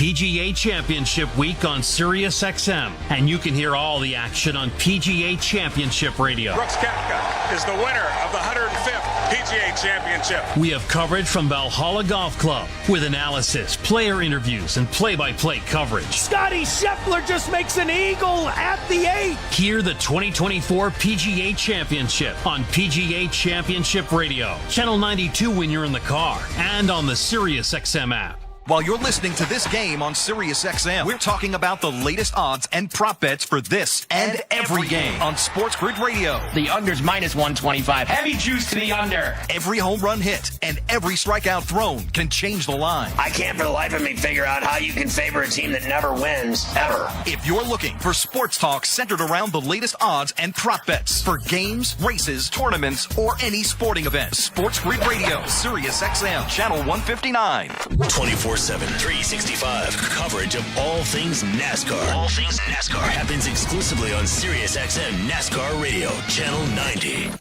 PGA Championship Week on Sirius XM, and you can hear all the action on PGA Championship Radio. Brooks Koepka is the winner of the 105th PGA Championship. We have coverage from Valhalla Golf Club with analysis, player interviews, and play-by-play coverage. Scotty Scheffler just makes an eagle at the 8. Hear the 2024 PGA Championship on PGA Championship Radio, Channel 92 when you're in the car, and on the Sirius XM app. While you're listening to this game on Sirius XM, we're talking about the latest odds and prop bets for this and every game on Sports Grid Radio. The under's minus 125. Heavy juice to the under. Every home run hit and every strikeout thrown can change the line. I can't for the life of me figure out how you can favor a team that never wins, ever. If you're looking for sports talk centered around the latest odds and prop bets for games, races, tournaments, or any sporting event, Sports Grid Radio, Sirius XM, Channel 159. 24/7, 365 coverage of all things NASCAR. All things NASCAR happens exclusively on Sirius XM NASCAR Radio, Channel 90.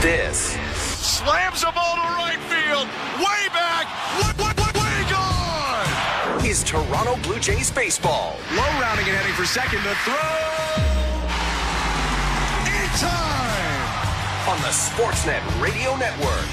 This Slams the ball to right field. Way back. Way gone. is Toronto Blue Jays baseball. Low rounding and heading for second to throw. In time. On the Sportsnet Radio Network.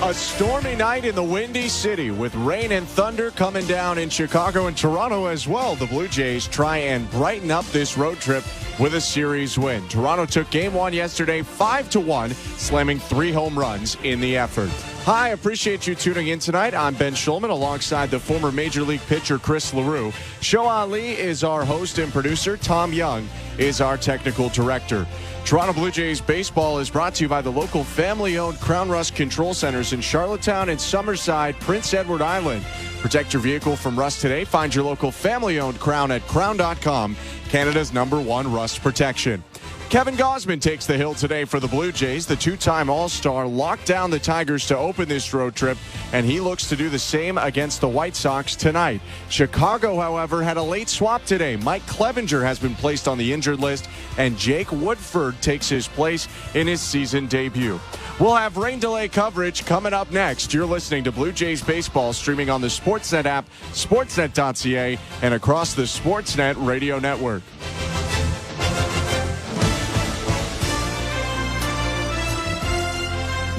A stormy night in the Windy City with rain and thunder coming down in Chicago and Toronto as well. The Blue Jays try and brighten up this road trip with a series win. Toronto took game one yesterday 5-1, slamming 3 home runs in the effort. Hi, appreciate you tuning in tonight. I'm Ben Schulman alongside the former Major League pitcher Chris LaRue. Show Ali is our host and producer. Tom Young is our technical director. Toronto Blue Jays baseball is brought to you by the local family-owned Crown Rust Control Centers in Charlottetown and Summerside, Prince Edward Island. Protect your vehicle from rust today. Find your local family-owned Crown at crown.com, Canada's #1 rust protection. Kevin Gausman takes the hill today for the Blue Jays. The two-time All-Star locked down the Tigers to open this road trip, and he looks to do the same against the White Sox tonight. Chicago, however, had a late swap today. Mike Clevenger has been placed on the injured list, and Jake Woodford takes his place in his season debut. We'll have rain delay coverage coming up next. You're listening to Blue Jays baseball streaming on the Sportsnet app, sportsnet.ca, and across the Sportsnet radio network.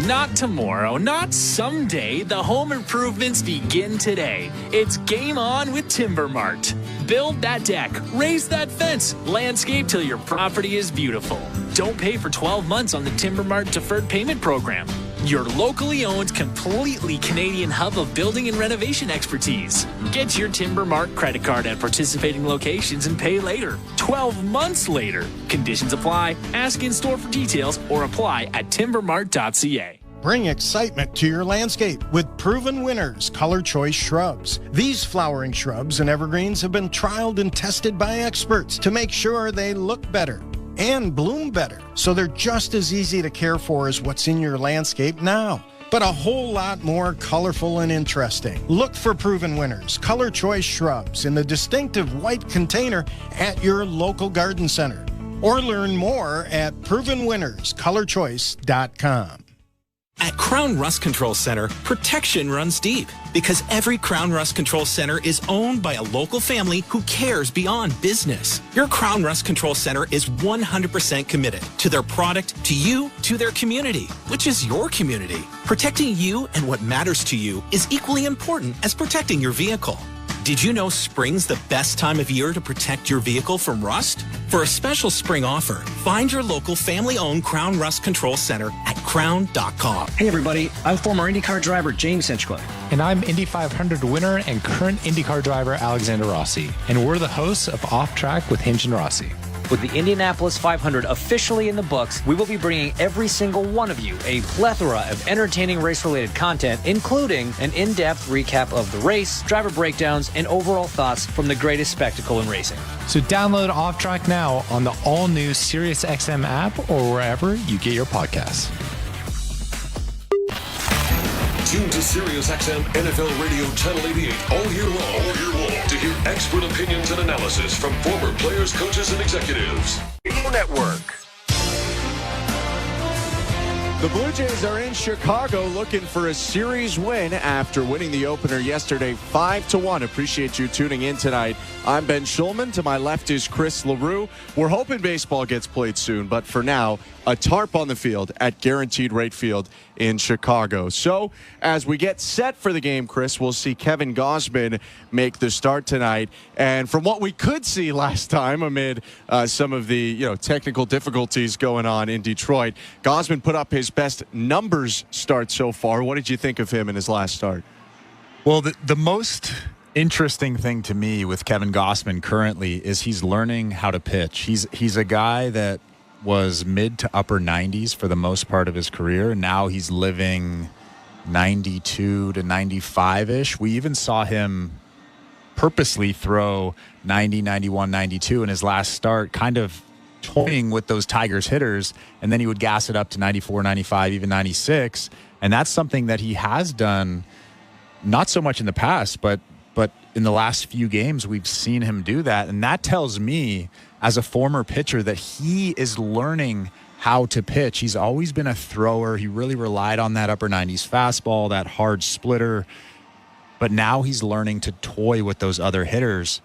Not tomorrow, not someday. The home improvements begin today. It's game on with Timber Mart. Build that deck, raise that fence, landscape till your property is beautiful. Don't pay for 12 months on the Timber Mart deferred payment program. Your locally owned, completely Canadian hub of building and renovation expertise. Get your Timber Mart credit card at participating locations and pay later. 12 months later. Conditions apply. Ask in store for details or apply at timbermart.ca. Bring excitement to your landscape with proven winners, Color Choice Shrubs. These flowering shrubs and evergreens have been trialed and tested by experts to make sure they look better and bloom better, so they're just as easy to care for as what's in your landscape now, but a whole lot more colorful and interesting. Look for proven winners, Color Choice Shrubs, in the distinctive white container at your local garden center, or learn more at provenwinnerscolorchoice.com. At Crown Rust Control Center, protection runs deep because every Crown Rust Control Center is owned by a local family who cares beyond business. Your Crown Rust Control Center is 100% committed to their product, to you, to their community, which is your community. Protecting you and what matters to you is equally important as protecting your vehicle. Did you know spring's the best time of year to protect your vehicle from rust? For a special spring offer, find your local family-owned Crown Rust Control Center at crown.com. Hey everybody, I'm former IndyCar driver James Hinchcliffe. And I'm Indy 500 winner and current IndyCar driver Alexander Rossi. And we're the hosts of Off Track with Hinch and Rossi. With the Indianapolis 500 officially in the books, we will be bringing every single one of you a plethora of entertaining race-related content, including an in-depth recap of the race, driver breakdowns, and overall thoughts from the greatest spectacle in racing. So download Off Track now on the all-new SiriusXM app or wherever you get your podcasts. Tune to SiriusXM NFL Radio Channel 88 all year long to hear expert opinions and analysis from former players, coaches, and executives. Radio Network. The Blue Jays are in Chicago looking for a series win after winning the opener yesterday 5-1. Appreciate you tuning in tonight. I'm Ben Schulman. To my left is Chris LaRue. We're hoping baseball gets played soon, but for now, a tarp on the field at Guaranteed Rate Field in Chicago. So as we get set for the game, Chris, we'll see Kevin Gausman make the start tonight. And from what we could see last time amid some of the technical difficulties going on in Detroit, Gausman put up his best numbers start so far. What did you think of him in his last start? Well, the most interesting thing to me with Kevin Gausman currently is he's learning how to pitch. He's a guy that was mid to upper 90s for the most part of his career. Now he's living 92 to 95-ish. We even saw him purposely throw 90, 91, 92 in his last start, kind of toying with those Tigers hitters, and then he would gas it up to 94, 95, even 96. And that's something that he has done not so much in the past, but in the last few games we've seen him do that. And that tells me, as a former pitcher, that he is learning how to pitch. He's always been a thrower. He really relied on that upper 90s fastball, that hard splitter. But now he's learning to toy with those other hitters.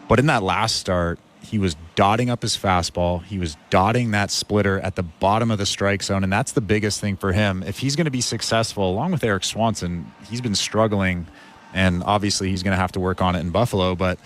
But in that last start, he was dotting up his fastball. He was dotting that splitter at the bottom of the strike zone, and that's the biggest thing for him. If he's going to be successful, along with Eric Swanson, he's been struggling, and obviously he's going to have to work on it in Buffalo. But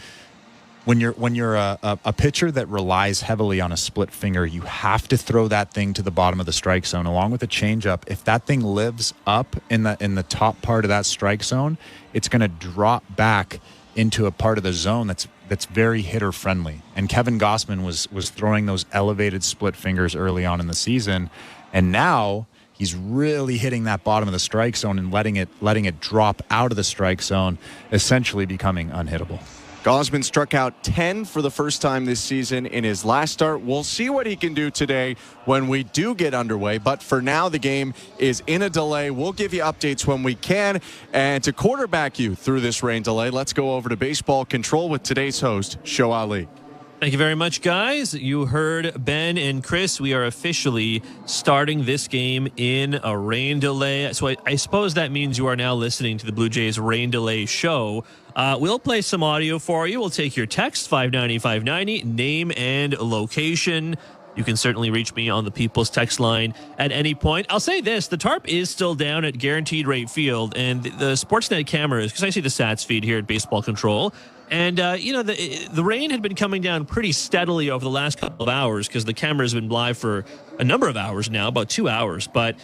when you're a pitcher that relies heavily on a split finger, you have to throw that thing to the bottom of the strike zone, along with a changeup. If that thing lives up in the top part of that strike zone, it's going to drop back into a part of the zone that's very hitter friendly. And Kevin Gausman was throwing those elevated split fingers early on in the season, and now he's really hitting that bottom of the strike zone and letting it drop out of the strike zone, essentially becoming unhittable. Gausman struck out 10 for the first time this season in his last start. We'll see what he can do today when we do get underway. But for now, the game is in a delay. We'll give you updates when we can. And to quarterback you through this rain delay, let's go over to baseball control with today's host, Show Ali. Thank you very much, guys. You heard Ben and Chris. We are officially starting this game in a rain delay. So I suppose that means you are now listening to the Blue Jays rain delay show. We'll play some audio for you. We'll take your text, 590-590, name and location. You can certainly reach me on the People's Text line at any point. I'll say this, the tarp is still down at Guaranteed Rate Field, and the Sportsnet cameras, because I see the stats feed here at Baseball Control, and, the rain had been coming down pretty steadily over the last couple of hours because the camera's been live for a number of hours now, about 2 hours. But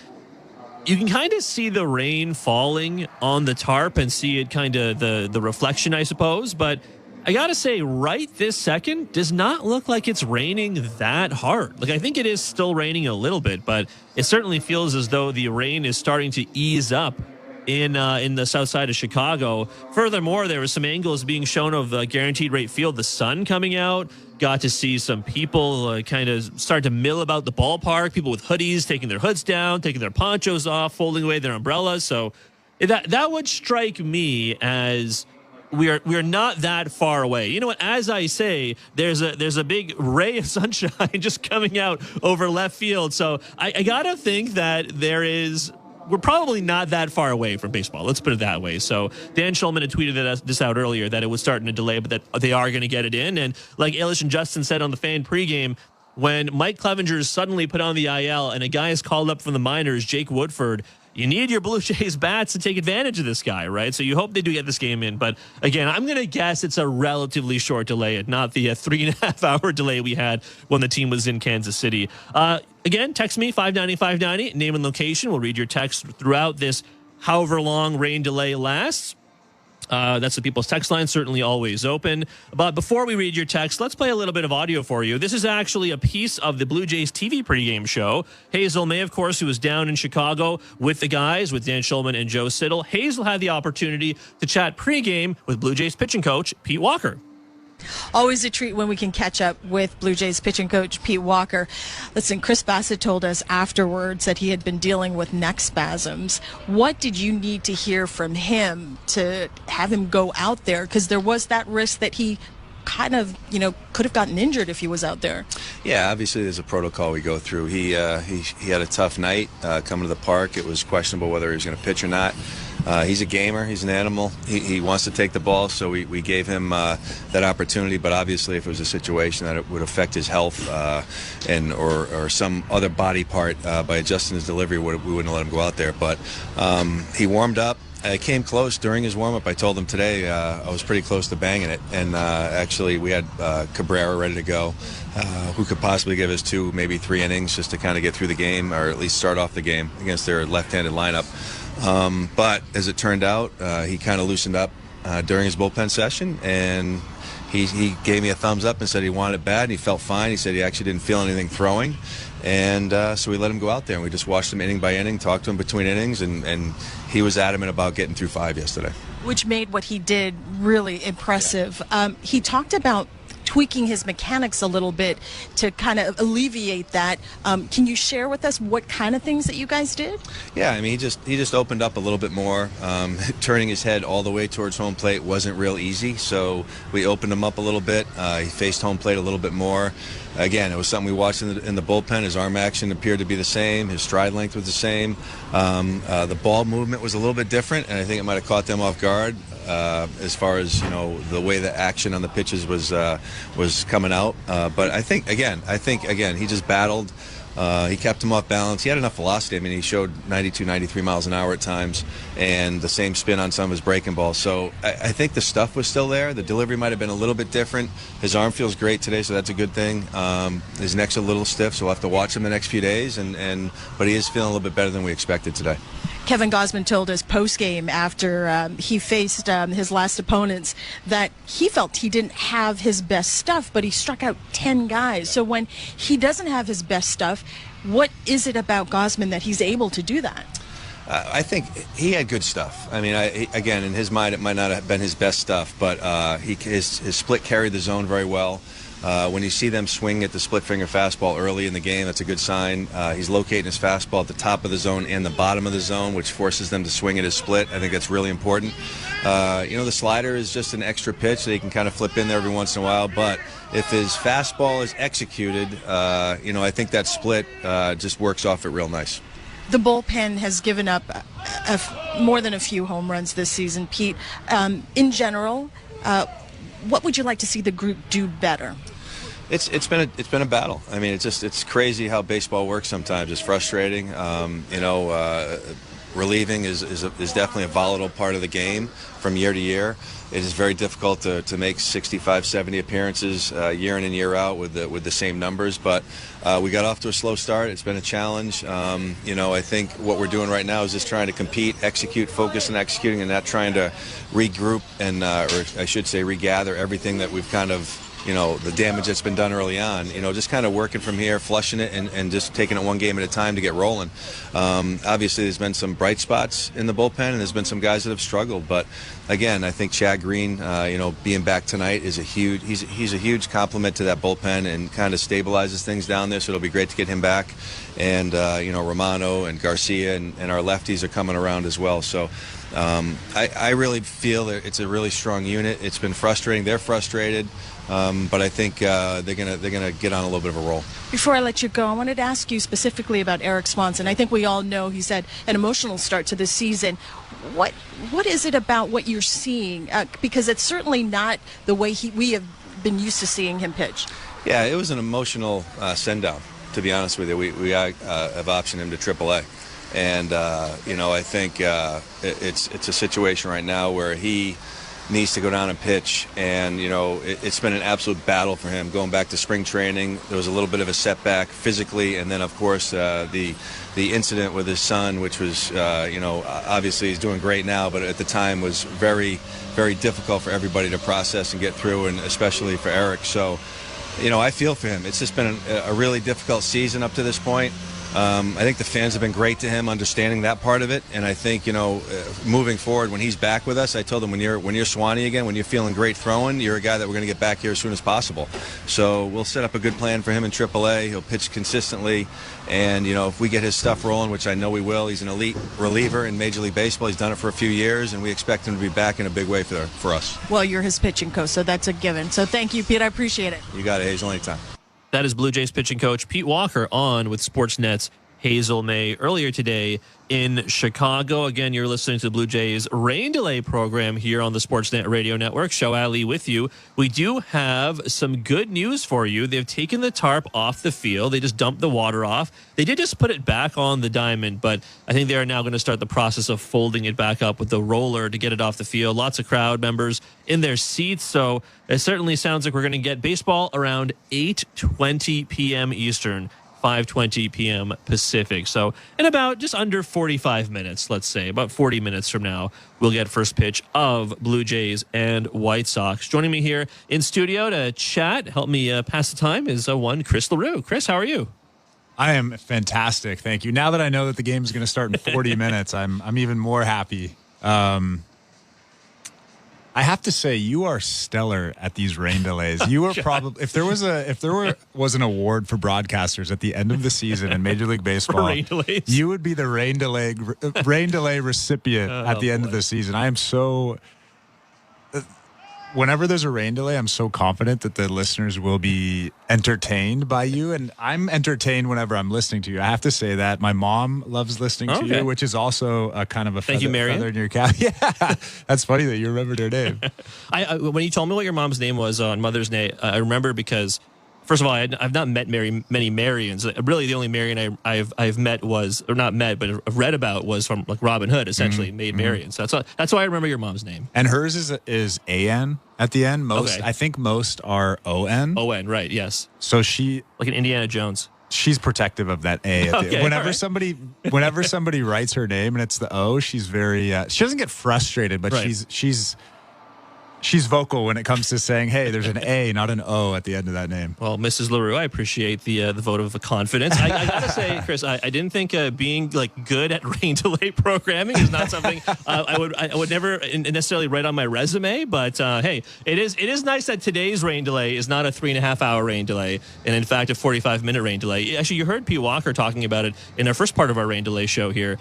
you can kind of see the rain falling on the tarp and see it kind of the reflection, I suppose. But I got to say, right this second, does not look like it's raining that hard. Like, I think it is still raining a little bit, but it certainly feels as though the rain is starting to ease up in the south side of Chicago. Furthermore, there were some angles being shown of Guaranteed Rate Field, the sun coming out. Got to see some people kind of start to mill about the ballpark, people with hoodies, taking their hoods down, taking their ponchos off, folding away their umbrellas. So that would strike me as we are not that far away. You know what? As I say, there's a big ray of sunshine just coming out over left field. So I gotta think that we're probably not that far away from baseball. Let's put it that way. So Dan Schulman had tweeted this out earlier, that it would start in a delay, but that they are going to get it in. And like Elish and Justin said on the fan pregame, when Mike Clevenger is suddenly put on the IL and a guy is called up from the minors, Jake Woodford, you need your Blue Jays bats to take advantage of this guy, right? So you hope they do get this game in. But again, I'm going to guess it's a relatively short delay, and not the 3.5 hour delay we had when the team was in Kansas City. Again, text me, 590-590, name and location. We'll read your text throughout this however long rain delay lasts. That's the People's Text line, certainly always open. But before we read your text, let's play a little bit of audio for you. This is actually a piece of the Blue Jays TV pregame show. Hazel May, of course, who was down in Chicago with the guys, with Dan Schulman and Joe Siddall. Hazel had the opportunity to chat pregame with Blue Jays pitching coach Pete Walker. Always a treat when we can catch up with Blue Jays pitching coach Pete Walker. Listen, Chris Bassett told us afterwards that he had been dealing with neck spasms. What did you need to hear from him to have him go out there? Because there was that risk that he kind of, could have gotten injured if he was out there. Yeah, obviously there's a protocol we go through. He had a tough night coming to the park. It was questionable whether he was going to pitch or not. He's a gamer. He's an animal. He wants to take the ball, so we gave him that opportunity. But obviously, if it was a situation that it would affect his health or some other body part by adjusting his delivery, we wouldn't let him go out there. But he warmed up. I came close during his warm-up. I told him today I was pretty close to banging it. And actually, we had Cabrera ready to go, who could possibly give us 2, maybe 3 innings just to kind of get through the game, or at least start off the game against their left-handed lineup. But as it turned out, he kind of loosened up during his bullpen session, and he gave me a thumbs up and said he wanted it bad, and he felt fine. He said he actually didn't feel anything throwing. And so we let him go out there, and we just watched him inning by inning, talked to him between innings, and he was adamant about getting through 5 yesterday. Which made what he did really impressive. He talked about tweaking his mechanics a little bit to kind of alleviate that. Can you share with us what kind of things that you guys did? Yeah, I mean, he just opened up a little bit more. Turning his head all the way towards home plate wasn't real easy, so we opened him up a little bit. He faced home plate a little bit more. Again, it was something we watched in the bullpen. His arm action appeared to be the same. His stride length was the same. The ball movement was a little bit different, and I think it might have caught them off guard as far as the way the action on the pitches was coming out. But I think again he just battled. He kept him off balance. He had enough velocity. I mean, he showed 92, 93 miles an hour at times, and the same spin on some of his breaking balls. So I think the stuff was still there. The delivery might have been a little bit different. His arm feels great today, so that's a good thing. His neck's a little stiff, so we'll have to watch him the next few days. But he is feeling a little bit better than we expected today. Kevin Gausman told us post-game after he faced his last opponents that he felt he didn't have his best stuff, but he struck out 10 guys. So when he doesn't have his best stuff, what is it about Gausman that he's able to do that? I think he had good stuff. I mean, again, in his mind, it might not have been his best stuff, but his split carried the zone very well. When you see them swing at the split finger fastball early in the game, that's a good sign. He's locating his fastball at the top of the zone and the bottom of the zone, which forces them to swing at his split. I think that's really important. The slider is just an extra pitch that he can kind of flip in there every once in a while. But if his fastball is executed, I think that split just works off it real nice. The bullpen has given up more than a few home runs this season, Pete. In general, what would you like to see the group do better? It's been a battle. I mean, it's crazy how baseball works sometimes. It's frustrating. Relieving is definitely a volatile part of the game from year to year. It is very difficult to make 65, 70 appearances year in and year out with the same numbers. But we got off to a slow start. It's been a challenge. I think what we're doing right now is just trying to compete, execute, focus on executing, and not trying to regroup and, or I should say, regather everything that we've kind of, the damage that's been done early on, just kind of working from here, flushing it, and just taking it one game at a time to get rolling. Obviously, there's been some bright spots in the bullpen, and there's been some guys that have struggled. But again, I think Chad Green, being back tonight is he's a huge compliment to that bullpen and kind of stabilizes things down there. So it'll be great to get him back. And Romano and Garcia and our lefties are coming around as well. So I really feel that it's a really strong unit. It's been frustrating. They're frustrated. But I think they're gonna get on a little bit of a roll. Before I let you go, I wanted to ask you specifically about Eric Swanson. I think we all know he's had an emotional start to this season. What is it about what you're seeing? Because it's certainly not the way we have been used to seeing him pitch. Yeah, it was an emotional send-down, to be honest with you. We have optioned him to AAA. And, I think it's a situation right now where he needs to go down and pitch, and it's been an absolute battle for him going back to spring training. There was a little bit of a setback physically, and then of course the incident with his son, which was obviously he's doing great now, but at the time was very, very difficult for everybody to process and get through, and especially for Eric. So I feel for him. It's just been a really difficult season up to this point. I think the fans have been great to him, understanding that part of it. And I think, moving forward, when he's back with us, I told him when you're Swanee again, when you're feeling great throwing, you're a guy that we're going to get back here as soon as possible. So we'll set up a good plan for him in AAA. He'll pitch consistently. And, if we get his stuff rolling, which I know we will, he's an elite reliever in Major League Baseball. He's done it for a few years, and we expect him to be back in a big way for us. Well, you're his pitching coach, so that's a given. So thank you, Pete. I appreciate it. You got it, Hazel, anytime. That is Blue Jays pitching coach Pete Walker on with Sportsnet's Hazel May earlier today in Chicago. Again, you're listening to the Blue Jays rain delay program here on the Sportsnet Radio Network. Show Ali with you. We do have some good news for you. They've taken the tarp off the field. They just dumped the water off. They did just put it back on the diamond, but I think they are now going to start the process of folding it back up with the roller to get it off the field. Lots of crowd members in their seats, so it certainly sounds like we're going to get baseball around 8:20 p.m. Eastern. 5:20 p.m. Pacific. So in about just under 45 minutes, let's say, about 40 minutes from now, we'll get first pitch of Blue Jays and White Sox. Joining me here in studio to chat, help me pass the time, is one Chris LaRue. Chris, how are you? I am fantastic, thank you. Now that I know that the game is going to start in 40 minutes, I'm even more happy. I have to say, you are stellar at these rain delays. You are probably, if there was an award for broadcasters at the end of the season in Major League Baseball, you would be the rain delay recipient at the end of the season. I am so. Whenever there's a rain delay, I'm so confident that the listeners will be entertained by you, and I'm entertained whenever I'm listening to you. I have to say that my mom loves listening to you, which is also a kind of a feather in your cap. Yeah, that's funny that you remembered her name. I when you told me what your mom's name was on Mother's Day, I remember because, first of all, I've not met many Marians. Really, the only Marian I've met was, or not met, but I've read about was from like Robin Hood, essentially made Marian. So that's why I remember your mom's name. And hers is A-N at the end. I think most are O-N. O-N, right? Yes. So she, like an Indiana Jones. She's protective of that A. Whenever somebody writes her name and it's the O, she's very. She doesn't get frustrated, but she's vocal when it comes to saying, hey, there's an A, not an O at the end of that name. Well, Mrs. LaRue, I appreciate the vote of confidence. I got to say, Chris, I didn't think being like good at rain delay programming is not something I would never necessarily write on my resume. But hey, it is nice that today's rain delay is not a 3.5-hour rain delay, and in fact a 45-minute rain delay. Actually, you heard Pete Walker talking about it in our first part of our rain delay show here.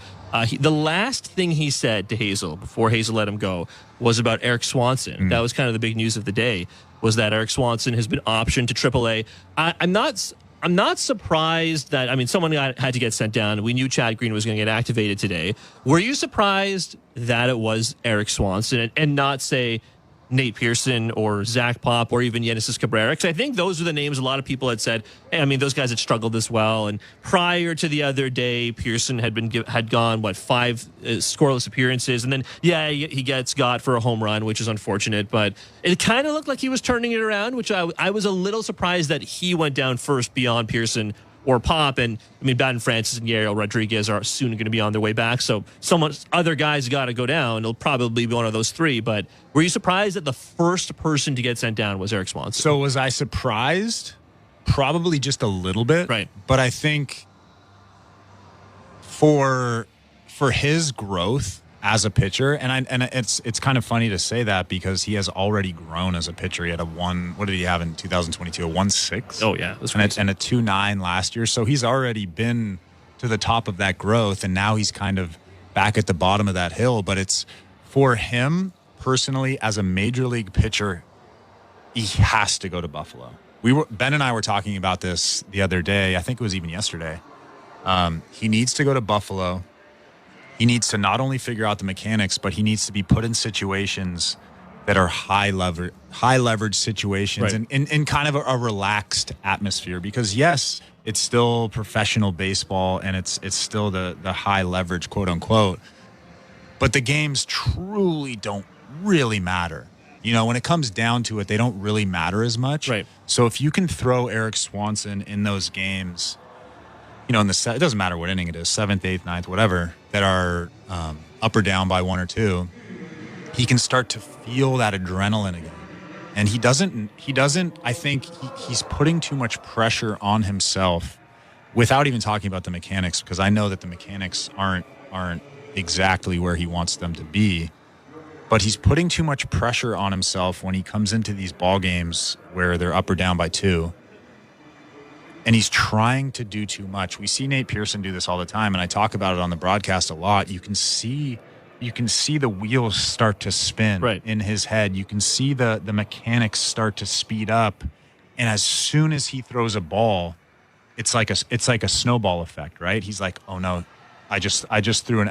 The last thing he said to Hazel before Hazel let him go was about Eric Swanson. That was kind of the big news of the day, was that Eric Swanson has been optioned to AAA. I'm not surprised that, someone had to get sent down. We knew Chad Green was going to get activated today. Were you surprised that it was Eric Swanson and not, say, Nate Pearson or Zach Pop or even Yenesis Cabrera? Because I think those are the names a lot of people had said, hey, those guys had struggled as well. And prior to the other day, Pearson had gone 5 scoreless appearances, and then he got for a home run, which is unfortunate. But it kind of looked like he was turning it around, which I was a little surprised that he went down first beyond Pearson or Pop. And Batten Francis and Yariel Rodriguez are soon going to be on their way back. So other guys got to go down. It'll probably be one of those 3. But were you surprised that the first person to get sent down was Eric Swanson? So was I surprised? Probably just a little bit. Right. But I think for his growth as a pitcher, and it's kind of funny to say that because he has already grown as a pitcher. He had what did he have in 2022? A 1.6? Oh, yeah. And a 2.9 last year. So he's already been to the top of that growth, and now he's kind of back at the bottom of that hill. But it's for him personally as a major league pitcher, he has to go to Buffalo. Ben and I were talking about this the other day. I think it was even yesterday. He needs to go to Buffalo. He needs to not only figure out the mechanics, but he needs to be put in situations that are high leverage situations, right, and in kind of a relaxed atmosphere. Because yes, it's still professional baseball and it's still the high leverage, quote unquote. But the games truly don't really matter. When it comes down to it, they don't really matter as much. Right. So if you can throw Eric Swanson in those games, it doesn't matter what inning it is, 7th, 8th, 9th, whatever, that are up or down by 1 or 2, he can start to feel that adrenaline again. And he doesn't, I think he's putting too much pressure on himself without even talking about the mechanics, because I know that the mechanics aren't exactly where he wants them to be, but he's putting too much pressure on himself when he comes into these ball games where they're up or down by 2. And he's trying to do too much. We see Nate Pearson do this all the time, and I talk about it on the broadcast a lot. You can see the wheels start to spin in his head. You can see the mechanics start to speed up. And as soon as he throws a ball, it's like a snowball effect, right? He's like, oh no, I just threw a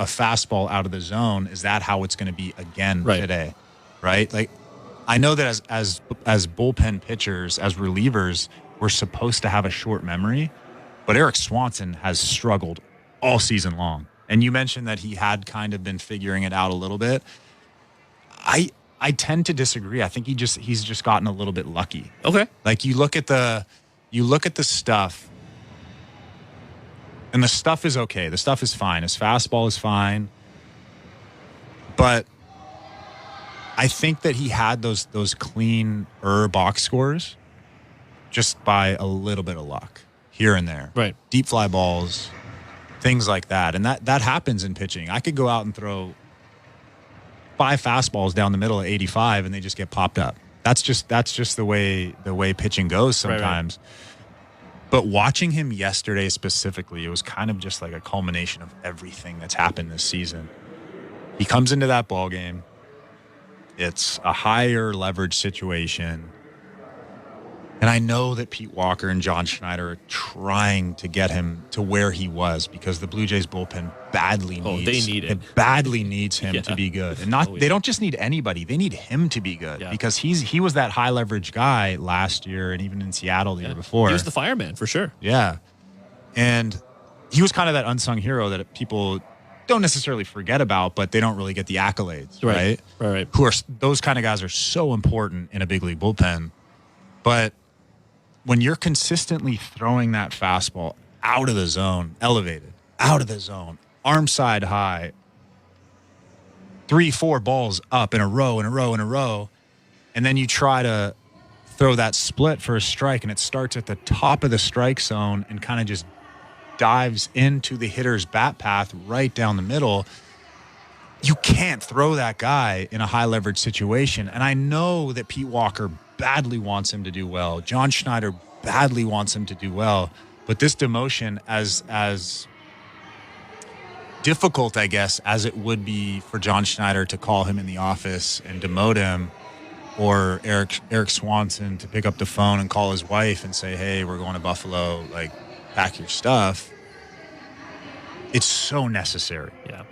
fastball out of the zone. Is that how it's going to be again today? Right? Like, I know that as bullpen pitchers, as relievers, we're supposed to have a short memory, but Eric Swanson has struggled all season long. And you mentioned that he had kind of been figuring it out a little bit. I tend to disagree. I think he's just gotten a little bit lucky. Okay. Like you look at the stuff, and the stuff is okay. The stuff is fine. His fastball is fine. But I think that he had those cleaner box scores just by a little bit of luck here and there. Right. Deep fly balls, things like that. And that happens in pitching. I could go out and throw 5 fastballs down the middle at 85 and they just get popped up. That's just the way pitching goes sometimes. Right. But watching him yesterday specifically, it was kind of just like a culmination of everything that's happened this season. He comes into that ball game. It's a higher leverage situation. And I know that Pete Walker and John Schneider are trying to get him to where he was because the Blue Jays bullpen badly needs him to be good. And they don't just need anybody, they need him to be good because he was that high leverage guy last year and even in Seattle the year before. He was the fireman for sure. Yeah. And he was kind of that unsung hero that people don't necessarily forget about, but they don't really get the accolades, right? Right. Those kind of guys are so important in a big league bullpen. But when you're consistently throwing that fastball out of the zone, elevated, out of the zone, arm side high, 3-4 balls up in a row, and then you try to throw that split for a strike, and it starts at the top of the strike zone and kind of just dives into the hitter's bat path right down the middle. You can't throw that guy in a high leverage situation. And I know that Pete Walker badly wants him to do well. John Schneider badly wants him to do well. But this demotion, as difficult, I guess, as it would be for John Schneider to call him in the office and demote him, or Eric Swanson to pick up the phone and call his wife and say, hey, we're going to Buffalo, like, pack your stuff. It's so necessary. Yeah.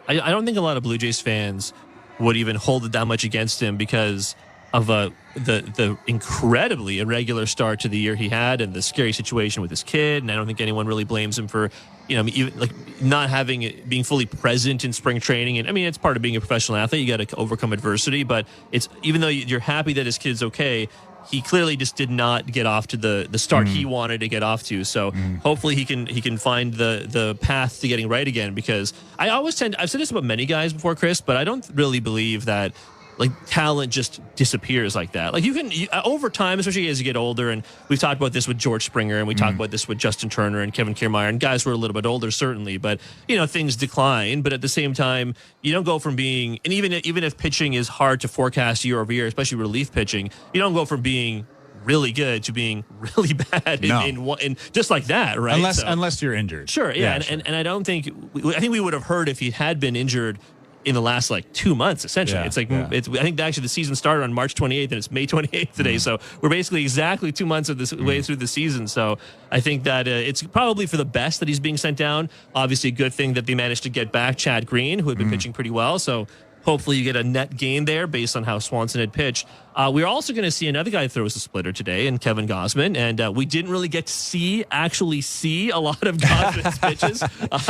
I don't think a lot of Blue Jays fans would even hold it that much against him because of the incredibly irregular start to the year he had and the scary situation with his kid. And I don't think anyone really blames him for, even like not being fully present in spring training. And I mean, it's part of being a professional athlete. You got to overcome adversity, but it's, even though you're happy that his kid's okay, he clearly just did not get off to the start he wanted to get off to. So hopefully he can find the path to getting right again, because I've said this about many guys before, Chris, but I don't really believe that like talent just disappears like that. Like you over time, especially as you get older, and we've talked about this with George Springer, and we talked about this with Justin Turner and Kevin Kiermaier, and guys who are a little bit older, certainly, but things decline. But at the same time, you don't go from being, and even if pitching is hard to forecast year over year, especially relief pitching, you don't go from being really good to being really bad in just like that, right? Unless you're injured. Sure, yeah. And I don't think, I think we would have heard if he had been injured in the last 2 months, essentially. It's I think actually the season started on March 28th and it's May 28th today. So we're basically exactly 2 months of this way through the season. So I think that it's probably for the best that he's being sent down. Obviously a good thing that they managed to get back Chad Green, who had been pitching pretty well. So hopefully you get a net gain there based on how Swanson had pitched. We're also going to see another guy throws a splitter today, and Kevin Gausman. And we didn't really get to actually see a lot of Gausman's pitches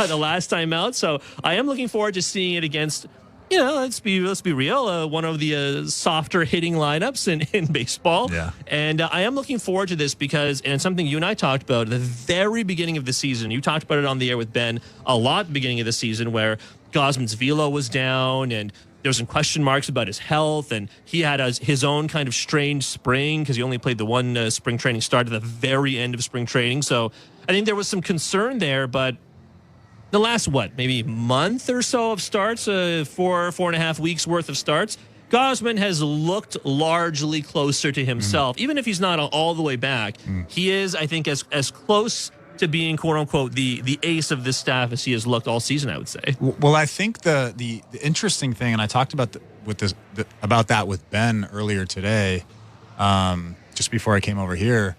the last time out. So I am looking forward to seeing it against, let's be real, one of the softer hitting lineups in baseball. Yeah. And I am looking forward to this because, and it's something you and I talked about at the very beginning of the season. You talked about it on the air with Ben a lot at the beginning of the season, where Gausman's velo was down, and there was some question marks about his health, and he had his own kind of strange spring because he only played the one spring training start at the very end of spring training. So I think there was some concern there, but the last, maybe month or so of starts, 4.5 weeks worth of starts, Gausman has looked largely closer to himself. Even if he's not all the way back, he is, I think, as close to being, quote unquote, the ace of this staff as he has looked all season, I would say. Well, I think the interesting thing, and I talked about about that with Ben earlier today, just before I came over here,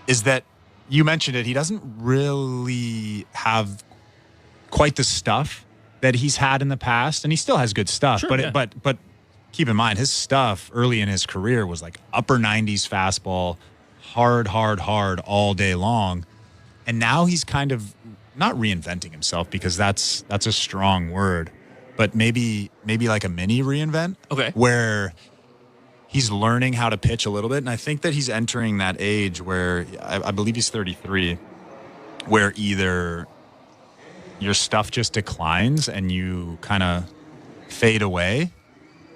is that you mentioned it. He doesn't really have quite the stuff that he's had in the past, and he still has good stuff. Sure, but keep in mind, his stuff early in his career was like upper 90s fastball, hard all day long. And now he's kind of not reinventing himself, because that's a strong word, but maybe like a mini reinvent. Okay. Where he's learning how to pitch a little bit. And I think that he's entering that age where I believe he's 33, where either your stuff just declines and you kind of fade away,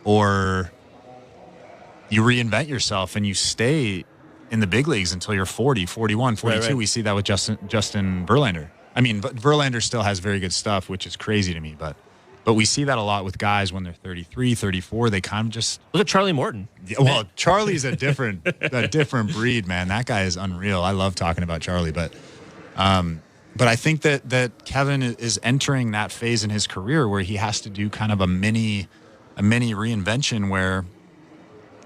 or you reinvent yourself and you stay in the big leagues until you're 40, 41, 42. Right. We see that with Justin Verlander. I mean, Verlander still has very good stuff, which is crazy to me, but we see that a lot with guys when they're 33, 34. They kind of just look at Charlie Morton. Well, Charlie's a different breed, man. That guy is unreal. I love talking about Charlie, but I think that Kevin is entering that phase in his career where he has to do kind of a mini reinvention where,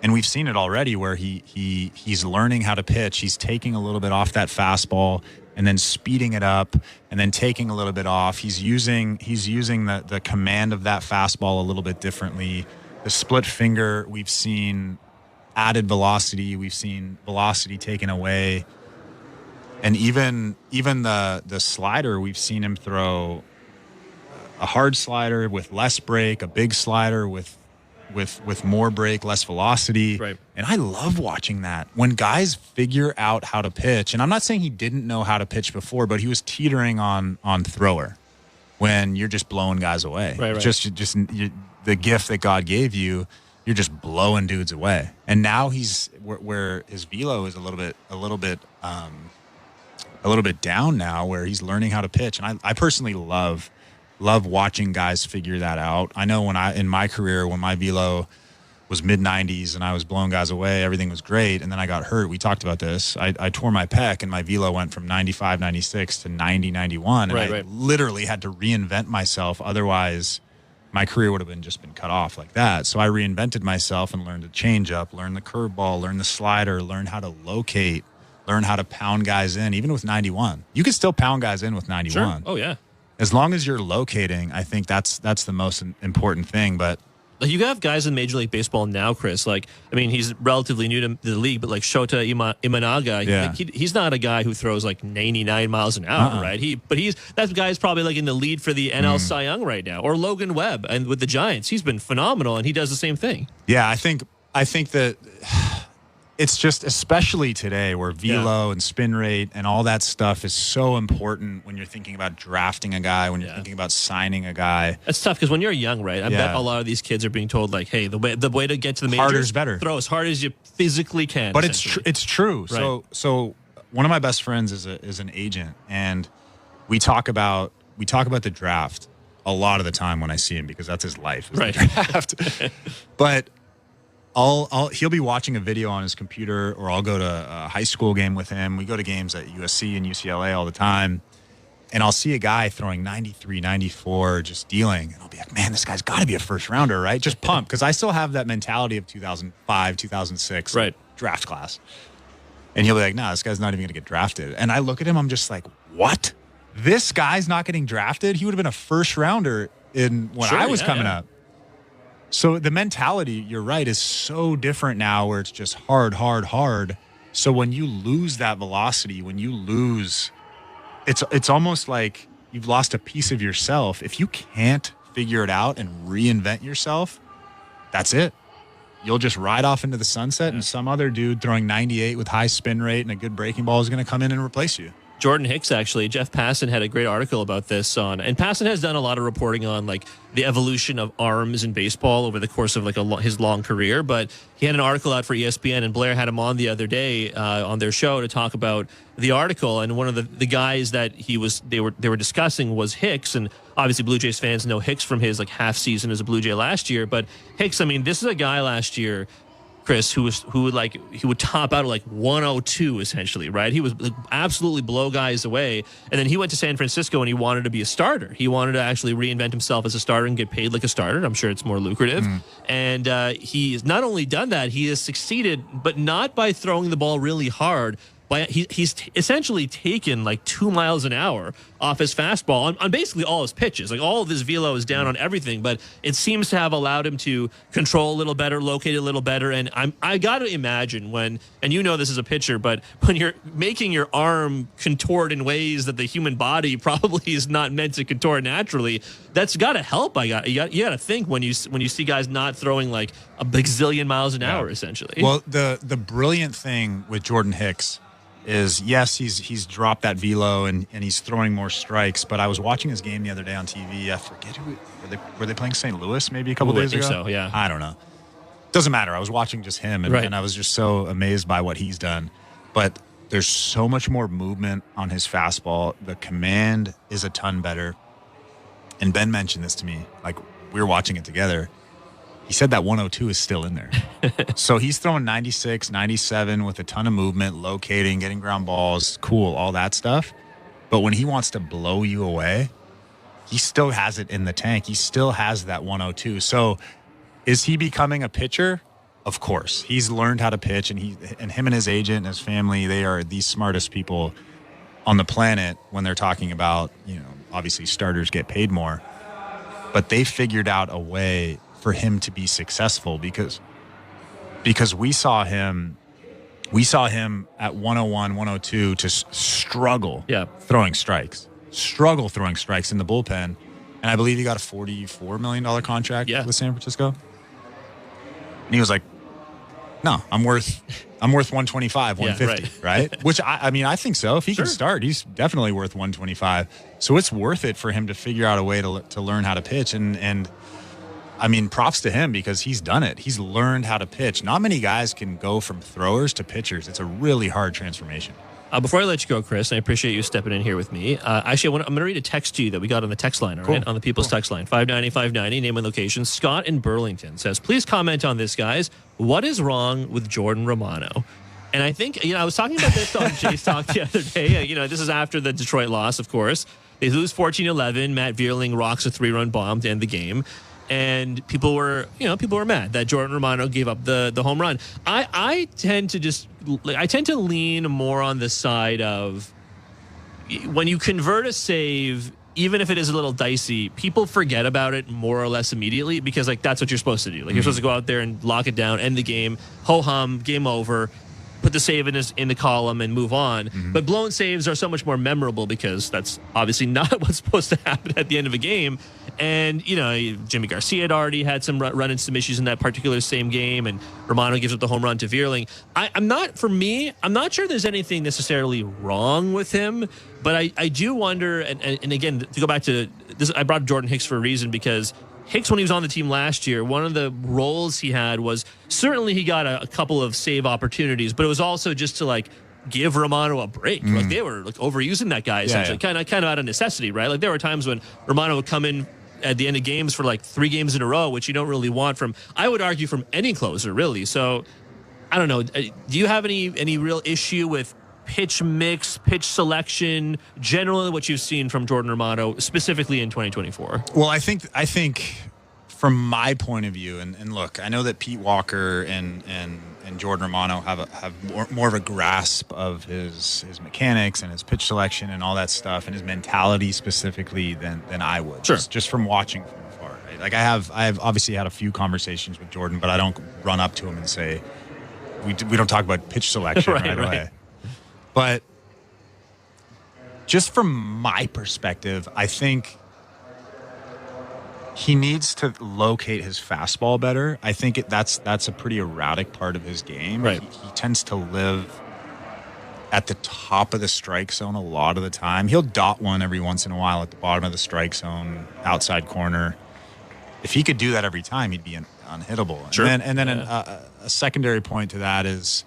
and we've seen it already, where he's learning how to pitch. He's taking a little bit off that fastball and then speeding it up and then taking a little bit off. He's using the command of that fastball a little bit differently. The split finger, we've seen added velocity. We've seen velocity taken away. And even the slider, we've seen him throw a hard slider with less break, a big slider with more break, less velocity. Right. And I love watching that. When guys figure out how to pitch, and I'm not saying he didn't know how to pitch before, but he was teetering on thrower when you're just blowing guys away. Right. Just the gift that God gave you, you're just blowing dudes away. And now he's where his velo is a little bit down now, where he's learning how to pitch. And I personally love watching guys figure that out. I know in my career, when my velo was mid-90s and I was blowing guys away, everything was great. And then I got hurt. We talked about this. I tore my pec and my velo went from 95, 96 to 90, 91. And I literally had to reinvent myself. Otherwise, my career would have just been cut off like that. So I reinvented myself and learned to change up, learn the curveball, learn the slider, learn how to locate, learn how to pound guys in, even with 91. You can still pound guys in with 91. Sure. Oh, yeah. As long as you're locating, I think that's the most important thing. But you have guys in Major League Baseball now, Chris. He's relatively new to the league, but like Shota Imanaga, he's not a guy who throws like 99 miles an hour, right? That guy's probably like in the lead for the NL Cy Young right now. Or Logan Webb, and with the Giants, he's been phenomenal, and he does the same thing. Yeah, I think that it's just, especially today, where velo and spin rate and all that stuff is so important when you're thinking about drafting a guy, when you're thinking about signing a guy. That's tough because when you're young, right? I bet a lot of these kids are being told, like, hey, the way to get to the majors, harder is better. Throw as hard as you physically can. But it's true. Right. So one of my best friends is an agent, and we talk about the draft a lot of the time when I see him, because that's his life, is the draft. But he'll be watching a video on his computer, or I'll go to a high school game with him. We go to games at USC and UCLA all the time. And I'll see a guy throwing 93, 94, just dealing. And I'll be like, man, this guy's got to be a first rounder, right? Just pumped. Because I still have that mentality of 2005, 2006 draft class. And he'll be like, nah, this guy's not even going to get drafted. And I look at him, I'm just like, what? This guy's not getting drafted? He would have been a first rounder when I was coming up. So the mentality, you're right, is so different now, where it's just hard. So when you lose that velocity, when you lose, it's almost like you've lost a piece of yourself. If you can't figure it out and reinvent yourself, that's it. You'll just ride off into the sunset, and some other dude throwing 98 with high spin rate and a good breaking ball is going to come in and replace you. Jordan Hicks, actually, Jeff Passan had a great article about this and Passan has done a lot of reporting on like the evolution of arms in baseball over the course of like his long career. But he had an article out for ESPN, and Blair had him on the other day on their show to talk about the article. And one of the guys that they were discussing was Hicks, and obviously Blue Jays fans know Hicks from his like half season as a Blue Jay last year. But Hicks, I mean, this is a guy last year, Chris, he would top out at like 102 essentially, right? He was absolutely blow guys away, and then he went to San Francisco and he wanted to be a starter. He wanted to actually reinvent himself as a starter and get paid like a starter. I'm sure it's more lucrative, and he's not only done that, he has succeeded, but not by throwing the ball really hard. He's essentially taken like 2 miles an hour off his fastball on basically all his pitches. Like all of his velo is down on everything, but it seems to have allowed him to control a little better, locate a little better. And I got to imagine and you know this as a pitcher, but when you're making your arm contort in ways that the human body probably is not meant to contort naturally, that's got to help. You got to think when you see guys not throwing like a bazillion miles an hour, essentially. Well, the brilliant thing with Jordan Hicks is, yes, he's dropped that velo and he's throwing more strikes. But I was watching his game the other day on TV. I forget were they playing St. Louis maybe a couple days ago? I think so, yeah. I don't know. Doesn't matter. I was watching just him, and I was just so amazed by what he's done. But there's so much more movement on his fastball. The command is a ton better. And Ben mentioned this to me. Like, we were watching it together. He said that 102 is still in there. So he's throwing 96, 97 with a ton of movement, locating, getting ground balls, cool, all that stuff. But when he wants to blow you away, he still has it in the tank. He still has that 102. So is he becoming a pitcher? Of course. He's learned how to pitch, and him and his agent and his family, they are the smartest people on the planet when they're talking about, obviously starters get paid more. But they figured out a way for him to be successful because we saw him at 101, 102 to struggle throwing strikes in the bullpen. And I believe he got a $44 million contract with San Francisco. And he was like, no, I'm worth 125, 150, right? Which I think so. If he can start, he's definitely worth 125. So it's worth it for him to figure out a way to learn how to pitch. And I mean, props to him because he's done it. He's learned how to pitch. Not many guys can go from throwers to pitchers. It's a really hard transformation. Before I let you go, Chris, I appreciate you stepping in here with me. Actually, I'm going to read a text to you that we got on the text line, all right? On the People's Text line, 590-590, name and location. Scott in Burlington says, please comment on this, guys. What is wrong with Jordan Romano? And I think, I was talking about this on Jay's Talk the other day. This is after the Detroit loss, of course. They lose 14-11. Matt Vierling rocks a 3-run bomb to end the game. And people were mad that Jordan Romano gave up the home run. I tend to lean more on the side of when you convert a save, even if it is a little dicey, people forget about it more or less immediately because that's what you're supposed to do. You're supposed to go out there and lock it down, end the game, ho hum, game over. Put the save in the column and move on. But blown saves are so much more memorable because that's obviously not what's supposed to happen at the end of a game. And, Jimmy Garcia had already had some run into some issues in that particular same game, and Romano gives up the home run to Vierling. I'm not sure there's anything necessarily wrong with him, but I do wonder, and again, to go back to this, I brought Jordan Hicks for a reason because Hicks, when he was on the team last year, one of the roles he had was certainly he got a couple of save opportunities, but it was also just to give Romano a break. They were overusing that guy essentially, kind of out of necessity, right? There were times when Romano would come in at the end of games for 3 games in a row, which you don't really want from, I would argue, from any closer, really. So I don't know. Do you have any real issue with pitch mix, pitch selection, generally what you've seen from Jordan Romano, specifically in 2024? Well, I think from my point of view, and look, I know that Pete Walker and Jordan Romano have more of a grasp of his mechanics and his pitch selection and all that stuff and his mentality specifically than I would. Just from watching from afar. Right? I have obviously had a few conversations with Jordan, but I don't run up to him and say we don't talk about pitch selection right away. But just from my perspective, I think he needs to locate his fastball better. I think that's a pretty erratic part of his game. Right. He tends to live at the top of the strike zone a lot of the time. He'll dot one every once in a while at the bottom of the strike zone, outside corner. If he could do that every time, he'd be unhittable. Sure. And then a secondary point to that is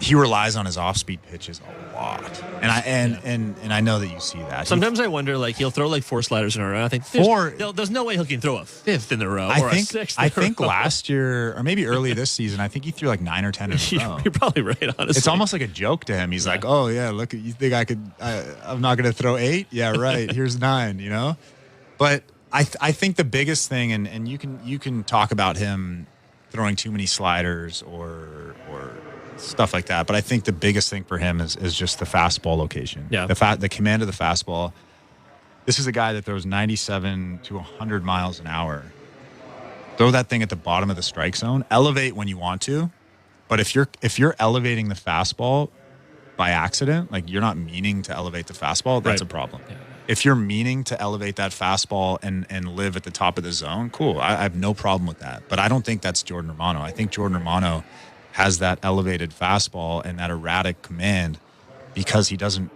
he relies on his off-speed pitches a lot, and I know that you see that. Sometimes I wonder, like, he'll throw like 4 sliders in a row. I think there's no way he can throw a 5th in a row or a 6th. I think last year, or maybe early this season, I think he threw like 9 or 10 in a row. You're probably right. Honestly, it's almost like a joke to him. He's like, "Oh yeah, look, you think I could? I'm not going to throw 8? Yeah, right. Here's 9. You know." But I think the biggest thing, and you can talk about him throwing too many sliders or stuff like that. But I think the biggest thing for him is just the fastball location. Yeah. The command of the fastball. This is a guy that throws 97 to 100 miles an hour. Throw that thing at the bottom of the strike zone. Elevate when you want to, but if you're elevating the fastball by accident, like you're not meaning to elevate the fastball, that's a problem. Yeah. If you're meaning to elevate that fastball and live at the top of the zone, cool. I have no problem with that. But I don't think that's Jordan Romano. I think Jordan Romano has that elevated fastball and that erratic command because he doesn't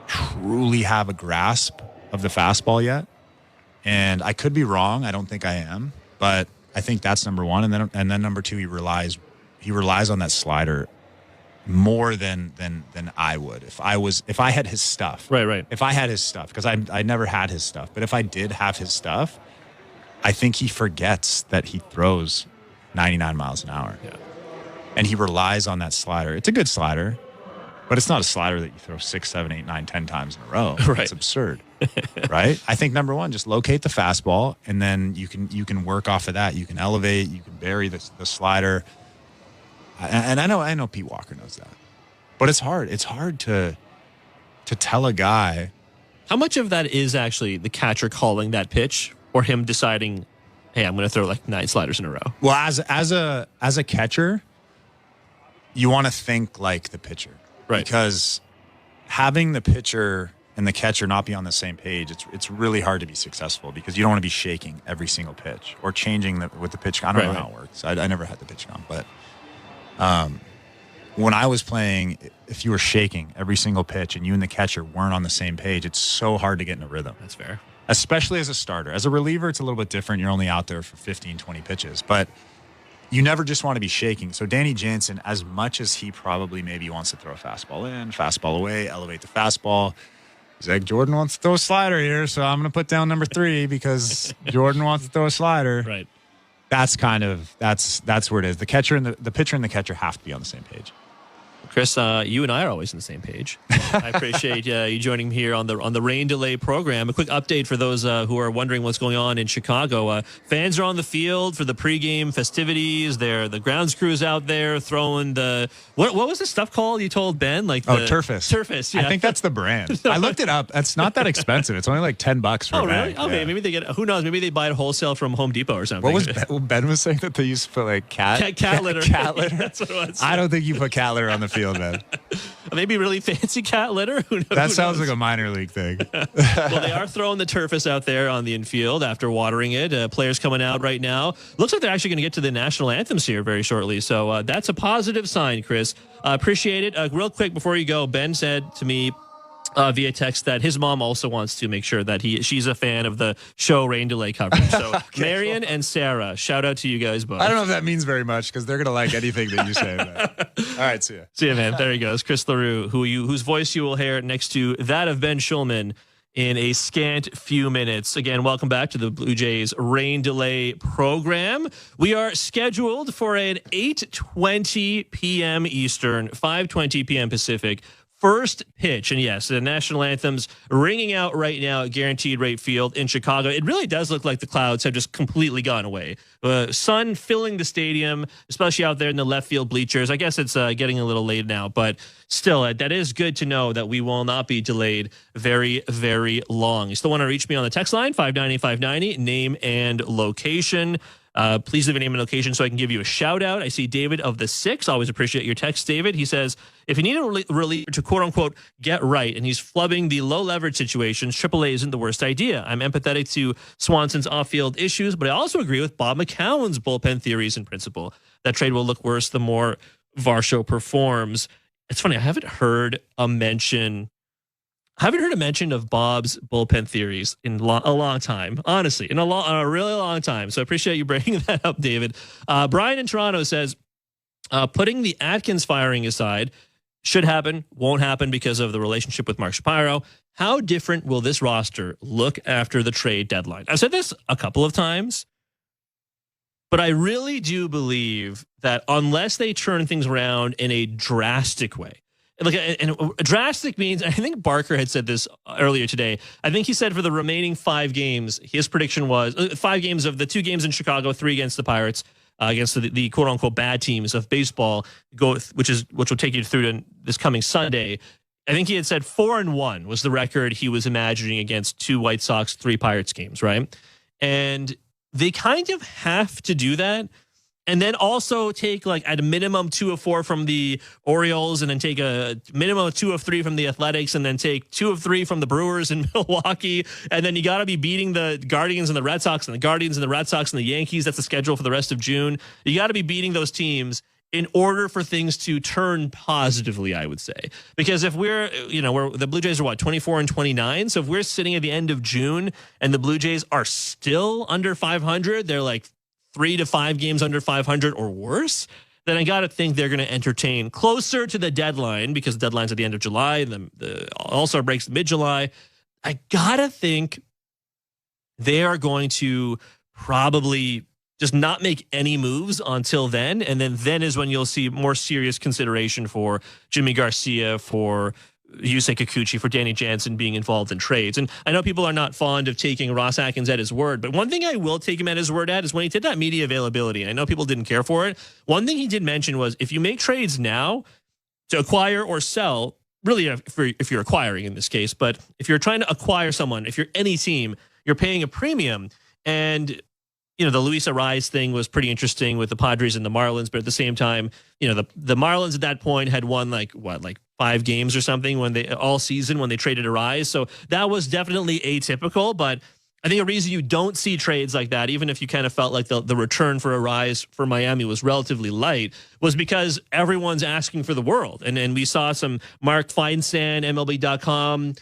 truly have a grasp of the fastball yet. And I could be wrong. I don't think I am, but I think that's number one. And then number two, he relies on that slider more than I would if I had his stuff. Right. If I had his stuff, because I never had his stuff, but if I did have his stuff, I think he forgets that he throws 99 miles an hour. Yeah. And he relies on that slider. It's a good slider, but it's not a slider that you throw 6, 7, 8, 9, 10 times in a row. Right. It's absurd. Right? I think number one, just locate the fastball, and then you can work off of that. You can elevate, you can bury the slider. And I know Pete Walker knows that. But it's hard. It's hard to tell a guy. How much of that is actually the catcher calling that pitch or him deciding, hey, I'm going to throw like 9 sliders in a row? Well, as a catcher, you want to think like the pitcher. Right. Because having the pitcher and the catcher not be on the same page, it's really hard to be successful because you don't want to be shaking every single pitch or changing with the pitch. I don't know how it works. I never had the pitch on, but when I was playing, if you were shaking every single pitch and you and the catcher weren't on the same page, it's so hard to get in a rhythm. That's fair. Especially as a starter. As a reliever, it's a little bit different. You're only out there for 15, 20 pitches, but you never just want to be shaking. So Danny Jansen, as much as he probably maybe wants to throw a fastball in, fastball away, elevate the fastball, he's like, Jordan wants to throw a slider here, so I'm going to put down number 3 because Jordan wants to throw a slider. Right. That's where it is. The pitcher and the catcher have to be on the same page. Chris, you and I are always on the same page. I appreciate you joining me here on the rain delay program. A quick update for those who are wondering what's going on in Chicago. Fans are on the field for the pregame festivities. The grounds crews out there throwing the what was the stuff called? You told Ben Turfus. Turfus. Yeah. I think that's the brand. I looked it up. It's not that expensive. It's only like $10 for a bag. Really? Okay, maybe they get. Who knows? Maybe they buy it wholesale from Home Depot or something. What was Ben was saying that they used to put like cat litter? Cat litter. That's what it was. I don't think you put cat litter on the field, man. Maybe really fancy cat litter. That sounds like a minor league thing. Well, they are throwing the Turfus out there on the infield after watering it. Players coming out right now. Looks like they're actually going to get to the national anthems here very shortly. So that's a positive sign, Chris. Appreciate it. Real quick before you go, Ben said to me via text that his mom also wants to make sure that she's a fan of the show rain delay coverage. So okay, Marion and Sarah, shout out to you guys both. I don't know if that means very much because they're going to like anything that you say. All right, see ya. See ya, man. There he goes. Chris LaRue, whose voice you will hear next to that of Ben Schulman in a scant few minutes. Again, welcome back to the Blue Jays rain delay program. We are scheduled for an 8:20 p.m. Eastern, 5:20 p.m. Pacific first pitch. And yes, the national anthem's ringing out right now at Guaranteed Rate Field in Chicago. It really does look like the clouds have just completely gone away. Sun filling the stadium, especially out there in the left field bleachers. I guess it's getting a little late now, but still, that is good to know that we will not be delayed very, very long. You still want to reach me on the text line, 590-590, name and location. Please leave a name and location so I can give you a shout out. I see David of the 6. Always appreciate your text, David. He says, if you need a reliever to quote unquote get right and he's flubbing the low leverage situations, AAA isn't the worst idea. I'm empathetic to Swanson's off-field issues, but I also agree with Bob McCown's bullpen theories and principle. That trade will look worse the more Varsho performs. It's funny. I haven't heard a mention of Bob's bullpen theories in a long time. Honestly, in a really long time. So I appreciate you bringing that up, David. Brian in Toronto says, putting the Atkins firing aside, should happen, won't happen because of the relationship with Mark Shapiro. How different will this roster look after the trade deadline? I've said this a couple of times, but I really do believe that unless they turn things around in a drastic way, and drastic means, I think Barker had said this earlier today. I think he said for the remaining 5 games, his prediction was 5 games of the 2 games in Chicago, 3 against the Pirates, against the quote unquote bad teams of baseball, which will take you through to this coming Sunday. I think he had said 4-1 was the record he was imagining against 2 White Sox, 3 Pirates games, right? And they kind of have to do that. And then also take at a minimum 2 of 4 from the Orioles, and then take a minimum of 2 of 3 from the Athletics, and then take 2 of 3 from the Brewers in Milwaukee. And then you got to be beating the Guardians and the Red Sox, and the Guardians and the Red Sox and the Yankees. That's the schedule for the rest of June. You got to be beating those teams in order for things to turn positively, I would say. Because if the Blue Jays are 24-29. So if we're sitting at the end of June and the Blue Jays are still under 500, they're 3 to 5 games under 500 or worse, then I got to think they're going to entertain closer to the deadline, because the deadline's at the end of July, and the All-Star breaks mid-July. I got to think they are going to probably just not make any moves until then. And then is when you'll see more serious consideration for Jimmy Garcia, for Yusei Kikuchi, for Danny Jansen being involved in trades. And I know people are not fond of taking Ross Atkins at his word, but one thing I will take him at his word at is when he did that media availability. And I know people didn't care for it. One thing he did mention was, if you make trades now to acquire or sell, really if you're acquiring in this case, but if you're trying to acquire someone, if you're any team, you're paying a premium. And the Luis Arraez thing was pretty interesting with the Padres and the Marlins, but at the same time, the Marlins at that point had won 5 games or something all season when they traded Arraez. So that was definitely atypical, but I think a reason you don't see trades like that, even if you kind of felt like the return for Arraez for Miami was relatively light, was because everyone's asking for the world. And we saw some Mark Feinsand, MLB.com,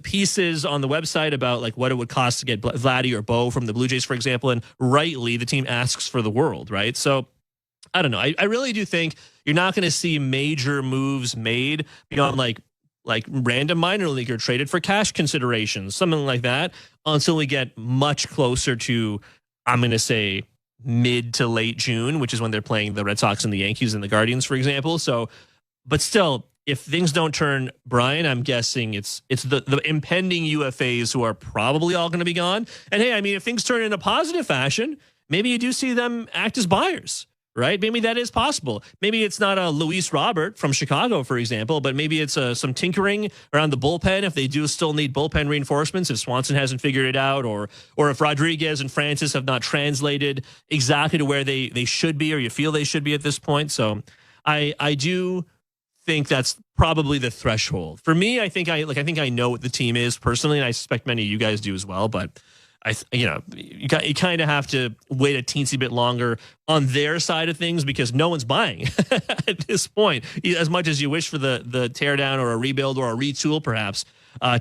pieces on the website about what it would cost to get Vladdy or Bo from the Blue Jays, for example, and rightly the team asks for the world, right? So I don't know. I really do think you're not going to see major moves made beyond like random minor leaguer traded for cash considerations, something like that, until we get much closer to, I'm going to say, mid to late June, which is when they're playing the Red Sox and the Yankees and the Guardians, for example. So, but still, if things don't turn, Brian, I'm guessing it's the impending UFAs who are probably all going to be gone. And hey, I mean, if things turn in a positive fashion, maybe you do see them act as buyers, right? Maybe that is possible. Maybe it's not a Luis Robert from Chicago, for example, but maybe it's some tinkering around the bullpen if they do still need bullpen reinforcements, if Swanson hasn't figured it out, or if Rodriguez and Francis have not translated exactly to where they should be, or you feel they should be at this point. So I do think that's probably the threshold. For me, I think I know what the team is personally, and I suspect many of you guys do as well, but you kind of have to wait a teensy bit longer on their side of things, because no one's buying at this point, as much as you wish for the teardown or a rebuild or a retool perhaps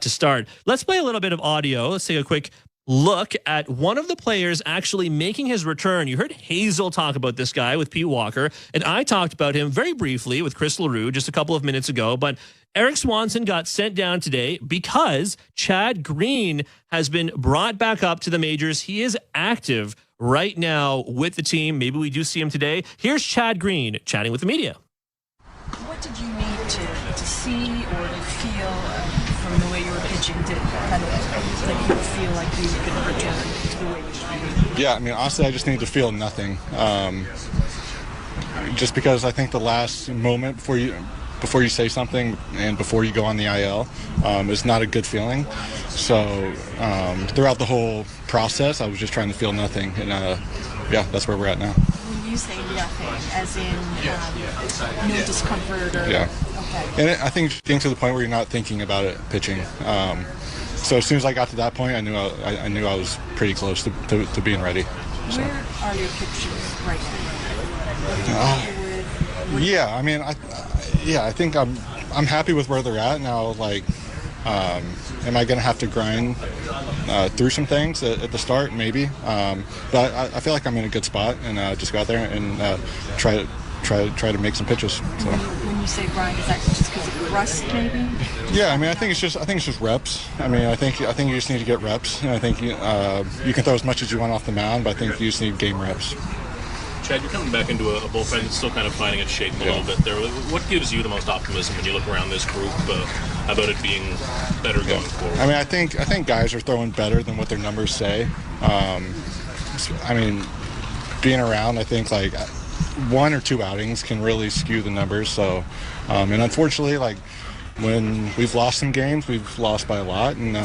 to start. Let's play a little bit of audio. Let's take a quick look at one of the players actually making his return. You heard Hazel talk about this guy with Pete Walker, and I talked about him very briefly with Chris LaRue just a couple of minutes ago, but Eric Swanson got sent down today because Chad Green has been brought back up to the majors. He is active right now with the team. Maybe we do see him today. Here's Chad Green chatting with the media. What did you need to see or to feel from the way you were pitching to kind of make you feel like you could return to the way you should be? Yeah, I mean, honestly, I just need to feel nothing. Just because I think the last moment before you say something and before you go on the IL is not a good feeling. So throughout the whole process, I was just trying to feel nothing. And yeah, that's where we're at now. When you say nothing, as in no discomfort or... Yeah. Okay. And I think getting to the point where you're not thinking about it pitching. So as soon as I got to that point, I knew I was pretty close to being ready. So. Where are your pitches right now? Yeah, I mean, I think I'm happy with where they're at now. Like, am I going to have to grind through some things at the start? Maybe, but I feel like I'm in a good spot, and just go out there and try to make some pitches. So. When you say grind, is that just because of rust, maybe? Yeah, I mean, I think it's just reps. I mean, I think you just need to get reps, and I think you can throw as much as you want off the mound, but I think you just need game reps. Chad, you're coming back into a bullpen that's still kind of finding its shape a little bit there. What gives you the most optimism when you look around this group about it being better going forward? I mean, I think guys are throwing better than what their numbers say. I mean, being around, I think like 1 or 2 outings can really skew the numbers. So, and unfortunately, like when we've lost some games, we've lost by a lot, and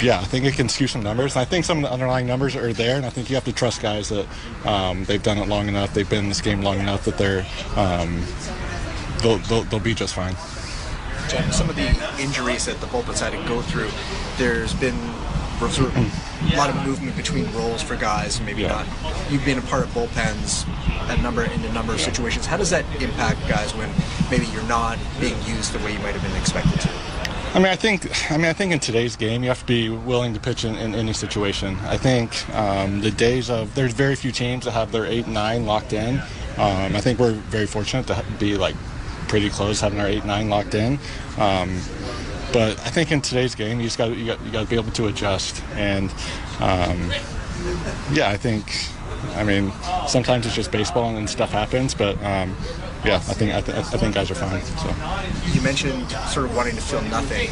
I think it can skew some numbers. And I think some of the underlying numbers are there, and I think you have to trust guys that they've done it long enough, they've been in this game long enough that they'll be just fine. Some of the injuries that the Bullpen's had to go through, there's been a lot of movement between roles for guys, maybe not. You've been a part of bullpens in a number of situations. How does that impact guys when maybe you're not being used the way you might have been expected to? I mean, I think in today's game, you have to be willing to pitch in any situation. I think there's very few teams that have their 8 and 9 locked in. I think we're very fortunate to be like pretty close having our 8 and 9 locked in. But I think in today's game, you got to be able to adjust. And I mean, sometimes it's just baseball and stuff happens, but. I think guys are fine. So. You mentioned sort of wanting to feel nothing.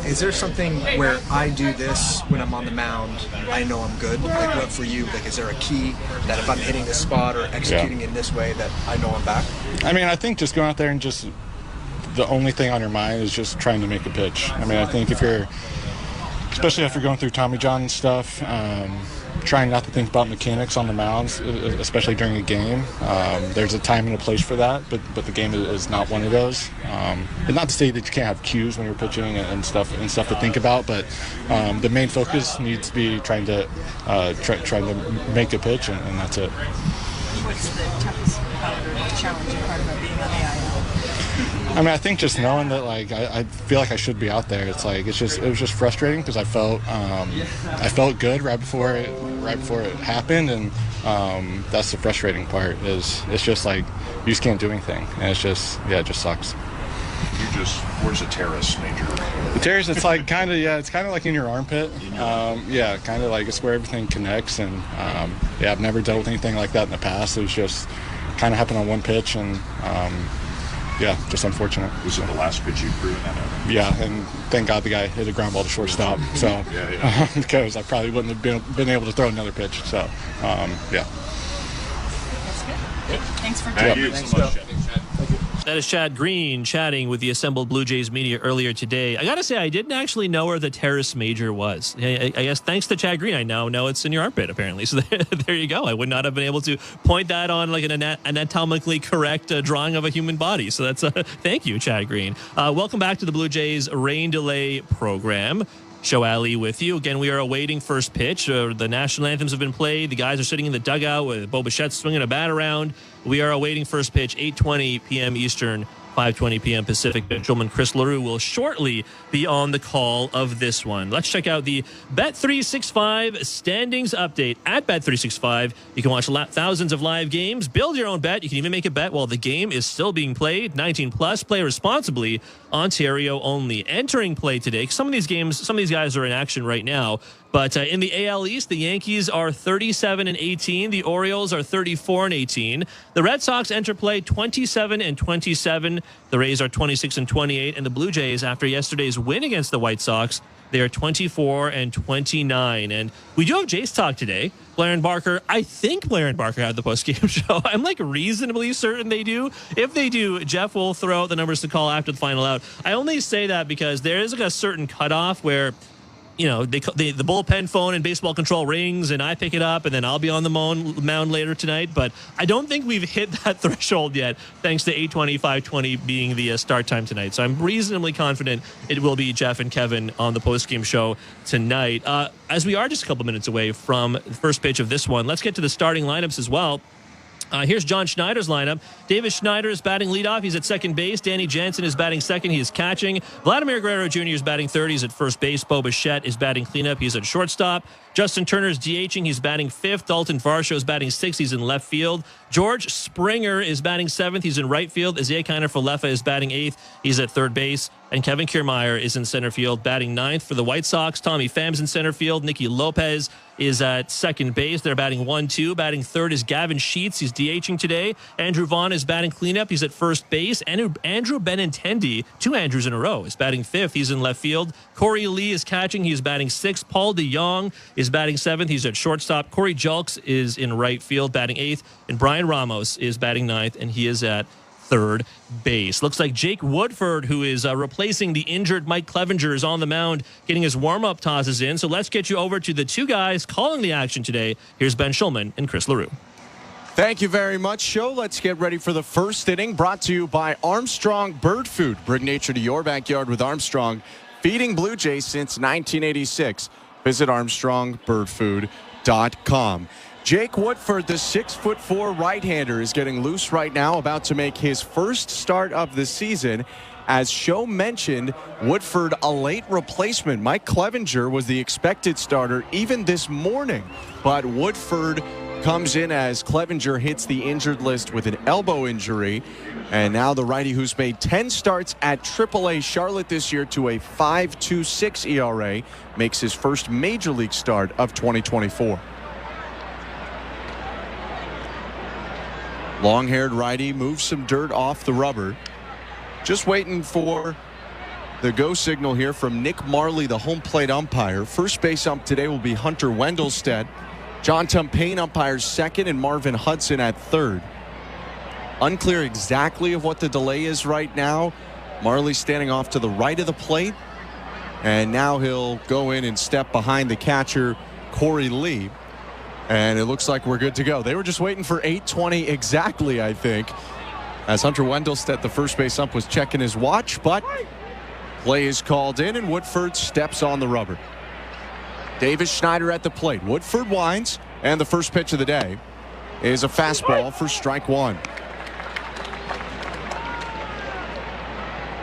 Is there something where I do this when I'm on the mound, I know I'm good? Like what for you? Like is there a key that if I'm hitting this spot or executing in this way that I know I'm back? I mean, I think just going out there and just the only thing on your mind is just trying to make a pitch. I mean, I think especially after going through Tommy John stuff, trying not to think about mechanics on the mounds, especially during a game. There's a time and a place for that, but the game is not one of those. And not to say that you can't have cues when you're pitching and stuff to think about, but the main focus needs to be trying to make a pitch, and that's it. What's the toughest part or the challenging part about being on the IL? I mean, I think just knowing that, like, I feel like I should be out there. It was just frustrating because I felt good right before it happened, and that's the frustrating part. It's just like you just can't do anything, and it just sucks. Where's the teres major? The teres, it's like it's kind of like in your armpit. Kind of like it's where everything connects, and I've never dealt with anything like that in the past. It was just kind of happened on one pitch, and. Just unfortunate. Was it the last pitch you threw in that out? Yeah, and thank God the guy hit a ground ball to shortstop. So, because I probably wouldn't have been able to throw another pitch. So, That's good. Thanks for Thank you so much, Chad. That is Chad Green chatting with the assembled Blue Jays media earlier today. I got to say, I didn't actually know where the teres major was. I guess thanks to Chad Green, I now know it's in your armpit, apparently. So there you go. I would not have been able to point that on like an anatomically correct drawing of a human body. So that's thank you, Chad Green. Welcome back to the Blue Jays rain delay program. Show Ali with you. Again, we are awaiting first pitch. The national anthems have been played. The guys are sitting in the dugout with Bo Bichette swinging a bat around. We are awaiting first pitch, 8:20 p.m. Eastern, 5:20 p.m. Pacific. Gentleman Chris LaRue will shortly be on the call of this one. Let's check out the Bet365 standings update. At Bet365, you can watch thousands of live games, build your own bet. You can even make a bet while the game is still being played. 19 plus, play responsibly. Ontario only. Entering play today. Some of these guys are in action right now. But in the AL East, the Yankees are 37-18. The Orioles are 34-18. The Red Sox enter play 27-27. The Rays are 26-28. And the Blue Jays, after yesterday's win against the White Sox, they are 24-29. And we do have Jays talk today. Blair and Barker, I think Blair and Barker have the postgame show. I'm like reasonably certain they do. If they do, Jeff will throw out the numbers to call after the final out. I only say that because there is like a certain cutoff where, you know, the bullpen phone and baseball control rings and I pick it up and then I'll be on the mound later tonight. But I don't think we've hit that threshold yet, thanks to 8:20, 5:20 being the start time tonight. So I'm reasonably confident it will be Jeff and Kevin on the postgame show tonight. As we are just a couple minutes away from the first pitch of this one, let's get to the starting lineups as well. Here's John Schneider's lineup. Davis Schneider is batting leadoff. He's at second base. Danny Jansen is batting second. He is catching. Vladimir Guerrero Jr. is batting third. He's at first base. Bo Bichette is batting cleanup. He's at shortstop. Justin Turner is DHing. He's batting fifth. Dalton Varsho is batting sixth. He's in left field. George Springer is batting seventh. He's in right field. Isaiah Kiner-Falefa is batting eighth. He's at third base. And Kevin Kiermaier is in center field, batting ninth for the White Sox. Tommy Pham's in center field. Nicky Lopez is at second base. They're batting 1-2. Batting third is Gavin Sheets. He's DHing today. Andrew Vaughn is batting cleanup. He's at first base. Andrew Benintendi, 2 Andrews in a row, is batting fifth. He's in left field. Corey Lee is catching. He's batting sixth. Paul DeYoung is batting seventh. He's at shortstop. Corey Julks is in right field, batting eighth. And Brian Ramos is batting ninth, and he is at third base. Looks like Jake Woodford, who is replacing the injured Mike Clevenger, is on the mound getting his warm-up tosses in. So let's get you over to the two guys calling the action today. Here's Ben Schulman and Chris LaRue. Thank you very much, Show. Let's get ready for the first inning, brought to you by Armstrong Bird Food. Bring nature to your backyard with Armstrong, feeding Blue Jays since 1986. Visit ArmstrongBirdFood.com. Jake Woodford, the 6'4" right-hander, is getting loose right now, about to make his first start of the season. As Show mentioned, Woodford a late replacement. Mike Clevenger was the expected starter even this morning, but Woodford comes in as Clevenger hits the injured list with an elbow injury. And now the righty, who's made 10 starts at AAA Charlotte this year to a 5.26 ERA, makes his first major league start of 2024. Long-haired righty moves some dirt off the rubber. Just waiting for the go signal here from Nick Marley, the home plate umpire. First base ump today will be Hunter Wendelstedt. John Tumpane umpires second, and Marvin Hudson at third. Unclear exactly of what the delay is right now. Marley standing off to the right of the plate, and now he'll go in and step behind the catcher, Corey Lee. And it looks like we're good to go. They were just waiting for 8:20 exactly, I think, as Hunter Wendelstedt, the first base ump, was checking his watch, but play is called in, and Woodford steps on the rubber. Davis Schneider at the plate. Woodford winds, and the first pitch of the day is a fastball for strike one.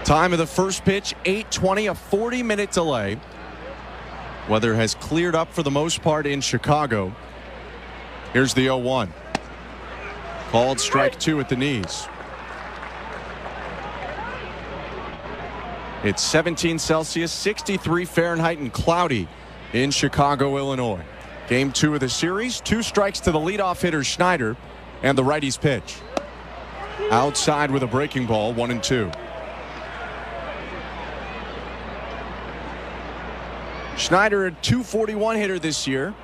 Time of the first pitch, 8:20, a 40-minute delay. Weather has cleared up for the most part in Chicago. Here's the 0-1. Called strike two at the knees. It's 17 Celsius, 63 Fahrenheit, and cloudy in Chicago, Illinois. Game 2 of the series. 2 strikes to the leadoff hitter, Schneider, and the righty's pitch. Outside with a breaking ball, 1-2. Schneider, a .241 hitter this year.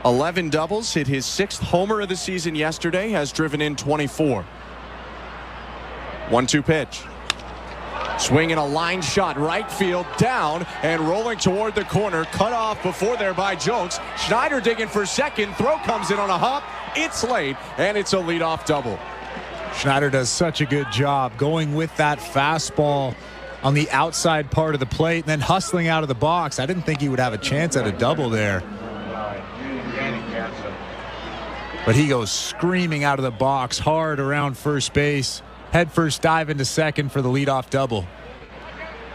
11 doubles, hit his 6th homer of the season yesterday, has driven in 24. 1-2 pitch. Swinging a line shot, right field, down, and rolling toward the corner. Cut off before there by Jokes. Schneider digging for second. Throw comes in on a hop. It's late, and it's a leadoff double. Schneider does such a good job going with that fastball on the outside part of the plate and then hustling out of the box. I didn't think he would have a chance at a double there. But he goes screaming out of the box, hard around first base. Head first dive into second for the leadoff double.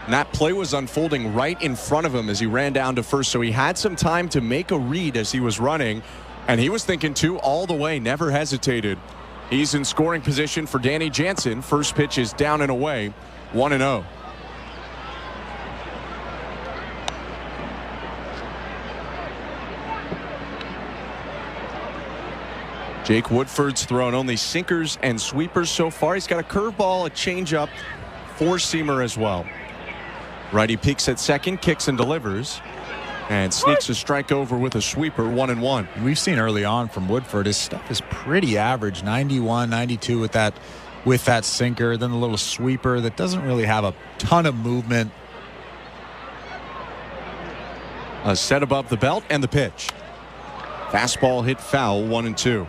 And that play was unfolding right in front of him as he ran down to first, so he had some time to make a read as he was running, and he was thinking two all the way, never hesitated. He's in scoring position for Danny Jansen. First pitch is down and away, 1-0. Jake Woodford's thrown only sinkers and sweepers so far. He's got a curveball, a changeup, 4-seamer as well. Righty peeks at second, kicks and delivers, and sneaks a strike over with a sweeper, 1-1. We've seen early on from Woodford, his stuff is pretty average, 91, 92 with that sinker, then the little sweeper that doesn't really have a ton of movement. A set above the belt and the pitch. Fastball hit foul, 1-2.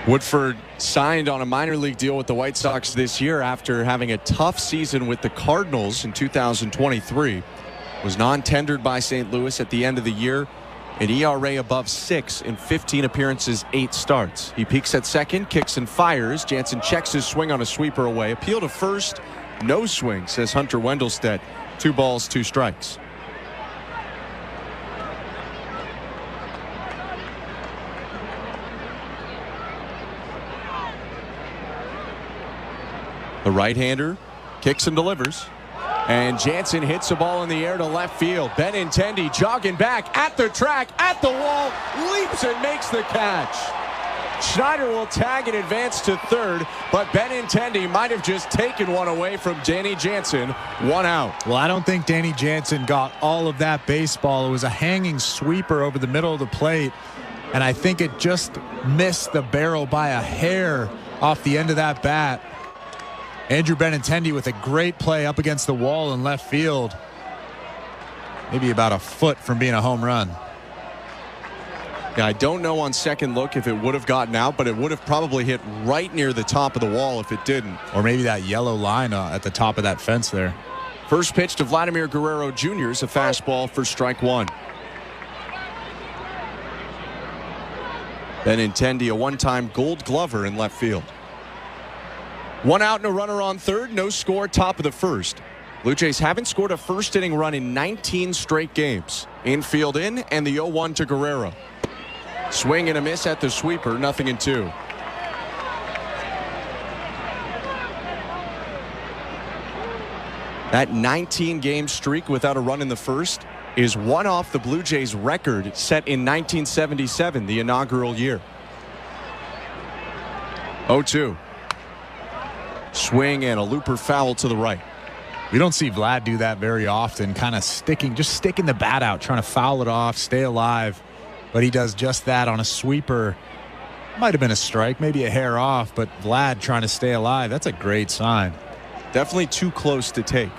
Woodford signed on a minor league deal with the White Sox this year after having a tough season with the Cardinals in 2023. Was non-tendered by St. Louis at the end of the year. An ERA above 6 in 15 appearances, 8 starts. He peaks at second, kicks and fires. Jansen checks his swing on a sweeper away. Appeal to first, no swing, says Hunter Wendelstedt. 2 balls, 2 strikes. The right-hander kicks and delivers. And Jansen hits the ball in the air to left field. Benintendi jogging back at the track, at the wall, leaps and makes the catch. Schneider will tag and advance to third, but Benintendi might have just taken one away from Danny Jansen. 1 out. Well, I don't think Danny Jansen got all of that baseball. It was a hanging sweeper over the middle of the plate, and I think it just missed the barrel by a hair off the end of that bat. Andrew Benintendi with a great play up against the wall in left field. Maybe about a foot from being a home run. Yeah, I don't know on second look if it would have gotten out, but it would have probably hit right near the top of the wall if it didn't. Or maybe that yellow line at the top of that fence there. First pitch to Vladimir Guerrero Jr. is a fastball for strike 1. Benintendi, a one-time Gold Glover in left field. 1 out and a runner on third. No score, top of the first. Blue Jays haven't scored a first-inning run in 19 straight games. Infield in, and the 0-1 to Guerrero. Swing and a miss at the sweeper, 0-2. That 19-game streak without a run in the first is one off the Blue Jays record set in 1977, the inaugural year. 0-2. Swing and a looper foul to the right. We don't see Vlad do that very often, kind of sticking the bat out, trying to foul it off, stay alive. But he does just that on a sweeper. Might have been a strike, maybe a hair off, but Vlad trying to stay alive. That's a great sign. Definitely too close to take.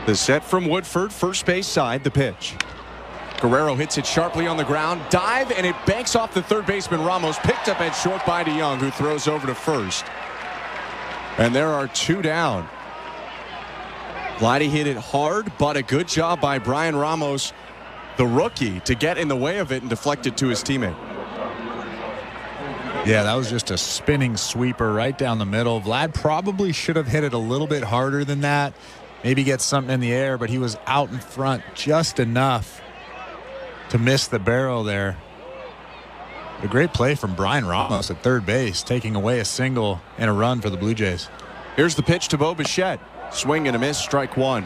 The set from Woodford, first base side, the pitch. Guerrero hits it sharply on the ground, dive, and it banks off the third baseman Ramos, picked up at short by DeYoung, who throws over to first. And there are 2 down. Vladdy hit it hard, but a good job by Brian Ramos, the rookie, to get in the way of it and deflect it to his teammate. Yeah, that was just a spinning sweeper right down the middle. Vlad probably should have hit it a little bit harder than that. Maybe get something in the air, but he was out in front just enough to miss the barrel there. A great play from Brian Ramos at third base, taking away a single and a run for the Blue Jays. Here's the pitch to Bo Bichette. Swing and a miss, strike 1.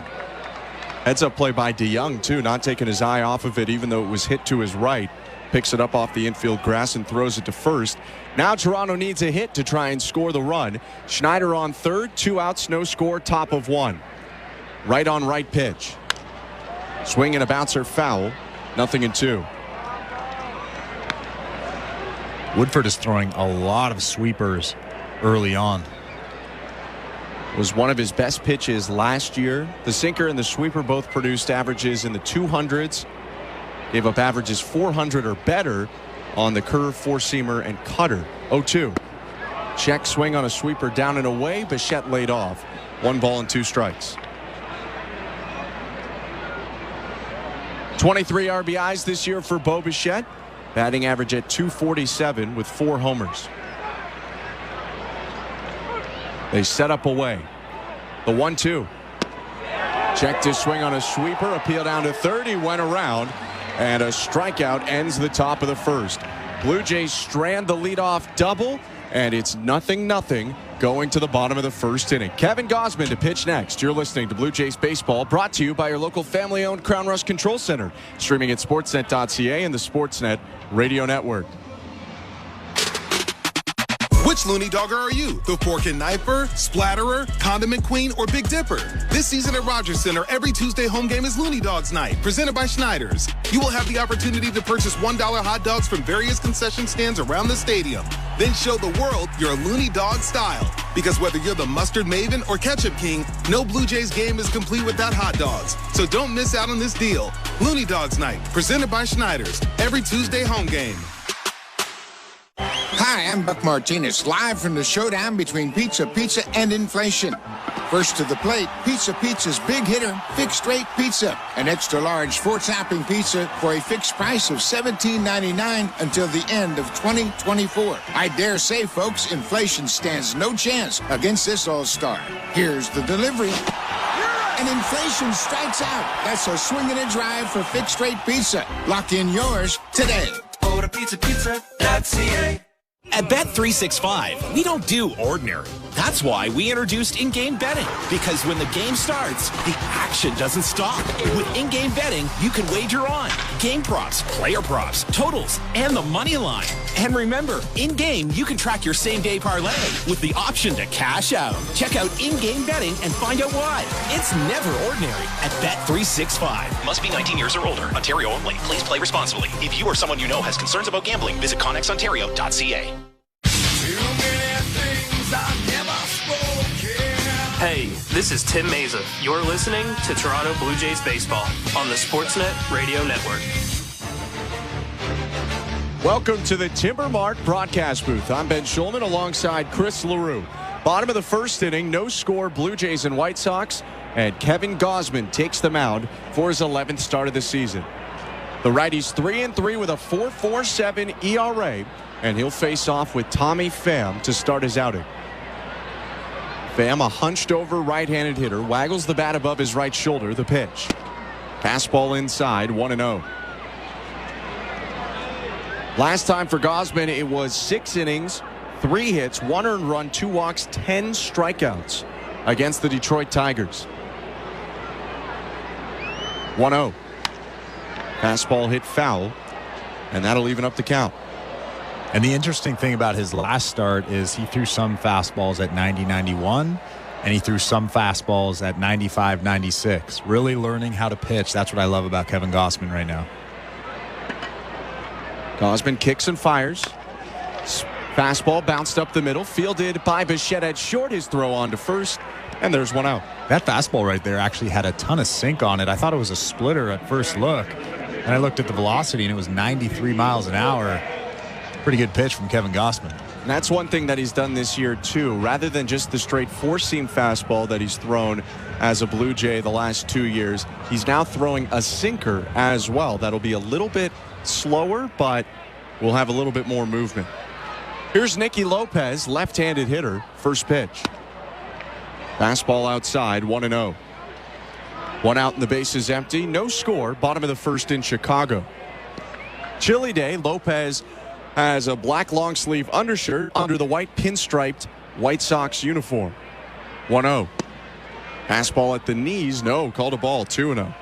Heads up play by DeYoung, too, not taking his eye off of it, even though it was hit to his right. Picks it up off the infield grass and throws it to first. Now Toronto needs a hit to try and score the run. Schneider on third, 2 outs, no score, top of 1. Right on right pitch. Swing and a bouncer foul. 0-2. Woodford is throwing a lot of sweepers early on. Was one of his best pitches last year. The sinker and the sweeper both produced averages in the 200s. Gave up averages 400 or better on the curve, four-seamer, and cutter. 0-2. Check swing on a sweeper down and away. Bichette laid off. 1 ball and 2 strikes. 23 RBIs this year for Bo Bichette. Batting average at .247 with 4 homers. They set up away. The 1-2. Checked his swing on a sweeper. Appeal down to third. He went around. And a strikeout ends the top of the first. Blue Jays strand the leadoff double. And it's 0-0 going to the bottom of the first inning. Kevin Gausman to pitch next. You're listening to Blue Jays Baseball, brought to you by your local family-owned Crown Rust Control Center. Streaming at sportsnet.ca and the Sportsnet Radio Network. Which Looney Dogger are you? The fork and knifer, splatterer, condiment queen, or Big Dipper? This season at Rogers Center, every Tuesday home game is Looney Dogs Night, presented by Schneider's. You will have the opportunity to purchase $1 hot dogs from various concession stands around the stadium. Then show the world your Looney Dog style. Because whether you're the mustard maven or ketchup king, no Blue Jays game is complete without hot dogs. So don't miss out on this deal. Looney Dogs Night, presented by Schneider's, every Tuesday home game. Hi, I'm Buck Martinez, live from the showdown between pizza and inflation. First to the plate, Pizza Pizza's big hitter, Fixed Rate Pizza. An extra large 4-topping pizza for a fixed price of $17.99 until the end of 2024. I dare say, folks, inflation stands no chance against this all-star. Here's the delivery. And inflation strikes out. That's a swing and a drive for Fixed Rate Pizza. Lock in yours today. Order pizzapizza.ca. At Bet365, we don't do ordinary. That's why we introduced in-game betting. Because when the game starts, the action doesn't stop. With in-game betting, you can wager on game props, player props, totals, and the money line. And remember, in-game, you can track your same-day parlay with the option to cash out. Check out in-game betting and find out why. It's never ordinary at Bet365. Must be 19 years or older. Ontario only. Please play responsibly. If you or someone you know has concerns about gambling, visit connexontario.ca. Hey, this is Tim Meza. You're listening to Toronto Blue Jays baseball on the Sportsnet Radio Network. Welcome to the Timber Mart broadcast booth. I'm Ben Schulman alongside Chris LaRue. Bottom of the first inning, no score, Blue Jays and White Sox, and Kevin Gausman takes the mound for his 11th start of the season. The righty's 3-3 with a 4.47 ERA, and he'll face off with Tommy Pham to start his outing. Pham, a hunched-over right-handed hitter, waggles the bat above his right shoulder. The pitch. Fastball inside, 1-0. Last time for Gausman, it was 6 innings, 3 hits, 1 earned run, 2 walks, 10 strikeouts against the Detroit Tigers. 1-0. Fastball hit foul, and that'll even up the count. And the interesting thing about his last start is he threw some fastballs at 90-91, and he threw some fastballs at 95-96. Really learning how to pitch. That's what I love about Kevin Gausman right now. Gausman kicks and fires. Fastball bounced up the middle, fielded by Bichette at short. His throw on to first, and there's one out. That fastball right there actually had a ton of sink on it. I thought it was a splitter at first look, and I looked at the velocity, and it was 93 miles an hour. Pretty good pitch from Kevin Gausman. And that's one thing that he's done this year, too. Rather than just the straight four-seam fastball that he's thrown as a Blue Jay the last 2 years, he's now throwing a sinker as well. That'll be a little bit slower, but will have a little bit more movement. Here's Nicky Lopez, left-handed hitter. First pitch. Fastball outside, 1-0. 1 out and the base is empty. No score. Bottom of the first in Chicago. Chilly day. Lopez has a black long sleeve undershirt under the white pinstriped White Sox uniform. 1-0. Fastball at the knees. No, called a ball. 2-0.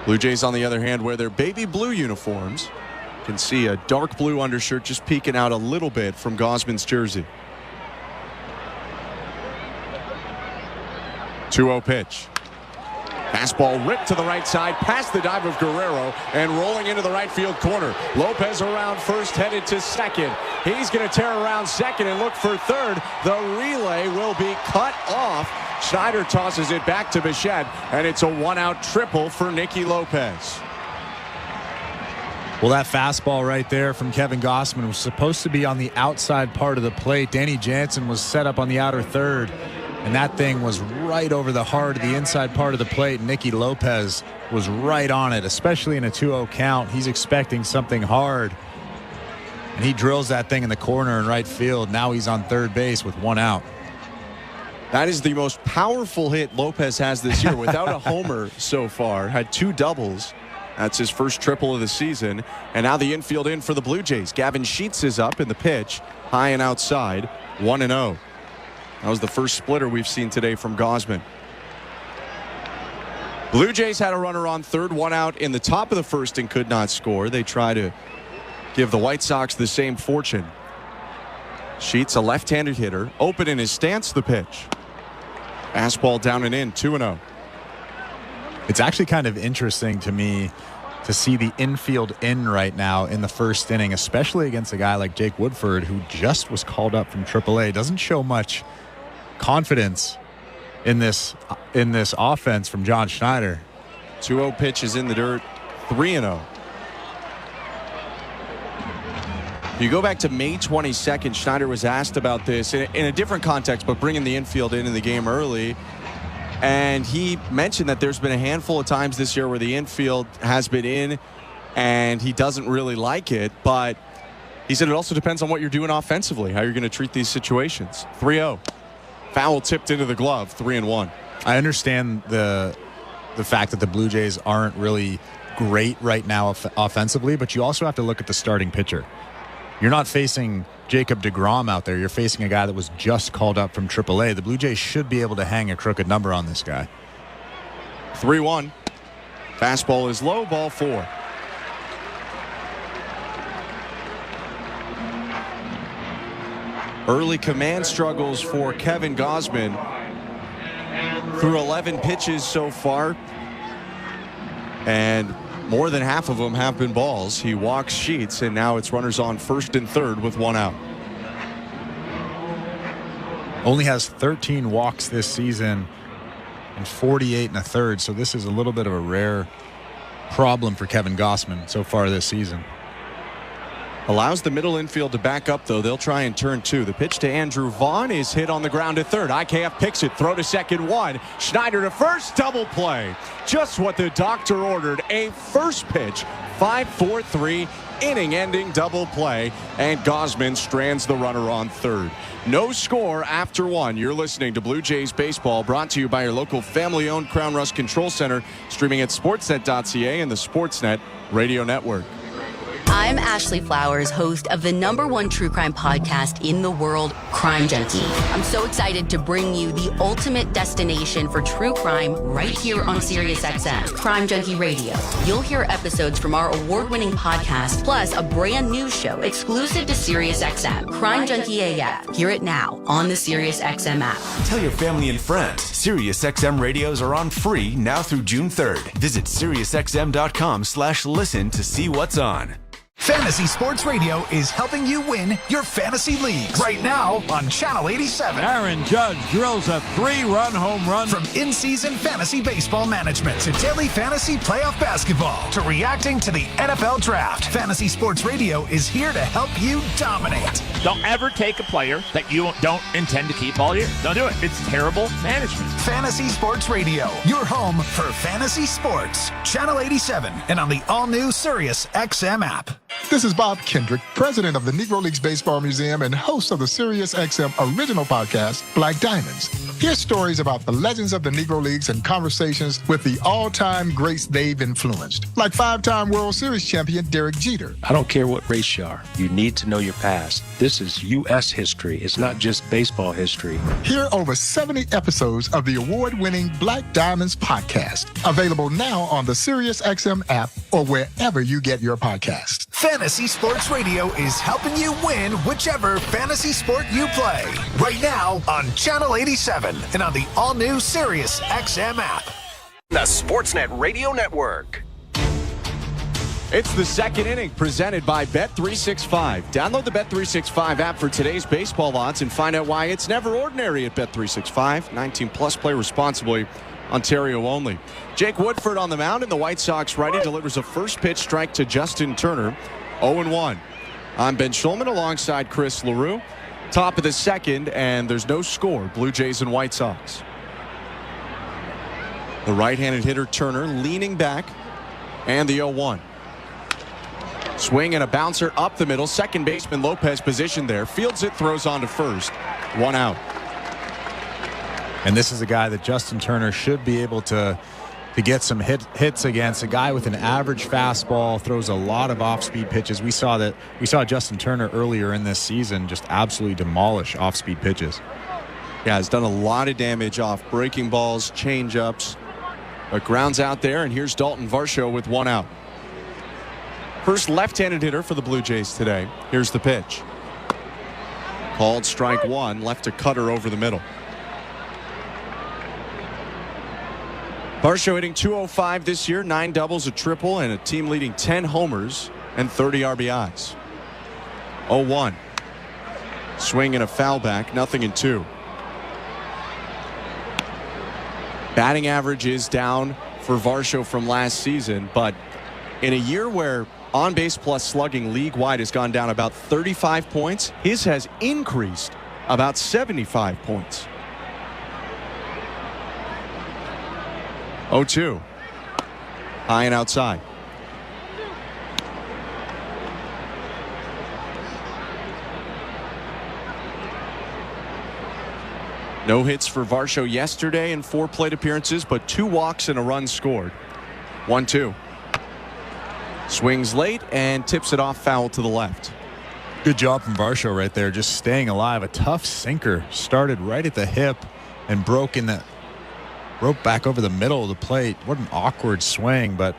Blue Jays, on the other hand, wear their baby blue uniforms. You can see a dark blue undershirt just peeking out a little bit from Gausman's jersey. 2-0 pitch. Fastball ripped to the right side, past the dive of Guerrero, and rolling into the right field corner. Lopez around first, headed to second. He's going to tear around second and look for third. The relay will be cut off. Schneider tosses it back to Bichette, and it's a 1-out triple for Nicky Lopez. Well, that fastball right there from Kevin Gausman was supposed to be on the outside part of the plate. Danny Jansen was set up on the outer third, and that thing was right over the heart of the inside part of the plate. Nicky Lopez was right on it, especially in a 2-0 count. He's expecting something hard, and he drills that thing in the corner in right field. Now he's on third base with 1 out. That is the most powerful hit Lopez has this year without a homer so far. Had 2 doubles. That's his first triple of the season. And now the infield in for the Blue Jays. Gavin Sheets is up in the pitch. High and outside. 1-0. That was the first splitter we've seen today from Gausman. Blue Jays had a runner on third, 1 out in the top of the first and could not score. They try to give the White Sox the same fortune. Sheets, a left-handed hitter, open in his stance. The pitch. Fastball down and in, 2-0. It's actually kind of interesting to me to see the infield in right now in the first inning, especially against a guy like Jake Woodford, who just was called up from AAA. Doesn't show much confidence in this offense from John Schneider. 2-0 pitch is in the dirt, 3-0. You go back to May 22nd, Schneider was asked about this in a different context, but bringing the infield in the game early. And he mentioned that there's been a handful of times this year where the infield has been in and he doesn't really like it. But he said it also depends on what you're doing offensively, how you're going to treat these situations. 3-0. Foul tipped into the glove, 3-1. I understand the fact that the Blue Jays aren't really great right now offensively, but you also have to look at the starting pitcher. You're not facing Jacob deGrom out there. You're facing a guy that was just called up from AAA. The Blue Jays should be able to hang a crooked number on this guy. 3-1. Fastball is low, ball 4. Early command struggles for Kevin Gausman. Through 11 pitches so far, and more than half of them have been balls. He walks Sheets, and now it's runners on first and third with 1 out. Only has 13 walks this season and 48 1/3, so this is a little bit of a rare problem for Kevin Gausman so far this season. Allows the middle infield to back up, though. They'll try and turn 2. The pitch to Andrew Vaughn is hit on the ground at third. IKF picks it. Throw to second, 1. Schneider to first. Double play. Just what the doctor ordered. A first pitch. 5-4-3. Inning-ending double play. And Gausman strands the runner on third. No score after 1. You're listening to Blue Jays Baseball, brought to you by your local family-owned Crown Rust Control Center, streaming at sportsnet.ca and the Sportsnet Radio Network. I'm Ashley Flowers, host of the #1 true crime podcast in the world, Crime Junkie. I'm so excited to bring you the ultimate destination for true crime right here on SiriusXM, Crime Junkie Radio. You'll hear episodes from our award-winning podcast, plus a brand new show exclusive to SiriusXM, Crime Junkie AF. Hear it now on the SiriusXM app. Tell your family and friends. SiriusXM radios are on free now through June 3rd. Visit SiriusXM.com/listen to see what's on. Fantasy Sports Radio is helping you win your fantasy leagues. Right now on Channel 87. Aaron Judge drills a 3-run home run. From in-season fantasy baseball management to daily fantasy playoff basketball to reacting to the NFL draft. Fantasy Sports Radio is here to help you dominate. Don't ever take a player that you don't intend to keep all year. Don't do it. It's terrible management. Fantasy Sports Radio, your home for fantasy sports. Channel 87 and on the all-new SiriusXM app. This is Bob Kendrick, president of the Negro Leagues Baseball Museum and host of the SiriusXM original podcast, Black Diamonds. Hear stories about the legends of the Negro Leagues and conversations with the all-time greats they've influenced, like 5-time World Series champion Derek Jeter. I don't care what race you are. You need to know your past. This is U.S. history. It's not just baseball history. Hear over 70 episodes of the award-winning Black Diamonds podcast, available now on the SiriusXM app or wherever you get your podcasts. Fantasy Sports Radio is helping you win whichever fantasy sport you play. Right now on Channel 87 and on the all-new SiriusXM app. The Sportsnet Radio Network. It's the second inning presented by Bet365. Download the Bet365 app for today's baseball odds and find out why it's never ordinary at Bet365. 19-plus, play responsibly. Ontario only. Jake Woodford on the mound, and the White Sox righty delivers a first pitch strike to Justin Turner. 0-1. I'm Ben Schulman alongside Chris LaRue. Top of the second, and there's no score. Blue Jays and White Sox. The right-handed hitter Turner leaning back, and the 0-1. Swing and a bouncer up the middle. Second baseman Lopez positioned there. Fields it, throws on to first. 1 out. And this is a guy that Justin Turner should be able to get some hits against. A guy with an average fastball, throws a lot of off-speed pitches. We saw Justin Turner earlier in this season just absolutely demolish off-speed pitches. Yeah, has done a lot of damage off breaking balls, change-ups. But grounds out there, and here's Dalton Varsho with 1 out. First left-handed hitter for the Blue Jays today. Here's the pitch. Called strike 1, left a cutter over the middle. Varsho hitting .205 this year, 9 doubles, a triple, and a team leading 10 homers and 30 RBIs. 0-1. Swing and a foul back, 0-2. Batting average is down for Varsho from last season, but In a year where on-base plus slugging league-wide has gone down about 35 points, his has increased about 75 points. 0-2. High and outside. No hits for Varsho yesterday in 4 plate appearances, but 2 walks and a run scored. 1-2. Swings late and tips it off foul to the left. Good job from Varsho right there, just staying alive. A tough sinker started right at the hip and broke back over the middle of the plate. What an awkward swing, but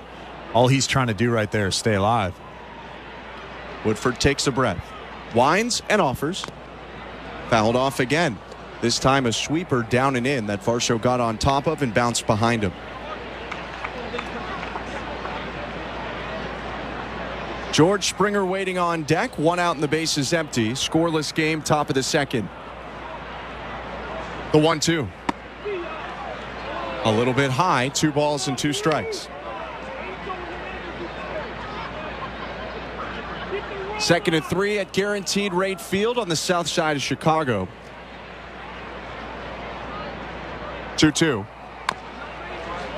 all he's trying to do right there is stay alive. Woodford takes a breath, winds and offers. Fouled off again. This time a sweeper down and in that Varsho got on top of and bounced behind him. George Springer waiting on deck. 1 out and the base is empty. Scoreless game, top of the second. The 1-2. A little bit high. 2 balls and 2 strikes. Second and 3 at Guaranteed Rate Field on the south side of Chicago. 2-2.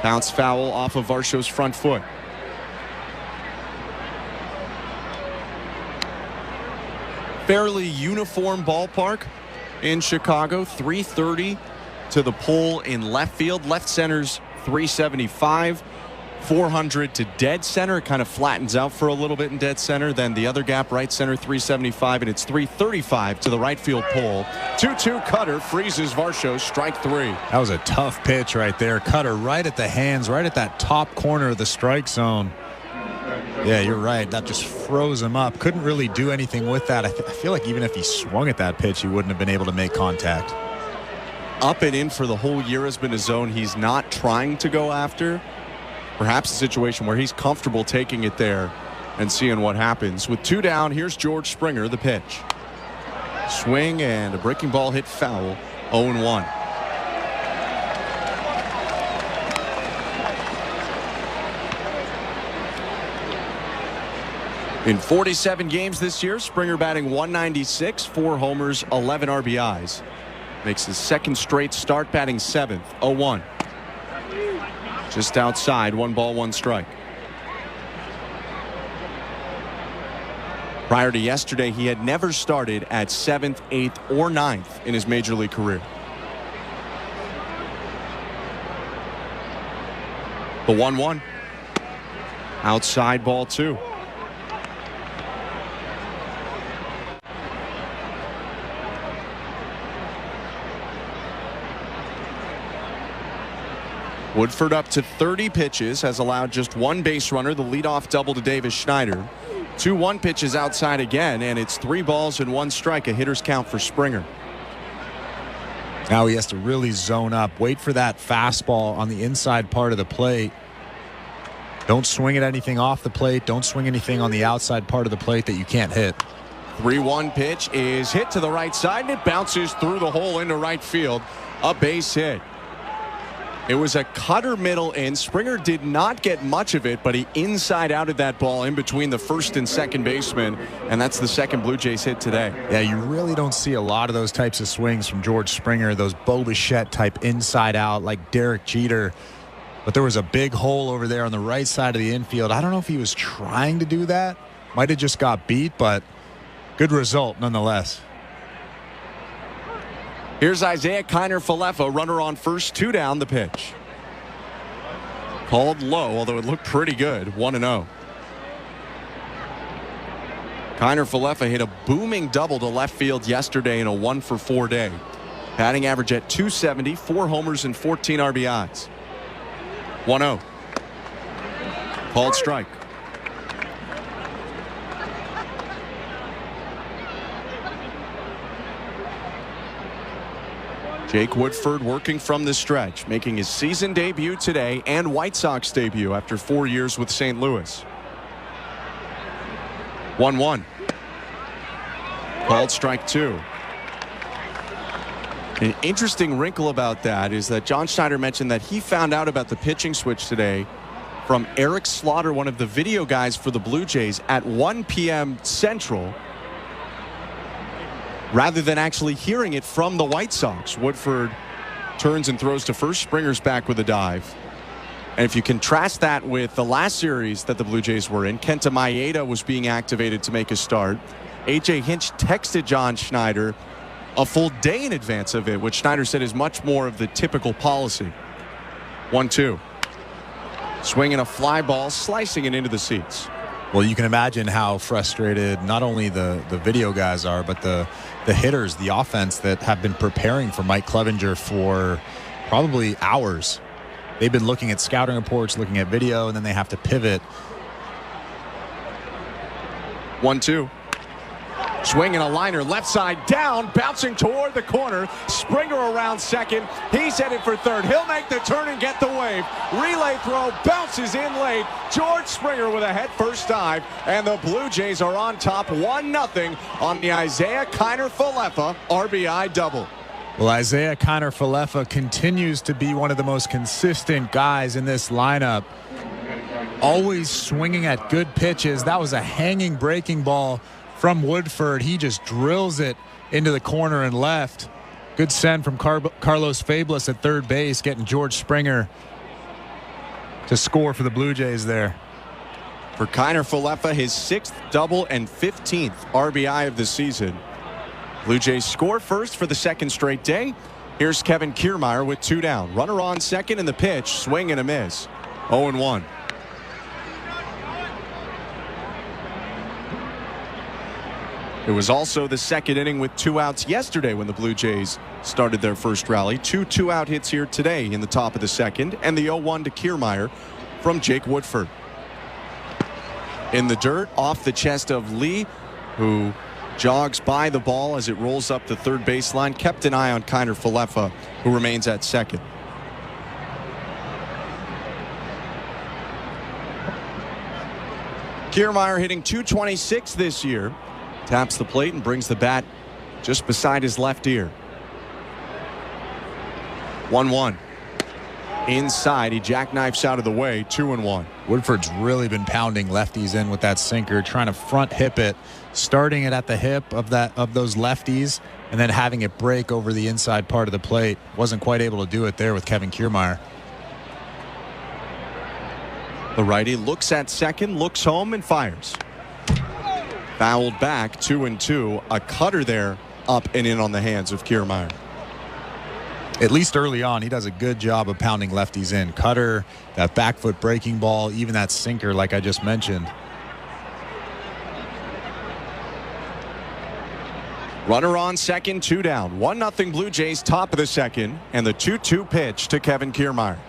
Bounce foul off of Varsho's front foot. Fairly uniform ballpark in Chicago. 330 to the pole in left field. Left center's 375. 400 to dead center. It kind of flattens out for a little bit in dead center. Then the other gap, right center, 375, and it's 335 to the right field pole. 2-2 cutter freezes Varsho. Strike 3. That was a tough pitch right there. Cutter right at the hands, right at that top corner of the strike zone. Yeah, you're right. That just froze him up. Couldn't really do anything with that. I feel like even if he swung at that pitch, he wouldn't have been able to make contact. Up and in for the whole year has been a zone he's not trying to go after. Perhaps a situation where he's comfortable taking it there and seeing what happens. With 2 down, here's George Springer, the pitch. Swing and a breaking ball hit foul. 0-1. In 47 games this year, Springer batting .196, 4 homers, 11 RBIs. Makes his second straight start, batting 7th. 0-1. Just outside, 1 ball, 1 strike. Prior to yesterday, he had never started at 7th, 8th, or 9th in his major league career. The 1-1. Outside, ball 2. Woodford up to 30 pitches, has allowed just 1 base runner, the leadoff double to Davis Schneider. 2-1 pitches outside again, and it's 3 balls and 1 strike, a hitter's count for Springer. Now he has to really zone up, wait for that fastball on the inside part of the plate. Don't swing at anything off the plate. Don't swing anything on the outside part of the plate that you can't hit. 3-1 pitch is hit to the right side, and it bounces through the hole into right field. A base hit. It was a cutter middle in. Springer did not get much of it, but he inside-outed that ball in between the first and second baseman, and that's the second Blue Jays hit today. Yeah, you really don't see a lot of those types of swings from George Springer, those Bo Bichette type inside-out like Derek Jeter. But there was a big hole over there on the right side of the infield. I don't know if he was trying to do that. Might have just got beat, but good result nonetheless. Here's Isaiah Kiner-Falefa, runner on first, 2 down, the pitch. Called low, although it looked pretty good, 1-0. Kiner-Falefa hit a booming double to left field yesterday in a 1-for-4 day. Batting average at .270, 4 homers and 14 RBIs. 1-0. Called strike. Jake Woodford working from the stretch, making his season debut today and White Sox debut after 4 years with St. Louis. 1-1. Called strike 2. An interesting wrinkle about that is that John Schneider mentioned that he found out about the pitching switch today from Eric Slaughter, one of the video guys for the Blue Jays, at 1 p.m. Central, rather than actually hearing it from the White Sox. Woodford turns and throws to first. Springer's back with a dive. And if you contrast that with the last series that the Blue Jays were in, Kenta Maeda was being activated to make a start. A.J. Hinch texted John Schneider a full day in advance of it, which Schneider said is much more of the typical policy. 1-2. Swinging a fly ball, slicing it into the seats. Well, you can imagine how frustrated not only the video guys are, but the hitters, the offense that have been preparing for Mike Clevenger for probably hours. They've been looking at scouting reports, looking at video, and then they have to pivot. 1-2. Swinging a liner, left side down, bouncing toward the corner. Springer around second. He's headed for third. He'll make the turn and get the wave. Relay throw, bounces in late. George Springer with a head-first dive, and the Blue Jays are on top 1-0 on the Isaiah Kiner-Falefa RBI double. Well, Isaiah Kiner-Falefa continues to be one of the most consistent guys in this lineup. Always swinging at good pitches. That was a hanging breaking ball from Woodford. He just drills it into the corner and left. Good send from Carlos Fablis at third base, getting George Springer to score for the Blue Jays there. For Kiner-Falefa, his 6th double and 15th RBI of the season. Blue Jays score first for the second straight day. Here's Kevin Kiermaier with 2 down. Runner on second in the pitch. Swing and a miss. 0-1. It was also the second inning with 2 outs yesterday when the Blue Jays started their first rally. 2 2-out hits here today in the top of the second, and the 0-1 to Kiermaier from Jake Woodford. In the dirt, off the chest of Lee, who jogs by the ball as it rolls up the third baseline. Kept an eye on Kiner-Falefa, who remains at second. Kiermaier hitting .226 this year. Taps the plate and brings the bat just beside his left ear. 1-1. Inside, he jackknifes out of the way. 2-1. Woodford's really been pounding lefties in with that sinker, trying to front hip it, starting it at the hip of those lefties, and then having it break over the inside part of the plate. Wasn't quite able to do it there with Kevin Kiermaier. The righty looks at second, looks home, and fires. Fouled back, 2-2. A cutter there, up and in on the hands of Kiermaier. At least early on, he does a good job of pounding lefties in. Cutter, that back foot breaking ball, even that sinker like I just mentioned. Runner on second, 2 down. 1-0 Blue Jays, top of the second, and the 2-2 pitch to Kevin Kiermaier.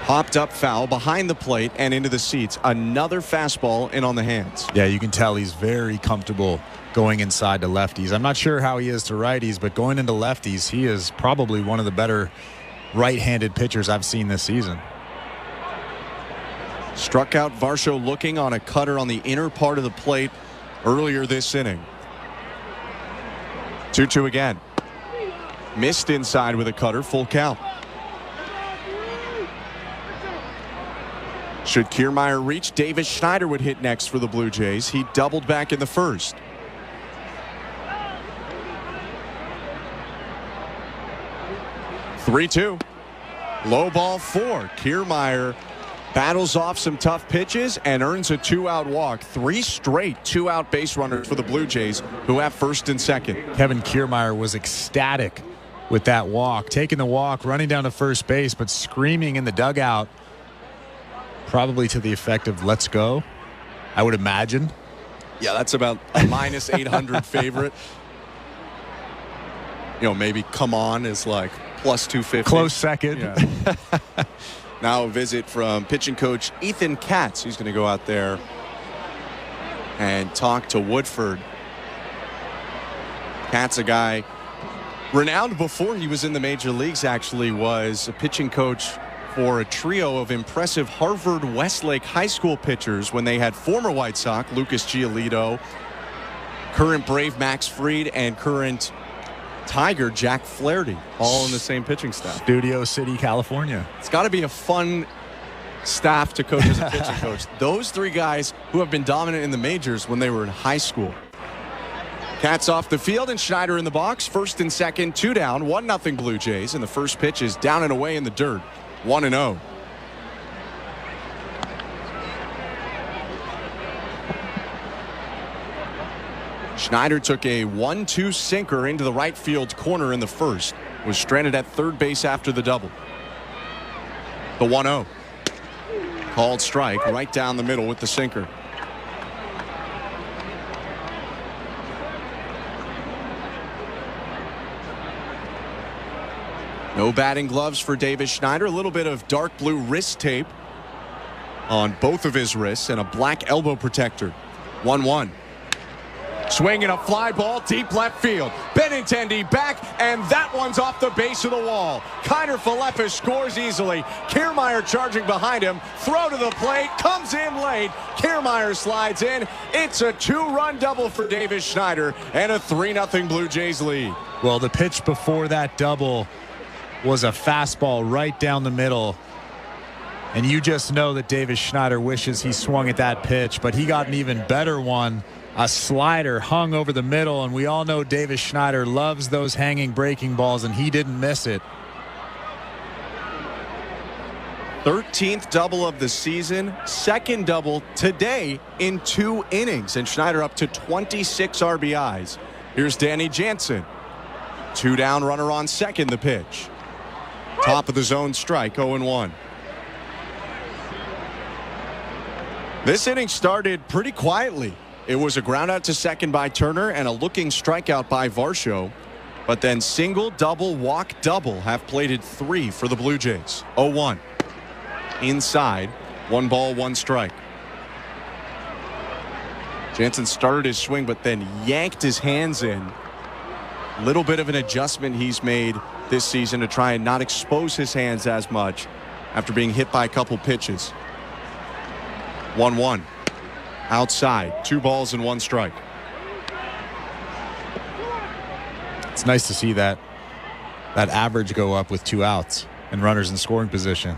Popped up foul behind the plate and into the seats. Another fastball in on the hands. Yeah, you can tell he's very comfortable going inside to lefties. I'm not sure how he is to righties, but going into lefties, he is probably one of the better right-handed pitchers I've seen this season. Struck out Varsho looking on a cutter on the inner part of the plate earlier this inning. 2-2 again. Missed inside with a cutter, full count. Should Kiermaier reach, Davis Schneider would hit next for the Blue Jays. He doubled back in the first. (3-2). Low ball 4. Kiermaier battles off some tough pitches and earns a 2-out walk. 3 straight 2-out base runners for the Blue Jays, who have first and second. Kevin Kiermaier was ecstatic with that walk, taking the walk, running down to first base, but screaming in the dugout. Probably to the effect of "Let's go," I would imagine. Yeah, that's about a minus 800 favorite. You know, maybe "Come on" is like plus 250. Close second. Yeah. Now a visit from pitching coach Ethan Katz, who's going to go out there and talk to Woodford. Katz, a guy renowned before he was in the major leagues, actually was a pitching coach for a trio of impressive Harvard Westlake High School pitchers when they had former White Sox Lucas Giolito, current Brave Max Fried, and current Tiger Jack Flaherty, all in the same pitching staff. Studio City, California. It's got to be a fun staff to coach as a pitching coach. Those three guys who have been dominant in the majors when they were in high school. Cats off the field and Schneider in the box. First and second, 2 down, 1-0 Blue Jays. And the first pitch is down and away in the dirt, 1-0. Schneider took a 1-2 sinker into the right field corner in the first. Was stranded at third base after the double. The 1-0. Called strike right down the middle with the sinker. No batting gloves for Davis Schneider. A little bit of dark blue wrist tape on both of his wrists and a black elbow protector. 1-1. Swing and a fly ball deep left field. Benintendi back, and that one's off the base of the wall. Kiner Falefa scores easily. Kiermaier charging behind him. Throw to the plate. Comes in late. Kiermaier slides in. It's a 2-run double for Davis Schneider and a 3-0 Blue Jays lead. Well, the pitch before that double was a fastball right down the middle. And you just know that Davis Schneider wishes he swung at that pitch, but he got an even better one. A slider hung over the middle, and we all know Davis Schneider loves those hanging breaking balls, and he didn't miss it. 13th double of the season, second double today in 2 innings, and Schneider up to 26 RBIs. Here's Danny Jansen. 2 down, runner on second, the pitch. Top of the zone strike, 0-1. This inning started pretty quietly. It was a ground out to second by Turner and a looking strikeout by Varsho. But then single, double, walk, double have plated 3 for the Blue Jays. 0-1. Inside, 1 ball, 1 strike. Jansen started his swing but then yanked his hands in. Little bit of an adjustment he's made this season to try and not expose his hands as much after being hit by a couple pitches. 1-1. Outside, 2 balls and 1 strike. It's nice to see that average go up with 2 outs and runners in scoring position.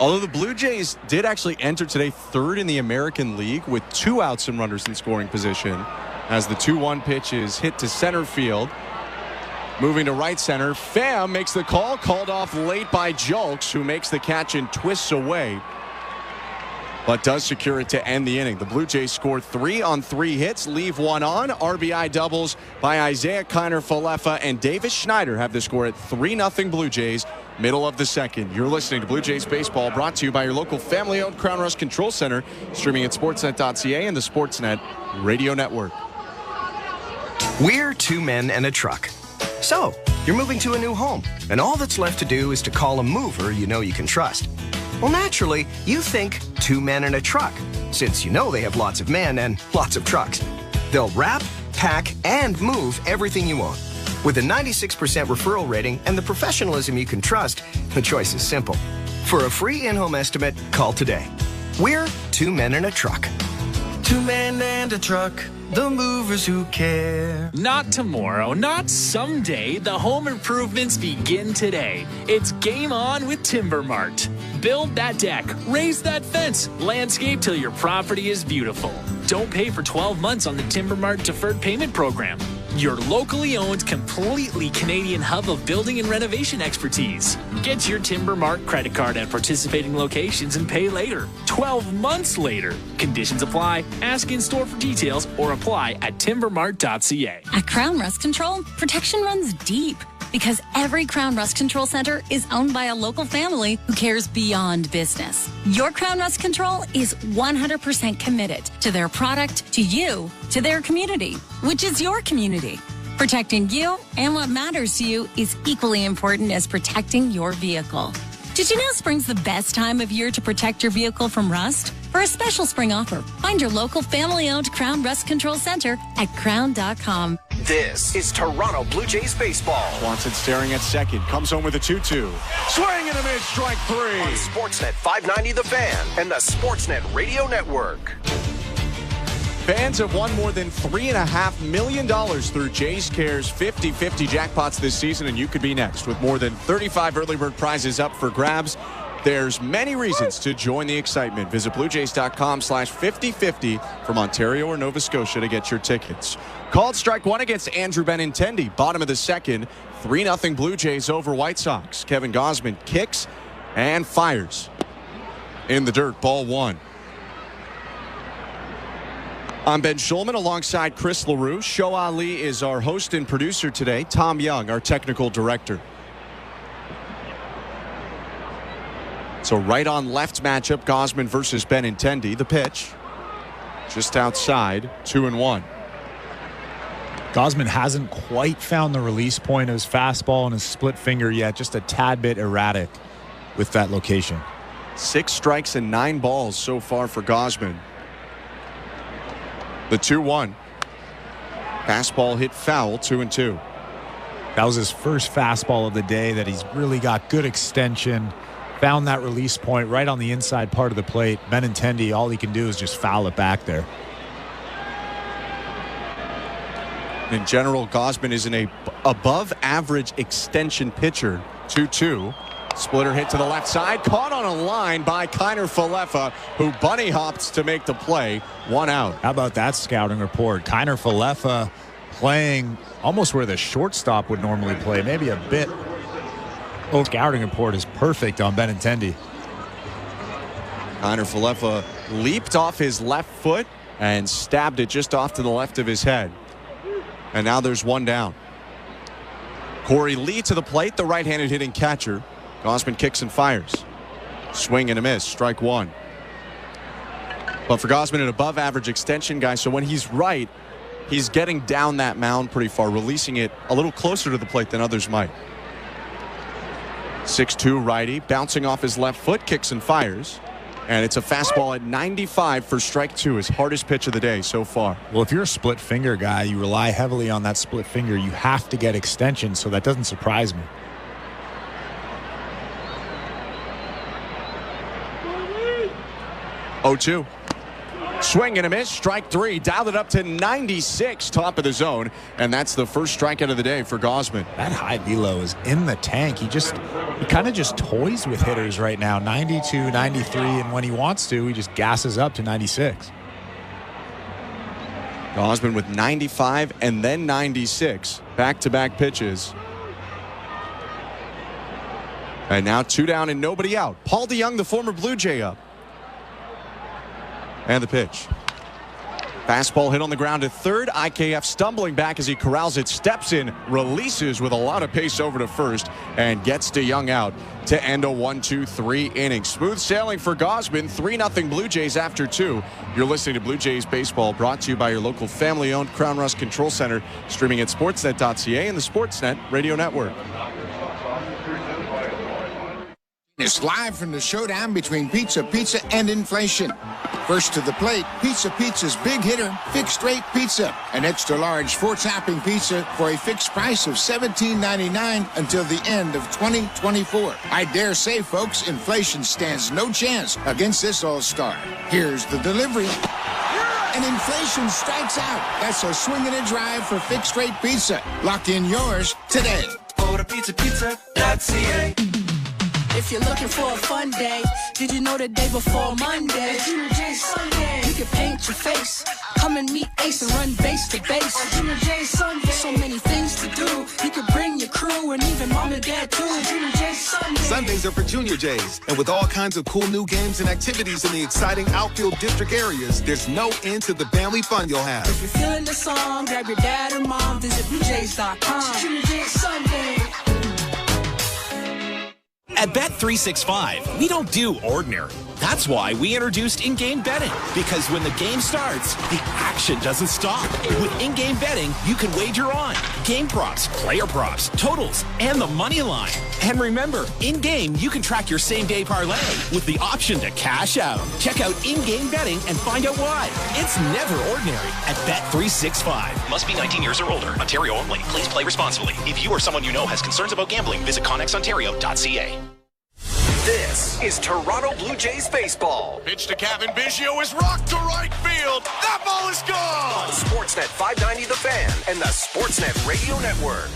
Although the Blue Jays did actually enter today 3rd in the American League with 2 outs and runners in scoring position as the 2-1 pitch is hit to center field. Moving to right center, Pham makes the call, called off late by Julks, who makes the catch and twists away, but does secure it to end the inning. The Blue Jays scored 3 on 3 hits, leave 1 on. RBI doubles by Isaiah Kiner Falefa and Davis Schneider have the score at 3-0 Blue Jays, middle of the second. You're listening to Blue Jays Baseball, brought to you by your local family-owned Crown Rust Control Center, streaming at sportsnet.ca and the Sportsnet Radio Network. We're 2 men and a truck. So, you're moving to a new home, and all that's left to do is to call a mover you know you can trust. Well, naturally, you think 2 men and a truck, since you know they have lots of men and lots of trucks. They'll wrap, pack, and move everything you own. With a 96% referral rating and the professionalism you can trust, the choice is simple. For a free in-home estimate, call today. We're 2 men and a truck. 2 men and a truck. The movers who care. Not tomorrow, not someday. The home improvements begin today. It's game on with Timber Mart. Build that deck, raise that fence, landscape till your property is beautiful. Don't pay for 12 months on the Timber Mart deferred payment program. Your locally owned, completely Canadian hub of building and renovation expertise. Get your Timber Mart credit card at participating locations and pay later. 12 months later. Conditions apply. Ask in store for details or apply at timbermart.ca. At Crown Rust Control, protection runs deep because every Crown Rust Control Center is owned by a local family who cares beyond business. Your Crown Rust Control is 100% committed to their product, to you, to their community, which is your community. Protecting you and what matters to you is equally important as protecting your vehicle. Did you know spring's the best time of year to protect your vehicle from rust? For a special spring offer, find your local family-owned Crown Rust Control Center at crown.com. This is Toronto Blue Jays baseball. Swanson staring at second, comes home with a 2-2. Swing and a miss, strike 3. On Sportsnet 590 The Fan and the Sportsnet Radio Network. Fans have won more than $3.5 million through Jays Cares 50-50 jackpots this season, and you could be next with more than 35 early bird prizes up for grabs. There's many reasons to join the excitement. Visit bluejays.com/5050 from Ontario or Nova Scotia to get your tickets. Called strike one against Andrew Benintendi. Bottom of the second. 3-0 Blue Jays over White Sox. Kevin Gausman kicks and fires. In the dirt, ball one. I'm Ben Schulman alongside Chris LaRue. Show Ali is our host and producer today. Tom Young, our technical director. So right on left matchup, Gausman versus Benintendi. The pitch just outside, 2-1. Gausman hasn't quite found the release point of his fastball and his split finger yet. Just a tad bit erratic with that location. 6 strikes and 9 balls so far for Gausman. The 2-1. Fastball hit foul, 2-2. That was his first fastball of the day that he's really got good extension. Found that release point right on the inside part of the plate. Benintendi, all he can do is just foul it back there. In general, Gausman is an above average extension pitcher. 2-2. Splitter hit to the left side. Caught on a line by Kiner Falefa, who bunny hopped to make the play. 1 out. How about that scouting report? Kiner Falefa playing almost where the shortstop would normally play. Maybe a bit. Oh, scouting report is perfect on Benintendi. Kiner Falefa leaped off his left foot and stabbed it just off to the left of his head. And now there's 1 down. Corey Lee to the plate, the right-handed hitting catcher. Gausman kicks and fires. Swing and a miss, strike 1. But for Gausman, an above-average extension guy, so when he's right, he's getting down that mound pretty far, releasing it a little closer to the plate than others might. 6'2" righty, bouncing off his left foot, kicks and fires. And it's a fastball at 95 for strike 2, his hardest pitch of the day so far. Well, if you're a split finger guy, you rely heavily on that split finger. You have to get extension, so that doesn't surprise me. Oh, 2. Swing and a miss, strike 3, dialed it up to 96, top of the zone, and that's the first strikeout of the day for Gausman. That high velo is in the tank. He kind of just toys with hitters right now. 92, 93, and when he wants to, he just gasses up to 96. Gausman with 95 and then 96, back-to-back pitches. And now 2 down and nobody out. Paul DeYoung, the former Blue Jay, up. And the pitch. Fastball hit on the ground at third. IKF stumbling back as he corrals it, steps in, releases with a lot of pace over to first, and gets DeYoung out to end a 1-2-3 inning. Smooth sailing for Gausman. 3-0 Blue Jays after 2. You're listening to Blue Jays Baseball, brought to you by your local family-owned Crown Rust Control Center, streaming at sportsnet.ca and the Sportsnet Radio Network. It's live from the showdown between Pizza and inflation. First to the plate, Pizza's big hitter, fixed rate pizza. An extra large 4-topping pizza for a fixed price of $17.99 until the end of 2024. I dare say, folks, inflation stands no chance against this all-star. Here's the delivery. And inflation strikes out. That's a swing and a drive for fixed rate pizza. Lock in yours today. Order pizza.ca. If you're looking for a fun day, did you know the day before Monday? Junior J Sunday. You can paint your face, come and meet Ace and run base to base. Junior J Sunday. So many things to do. You can bring your crew and even mom and dad too. Junior J Sunday. Sundays are for Junior Jays, and with all kinds of cool new games and activities in the exciting outfield district areas, there's no end to the family fun you'll have. If you're feeling the song, grab your dad or mom, visit BlueJays.com. Junior J Sunday. At Bet365, we don't do ordinary. That's why we introduced in-game betting. Because when the game starts, the action doesn't stop. With in-game betting, you can wager on game props, player props, totals, and the money line. And remember, in-game, you can track your same-day parlay with the option to cash out. Check out in-game betting and find out why. It's never ordinary at Bet365. Must be 19 years or older. Ontario only. Please play responsibly. If you or someone you know has concerns about gambling, visit ConnexOntario.ca. This is Toronto Blue Jays baseball. Pitch to Kevin Biggio is rocked to right field. That ball is gone. On Sportsnet 590 The Fan and the Sportsnet Radio Network.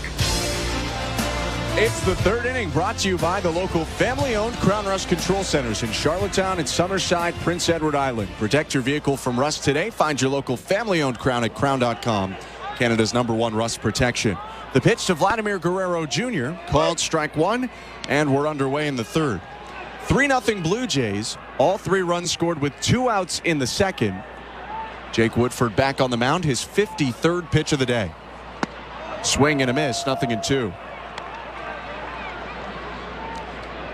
It's the third inning, brought to you by the local family-owned Crown Rust Control Centers in Charlottetown and Summerside, Prince Edward Island. Protect your vehicle from rust today. Find your local family-owned Crown at crown.com. Canada's #1 rust protection. The pitch to Vladimir Guerrero Jr. called strike one, and we're underway in the third. 3-0 Blue Jays. All 3 runs scored with 2 outs in the second. Jake Woodford back on the mound, his 53rd pitch of the day. Swing and a miss, 0-2.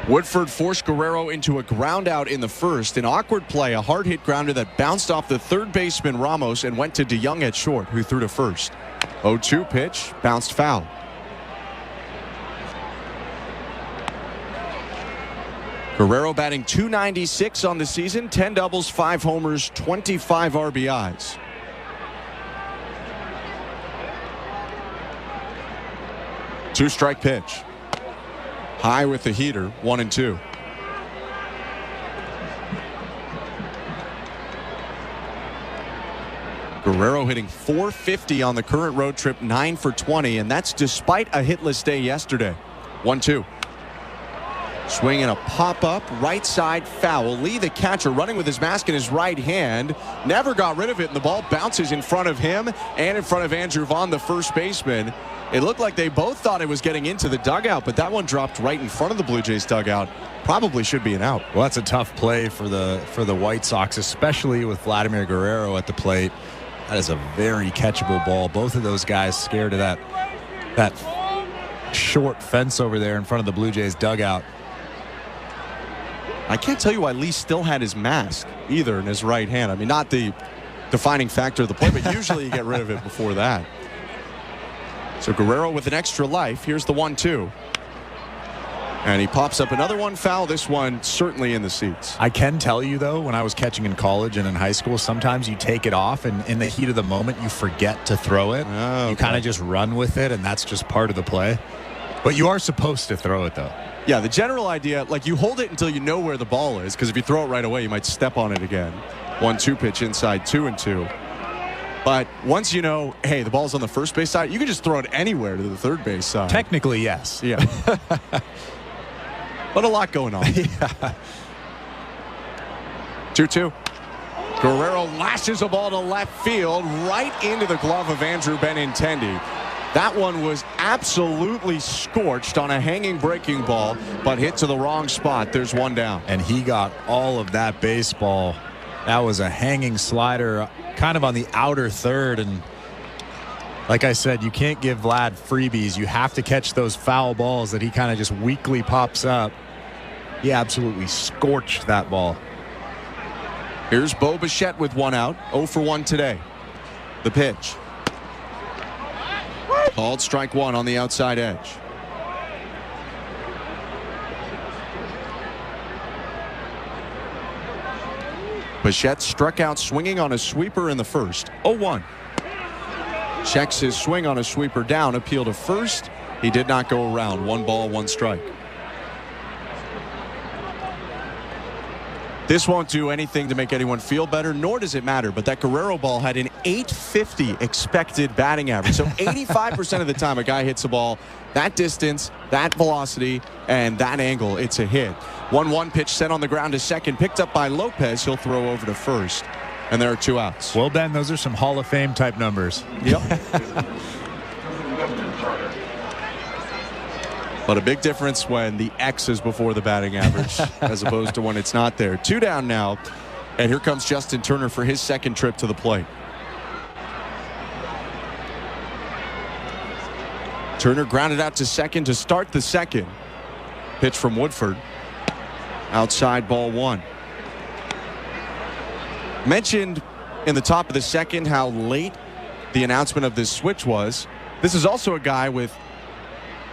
Woodford forced Guerrero into a ground out in the first. An awkward play, a hard hit grounder that bounced off the third baseman Ramos and went to DeYoung at short, who threw to first. 0-2 pitch, bounced foul. Guerrero batting .296 on the season, 10 doubles, 5 homers, 25 RBIs. Two-strike pitch. High with the heater, 1-2. Guerrero hitting .450 on the current road trip, 9 for 20, and that's despite a hitless day yesterday. 1-2. Swing and a pop-up, right side foul. Lee, the catcher, running with his mask in his right hand, never got rid of it, and the ball bounces in front of him and in front of Andrew Vaughn, the first baseman. It looked like they both thought it was getting into the dugout, but that one dropped right in front of the Blue Jays dugout. Probably should be an out. Well, that's a tough play for the White Sox, especially with Vladimir Guerrero at the plate. That is a very catchable ball. Both of those guys scared of that short fence over there in front of the Blue Jays dugout. I can't tell you why Lee still had his mask either in his right hand. I mean, not the defining factor of the play, but usually you get rid of it before that. So Guerrero with an extra life. Here's the 1-2. And he pops up another one foul. This one certainly in the seats. I can tell you, though, when I was catching in college and in high school, sometimes you take it off, and in the heat of the moment, you forget to throw it. Oh, okay. You kind of just run with it, and that's just part of the play. But you are supposed to throw it, though. Yeah, the general idea, like you hold it until you know where the ball is, because if you throw it right away, you might step on it again. 1-2 pitch inside, 2-2. But once you know, hey, the ball's on the first base side, you can just throw it anywhere to the third base side. Technically, yes. Yeah. But a lot going on. Yeah. 2-2. Guerrero lashes a ball to left field, right into the glove of Andrew Benintendi. That one was absolutely scorched on a hanging breaking ball, but hit to the wrong spot. There's one down. And he got all of that baseball. That was a hanging slider, kind of on the outer third. And like I said, you can't give Vlad freebies. You have to catch those foul balls that he kind of just weakly pops up. He absolutely scorched that ball. Here's Bo Bichette with 1 out. 0 for 1 today. The pitch. Called strike one on the outside edge. Bichette struck out swinging on a sweeper in the first. 0-1. Checks his swing on a sweeper down. Appeal to first. He did not go around. 1 ball, 1 strike. This won't do anything to make anyone feel better, nor does it matter. But that Guerrero ball had an .850 expected batting average. So 85% of the time a guy hits a ball that distance, that velocity, and that angle, it's a hit. 1-1 pitch sent on the ground to second, picked up by Lopez. He'll throw over to first. And there are 2 outs. Well, Ben, those are some Hall of Fame type numbers. Yep. But a big difference when the X is before the batting average as opposed to when it's not there. 2 down now. And here comes Justin Turner for his second trip to the plate. Turner grounded out to second to start the second. Pitch from Woodford. Outside, ball 1. Mentioned in the top of the second how late the announcement of this switch was. This is also a guy with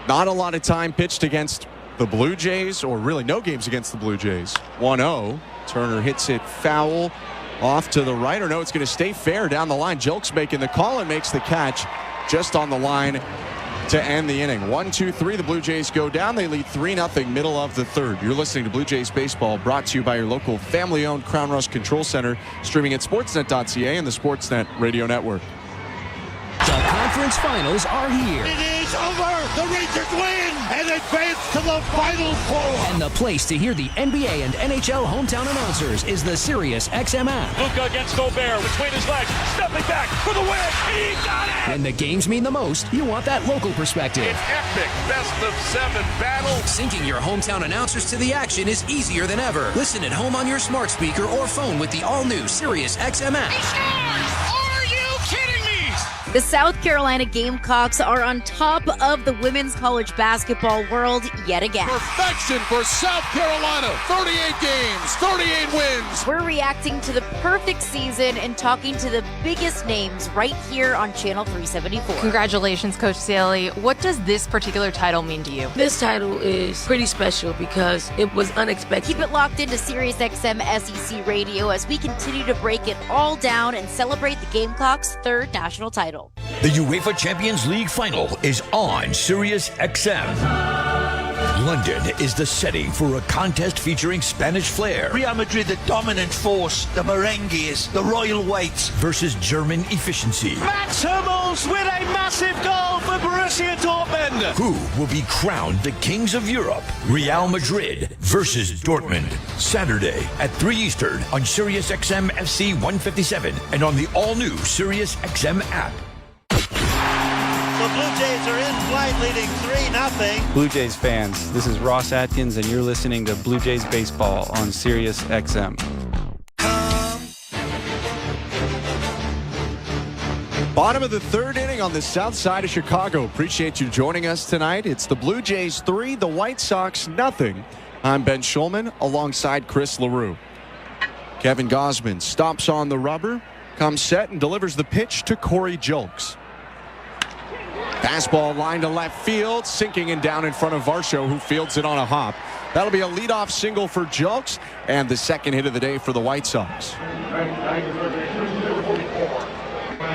not a lot of time pitched against the Blue Jays, or really no games against the Blue Jays. 1-0. Turner hits it foul off to the right, or no, it's going to stay fair down the line. Jelks making the call and makes the catch just on the line to end the inning. 1-2-3. The Blue Jays go down. They lead 3-0 middle of the third. You're listening to Blue Jays Baseball, brought to you by your local family-owned Crown Rust Control Center, streaming at sportsnet.ca and the Sportsnet Radio Network. The conference finals are here. It is It's over. The Rangers win and advance to the Final Four. And the place to hear the NBA and NHL hometown announcers is the Sirius XM app. Luka against Gobert between his legs, stepping back for the win. He got it. When the games mean the most, you want that local perspective. An epic best-of-7 battle. Syncing your hometown announcers to the action is easier than ever. Listen at home on your smart speaker or phone with the all-new Sirius XM app. He scores! Are you kidding me? The South Carolina Gamecocks are on top of the women's college basketball world yet again. Perfection for South Carolina. 38 games, 38 wins. We're reacting to the perfect season and talking to the biggest names right here on Channel 374. Congratulations, Coach Saley. What does this particular title mean to you? This title is pretty special because it was unexpected. Keep it locked into SiriusXM SEC Radio as we continue to break it all down and celebrate the Gamecocks' third national title. The UEFA Champions League final is on Sirius XM. London is the setting for a contest featuring Spanish flair. Real Madrid, the dominant force, the merengues, the royal weights versus German efficiency. Mats Hummels with a massive goal for Borussia Dortmund. Who will be crowned the kings of Europe? Real Madrid versus Dortmund. Saturday at 3 Eastern on Sirius XM FC 157 and on the all-new Sirius XM app. The Blue Jays are in flight, leading 3-0. Blue Jays fans, this is Ross Atkins, and you're listening to Blue Jays Baseball on Sirius XM. Bottom of the third inning on the south side of Chicago. Appreciate you joining us tonight. It's the Blue Jays 3, the White Sox 0. I'm Ben Schulman alongside Chris LaRue. Kevin Gausman stops on the rubber, comes set, and delivers the pitch to Corey Julks. Fastball line to left field, sinking and down in front of Varsho, who fields it on a hop. That'll be a leadoff single for Julks and the second hit of the day for the White Sox.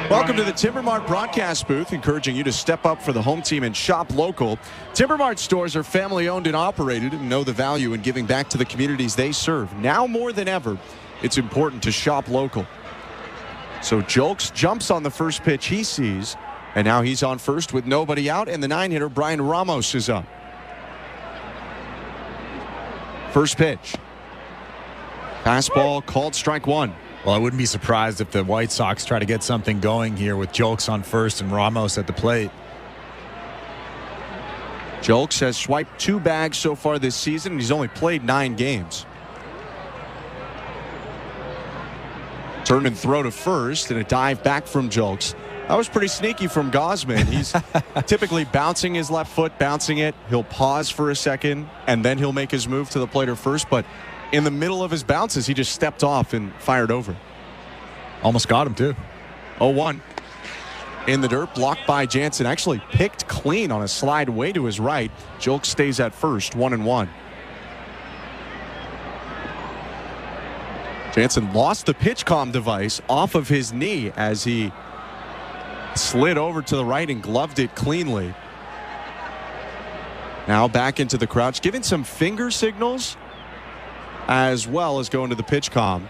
Welcome to the Timbermart broadcast booth, encouraging you to step up for the home team and shop local. Timbermart stores are family owned and operated and know the value in giving back to the communities they serve. Now more than ever, it's important to shop local. So Julks jumps on the first pitch he sees, and now he's on first with nobody out, and the 9-hitter Brian Ramos is up. First pitch. Fastball called strike one. Well, I wouldn't be surprised if the White Sox try to get something going here with Julks on first and Ramos at the plate. Julks has swiped 2 bags so far this season, and he's only played 9 games. Turn and throw to first, and a dive back from Julks. That was pretty sneaky from Gausman. He's typically bouncing his left foot, bouncing it. He'll pause for a second, and then he'll make his move to the plate or first. But in the middle of his bounces, he just stepped off and fired over. Almost got him, too. 0-1. In the dirt, blocked by Jansen. Actually picked clean on a slide way to his right. Julks stays at first, 1-1. Jansen lost the pitch comm device off of his knee as he slid over to the right and gloved it cleanly. Now back into the crouch, giving some finger signals as well as going to the pitch comm.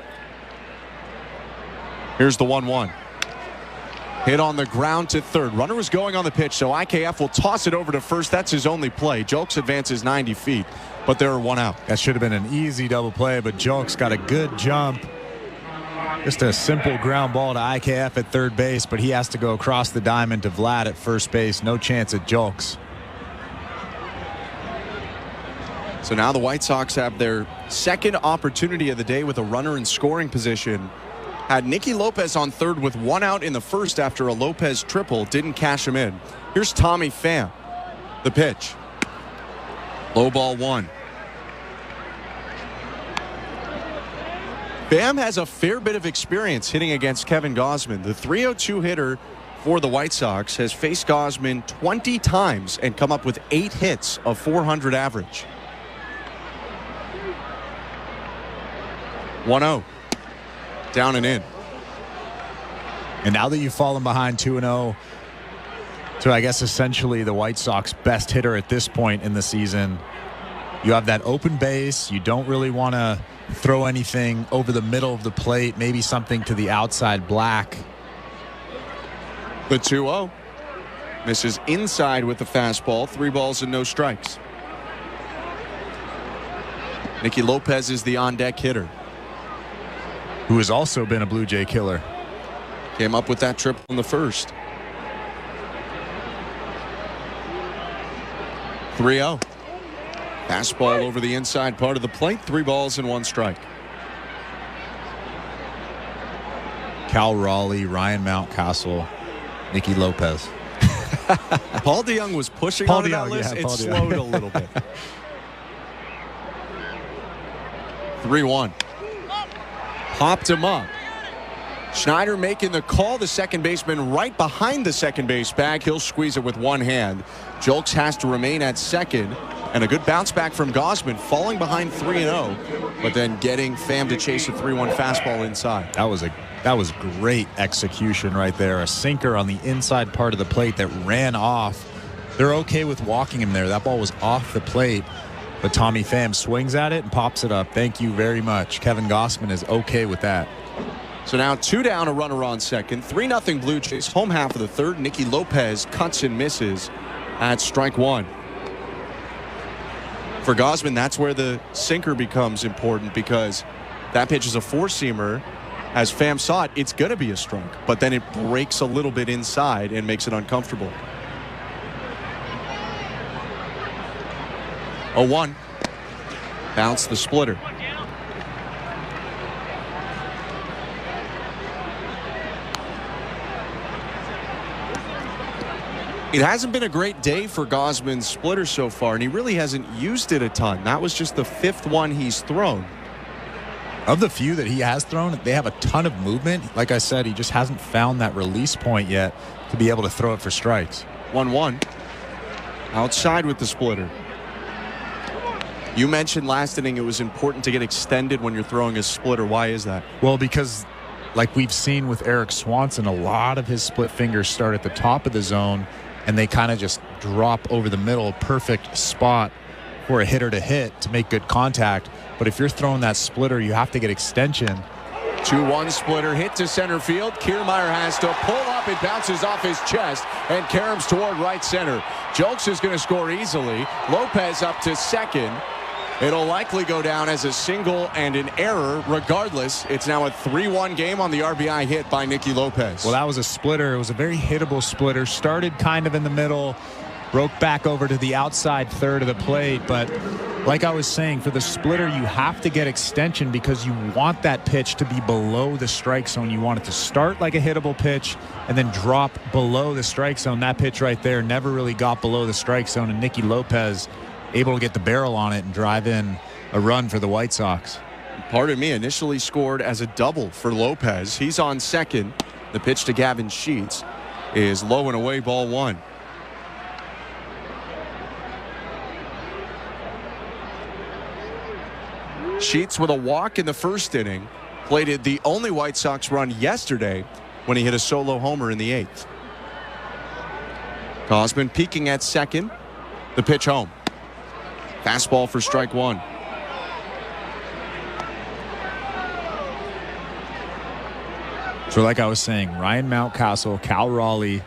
Here's the 1-1. Hit on the ground to third. Runner was going on the pitch, so IKF will toss it over to first. That's his only play. Julks advances 90 feet, but there are 1 out. That should have been an easy double play, but Julks got a good jump. Just a simple ground ball to IKF at third base, but he has to go across the diamond to Vlad at first base. No chance at Julks. So now the White Sox have their second opportunity of the day with a runner in scoring position. Had Nicky Lopez on third with 1 out in the first after a Lopez triple. Didn't cash him in. Here's Tommy Pham. The pitch. Low ball 1. Pham has a fair bit of experience hitting against Kevin Gausman. The .302 hitter for the White Sox has faced Gausman 20 times and come up with 8 hits of .400 average. 1-0. Down and in. And now that you've fallen behind 2-0 to, I guess, essentially the White Sox best hitter at this point in the season, you have that open base. You don't really want to throw anything over the middle of the plate, maybe something to the outside black. The 2-0. Misses inside with the fastball. 3 balls and no strikes. Nicky Lopez is the on-deck hitter, who has also been a Blue Jay killer. Came up with that triple in the first. 3-0. Fastball over the inside part of the plate. 3 balls and 1 strike. Cal Raleigh, Ryan Mountcastle, Nicky Lopez. Paul DeYoung was pushing on that list. It slowed a little bit. 3-1. Popped him up. Schneider making the call. The second baseman right behind the second base bag. He'll squeeze it with one hand. Julks has to remain at second. And a good bounce back from Gausman, falling behind 3-0, but then getting Pham to chase a 3-1 fastball inside. That was great execution right there. A sinker on the inside part of the plate that ran off. They're okay with walking him there. That ball was off the plate, but Tommy Pham swings at it and pops it up. Thank you very much. Kevin Gausman is okay with that. So now 2 down, a runner on second. 3-0 Blue Jays. Home half of the third. Nicky Lopez cuts and misses at strike 1. For Gausman, that's where the sinker becomes important, because that pitch is a 4-seamer. As Pham saw it, it's going to be a strike, but then it breaks a little bit inside and makes it uncomfortable. 0-1. Bounce the splitter. It hasn't been a great day for Gausman's splitter so far, and he really hasn't used it a ton. That was just the 5th one he's thrown. Of the few that he has thrown, they have a ton of movement. Like I said, he just hasn't found that release point yet to be able to throw it for strikes. 1-1. Outside with the splitter. You mentioned last inning it was important to get extended when you're throwing a splitter. Why is that? Well, because like we've seen with Eric Swanson, a lot of his split fingers start at the top of the zone, and they kind of just drop over the middle. Perfect spot for a hitter to hit to make good contact. But if you're throwing that splitter, you have to get extension. 2-1 splitter hit to center field. Kiermaier has to pull up. It bounces off his chest and caroms toward right center. Julks is going to score easily. Lopez up to second. It'll likely go down as a single and an error. Regardless, it's now a 3-1 game on the RBI hit by Nicky Lopez. Well, that was a splitter. It was a very hittable splitter. Started kind of in the middle, broke back over to the outside third of the plate. But like I was saying, for the splitter, you have to get extension because you want that pitch to be below the strike zone. You want it to start like a hittable pitch and then drop below the strike zone. That pitch right there never really got below the strike zone, and Nicky Lopez able to get the barrel on it and drive in a run for the White Sox. Pardon me, initially scored as a double for Lopez. He's on second. The pitch to Gavin Sheets is low and away, ball 1. Sheets with a walk in the first inning. Plated the only White Sox run yesterday when he hit a solo homer in the 8th. Gausman peeking at second. The pitch home. Fastball for strike 1. So like I was saying, Ryan Mountcastle, Cal Raleigh,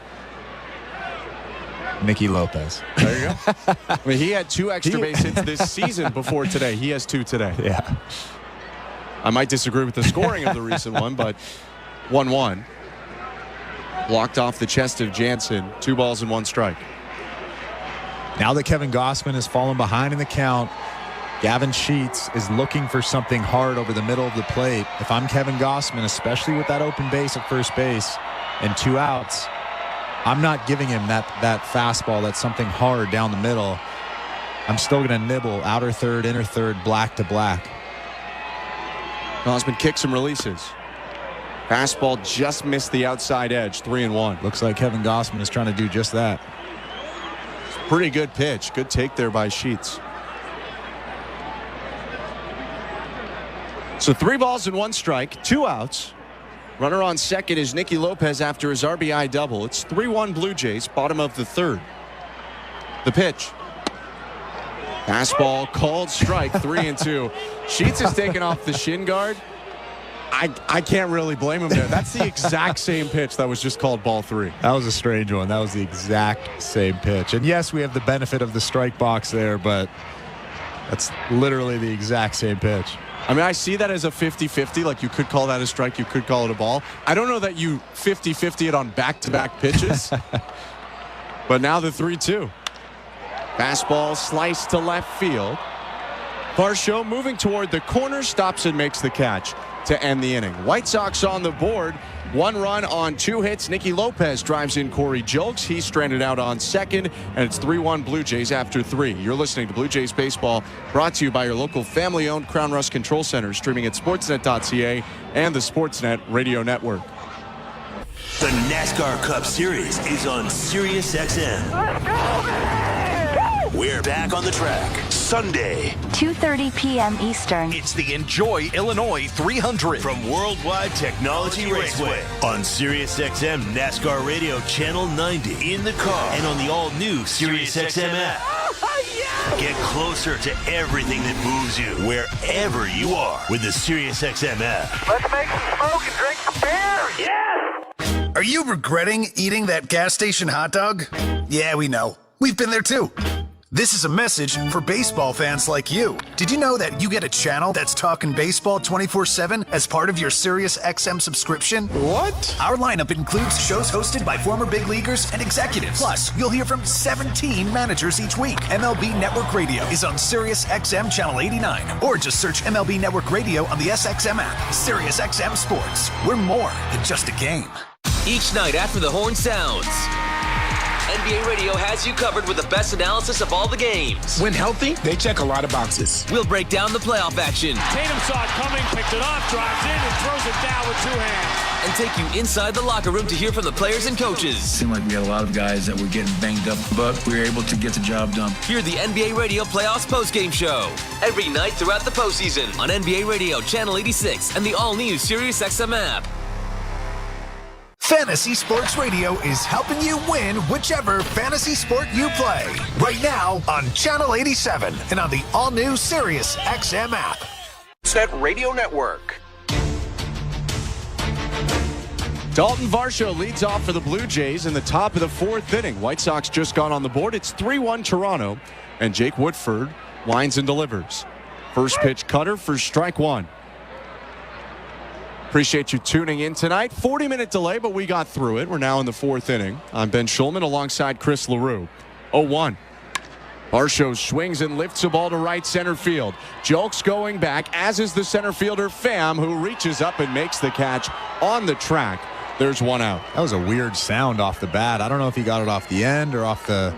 Nicky Lopez. There you go. I mean, he had 2 extra base hits this season before today. He has 2 today. Yeah. I might disagree with the scoring of the recent one, but 1-1. Blocked off the chest of Jansen. 2 balls and 1 strike. Now that Kevin Gausman has fallen behind in the count, Gavin Sheets is looking for something hard over the middle of the plate. If I'm Kevin Gausman, especially with that open base at first base and 2 outs, I'm not giving him that fastball. That's something hard down the middle. I'm still going to nibble outer third, inner third, black to black. Gausman kicks and releases. Fastball just missed the outside edge. 3-1. Looks like Kevin Gausman is trying to do just that. Pretty good pitch. Good take there by Sheets. So 3 balls and 1 strike, 2 outs. Runner on second is Nicky Lopez after his RBI double. It's 3-1 Blue Jays, bottom of the third. The pitch. Fastball called strike, 3-2. Sheets is taken off the shin guard. I can't really blame him there. That's the exact same pitch that was just called ball 3. That was a strange one. That was the exact same pitch. And yes, we have the benefit of the strike box there, but that's literally the exact same pitch. I mean, I see that as a 50-50. Like, you could call that a strike. You could call it a ball. I don't know that you 50-50 it on back-to-back pitches. But now the 3-2. Fastball sliced to left field. Varsho moving toward the corner, stops and makes the catch to end the inning. White Sox on the board. 1 run on 2 hits. Nicky Lopez drives in Corey Julks. He's stranded out on second, and it's 3-1 Blue Jays after 3. You're listening to Blue Jays Baseball, brought to you by your local family-owned Crown Rust Control Center, streaming at sportsnet.ca and the Sportsnet Radio Network. The NASCAR Cup Series is on Sirius XM. We're back on the track Sunday, 2:30 p.m. Eastern. It's the Enjoy Illinois 300 from Worldwide Technology Raceway on Sirius XM NASCAR Radio Channel 90 in the car and on the all-new Sirius XM app. Get closer to everything that moves you wherever you are with the Sirius XM app. Let's make some smoke and drink some beer. Yes! Are you regretting eating that gas station hot dog? Yeah, we know. We've been there too. This is a message for baseball fans like you. Did you know that you get a channel that's talking baseball 24/7 as part of your Sirius XM subscription? What? Our lineup includes shows hosted by former big leaguers and executives. Plus, you'll hear from 17 managers each week. MLB Network Radio is on Sirius XM Channel 89. Or just search MLB Network Radio on the SXM app. Sirius XM Sports. We're more than just a game. Each night after the horn sounds, NBA Radio has you covered with the best analysis of all the games. When healthy, they check a lot of boxes. We'll break down the playoff action. Tatum saw it coming, picked it up, drives in, and throws it down with 2 hands. And take you inside the locker room to hear from the players and coaches. It seemed like we had a lot of guys that were getting banged up, but we were able to get the job done. Hear the NBA Radio Playoffs postgame show every night throughout the postseason on NBA Radio Channel 86 and the all-new Sirius XM app. Fantasy Sports Radio is helping you win whichever fantasy sport you play. Right now on Channel 87 and on the all-new Sirius XM app. Set Radio Network. Dalton Varsho leads off for the Blue Jays in the top of the 4th inning. White Sox just gone on the board. It's 3-1 Toronto, and Jake Woodford winds and delivers. First pitch cutter for strike 1. Appreciate you tuning in tonight. 40-minute delay, but we got through it. We're now in the 4th inning. I'm Ben Schulman alongside Chris LaRue. 0-1. Varsho swings and lifts the ball to right center field. Julks going back, as is the center fielder Pham, who reaches up and makes the catch on the track. There's 1 out. That was a weird sound off the bat. I don't know if he got it off the end or off the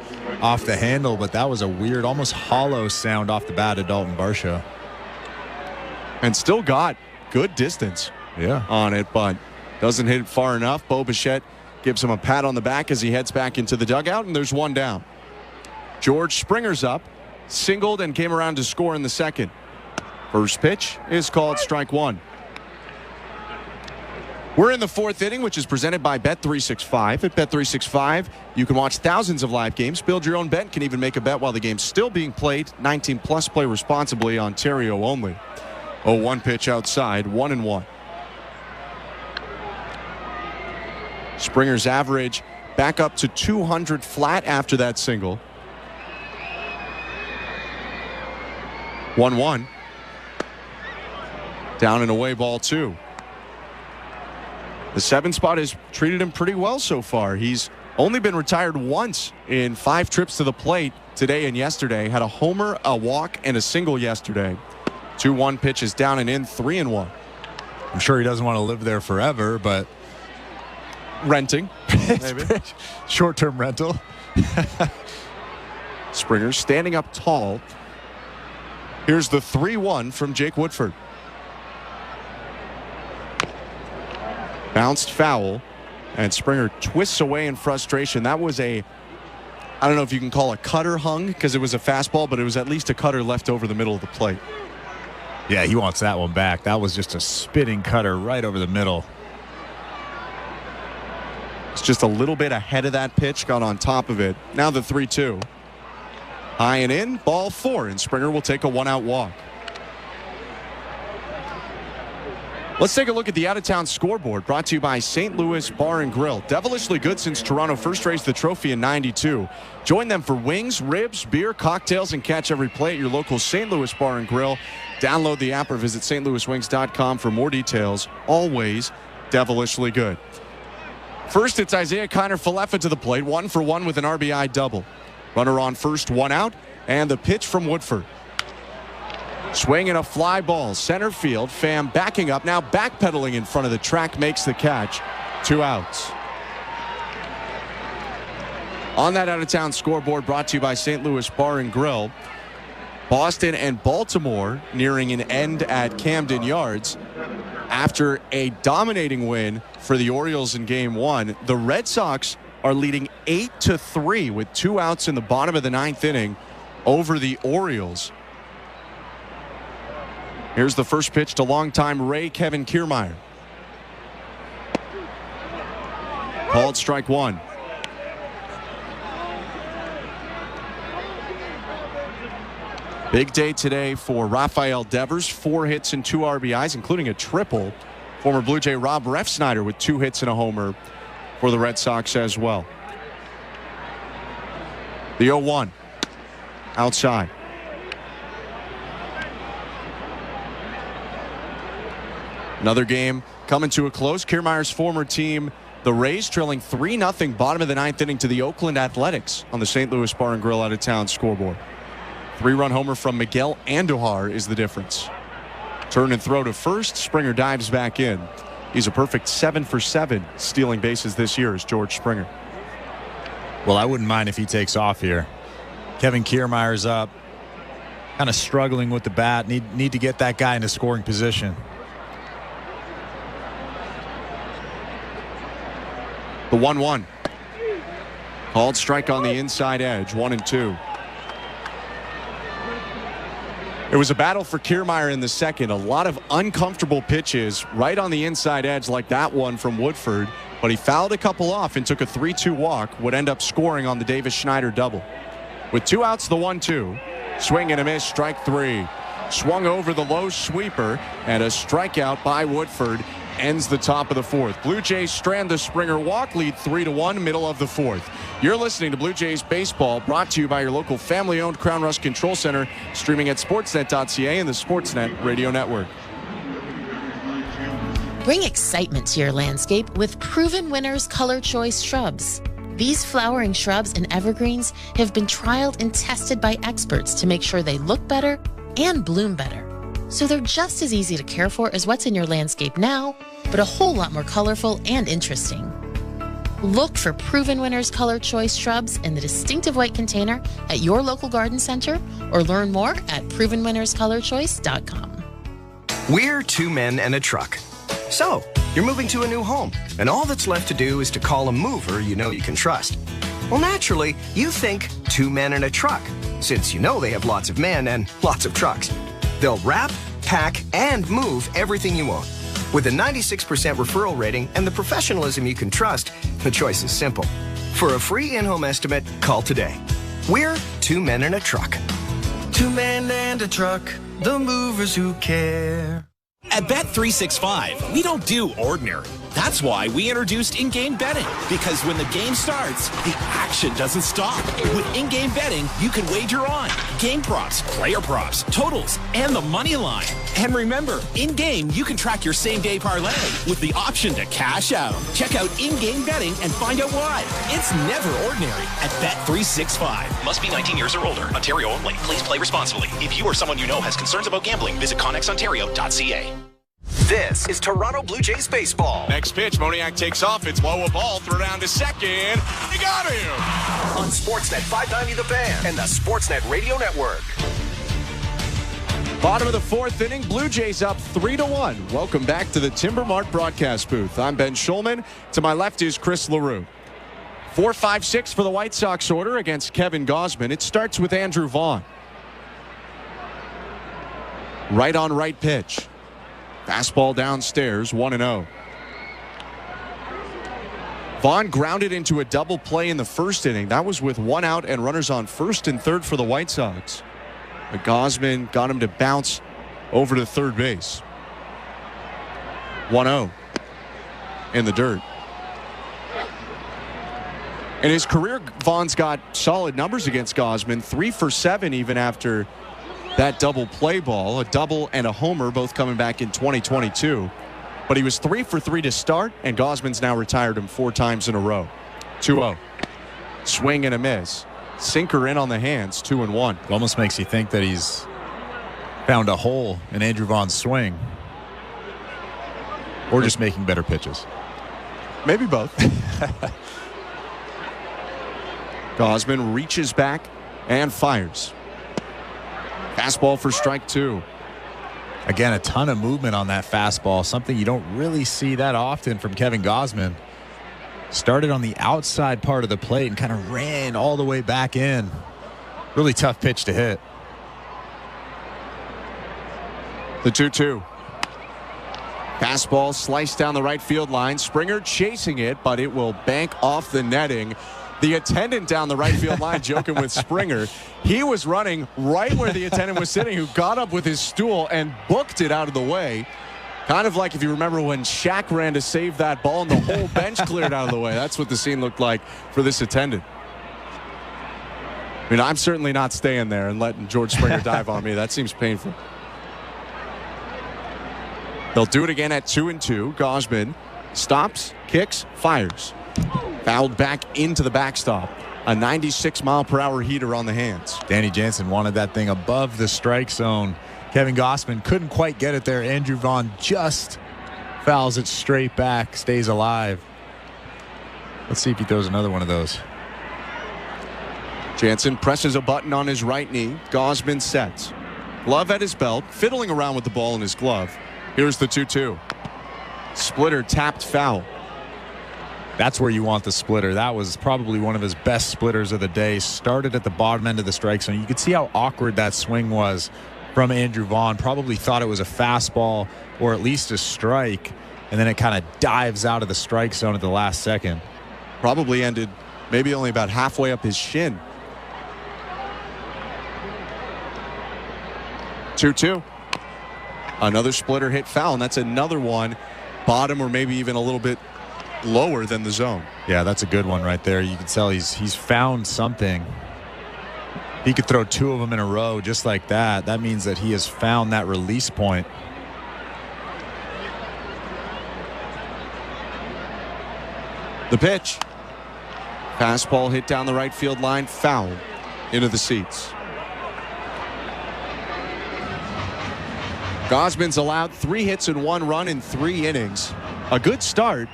handle, but that was a weird, almost hollow sound off the bat of Dalton Varsho. And still got good distance. On it, but doesn't hit it far enough. Bo Bichette gives him a pat on the back as he heads back into the dugout, and there's 1 down. George Springer's up, singled and came around to score in the 2nd. First pitch is called strike 1. We're in the 4th inning, which is presented by Bet365. At Bet365, you can watch thousands of live games, build your own bet, can even make a bet while the game's still being played. 19+ play responsibly, Ontario only. 0-1 pitch outside, 1-1. Springer's average back up to 200 flat after that single. 1-1. Down and away, ball 2. The 7 spot has treated him pretty well so far. He's only been retired once in 5 trips to the plate today and yesterday. Had a homer, a walk, and a single yesterday. 2-1 pitch is down and in, 3-1. I'm sure he doesn't want to live there forever, but renting. Maybe. Short-term rental. Springer standing up tall. Here's the 3-1 from Jake Woodford. Bounced foul, and Springer twists away in frustration. That was I don't know if you can call a cutter hung, because it was a fastball, but it was at least a cutter left over the middle of the plate. Yeah, he wants that one back. That was just a spinning cutter right over the middle. It's just a little bit ahead of that pitch, got on top of it. Now the 3-2. High and in, ball 4, and Springer will take a 1-out walk. Let's take a look at the out-of-town scoreboard, brought to you by St. Louis Bar and Grill. Devilishly good since Toronto first raised the trophy in '92. Join them for wings, ribs, beer, cocktails, and catch every play at your local St. Louis Bar and Grill. Download the app or visit stlouiswings.com for more details. Always devilishly good. First, it's Isaiah Kiner-Falefa to the plate, 1-for-1 with an RBI double. Runner on first, 1 out, and the pitch from Woodford. Swing and a fly ball, center field. Pham backing up, now backpedaling in front of the track, makes the catch. 2 outs. On that out-of-town scoreboard, brought to you by St. Louis Bar and Grill, Boston and Baltimore nearing an end at Camden Yards. After a dominating win for the Orioles in Game 1, the Red Sox are leading 8-3 with 2 outs in the bottom of the 9th inning over the Orioles. Here's the first pitch to longtime Ray Kevin Kiermaier. Called strike 1. Big day today for Rafael Devers. 4 hits and 2 RBIs, including a triple. Former Blue Jay Rob Refsnyder with 2 hits and a homer for the Red Sox as well. The 0-1 outside. Another game coming to a close. Kiermaier's former team, the Rays, trailing 3-0 bottom of the 9th inning to the Oakland Athletics on the St. Louis Bar and Grill out-of-town scoreboard. 3-run homer from Miguel Andujar is the difference. Turn and throw to first. Springer dives back in. He's a perfect 7-for-7 stealing bases this year as George Springer. Well, I wouldn't mind if he takes off here. Kevin Kiermaier's up, kind of struggling with the bat. Need to get that guy into scoring position. The 1-1. Called strike on the inside edge. 1-2. It was a battle for Kiermaier in the second. A lot of uncomfortable pitches right on the inside edge like that one from Woodford. But he fouled a couple off and took a 3-2 walk. Would end up scoring on the Davis Schneider double. With 2 outs, the 1-2. Swing and a miss, strike 3. Swung over the low sweeper, and a strikeout by Woodford ends the top of the 4th. Blue Jays strand the Springer walk, lead 3-1, middle of the 4th. You're listening to Blue Jays Baseball, brought to you by your local family-owned Crown Rust Control Center, streaming at sportsnet.ca and the Sportsnet Radio Network. Bring excitement to your landscape with Proven Winners Color Choice shrubs. These flowering shrubs and evergreens have been trialed and tested by experts to make sure they look better and bloom better. So they're just as easy to care for as what's in your landscape now, but a whole lot more colorful and interesting. Look for Proven Winners Color Choice shrubs in the distinctive white container at your local garden center, or learn more at provenwinnerscolorchoice.com. We're 2 men and a truck. So, you're moving to a new home, and all that's left to do is to call a mover you know you can trust. Well, naturally, you think 2 men and a truck, since you know they have lots of men and lots of trucks. They'll wrap, pack, and move everything you own. With a 96% referral rating and the professionalism you can trust, the choice is simple. For a free in-home estimate, call today. We're 2 men and a truck. 2 men and a truck, the movers who care. At Bet365, we don't do ordinary. That's why we introduced in-game betting. Because when the game starts, the action doesn't stop. With in-game betting, you can wager on game props, player props, totals, and the money line. And remember, in-game, you can track your same-day parlay with the option to cash out. Check out in-game betting and find out why. It's never ordinary at Bet365. Must be 19 years or older. Ontario only. Please play responsibly. If you or someone you know has concerns about gambling, visit connexontario.ca. This is Toronto Blue Jays baseball. Next pitch, Moniak takes off. It's low a ball, throw down to second. He got him! On Sportsnet 590 The Fan and the Sportsnet Radio Network. Bottom of the 4th inning, Blue Jays up 3-1. Welcome back to the Timber Mart broadcast booth. I'm Ben Schulman. To my left is Chris LaRue. 4-5-6 for the White Sox order against Kevin Gausman. It starts with Andrew Vaughn. Right on right pitch. Fastball downstairs, 1-0. Vaughn grounded into a double play in the first inning. That was with 1 out and runners on first and third for the White Sox. But Gausman got him to bounce over to third base. 1-0 in the dirt. In his career, Vaughn's got solid numbers against Gausman, 3 for 7 even after that double play ball, a double and a homer, both coming back in 2022. But he was 3 for 3 to start, and Gausman's now retired him 4 times in a row. 2-0. Swing and a miss. Sinker in on the hands, 2-1. It almost makes you think that he's found a hole in Andrew Vaughn's swing. Or just making better pitches. Maybe both. Gausman reaches back and fires. Fastball for strike 2. Again, a ton of movement on that fastball, something you don't really see that often from Kevin Gausman. Started on the outside part of the plate and kind of ran all the way back in. Really tough pitch to hit. The 2-2. Fastball sliced down the right field line. Springer chasing it, but it will bank off the netting. The attendant down the right field line joking with Springer. He was running right where the attendant was sitting, who got up with his stool and booked it out of the way. Kind of like if you remember when Shaq ran to save that ball and the whole bench cleared out of the way. That's what the scene looked like for this attendant. I mean, I'm certainly not staying there and letting George Springer dive on me. That seems painful. They'll do it again at 2-2. Gausman stops, kicks, fires. Fouled back into the backstop. A 96-mile-per-hour heater on the hands. Danny Jansen wanted that thing above the strike zone. Kevin Gausman couldn't quite get it there. Andrew Vaughn just fouls it straight back, stays alive. Let's see if he throws another one of those. Jansen presses a button on his right knee. Gausman sets. Glove at his belt, fiddling around with the ball in his glove. Here's the 2-2. Splitter tapped foul. That's where you want the splitter. That was probably one of his best splitters of the day. Started at the bottom end of the strike zone. You could see how awkward that swing was from Andrew Vaughn. Probably thought it was a fastball or at least a strike, and then it kind of dives out of the strike zone at the last second. Probably ended maybe only about halfway up his shin. 2-2. Another splitter hit foul, and that's another one bottom or maybe even a little bit lower than the zone. Yeah, that's a good one right there. You can tell he's found something. He could throw 2 of them in a row just like that. That means that he has found that release point. The pitch. Fastball hit down the right field line, foul into the seats. Gausman's allowed 3 hits and 1 run in 3 innings. A good start.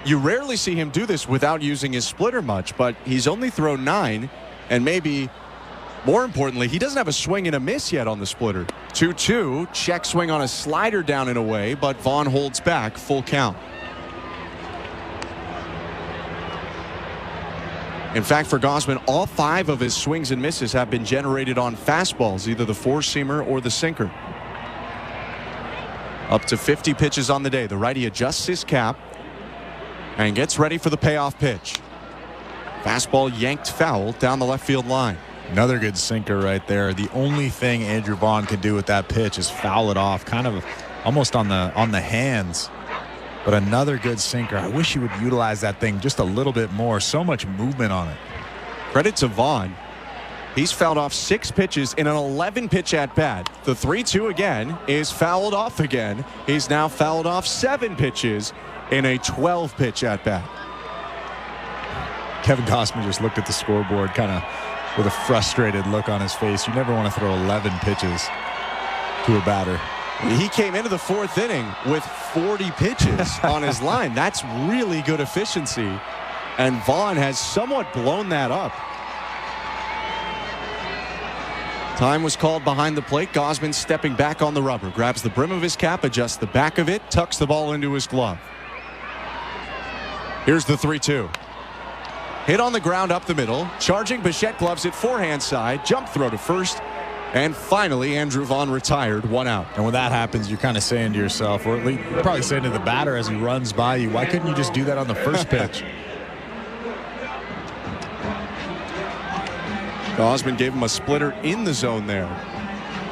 You rarely see him do this without using his splitter much, but he's only thrown 9, and maybe more importantly, he doesn't have a swing and a miss yet on the splitter. 2-2, check swing on a slider down and away, but Vaughn holds back, full count. In fact, for Gausman, all 5 of his swings and misses have been generated on fastballs, either the four-seamer or the sinker. Up to 50 pitches on the day. The righty adjusts his cap and gets ready for the payoff pitch. Fastball yanked foul down the left field line. Another good sinker right there. The only thing Andrew Vaughn can do with that pitch is foul it off, kind of almost on the hands. But another good sinker. I wish he would utilize that thing just a little bit more. So much movement on it. Credit to Vaughn. He's fouled off 6 pitches in an 11-pitch at-bat. The 3-2 again is fouled off again. He's now fouled off 7 pitches in a 12-pitch at-bat. Kevin Gausman just looked at the scoreboard kind of with a frustrated look on his face. You never want to throw 11 pitches to a batter. He came into the 4th inning with 40 pitches on his line. That's really good efficiency. And Vaughn has somewhat blown that up. Time was called behind the plate. Gausman stepping back on the rubber. Grabs the brim of his cap, adjusts the back of it, tucks the ball into his glove. Here's the 3-2. Hit on the ground up the middle. Charging Bichette gloves it forehand side. Jump throw to first. And finally, Andrew Vaughn retired, 1 out. And when that happens, you're kind of saying to yourself, or at least probably saying to the batter as he runs by you, why couldn't you just do that on the first pitch? Gausman gave him a splitter in the zone there.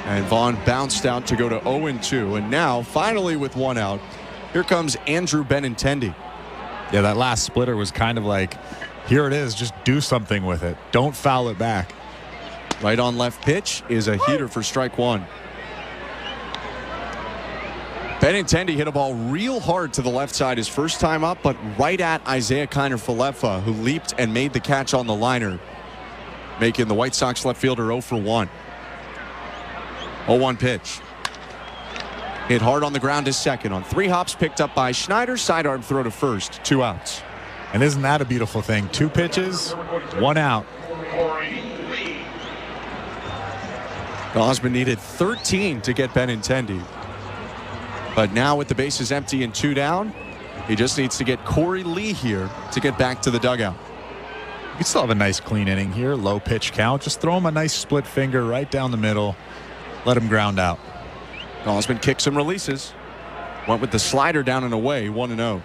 And Vaughn bounced out to go to 0-2. And now, finally with 1 out, Here comes Andrew Benintendi. Yeah, that last splitter was kind of like, here it is, just do something with it. Don't foul it back. Right on left pitch is a heater for strike one. Benintendi hit a ball real hard to the left side his first time up, but right at Isaiah Kiner-Falefa, who leaped and made the catch on the liner, making the White Sox left fielder 0 for 1. 0-1 pitch. Hit hard on the ground to second. On 3 hops picked up by Schneider. Sidearm throw to first. 2 outs. And isn't that a beautiful thing? 2 pitches, 1 out. Gausman needed 13 to get Benintendi. But now with the bases empty and 2 down, he just needs to get Corey Lee here to get back to the dugout. You can still have a nice clean inning here. Low pitch count. Just throw him a nice split finger right down the middle. Let him ground out. Gausman kicks and releases. Went with the slider down and away, 1-0.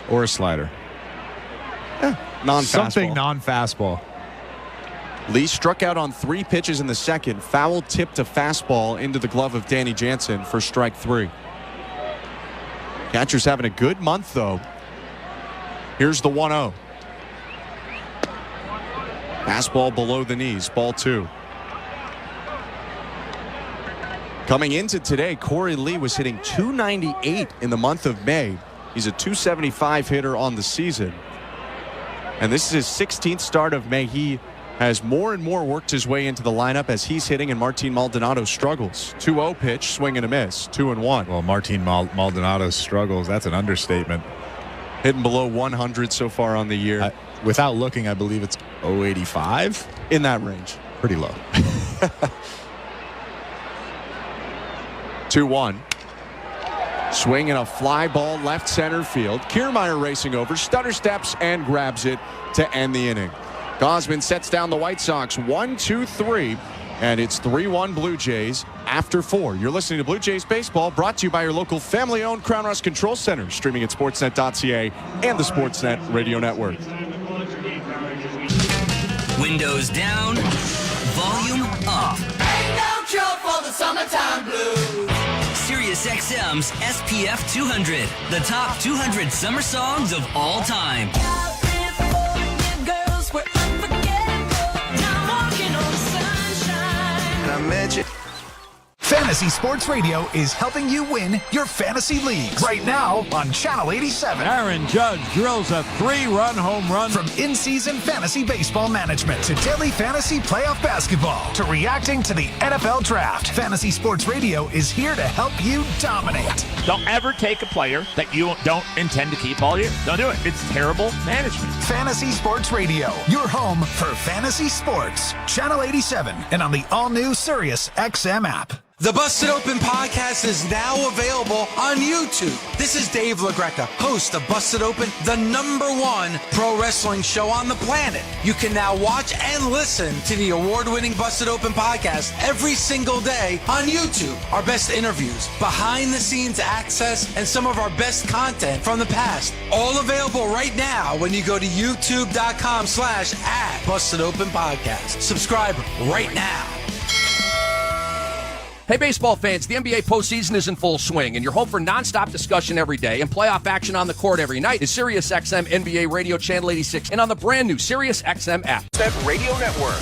Or a slider. Non-fastball. Something non-fastball. Lee struck out on 3 pitches in the second. Foul tipped a fastball into the glove of Danny Jansen for strike 3. Catcher's having a good month, though. Here's the 1-0. Fastball below the knees, ball 2. Coming into today, Corey Lee was hitting .298 in the month of May. He's a .275 hitter on the season. And this is his 16th start of May. He has more and more worked his way into the lineup as he's hitting and Martin Maldonado struggles. 2-0 pitch, swing and a miss, 2-1. Well, Martin Maldonado struggles. That's an understatement. Hitting below 100 so far on the year. Without looking, I believe it's 085. In that range. Pretty low. 2-1. Swing and a fly ball left center field. Kiermaier racing over, stutter steps and grabs it to end the inning. Gausman sets down the White Sox 1-2-3, and it's 3-1 Blue Jays after 4. You're listening to Blue Jays Baseball, brought to you by your local family-owned Crown Rust Control Center, streaming at sportsnet.ca and the Sportsnet Radio Network. Windows down, volume up. Ain't no cure for the summertime blues. Sirius XM's SPF 200, the top 200 summer songs of all time. Fantasy Sports Radio is helping you win your fantasy leagues right now on Channel 87. Aaron Judge drills a 3-run home run. From in-season fantasy baseball management to daily fantasy playoff basketball to reacting to the NFL draft, Fantasy Sports Radio is here to help you dominate. Don't ever take a player that you don't intend to keep all year. Don't do it. It's terrible management. Fantasy Sports Radio, your home for fantasy sports. Channel 87 and on the all-new Sirius XM app. The Busted Open podcast is now available on YouTube. This is Dave LaGreca, host of Busted Open, the #1 pro wrestling show on the planet. You can now watch and listen to the award-winning Busted Open podcast every single day on YouTube. Our best interviews, behind-the-scenes access, and some of our best content from the past. All available right now when you go to youtube.com/@BustedOpenPodcast. Subscribe right now. Hey, baseball fans, the NBA postseason is in full swing, and your home for nonstop discussion every day and playoff action on the court every night is Sirius XM NBA Radio Channel 86 and on the brand new Sirius XM app. Radio Network.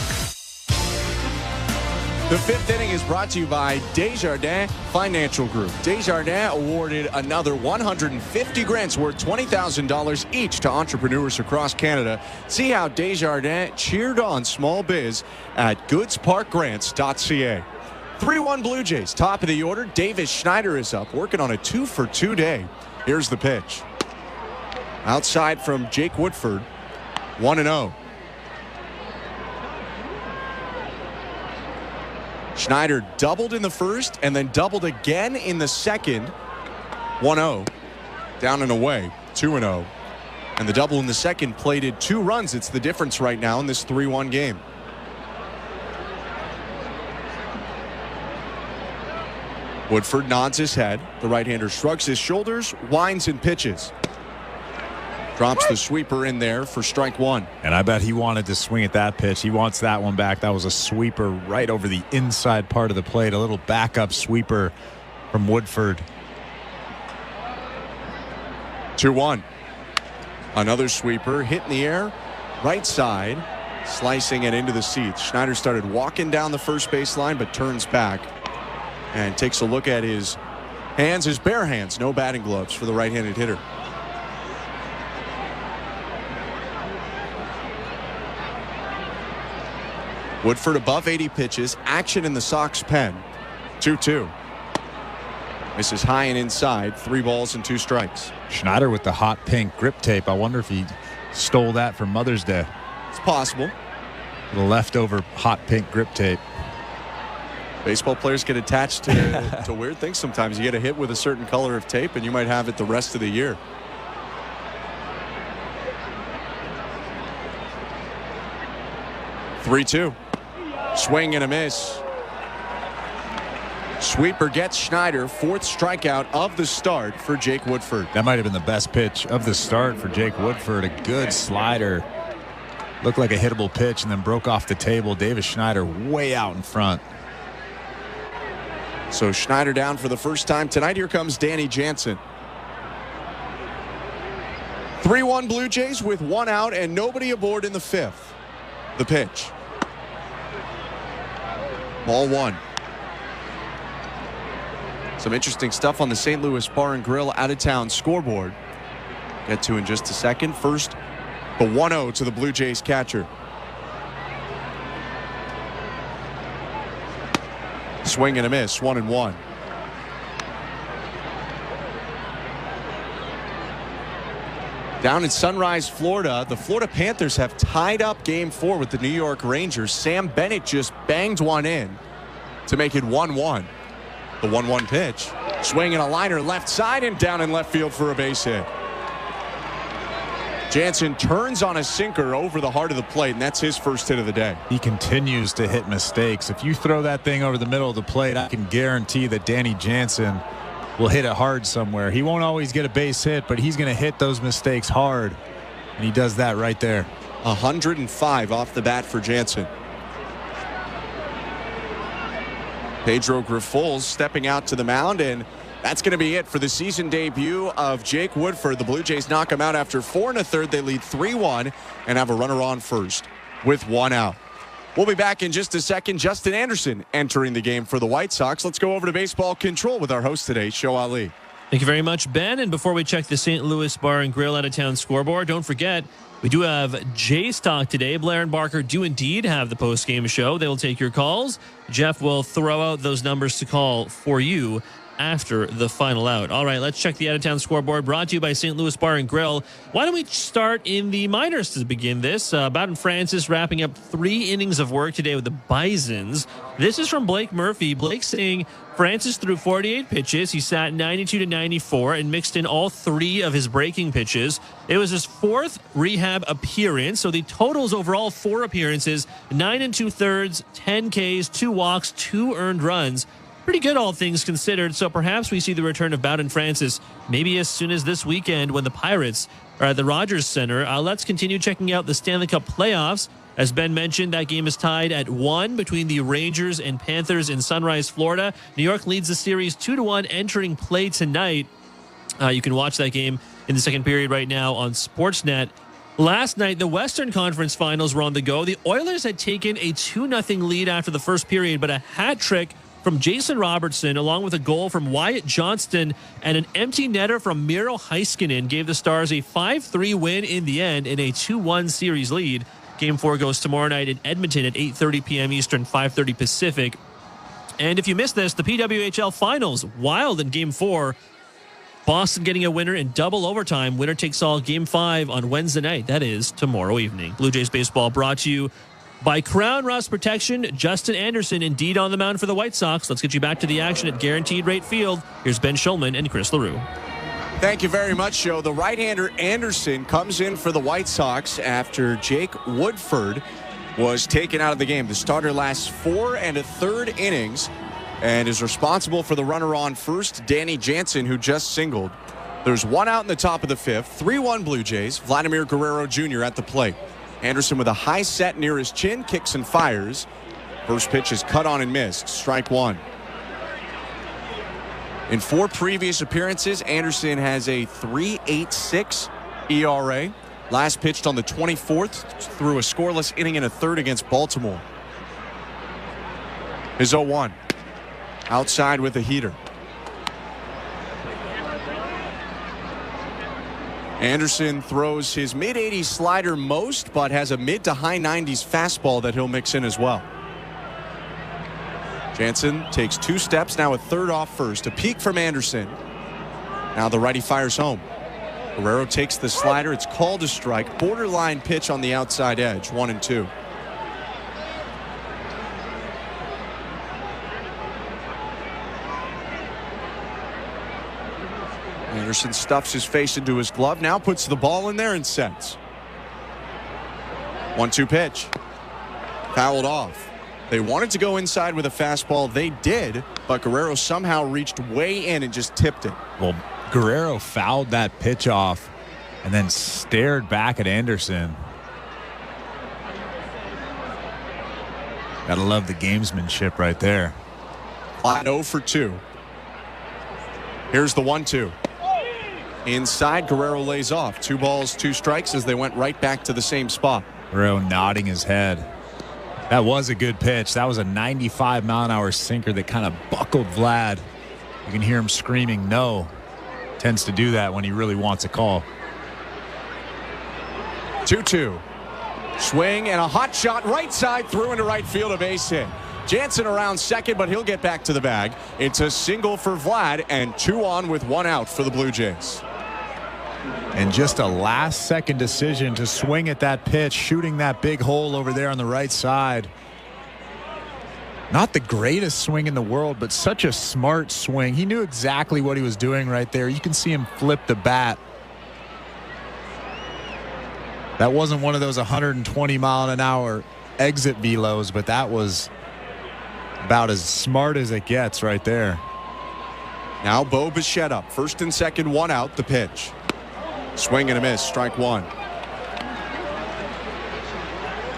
The 5th inning is brought to you by Desjardins Financial Group. Desjardins awarded another $150 grants worth $20,000 each to entrepreneurs across Canada. See how Desjardins cheered on small biz at goodsparkgrants.ca. 3-1 Blue Jays, top of the order. Davis Schneider is up, working on a 2-for-2 day. Here's the pitch. Outside from Jake Woodford, 1-0. Schneider doubled in the first and then doubled again in the second. 1-0. Down and away, 2-0. And the double in the second plated 2 runs. It's the difference right now in this 3-1 game. Woodford nods his head. The right-hander shrugs his shoulders, winds and pitches. Drops the sweeper in there for strike 1. And I bet he wanted to swing at that pitch. He wants that one back. That was a sweeper right over the inside part of the plate. A little backup sweeper from Woodford. 2-1. Another sweeper hit in the air, right side, slicing it into the seats. Schneider started walking down the first base line, but turns back and takes a look at his hands, his bare hands. No batting gloves for the right-handed hitter. Woodford above 80 pitches. Action in the Sox pen. 2-2. Misses high and inside. 3 balls and 2 strikes. Schneider with the hot pink grip tape. I wonder if he stole that for Mother's Day. It's possible. The leftover hot pink grip tape. Baseball players get attached to weird things sometimes. You get a hit with a certain color of tape and you might have it the rest of the year. Three-2. Swing and a miss. Sweeper gets Schneider. 4th strikeout of the start for Jake Woodford. That might have been the best pitch of the start for Jake Woodford. A good slider. Looked like a hittable pitch and then broke off the table. Davis Schneider way out in front. So Schneider down for the first time tonight. Here comes Danny Jansen. 3-1 Blue Jays with 1 out and nobody aboard in the 5th. The pitch. Ball 1. Some interesting stuff on the St. Louis Bar and Grill out-of-town scoreboard. Get to in just a second. First, the 1-0 to the Blue Jays catcher. Swing and a miss. 1-1. Down in Sunrise, Florida, the Florida Panthers have tied up Game 4 with the New York Rangers. Sam Bennett just banged one in to make it 1-1. The 1-1 pitch. Swing and a liner left side and down in left field for a base hit. Jansen turns on a sinker over the heart of the plate, and that's his first hit of the day. He continues to hit mistakes. If you throw that thing over the middle of the plate, I can guarantee that Danny Jansen will hit it hard somewhere. He won't always get a base hit, but he's going to hit those mistakes hard, and he does that right there. 105 off the bat for Jansen. Pedro Grifols stepping out to the mound, and that's going to be it for the season debut of Jake Woodford. The Blue Jays knock him out after 4 1/3. They lead 3-1 and have a runner on first with 1 out. We'll be back in just a second. Justin Anderson entering the game for the White Sox. Let's go over to baseball control with our host today, Show Ali. Thank you very much, Ben. And before we check the St. Louis Bar and Grill out-of-town scoreboard, don't forget, we do have Jays talk today. Blair and Barker do indeed have the post-game show. They will take your calls. Jeff will throw out those numbers to call for you after the final out. All right, let's check the out-of-town scoreboard brought to you by St. Louis Bar and Grill. Why don't we start in the minors to begin this? Bowden Francis wrapping up 3 innings of work today with the Bisons. This is from Blake Murphy. Blake saying Francis threw 48 pitches. He sat 92 to 94 and mixed in all 3 of his breaking pitches. It was his 4th rehab appearance. So the totals overall 4 appearances, 9 2/3, 10 Ks, 2 walks, 2 earned runs. Pretty good, all things considered. So perhaps we see the return of Bowden Francis maybe as soon as this weekend when the Pirates are at the Rogers Center. Let's continue checking out the Stanley Cup playoffs. As Ben mentioned, that game is tied at 1 between the Rangers and Panthers in Sunrise, Florida. New York leads the series 2-1 entering play tonight. You can watch that game in the second period right now on Sportsnet. Last night, the Western Conference Finals were on the go. The Oilers had taken a 2-0 lead after the first period, but a hat trick from Jason Robertson, along with a goal from Wyatt Johnston and an empty netter from Miro Heiskanen, gave the Stars a 5-3 win in the end in a 2-1 series lead. Game 4 goes tomorrow night in Edmonton at 8:30 p.m. Eastern, 5:30 Pacific. And if you missed this, the PWHL Finals, wild in Game 4. Boston getting a winner in double overtime. Winner takes all Game 5 on Wednesday night. That is tomorrow evening. Blue Jays baseball brought to you by Crown Rust Protection. Justin Anderson indeed on the mound for the White Sox. Let's get you back to the action at Guaranteed Rate Field. Here's Ben Schulman and Chris LaRue. Thank you very much, Joe. The right-hander Anderson comes in for the White Sox after Jake Woodford was taken out of the game. The starter lasts 4 1/3 innings and is responsible for the runner on first, Danny Jansen, who just singled. There's 1 out in the top of the 5th. 3-1 Blue Jays. Vladimir Guerrero Jr. at the plate. Anderson with a high set near his chin, kicks and fires. First pitch is cut on and missed. Strike 1. In 4 previous appearances, Anderson has a 3.86 ERA. Last pitched on the 24th through a scoreless inning and a third against Baltimore. His 0-1. Outside with a heater. Anderson throws his mid-80s slider most, but has a mid to high 90s fastball that he'll mix in as well. Jansen takes 2 steps, now a third off first. A peek from Anderson. Now the righty fires home. Guerrero takes the slider. It's called a strike. Borderline pitch on the outside edge. 1-2. Anderson stuffs his face into his glove. Now puts the ball in there and sets. 1-2 pitch. Fouled off. They wanted to go inside with a fastball. They did, but Guerrero somehow reached way in and just tipped it. Well, Guerrero fouled that pitch off and then stared back at Anderson. Gotta love the gamesmanship right there. 0 for 2. Here's the 1-2. Inside, Guerrero lays off. 2 balls, 2 strikes as they went right back to the same spot. Guerrero nodding his head. That was a good pitch. That was a 95-mile-an-hour sinker that kind of buckled Vlad. You can hear him screaming no. Tends to do that when he really wants a call. 2-2. Swing and a hot shot right side through into right field, a base hit. Jansen around second, but he'll get back to the bag. It's a single for Vlad and 2 on with 1 out for the Blue Jays. And just a last-second decision to swing at that pitch, shooting that big hole over there on the right side. Not the greatest swing in the world, but such a smart swing. He knew exactly what he was doing right there. You can see him flip the bat. That wasn't one of those 120-mile-an-hour exit velos, but that was about as smart as it gets right there. Now Bo Bichette up. First and second, 1 out, the pitch. Swing and a miss, strike 1.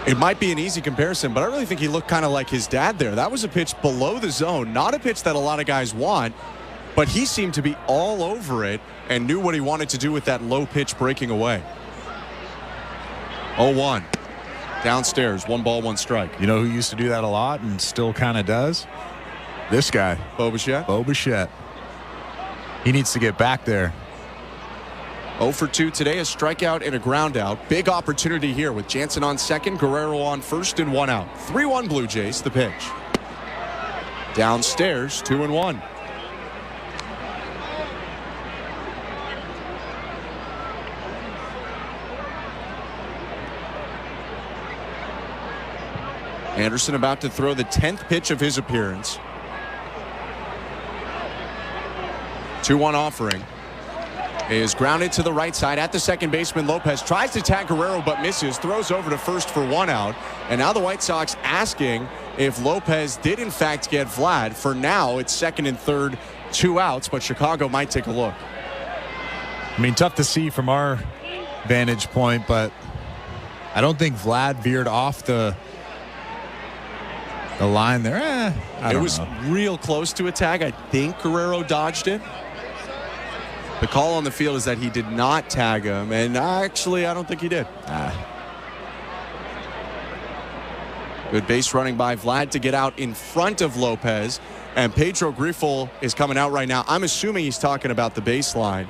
It might be an easy comparison, but I really think he looked kind of like his dad there. That was a pitch below the zone, not a pitch that a lot of guys want, but he seemed to be all over it and knew what he wanted to do with that low pitch breaking away. 0-1. Downstairs, 1 ball, 1 strike. You know who used to do that a lot and still kind of does? This guy. Bo Bichette? Bo Bichette. He needs to get back there. 0 for 2 today, a strikeout and a ground out. Big opportunity here with Jansen on second, Guerrero on first and 1 out. 3-1 Blue Jays, the pitch. Downstairs, 2-1. Anderson about to throw the 10th pitch of his appearance. 2-1 offering. Is grounded to the right side at the second baseman. Lopez tries to tag Guerrero but misses. Throws over to first for 1 out. And now the White Sox asking if Lopez did in fact get Vlad. For now, it's second and third, 2 outs, but Chicago might take a look. I mean, tough to see from our vantage point, but I don't think Vlad veered off the line there. It was real close to a tag. I think Guerrero dodged it. The call on the field is that he did not tag him, and actually I don't think he did. Good base running by Vlad to get out in front of Lopez, and Pedro Grifol is coming out right now. I'm assuming he's talking about the baseline.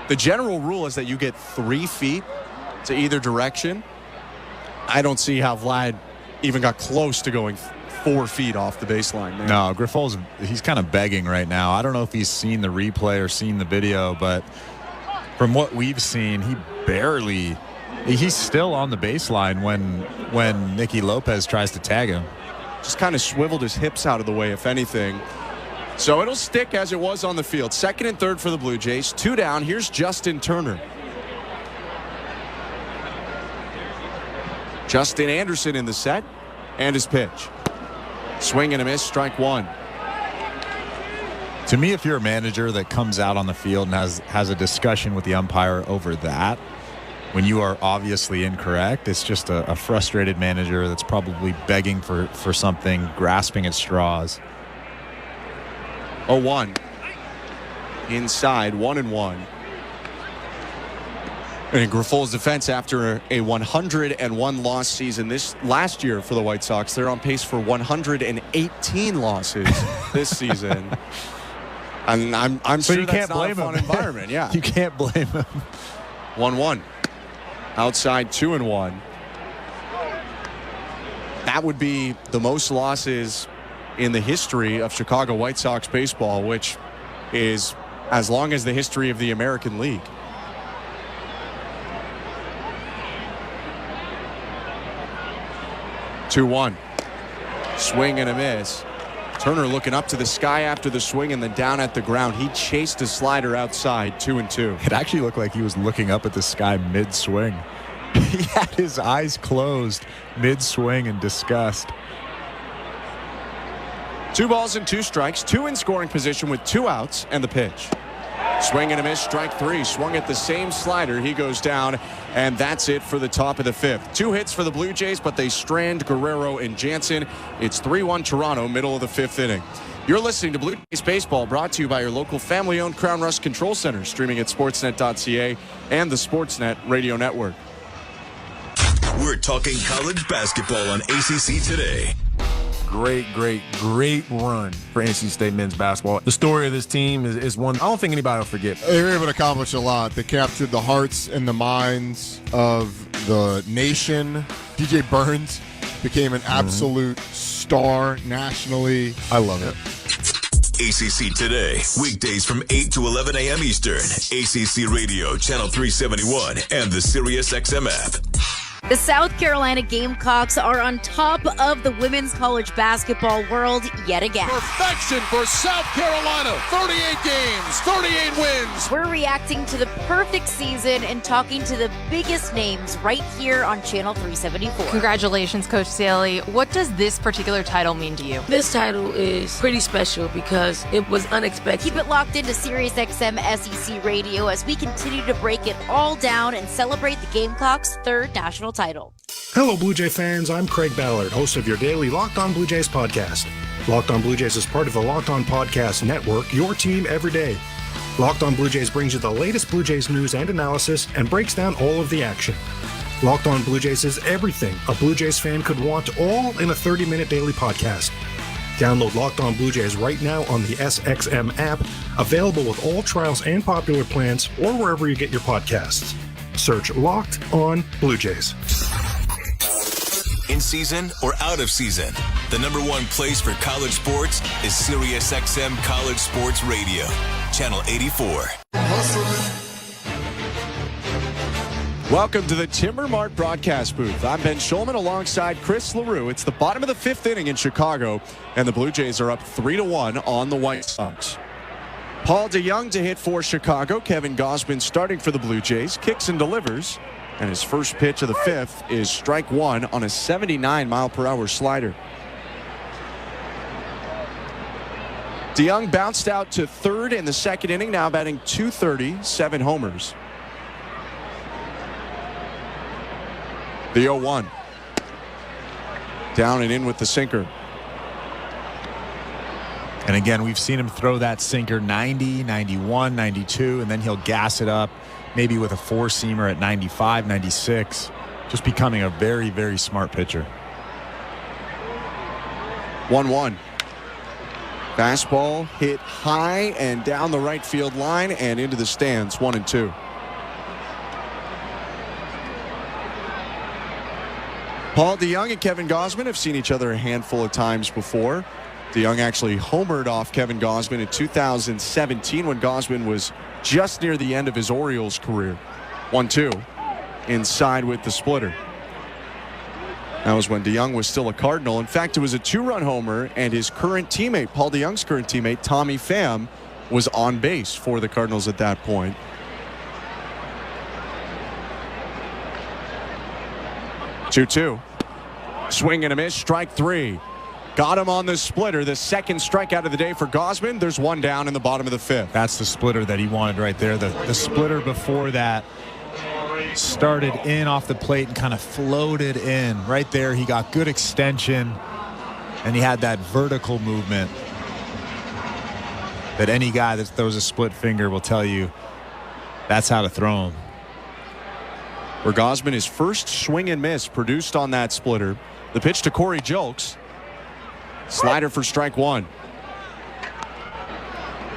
The general rule is that you get 3 feet to either direction. I don't see how Vlad even got close to going 4 feet off the baseline there. No, Grifol's, he's kind of begging right now. I don't know if he's seen the replay or seen the video, but from what we've seen, he's still on the baseline when Nicky Lopez tries to tag him. Just kind of swiveled his hips out of the way, if anything. So it'll stick as it was on the field. Second and third for the Blue Jays. 2 down. Here's Justin Turner. Justin Anderson in the set, and his pitch. Swing and a miss, strike 1. To me, if you're a manager that comes out on the field and has a discussion with the umpire over that, when you are obviously incorrect, it's just a frustrated manager that's probably begging for something, grasping at straws. 0-1. inside, 1-1. And in Griffol's defense, after a 101 loss season this last year for the White Sox, they're on pace for 118 losses this season. And I'm so sure you that's can't not blame a fun him. environment. Yeah, you can't blame him. 1-1. Outside, 2-1. That would be the most losses in the history of Chicago White Sox baseball, which is as long as the history of the American League. Two-1. Swing and a miss. Turner looking up to the sky after the swing and then down at the ground. He chased a slider outside, 2-2. It actually looked like he was looking up at the sky mid-swing. He had his eyes closed mid-swing in disgust. 2 balls and 2 strikes, 2 in scoring position with 2 outs and the pitch. Swing and a miss, strike 3. Swung at the same slider. He goes down, and that's it for the top of the 5th. 2 hits for the Blue Jays, but they strand Guerrero and Jansen. It's 3-1 Toronto, middle of the 5th inning. You're listening to Blue Jays Baseball, brought to you by your local family-owned Crown Rust Control Center, streaming at sportsnet.ca and the Sportsnet Radio Network. We're talking college basketball on ACC Today. Great run for NC State men's basketball. The story of this team is one I don't think anybody will forget. They were able to accomplish a lot. They captured the hearts and the minds of the nation. DJ Burns became an absolute star nationally. I love it. ACC Today, weekdays from 8 to 11 a.m. Eastern. ACC Radio, Channel 371, and the SiriusXM app. The South Carolina Gamecocks are on top of the women's college basketball world yet again. Perfection for South Carolina. 38 games, 38 wins. We're reacting to the perfect season and talking to the biggest names right here on Channel 374. Congratulations, Coach Saley. What does this particular title mean to you? This title is pretty special because it was unexpected. Keep it locked into SiriusXM SEC Radio as we continue to break it all down and celebrate the Gamecocks' 3rd national title. Hello, Blue Jay fans. I'm Craig Ballard, host of your daily Locked On Blue Jays podcast. Locked On Blue Jays is part of the Locked On Podcast Network, your team every day. Locked On Blue Jays brings you the latest Blue Jays news and analysis and breaks down all of the action. Locked On Blue Jays is everything a Blue Jays fan could want, all in a 30-minute daily podcast. Download Locked On Blue Jays right now on the SXM app, available with all trials and popular plans, or wherever you get your podcasts. Search Locked On Blue Jays. In season or out of season, the #1 place for college sports is SiriusXM College Sports Radio, Channel 84. Welcome to the Timber Mart broadcast booth. I'm Ben Schulman alongside Chris LaRue. It's the bottom of the 5th inning in Chicago, and the Blue Jays are up 3-1 on the White Sox. Paul DeYoung to hit for Chicago. Kevin Gausman starting for the Blue Jays. Kicks and delivers. And his first pitch of the 5th is strike 1 on a 79-mile-per-hour slider. DeYoung bounced out to 3rd in the 2nd inning, now batting .230, 7 homers. The 0-1. Down and in with the sinker. And again, we've seen him throw that sinker 90, 91, 92, and then he'll gas it up maybe with a 4-seamer at 95, 96. Just becoming a very, very smart pitcher. 1-1. Fastball hit high and down the right field line and into the stands, 1-2. Paul DeYoung and Kevin Gausman have seen each other a handful of times before. DeYoung actually homered off Kevin Gausman in 2017 when Gausman was just near the end of his Orioles career. 1-2. Inside with the splitter. That was when DeYoung was still a Cardinal. In fact, it was a 2-run homer, and his current teammate, Paul DeYoung's current teammate, Tommy Pham, was on base for the Cardinals at that point. Two. Swing and a miss, strike 3. Got him on the splitter. The second strikeout of the day for Gausman. There's one down in the bottom of the 5th. That's the splitter that he wanted right there. The splitter before that started in off the plate and kind of floated in. Right there, he got good extension, and he had that vertical movement that any guy that throws a split finger will tell you that's how to throw him. For Gausman, his first swing and miss produced on that splitter. The pitch to Corey Julks. Slider for strike one.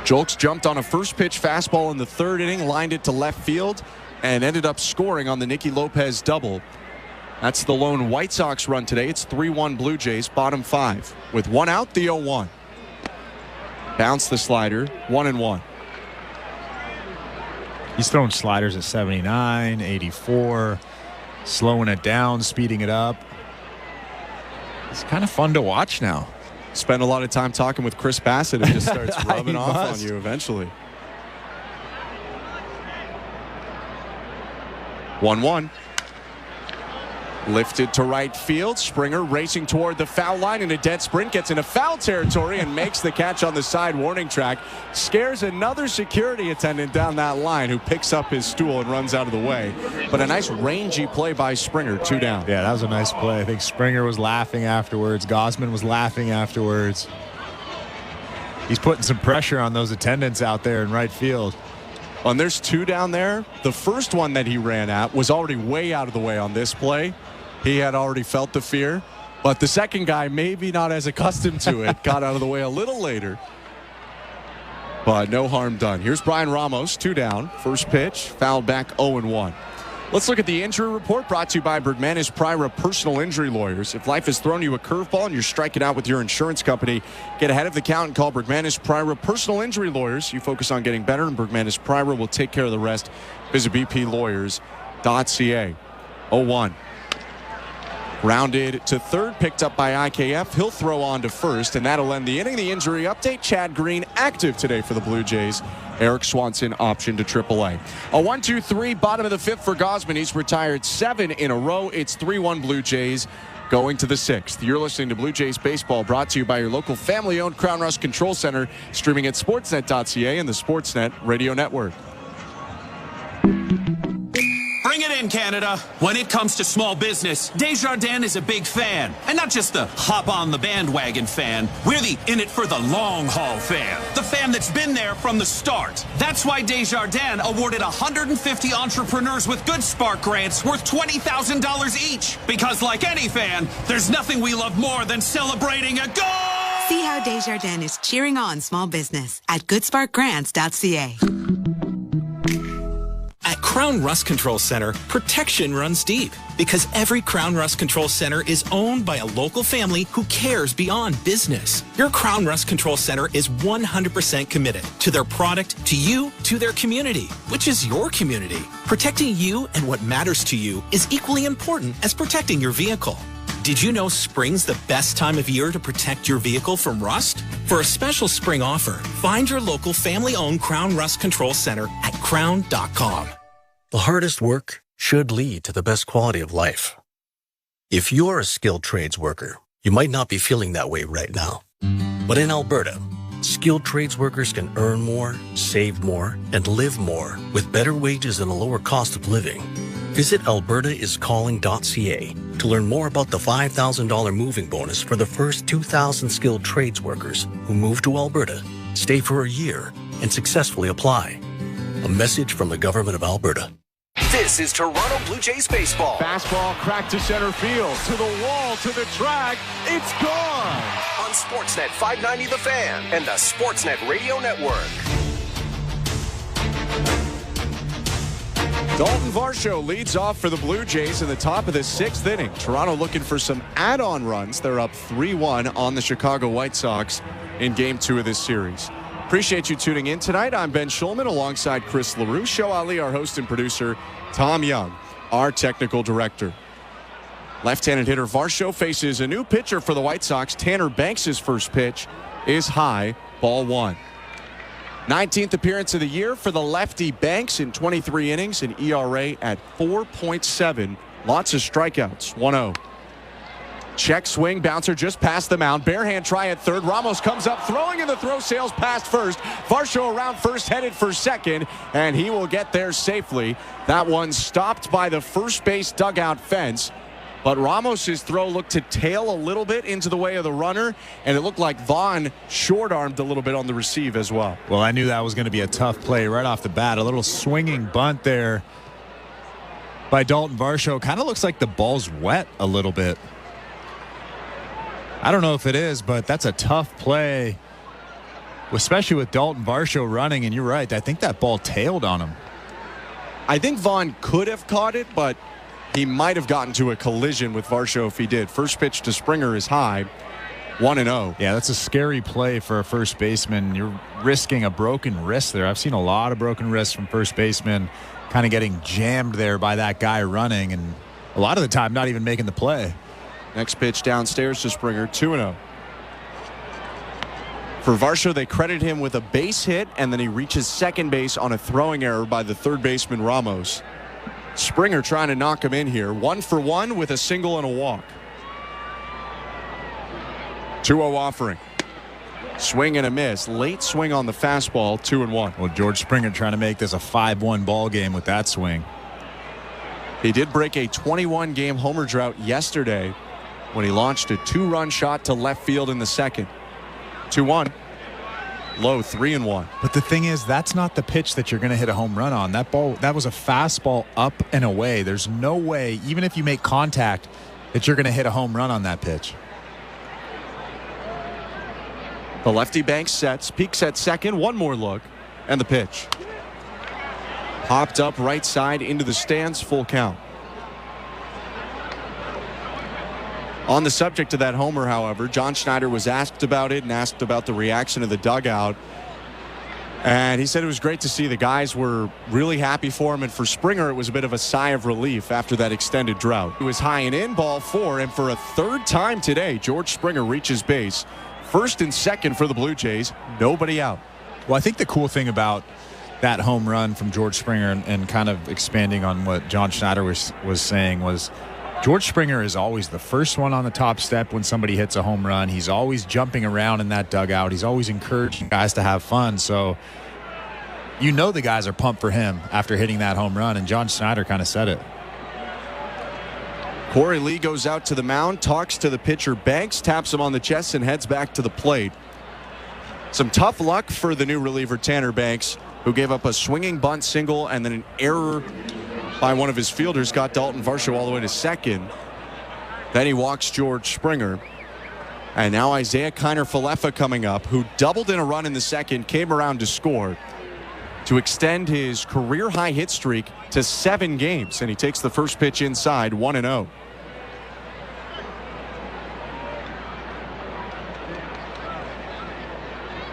Julks jumped on a first pitch fastball in the third inning, lined it to left field, and ended up scoring on the Nicky Lopez double. That's the lone White Sox run today. It's 3-1 Blue Jays, bottom 5. With one out, the 0-1. Bounce the slider, 1-1. He's throwing sliders at 79, 84, slowing it down, speeding it up. It's kind of fun to watch now. Spend a lot of time talking with Chris Bassett. It just starts rubbing off on you eventually. 1-1. Lifted to right field. Springer racing toward the foul line in a dead sprint. Gets into foul territory and makes the catch on the side warning track. Scares another security attendant down that line who picks up his stool and runs out of the way. But a nice rangy play by Springer. 2 down. Yeah, that was a nice play. I think Springer was laughing afterwards. Gausman was laughing afterwards. He's putting some pressure on those attendants out there in right field. And there's 2 down there. The first one that he ran at was already way out of the way on this play. He had already felt the fear, but the second guy, maybe not as accustomed to it, got out of the way a little later. But no harm done. Here's Brian Ramos, 2 down. First pitch, fouled back 0-1. Let's look at the injury report brought to you by Bergmanis Prira Personal Injury Lawyers. If life has thrown you a curveball and you're striking out with your insurance company, get ahead of the count and call Bergmanis Prira Personal Injury Lawyers. You focus on getting better, and Bergmanis Prira will take care of the rest. Visit bplawyers.ca. 0-1. Rounded to third, picked up by IKF. He'll throw on to first, and that'll end the inning. The injury update, Chad Green active today for the Blue Jays. Eric Swanson option to AAA. A 1-2-3, bottom of the 5th for Gausman. He's retired 7 in a row. It's 3-1 Blue Jays going to the 6th. You're listening to Blue Jays Baseball, brought to you by your local family-owned Crown Rust Control Center, streaming at sportsnet.ca and the Sportsnet Radio Network. Bring it in, Canada. When it comes to small business, Desjardins is a big fan. And not just the hop-on-the-bandwagon fan. We're the in-it-for-the-long-haul fan. The fan that's been there from the start. That's why Desjardins awarded 150 entrepreneurs with Good Spark grants worth $20,000 each. Because like any fan, there's nothing we love more than celebrating a goal! See how Desjardins is cheering on small business at goodsparkgrants.ca. At Crown Rust Control Center, protection runs deep because every Crown Rust Control Center is owned by a local family who cares beyond business. Your Crown Rust Control Center is 100% committed to their product, to you, to their community, which is your community. Protecting you and what matters to you is equally important as protecting your vehicle. Did you know spring's the best time of year to protect your vehicle from rust? For a special spring offer, find your local family-owned Crown Rust Control Center at crown.com. The hardest work should lead to the best quality of life. If you're a skilled trades worker, you might not be feeling that way right now. But in Alberta, skilled trades workers can earn more, save more, and live more with better wages and a lower cost of living. Visit albertaiscalling.ca to learn more about the $5,000 moving bonus for the first 2,000 skilled trades workers who move to Alberta, stay for a year, and successfully apply. A message from the Government of Alberta. This is Toronto Blue Jays baseball. Fastball cracked to center field, to the wall, to the track. It's gone. On Sportsnet 590 The Fan and the Sportsnet Radio Network. Dalton Varsho leads off for the Blue Jays in the top of the 6th inning. Toronto looking for some add-on runs. They're up 3-1 on the Chicago White Sox in Game 2 of this series. Appreciate you tuning in tonight. I'm Ben Schulman alongside Chris LaRue. Show Ali, our host and producer. Tom Young, our technical director. Left-handed hitter Varsho faces a new pitcher for the White Sox. Tanner Banks' first pitch is high, ball 1. 19th appearance of the year for the lefty Banks in 23 innings, an ERA at 4.7. Lots of strikeouts, 1-0. Check swing, bouncer just past the mound. Bare hand try at third. Ramos comes up, throwing in the throw, sails past first. Varsho around first, headed for second, and he will get there safely. That one stopped by the first base dugout fence. But Ramos's throw looked to tail a little bit into the way of the runner, and it looked like Vaughn short-armed a little bit on the receive as well. Well, I knew that was going to be a tough play right off the bat. A little swinging bunt there by Dalton Varsho. Kind of looks like the ball's wet a little bit. I don't know if it is, but that's a tough play, especially with Dalton Varsho running, and you're right. I think that ball tailed on him. I think Vaughn could have caught it, but he might have gotten to a collision with Varsho if he did. First pitch to Springer is high, 1-0. Yeah, that's a scary play for a first baseman. You're risking a broken wrist there. I've seen a lot of broken wrists from first basemen kind of getting jammed there by that guy running, and a lot of the time not even making the play. Next pitch downstairs to Springer, 2-0. For Varsho, they credit him with a base hit, and then he reaches second base on a throwing error by the third baseman Ramos. Springer trying to knock him in here. 1 for 1 with a single and a walk. 2-0 offering. Swing and a miss. Late swing on the fastball, 2-1. Well, George Springer trying to make this a 5-1 ball game with that swing. He did break a 21-game homer drought yesterday when he launched a 2-run shot to left field in the second. 2-1. Low, 3-1. But the thing is, that's not the pitch that you're going to hit a home run on. That was a fastball up and away. There's no way, even if you make contact, that you're going to hit a home run on that pitch. The lefty bank sets, peeks at second, one more look, and the pitch. Popped up right side into the stands, full count. On the subject of that homer, however, John Schneider was asked about it and asked about the reaction of the dugout. And he said it was great to see the guys were really happy for him. And for Springer, it was a bit of a sigh of relief after that extended drought. It was high and in, ball 4. And for a third time today, George Springer reaches base. First and second for the Blue Jays. Nobody out. Well, I think the cool thing about that home run from George Springer and kind of expanding on what John Schneider was saying was George Springer is always the first one on the top step when somebody hits a home run. He's always jumping around in that dugout. He's always encouraging guys to have fun. So you know the guys are pumped for him after hitting that home run, and John Schneider kind of said it. Corey Lee goes out to the mound, talks to the pitcher Banks, taps him on the chest, and heads back to the plate. Some tough luck for the new reliever Tanner Banks, who gave up a swinging bunt single and then an error by one of his fielders, got Dalton Varsho all the way to second. Then he walks George Springer. And now Isaiah Kiner-Falefa coming up, who doubled in a run in the second, came around to score to extend his career-high hit streak to 7 games. And he takes the first pitch inside, 1-0.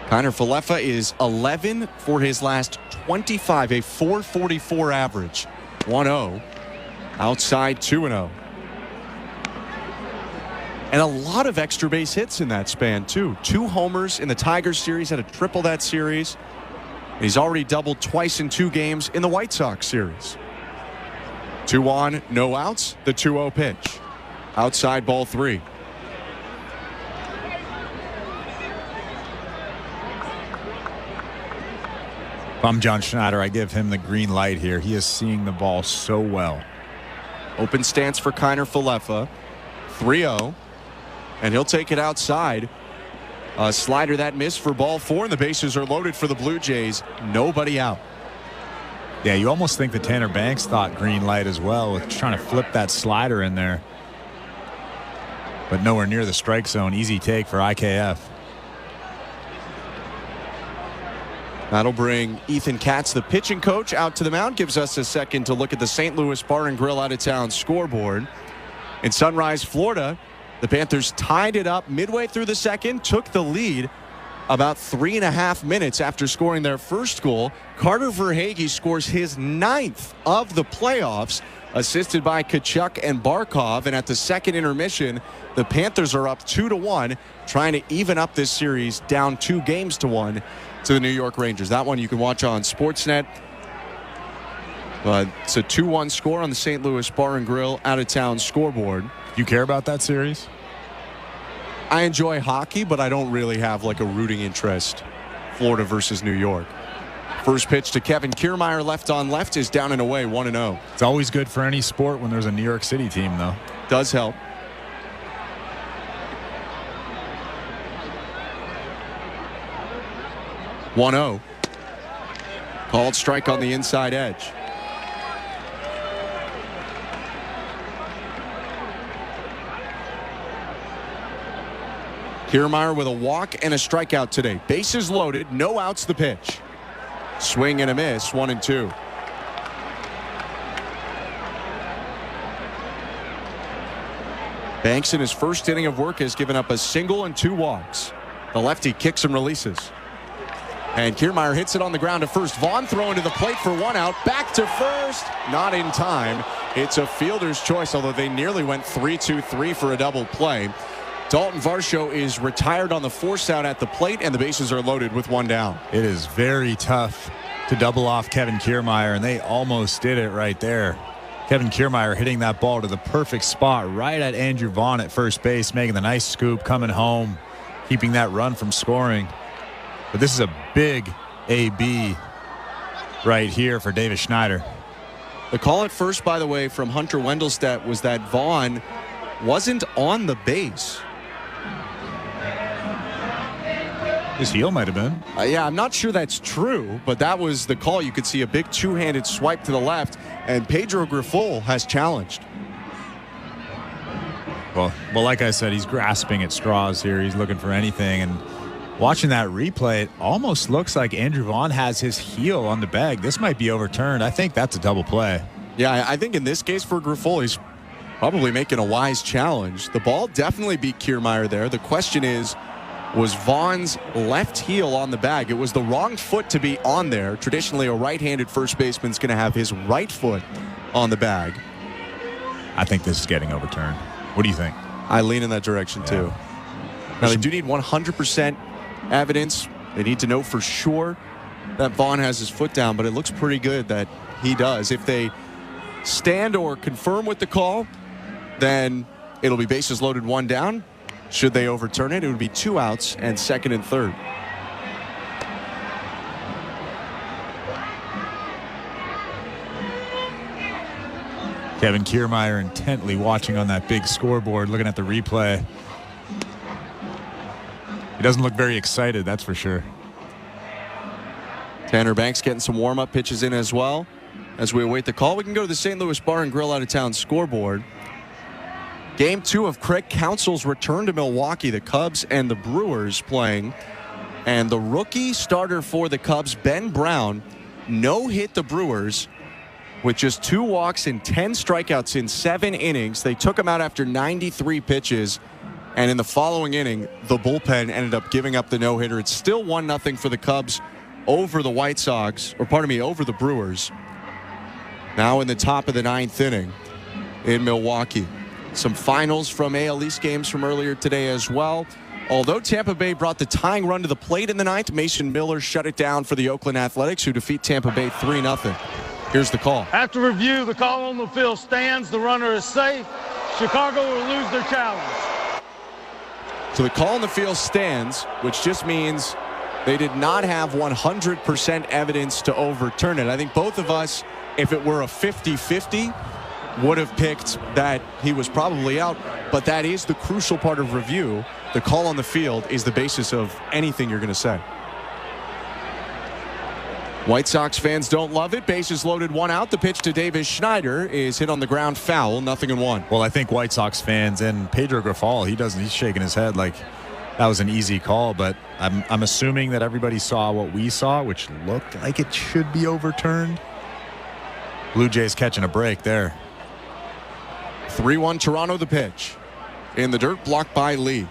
Kiner-Falefa is 11 for his last 25, a .444 average. 1-0. Outside, 2-0. And a lot of extra base hits in that span, too. 2 homers in the Tigers series, had a triple that series. And he's already doubled twice in 2 games in the White Sox series. 2 on, no outs, the 2-0 pitch. Outside, ball 3. If I'm John Schneider, I give him the green light here. He is seeing the ball so well. Open stance for Kiner-Falefa. 3-0. And he'll take it outside. A slider that missed for ball 4, and the bases are loaded for the Blue Jays. Nobody out. Yeah, you almost think that Tanner Banks thought green light as well, with trying to flip that slider in there. But nowhere near the strike zone. Easy take for IKF. That'll bring Ethan Katz, the pitching coach, out to the mound. Gives us a second to look at the St. Louis Bar and Grill out-of-town scoreboard. In Sunrise, Florida, the Panthers tied it up midway through the second, took the lead about 3.5 minutes after scoring their first goal. Carter Verhaeghe scores his 9th of the playoffs, assisted by Kachuk and Barkov. And at the second intermission, the Panthers are up 2-1, trying to even up this series, down 2 games to 1 to the New York Rangers. That one you can watch on Sportsnet. It's a 2-1 score on the St. Louis Bar and Grill out-of-town scoreboard. You care about that series? I enjoy hockey, but I don't really have like a rooting interest. Florida versus New York. First pitch to Kevin Kiermaier, left on left, is down and away, 1-0. It's always good for any sport when there's a New York City team, though. does help. (1-0). Called strike on the inside edge. Kiermaier with a walk and a strikeout today. Bases loaded, no outs the pitch. Swing and a miss, 1-2. Banks in his first inning of work has given up a single and 2 walks. The lefty kicks and releases. And Kiermaier hits it on the ground to first. Vaughn throwing to the plate for 1 out. Back to first. Not in time. It's a fielder's choice, although they nearly went 3-2-3 for a double play. Dalton Varsho is retired on the force out at the plate, and the bases are loaded with 1 down. It is very tough to double off Kevin Kiermaier, and they almost did it right there. Kevin Kiermaier hitting that ball to the perfect spot right at Andrew Vaughn at first base, making the nice scoop, coming home, keeping that run from scoring. But this is a big AB right here for Davis Schneider. The call at first, by the way, from Hunter Wendelstedt was that Vaughn wasn't on the base. His heel might have been. Yeah, I'm not sure that's true, but that was the call. You could see a big two-handed swipe to the left, and Pedro Grifol has challenged. Well, like I said, he's grasping at straws here. He's looking for anything, and watching that replay, it almost looks like Andrew Vaughn has his heel on the bag. This might be overturned. I think that's a double play. Yeah, I think in this case for Grifol, he's probably making a wise challenge. The ball definitely beat Kiermaier there. The question is, was Vaughn's left heel on the bag? It was the wrong foot to be on there. Traditionally, a right-handed first baseman's going to have his right foot on the bag. I think this is getting overturned. What do you think? I lean in that direction, too. Now, they do need 100% evidence. They need to know for sure that Vaughn has his foot down, but it looks pretty good that he does. If they stand or confirm with the call, then it'll be bases loaded, 1 down. Should they overturn it, it would be 2 outs and second and third. Kevin Kiermaier intently watching on that big scoreboard, looking at the replay. He doesn't look very excited, that's for sure. Tanner Banks getting some warm-up pitches in as well. As we await the call, we can go to the St. Louis Bar and Grill out-of-town scoreboard. Game 2 of Craig Counsell's return to Milwaukee. The Cubs and the Brewers playing. And the rookie starter for the Cubs, Ben Brown, no-hit the Brewers with just 2 walks and 10 strikeouts in 7 innings. They took him out after 93 pitches. And in the following inning, the bullpen ended up giving up the no-hitter. It's still 1-0 for the Cubs over the White Sox, over the Brewers. Now in the top of the 9th inning in Milwaukee. Some finals from AL East games from earlier today as well. Although Tampa Bay brought the tying run to the plate in the 9th, Mason Miller shut it down for the Oakland Athletics, who defeat Tampa Bay 3-0. Here's the call. After review, the call on the field stands. The runner is safe. Chicago will lose their challenge. So the call on the field stands, which just means they did not have 100% evidence to overturn it. I think both of us, if it were a 50-50, would have picked that he was probably out, but that is the crucial part of review. The call on the field is the basis of anything you're going to say. White Sox fans don't love it. Bases loaded, 1 out. The pitch to Davis Schneider is hit on the ground, foul, 0-1. Well, I think White Sox fans and Pedro Grifol, he's shaking his head like that was an easy call, but I'm assuming that everybody saw what we saw, which looked like it should be overturned. Blue Jays catching a break there. 3-1 Toronto, the pitch. In the dirt, blocked by Lee.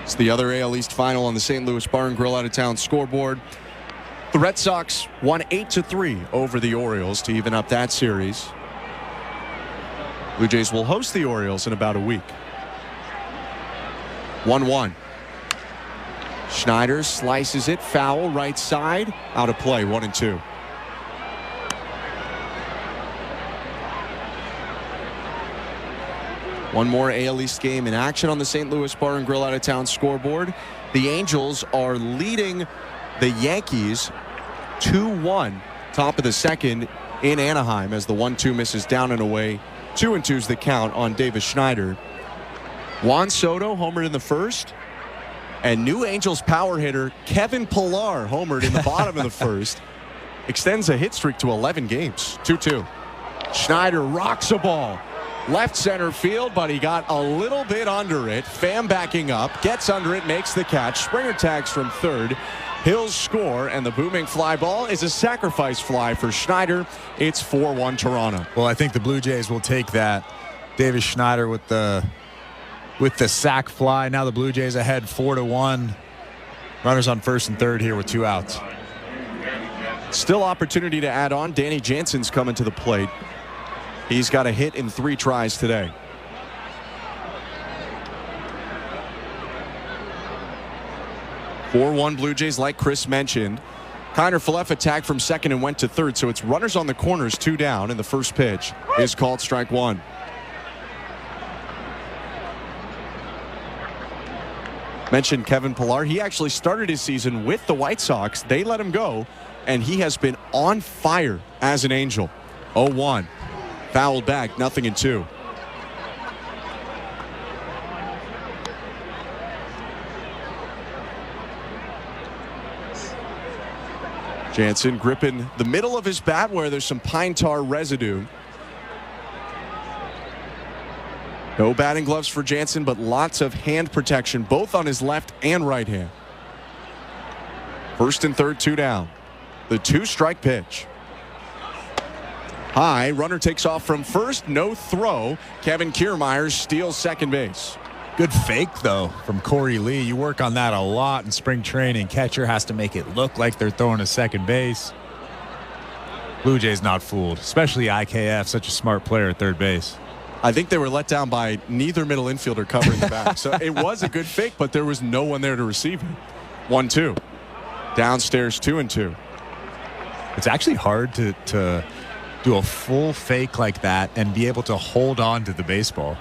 It's the other AL East final on the St. Louis Bar and Grill out-of-town scoreboard. The Red Sox won 8-3 over the Orioles to even up that series. Blue Jays will host the Orioles in about a week. 1-1. Schneider slices it, foul, right side, out of play, 1-2. One more AL East game in action on the St. Louis Bar and Grill out-of-town scoreboard. The Angels are leading the Yankees 2-1, top of the second in Anaheim, as the 1-2 misses down and away 2-2's the count on Davis Schneider. Juan Soto homered in the first. And New Angels power hitter Kevin Pillar homered in the bottom of the first. Extends a hit streak to 11 games. 2-2. Schneider rocks a ball. Left center field, but he got a little bit under it. Pham backing up, gets under it, makes the catch. Springer tags from third. Hills score, and the booming fly ball is a sacrifice fly for Schneider. It's 4-1 Toronto. Well, I think the Blue Jays will take that. Davis Schneider with the sac fly. Now the Blue Jays ahead 4-1. Runners on first and third here with 2 outs. Still opportunity to add on. Danny Jansen's coming to the plate. He's got a hit in 3 tries today. (4-1) Blue Jays, like Chris mentioned. Kiner Falefa tagged from second and went to third, so it's runners on the corners, 2 down, and the first pitch is called strike 1. Mentioned Kevin Pillar. He actually started his season with the White Sox. They let him go, and he has been on fire as an Angel. 0-1. Fouled back, 0-2. Jansen gripping the middle of his bat where there's some pine tar residue. No batting gloves for Jansen, but lots of hand protection, both on his left and right hand. First and third, 2 down. The 2-strike pitch. High, runner takes off from first, no throw. Kevin Kiermaier steals second base. Good fake, though, from Corey Lee. You work on that a lot in spring training. Catcher has to make it look like they're throwing to second base. Blue Jays not fooled, especially IKF, such a smart player at third base. I think they were let down by neither middle infielder covering the back. So it was a good fake, but there was no one there to receive it. 1-2. Downstairs, 2-2. It's actually hard to do a full fake like that and be able to hold on to the baseball.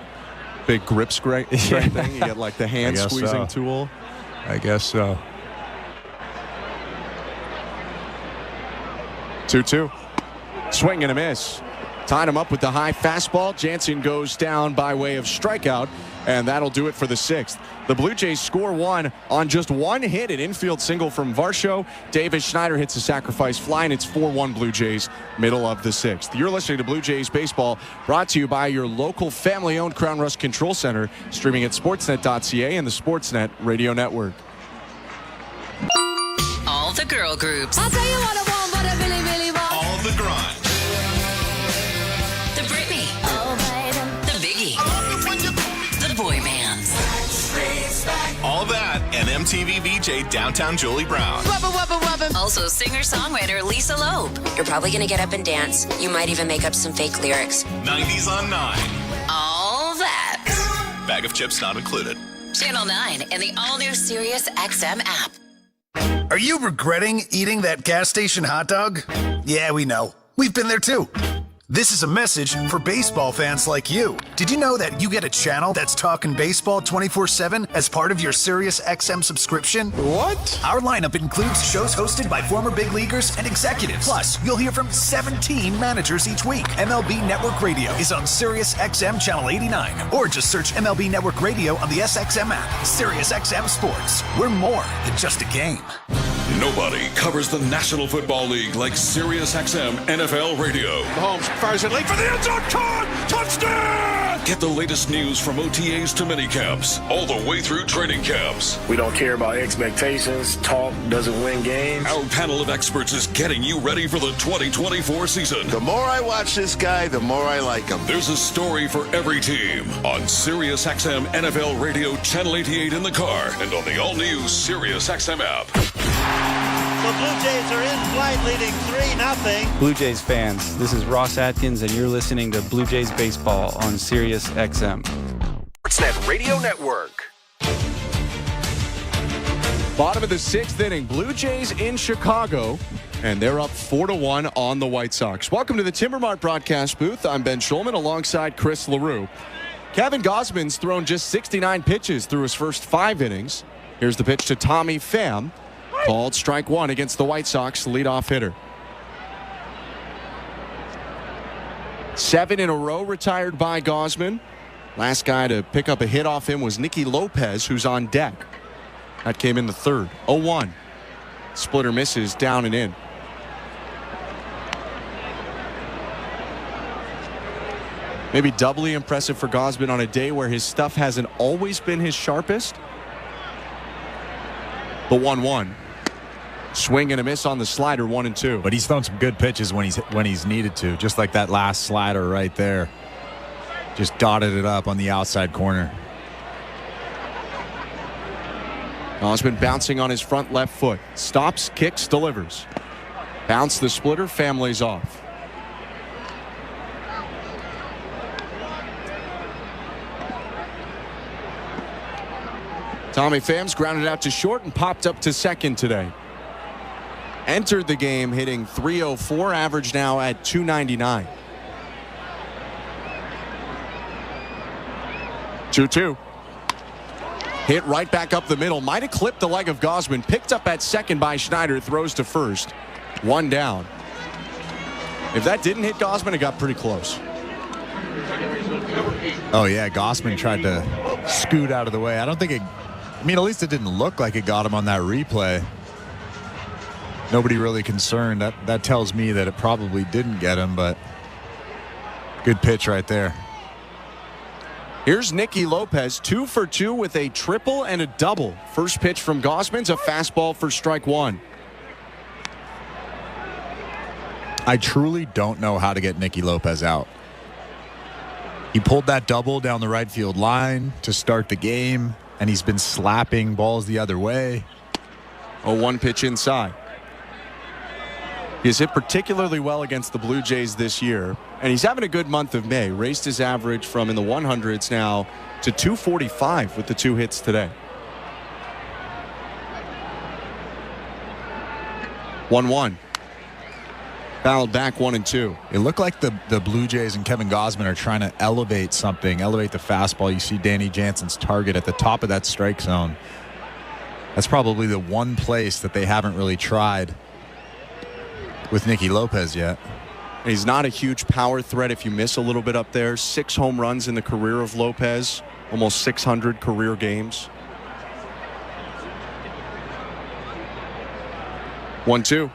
Big grip thing. You get like the hand squeezing tool. I guess so. 2-2. Swing and a miss. Tied him up with the high fastball. Jansen goes down by way of strikeout, and that'll do it for the 6th. The Blue Jays score 1 on just 1 hit, an infield single from Varsho. Davis Schneider hits a sacrifice fly, and it's 4-1 Blue Jays, middle of the 6th. You're listening to Blue Jays Baseball, brought to you by your local family-owned Crown Rust Control Center, streaming at sportsnet.ca and the Sportsnet Radio Network. All the girl groups. I'll tell you what I want, but I really, really want. All the grunge. The Britney. The Biggie. The boy bands. All that and MTV VJ Downtown Julie Brown. Also singer-songwriter Lisa Loeb. You're probably going to get up and dance. You might even make up some fake lyrics. 90s on 9. All that. Bag of chips not included. Channel 9 and the all-new Sirius XM app. Are you regretting eating that gas station hot dog? Yeah, we know. We've been there too. This is a message for baseball fans like you. Did you know that you get a channel that's talking baseball 24/7 as part of your Sirius XM subscription? What? Our lineup includes shows hosted by former big leaguers and executives. Plus, you'll hear from 17 managers each week. MLB Network Radio is on Sirius XM Channel 89, or just search MLB Network Radio on the SXM app. Sirius XM Sports. We're more than just a game. Nobody covers the National Football League like SiriusXM NFL Radio. Mahomes fires it late for the end zone. Caught! Touchdown! Get the latest news from OTAs to minicamps, all the way through training camps. We don't care about expectations. Talk doesn't win games. Our panel of experts is getting you ready for the 2024 season. The more I watch this guy, the more I like him. There's a story for every team on SiriusXM NFL Radio Channel 88 in the car and on the all-new SiriusXM app. The Blue Jays are in flight, leading 3-0. Blue Jays fans, this is Ross Atkins, and you're listening to Blue Jays Baseball on Sirius XM. Sportsnet Radio Network. Bottom of the 6th inning, Blue Jays in Chicago, and they're up 4-1 on the White Sox. Welcome to the Timbermart broadcast booth. I'm Ben Schulman alongside Chris LaRue. Kevin Gausman's thrown just 69 pitches through his first 5 innings. Here's the pitch to Tommy Pham. Called strike 1 against the White Sox leadoff hitter. 7 in a row retired by Gausman. Last guy to pick up a hit off him was Nicky Lopez, who's on deck. That came in the third. 0-1. Splitter misses, down and in. Maybe doubly impressive for Gausman on a day where his stuff hasn't always been his sharpest. The 1-1. Swing and a miss on the slider, 1-2. But he's thrown some good pitches when he's needed to, just like that last slider right there. Just dotted it up on the outside corner. Gausman bouncing on his front left foot. Stops, kicks, delivers. Bounce the splitter, Family's off. Tommy Phams grounded out to short and popped up to second today. Entered the game hitting .304, average now at .299. 2-2. Hit right back up the middle. Might have clipped the leg of Gausman. Picked up at second by Schneider. Throws to first. 1 down. If that didn't hit Gausman, it got pretty close. Oh, yeah. Gausman tried to scoot out of the way. I don't think it... I mean, at least it didn't look like it got him on that replay. Nobody really concerned. That tells me that it probably didn't get him, but good pitch right there. Here's Nicky Lopez, 2 for 2 with a triple and a double. First pitch from Gausman's a fastball for strike 1. I truly don't know how to get Nicky Lopez out. He pulled that double down the right field line to start the game, and he's been slapping balls the other way. 0-1 pitch inside. He's hit particularly well against the Blue Jays this year, and he's having a good month of May. Raised his average from in the 100s now to 245 with the 2 hits today. 1-1. Fouled back, 1-2. It looked like the Blue Jays and Kevin Gausman are trying to elevate something, elevate the fastball. You see Danny Jansen's target at the top of that strike zone. That's probably the one place that they haven't really tried with Nicky Lopez yet. He's not a huge power threat if you miss a little bit up there. 6 home runs in the career of Lopez, almost 600 career games. 1-2.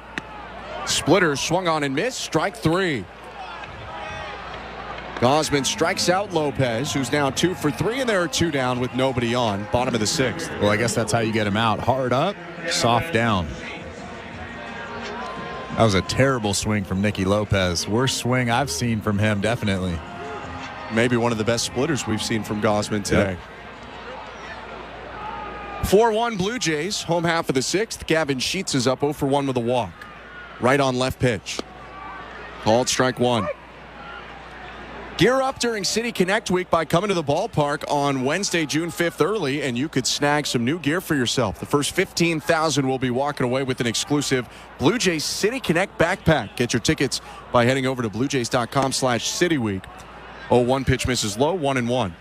Splitter swung on and missed. Strike 3. Gausman strikes out Lopez, who's now 2 for 3, and there are 2 down with nobody on. Bottom of the 6th. Well, I guess that's how you get him out. Hard up, soft down. That was a terrible swing from Nicky Lopez. Worst swing I've seen from him, definitely. Maybe one of the best splitters we've seen from Gausman today. Yep. 4-1 Blue Jays, home half of the 6th. Gavin Sheets is up 0 for 1 with a walk. Right on left pitch. Called strike 1. Gear up during City Connect Week by coming to the ballpark on Wednesday, June 5th early, and you could snag some new gear for yourself. The first 15,000 will be walking away with an exclusive Blue Jays City Connect backpack. Get your tickets by heading over to bluejays.com/cityweek. 0-1 pitch misses low, 1-1.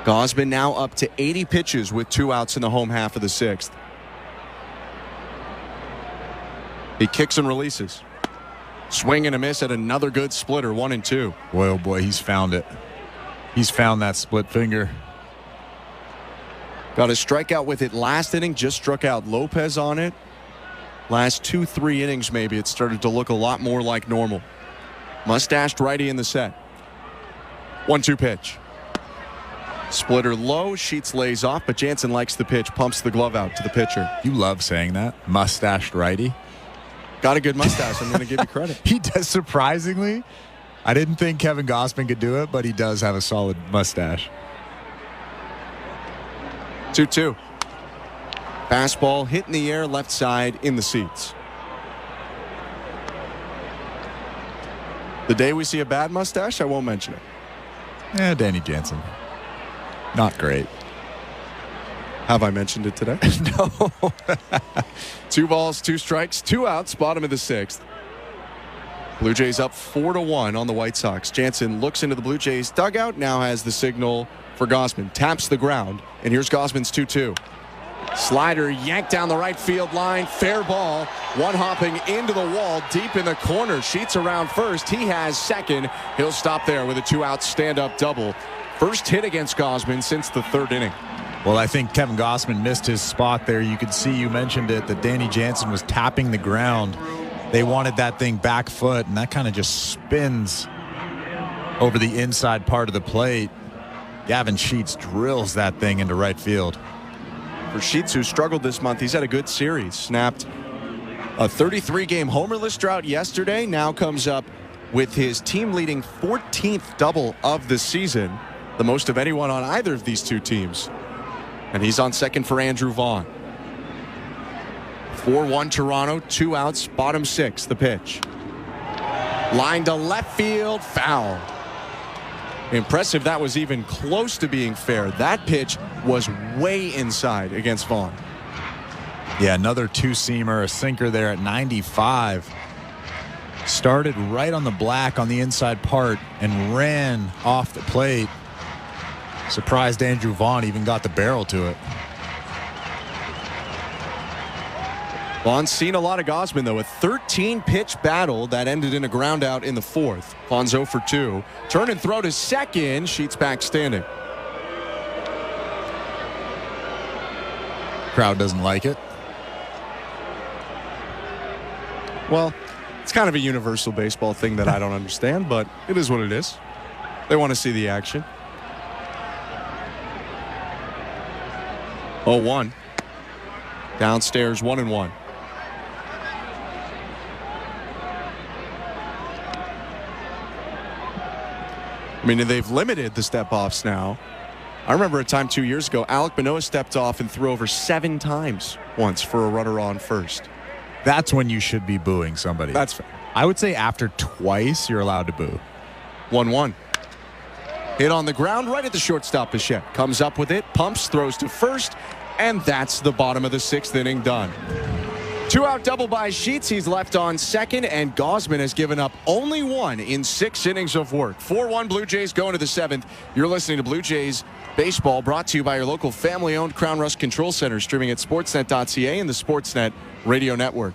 Gausman now up to 80 pitches with 2 outs in the home half of the 6th. He kicks and releases. Swing and a miss at another good splitter, 1-2. Boy, oh boy, he's found it. He's found that split finger. Got a strikeout with it last inning, just struck out Lopez on it. Last 2-3 innings maybe, it started to look a lot more like normal. Mustached righty in the set. 1-2 pitch. Splitter low, Sheets lays off, but Jansen likes the pitch, pumps the glove out to the pitcher. You love saying that, mustached righty. Got a good mustache, I'm going to give you credit. He does, surprisingly. I didn't think Kevin Gausman could do it, but he does have a solid mustache. 2-2. Fastball hit in the air, left side, in the seats. The day we see a bad mustache, I won't mention it. Yeah, Danny Jansen. Not great. Have I mentioned it today? No. 2 balls, 2 strikes, 2 outs, bottom of the 6th. Blue Jays up 4-1 on the White Sox. Jansen looks into the Blue Jays dugout, now has the signal for Gausman. Taps the ground, and here's Gausman's 2-2. Slider yanked down the right field line. Fair ball. One hopping into the wall deep in the corner. Sheets around first. He has second. He'll stop there with a 2-out stand-up double. First hit against Gausman since the third inning. Well, I think Kevin Gausman missed his spot there. You could see, you mentioned it, that Danny Jansen was tapping the ground. They wanted that thing back foot, and that kind of just spins over the inside part of the plate. Gavin Sheets drills that thing into right field. For Sheets, who struggled this month, he's had a good series. Snapped a 33-game homerless drought yesterday. Now comes up with his team-leading 14th double of the season, the most of anyone on either of these two teams. And he's on second for Andrew Vaughn. 4-1 Toronto, 2 outs, bottom 6, the pitch. Line to left field, foul. Impressive that was even close to being fair. That pitch was way inside against Vaughn. Yeah, another two-seamer, a sinker there at 95. Started right on the black on the inside part and ran off the plate. Surprised Andrew Vaughn even got the barrel to it. Vaughn's seen a lot of Gausman, though. A 13-pitch battle that ended in a ground out in the fourth. Vaughn's 0 for 2. Turn and throw to second. Sheets back standing. Crowd doesn't like it. Well, it's kind of a universal baseball thing that I don't understand, but it is what it is. They want to see the action. 0-1. Downstairs, 1-1. I mean, they've limited the step-offs now. I remember a time 2 years ago, Alek Manoah stepped off and threw over 7 times once for a runner on first. That's when you should be booing somebody. That's fair. I would say after twice, you're allowed to boo. 1-1. Hit on the ground right at the shortstop. Bichette comes up with it, pumps, throws to first, and that's the bottom of the 6th inning done. 2-out double by Sheets. He's left on second, and Gausman has given up only 1 in 6 innings of work. 4-1 Blue Jays going to the 7th. You're listening to Blue Jays Baseball, brought to you by your local family-owned Crown Rust Control Center, streaming at sportsnet.ca and the Sportsnet Radio Network.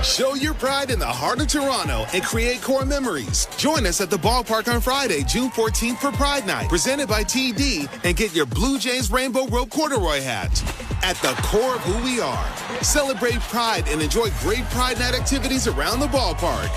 Show your pride in the heart of Toronto and create core memories. Join us at the ballpark on Friday, June 14th for Pride Night, presented by TD, and get your Blue Jays Rainbow Rope corduroy hat. At the core of who we are. Celebrate Pride and enjoy great Pride Night activities around the ballpark.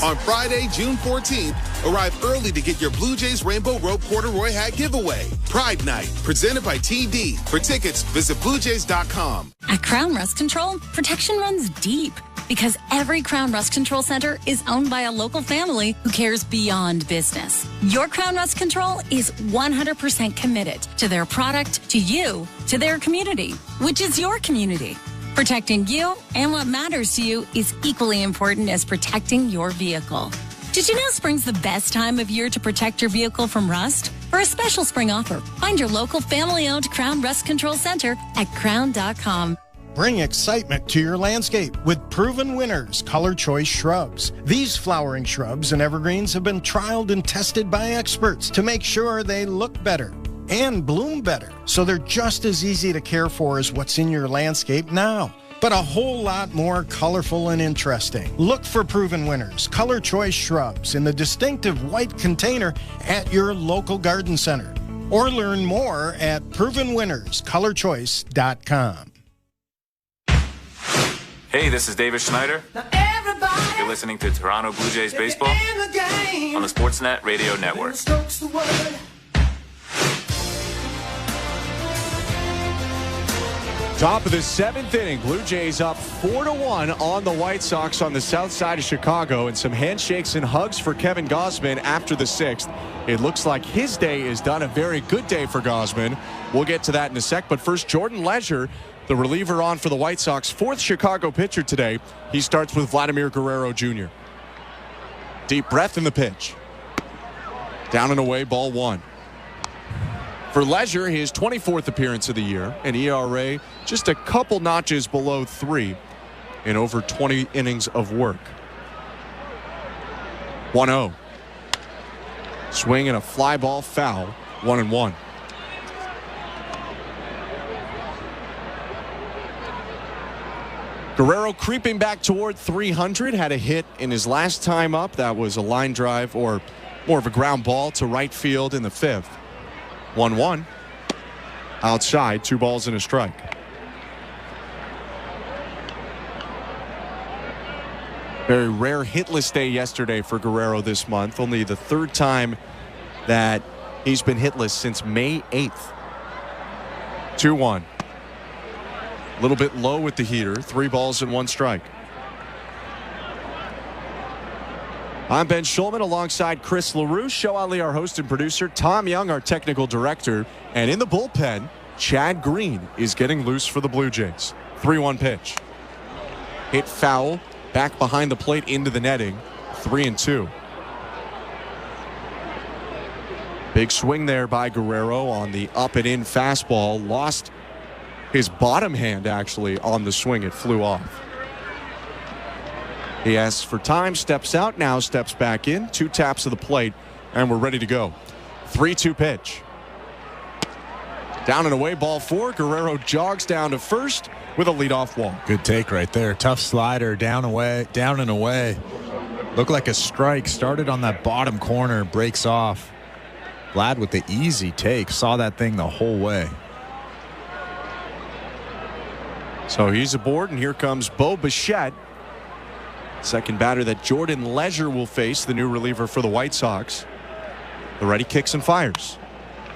On Friday, June 14th, arrive early to get your Blue Jays Rainbow Rope corduroy hat giveaway. Pride Night, presented by TD. For tickets, visit BlueJays.com. At Crown Rust Control, protection runs deep because every Crown Rust Control Center is owned by a local family who cares beyond business. Your Crown Rust Control is 100% committed to their product, to you, to their community, which is your community. Protecting you and what matters to you is equally important as protecting your vehicle. Did you know spring's the best time of year to protect your vehicle from rust? For a special spring offer, find your local family-owned Crown Rust Control Center at crown.com. Bring excitement to your landscape with proven winners, Color Choice Shrubs. These flowering shrubs and evergreens have been trialed and tested by experts to make sure they look better and bloom better, so they're just as easy to care for as what's in your landscape now, but a whole lot more colorful and interesting. Look for proven winners, Color Choice Shrubs, in the distinctive white container at your local garden center, or learn more at provenwinnerscolorchoice.com. Hey, this is David Schneider. You're listening to Toronto Blue Jays Baseball on the Sportsnet Radio Network. Top of the 7th inning, Blue Jays up 4-1 on the White Sox on the south side of Chicago, and some handshakes and hugs for Kevin Gausman after the 6th. It looks like his day is done. A very good day for Gausman. We'll get to that in a sec, but first, Jordan Leisure, the reliever on for the White Sox, 4th Chicago pitcher today. He starts with Vladimir Guerrero Jr. Deep breath in the pitch. Down and away, ball 1. For Leisure, his 24th appearance of the year, an ERA just a couple notches below 3 in over 20 innings of work. 1-0. Swing and a fly ball foul. 1-1. Guerrero creeping back toward 300. Had a hit in his last time up. That was a line drive, or more of a ground ball to right field in the 5th. 1-1. Outside, 2 balls and a strike. Very rare hitless day yesterday for Guerrero this month. Only the 3rd time that he's been hitless since May 8th. 2-1. A little bit low with the heater. 3 balls and 1 strike. I'm Ben Schulman alongside Chris LaRue, Show Ali, our host and producer, Tom Young, our technical director. And in the bullpen, Chad Green is getting loose for the Blue Jays. 3-1 pitch. Hit foul. Back behind the plate into the netting. 3-2. Big swing there by Guerrero on the up and in fastball. Lost his bottom hand actually on the swing. It flew off. He asks for time, steps out, now steps back in. 2 taps of the plate, and we're ready to go. 3-2 pitch. Down and away, ball 4. Guerrero jogs down to first with a leadoff walk. Good take right there. Tough slider, down and away. Looked like a strike. Started on that bottom corner, breaks off. Vlad with the easy take. Saw that thing the whole way. So he's aboard, and here comes Bo Bichette. Second batter that Jordan Leisure will face, the new reliever for the White Sox. The righty kicks and fires.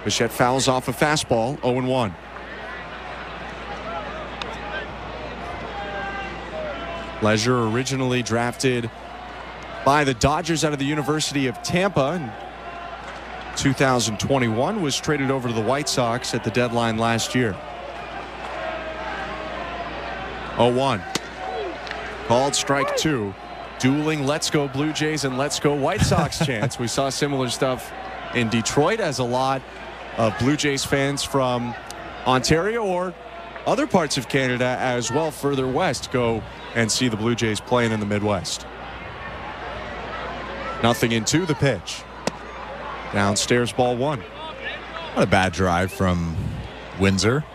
Bichette fouls off a fastball, 0-1. Leisure, originally drafted by the Dodgers out of the University of Tampa in 2021, was traded over to the White Sox at the deadline last year. 0-1. Called strike 2. Dueling Let's Go Blue Jays and Let's Go White Sox chants. We saw similar stuff in Detroit as a lot of Blue Jays fans from Ontario or other parts of Canada as well further west go and see the Blue Jays playing in the Midwest. 0-2 the pitch. Downstairs, ball 1. Not a bad drive from Windsor.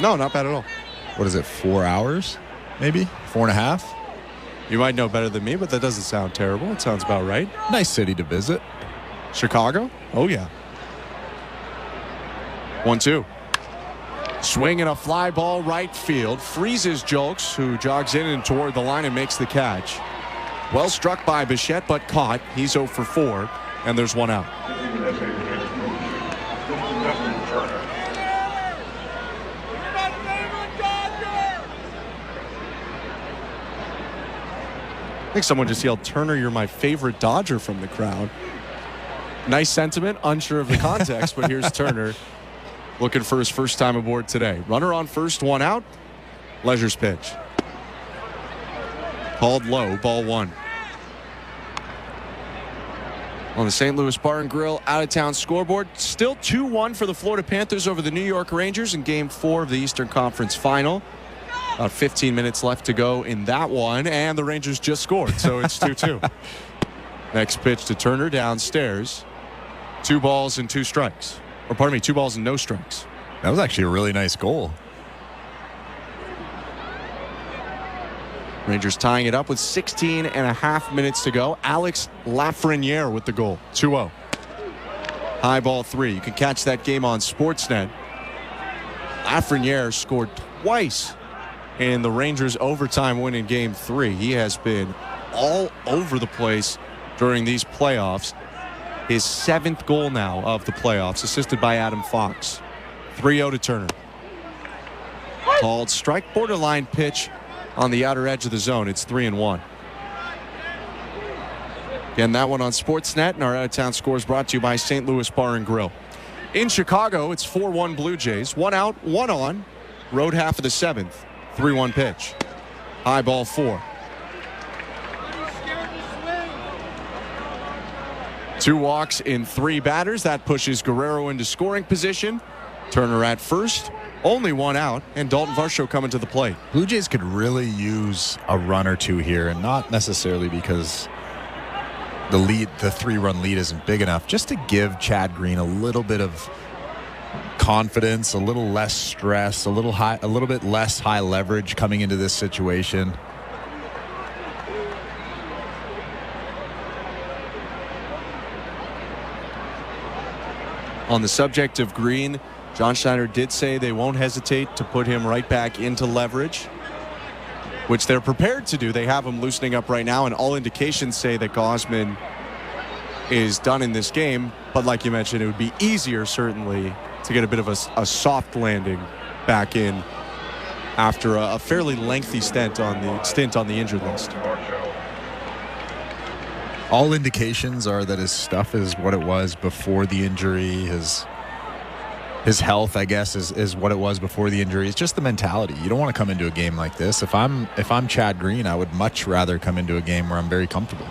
No, not bad at all. What is it, 4 hours? Maybe 4.5? You might know better than me, but that doesn't sound terrible. It sounds about right. Nice city to visit. Chicago? Oh, yeah. 1-2. Swing and a fly ball right field. Freezes Jolks, who jogs in and toward the line and makes the catch. Well struck by Bichette, but caught. He's 0 for 4, and there's 1 out. I think someone just yelled, "Turner, you're my favorite Dodger," from the crowd. Nice sentiment, unsure of the context, but here's Turner looking for his first time aboard today. Runner on first, 1 out. Leisure's pitch. Called low, ball 1. On the St. Louis Bar and Grill out-of-town scoreboard, still 2-1 for the Florida Panthers over the New York Rangers in Game 4 of the Eastern Conference Final. About 15 minutes left to go in that one, and the Rangers just scored, so it's 2-2. Next pitch to Turner downstairs. 2 balls and 2 strikes. Or pardon me, 2 balls and no strikes. That was actually a really nice goal. Rangers tying it up with 16.5 minutes to go. Alex Lafreniere with the goal. 2-0. High ball 3. You can catch that game on Sportsnet. Lafreniere scored twice in the Rangers' overtime win in Game 3. He has been all over the place during these playoffs. His 7th goal now of the playoffs, assisted by Adam Fox. 3-0 to Turner. Called strike, borderline pitch on the outer edge of the zone. It's 3-1. Again, that one on Sportsnet, and our out-of-town scores brought to you by St. Louis Bar and Grill. In Chicago, it's 4-1 Blue Jays. 1 out, 1 on. Road half of the 7th. 3-1 pitch. High ball 4. 2 walks in 3 batters. That pushes Guerrero into scoring position. Turner at first. Only 1 out, and Dalton Varsho coming to the plate. Blue Jays could really use a run or 2 here, and not necessarily because the 3-run lead isn't big enough, just to give Chad Green a little bit of confidence, a little less stress, a little bit less high leverage coming into this situation. On the subject of Green, John Schneider did say they won't hesitate to put him right back into leverage, which they're prepared to do. They have him loosening up right now, and all indications say that Gausman is done in this game. But like you mentioned, it would be easier, certainly, to get a bit of a soft landing back in after a fairly lengthy stint on the injured list. All indications are that his stuff is what it was before the injury. His health, I guess, is what it was before the injury. It's just the mentality. You don't want to come into a game like this. If I'm Chad Green, I would much rather come into a game where I'm very comfortable.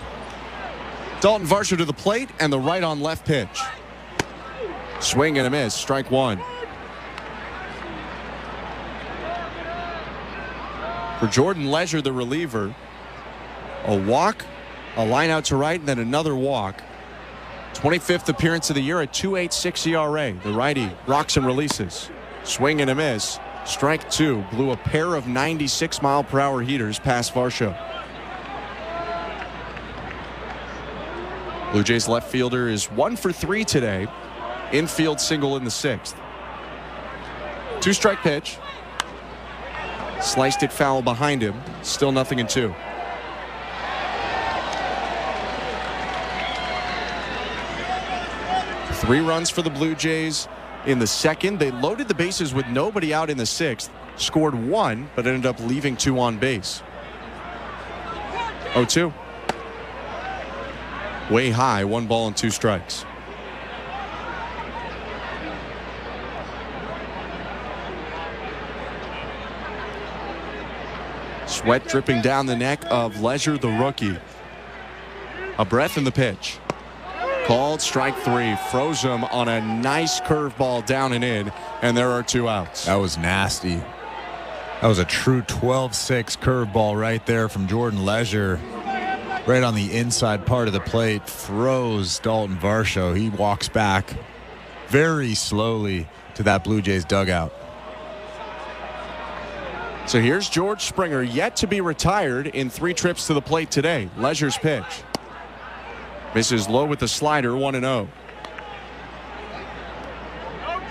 Dalton Varsho to the plate, and the right on left pitch. Swing and a miss, strike one. For Jordan Leisure, the reliever, a walk, a line out to right, and then another walk. 25th appearance of the year, a 2.86 ERA. The righty rocks and releases. Swing and a miss. Strike two. Blew a pair of 96-mile-per-hour heaters past Varsho. Blue Jays left fielder is 1 for 3 today. Infield single in the 6th. 2-strike pitch. Sliced it foul behind him. Still 0-2. Three runs for the Blue Jays in the 2nd. They loaded the bases with nobody out in the 6th. Scored 1, but ended up leaving 2 on base. 0-2. Way high, 1 ball and 2 strikes. Sweat dripping down the neck of Leisure, the rookie. A breath in the pitch. Called strike 3. Froze him on a nice curveball down and in, and there are 2 outs. That was nasty. That was a true 12-6 curveball right there from Jordan Leisure. Right on the inside part of the plate. Froze Dalton Varsho. He walks back very slowly to that Blue Jays dugout. So here's George Springer, yet to be retired in 3 trips to the plate today. Leisure's pitch. Misses low with the slider, 1-0.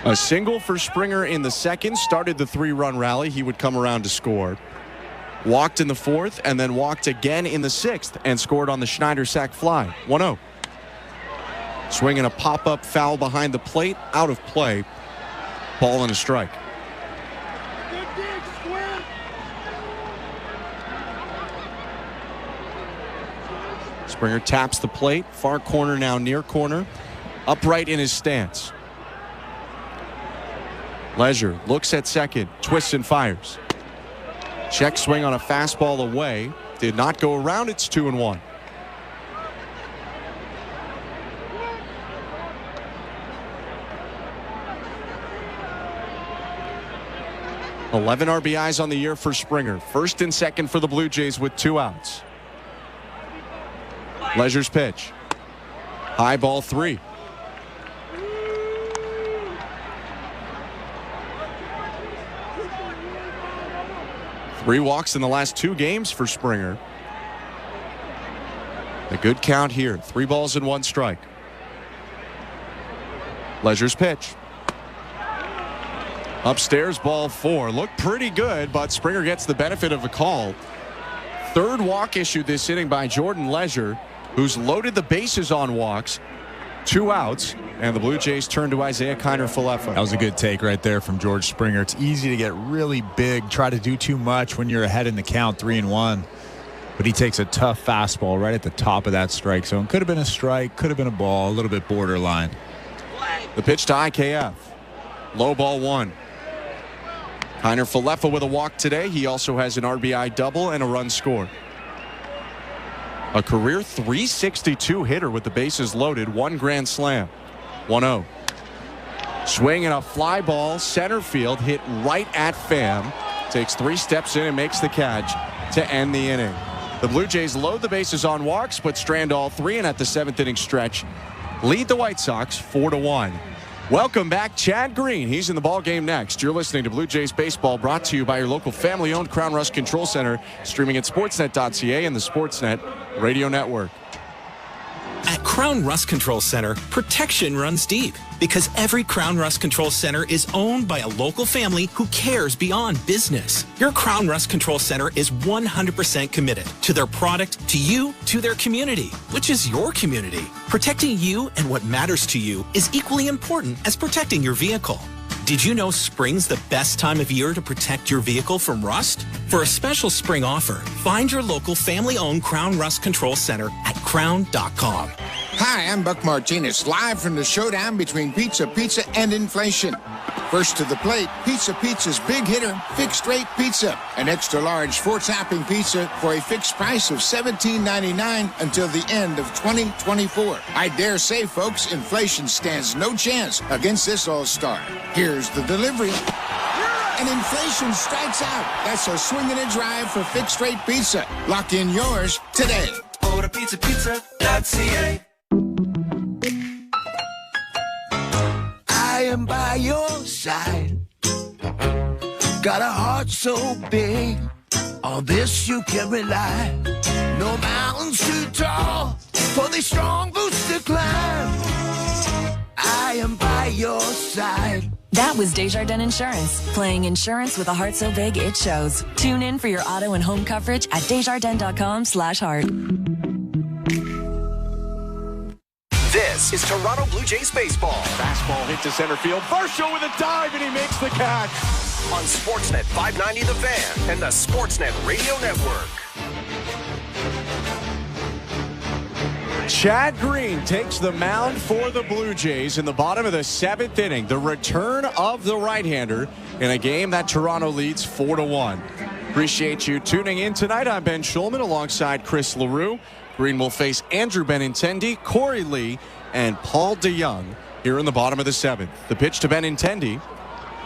A single for Springer in the 2nd started the 3-run rally. He would come around to score. Walked in the 4th and then walked again in the 6th and scored on the Schneider sac fly. 1-0. Swinging a pop-up foul behind the plate, out of play. Ball and a strike. Springer taps the plate. Far corner now near corner. Upright in his stance. Leisure looks at second. Twists and fires. Check swing on a fastball away. Did not go around. It's 2-1. (11 RBIs on the year for Springer. 1st and 2nd for the Blue Jays with 2 outs. Leisure's pitch. High ball 3. Three walks in the last 2 games for Springer. A good count here. 3 balls and 1 strike. Leisure's pitch. Upstairs, ball 4. Looked pretty good, but Springer gets the benefit of a call. 3rd walk issued this inning by Jordan Leisure, who's loaded the bases on walks. 2 outs, and the Blue Jays turn to Isaiah Kiner-Falefa. That was a good take right there from George Springer. It's easy to get really big, try to do too much when you're ahead in the count, 3-1. But he takes a tough fastball right at the top of that strike zone. Could have been a strike, could have been a ball, a little bit borderline. The pitch to IKF. Low ball 1. Kiner-Falefa with a walk today. He also has an RBI double and a run scored. A career .362 hitter with the bases loaded. 1 grand slam. 1-0. Swing and a fly ball. Center field hit right at Pham. Takes 3 steps in and makes the catch to end the inning. The Blue Jays load the bases on walks, but strand all three, and at the 7th inning stretch, lead the White Sox 4-1. Welcome back, Chad Green. He's in the ball game next. You're listening to Blue Jays Baseball, brought to you by your local family-owned Crown Rust Control Center, streaming at sportsnet.ca and the Sportsnet Radio Network. At Crown Rust Control Center, protection runs deep because every Crown Rust Control Center is owned by a local family who cares beyond business. Your Crown Rust Control Center is 100% committed to their product, to you, to their community, which is your community. Protecting you and what matters to you is equally important as protecting your vehicle. Did you know spring's the best time of year to protect your vehicle from rust? For a special spring offer, find your local family-owned Crown Rust Control Center at crown.com. Hi, I'm Buck Martinez, live from the showdown between Pizza and inflation. First to the plate, Pizza's big hitter, fixed rate pizza. An extra large 4-topping pizza for a fixed price of $17.99 until the end of 2024. I dare say, folks, inflation stands no chance against this all-star. Here's the delivery. And inflation strikes out. That's a swing and a drive for fixed rate pizza. Lock in yours today. Order pizza.ca. I am by your side. Got a heart so big. On this you can rely. No mountains too tall for the strong boots to climb. I am by your side. That was Desjardins Insurance, playing insurance with a heart so big it shows. Tune in for your auto and home coverage at desjardins.com/heart. This is Toronto Blue Jays baseball. Fastball hit to center field. Varsho with a dive, and he makes the catch. On Sportsnet 590 The Fan and the Sportsnet Radio Network. Chad Green takes the mound for the Blue Jays in the bottom of the 7th inning. The return of the right-hander in a game that Toronto leads 4-1. Appreciate you tuning in tonight. I'm Ben Schulman alongside Chris LaRue. Green will face Andrew Benintendi, Corey Lee, and Paul DeYoung here in the bottom of the 7th. The pitch to Benintendi,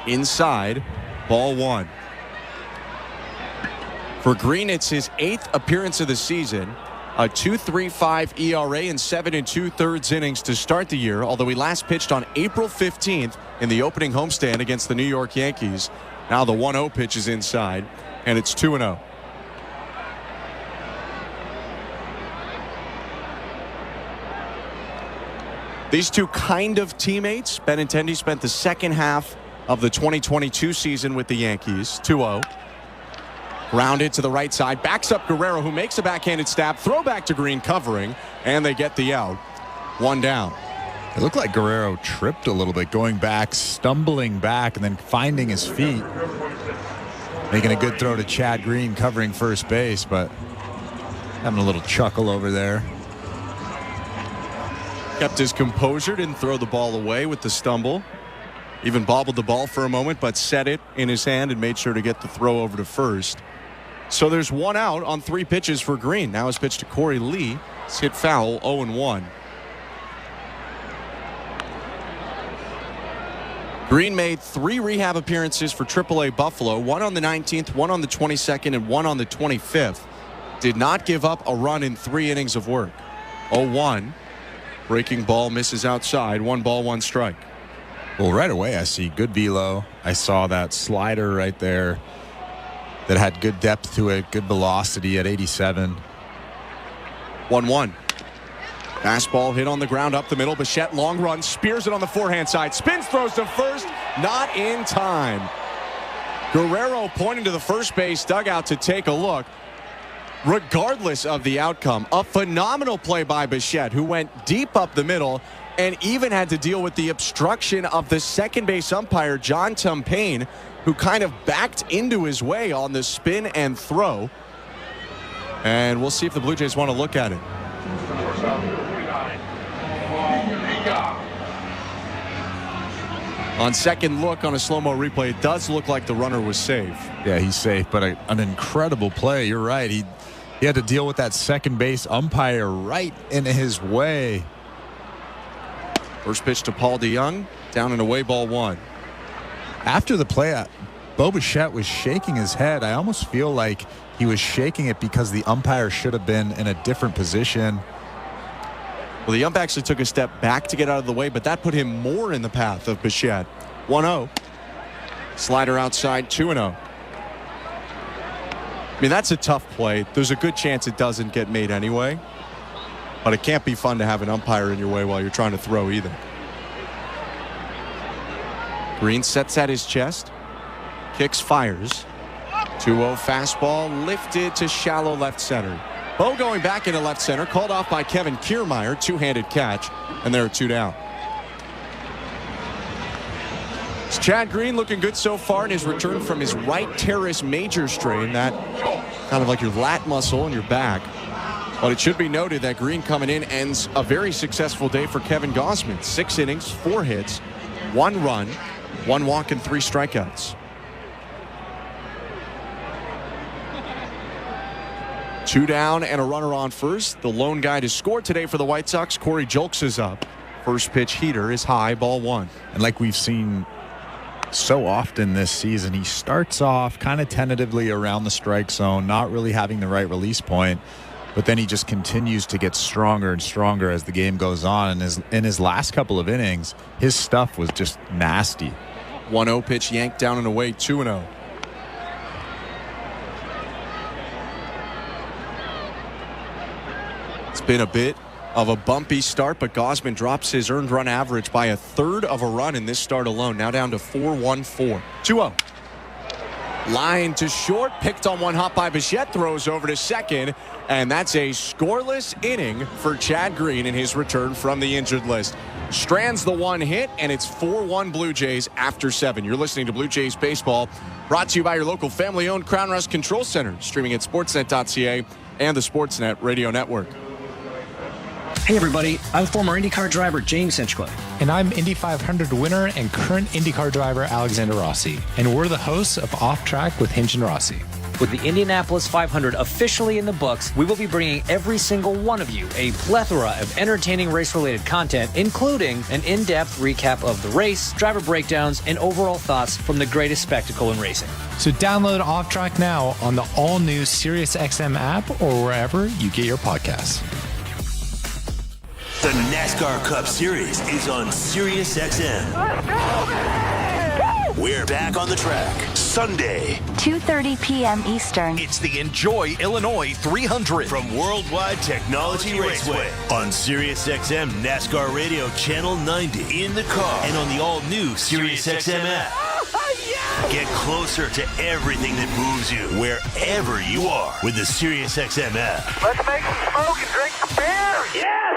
inside, ball 1. For Green, it's his 8th appearance of the season. A 2.35 ERA in 7 2/3 innings to start the year, although he last pitched on April 15th in the opening homestand against the New York Yankees. Now the 1-0 pitch is inside, and it's 2-0. These two kind of teammates. Benintendi spent the second half of the 2022 season with the Yankees. 2-0. Grounded to the right side. Backs up Guerrero, who makes a backhanded stab. Throw back to Green, covering, and they get the out. 1 down. It looked like Guerrero tripped a little bit, going back, stumbling back, and then finding his feet. Making a good throw to Chad Green, covering first base, but having a little chuckle over there. Kept his composure, didn't throw the ball away with the stumble. Even bobbled the ball for a moment, but set it in his hand and made sure to get the throw over to first. So there's 1 out on 3 pitches for Green. Now his pitch to Corey Lee. It's hit foul, 0-1. Green made 3 rehab appearances for AAA Buffalo, 1 on the 19th, 1 on the 22nd, and 1 on the 25th. Did not give up a run in 3 innings of work. 0-1. Breaking ball misses outside. 1 ball, 1 strike. Well, right away I see good velo. I saw that slider right there that had good depth to it, good velocity at 87. 1-1. Fastball hit on the ground up the middle. Bichette long run, spears it on the forehand side. Spins, throws to first, not in time. Guerrero pointing to the first base dugout to take a look. Regardless of the outcome, a phenomenal play by Bichette, who went deep up the middle and even had to deal with the obstruction of the second base umpire, John Tumpain, who kind of backed into his way on the spin and throw. And we'll see if the Blue Jays want to look at it. On second look on a slow-mo replay, it does look like the runner was safe. Yeah, he's safe, but an incredible play. You're right. He had to deal with that second base umpire right in his way. First pitch to Paul DeYoung, down and away, ball 1. After the play, Bo Bichette was shaking his head. I almost feel like he was shaking it because the umpire should have been in a different position. Well, the ump actually took a step back to get out of the way, but that put him more in the path of Bichette. 1-0. Slider outside, 2-0. I mean, that's a tough play. There's a good chance it doesn't get made anyway. But it can't be fun to have an umpire in your way while you're trying to throw either. Green sets at his chest. Kicks, fires. 2-0 fastball lifted to shallow left center. Bo going back into left center, called off by Kevin Kiermaier. Two-handed catch, and there are 2 down. It's Chad Green looking good so far in his return from his right teres major strain. That kind of like your lat muscle in your back. But it should be noted that Green coming in ends a very successful day for Kevin Gausman. 6 innings, 4 hits, 1 run, 1 walk, and 3 strikeouts. 2 down and a runner on first. The lone guy to score today for the White Sox, Corey Julks, is up. First pitch heater is high, ball 1. And like we've seen so often this season, he starts off kind of tentatively around the strike zone, not really having the right release point, but then he just continues to get stronger and stronger as the game goes on. And in his last couple of innings, his stuff was just nasty. 1-0 pitch yanked down and away, 2-0. It's been a bit of a bumpy start, but Gausman drops his earned run average by 1/3 of a run in this start alone. Now down to 4-1-4. 2-0. Line to short, picked on one hop by Bichette, throws over to second, and that's a scoreless inning for Chad Green in his return from the injured list. Strands the 1 hit, and it's 4-1 Blue Jays after 7. You're listening to Blue Jays Baseball, brought to you by your local family-owned Crown Rust Control Center, streaming at sportsnet.ca and the Sportsnet Radio Network. Hey everybody, I'm former IndyCar driver James Hinchcliffe. And I'm Indy 500 winner and current IndyCar driver Alexander Rossi. And we're the hosts of Off Track with Hinch and Rossi. With the Indianapolis 500 officially in the books, we will be bringing every single one of you a plethora of entertaining race-related content, including an in-depth recap of the race, driver breakdowns, and overall thoughts from the greatest spectacle in racing. So download Off Track now on the all-new SiriusXM app or wherever you get your podcasts. The NASCAR Cup Series is on SiriusXM. We're back on the track Sunday, 2:30 p.m. Eastern. It's the Enjoy Illinois 300 from Worldwide Technology Raceway on SiriusXM NASCAR Radio Channel 90 in the car and on the all-new SiriusXM app. Get closer to everything that moves you wherever you are with the SiriusXM app. Let's make some smoke and drink some beer. Yes!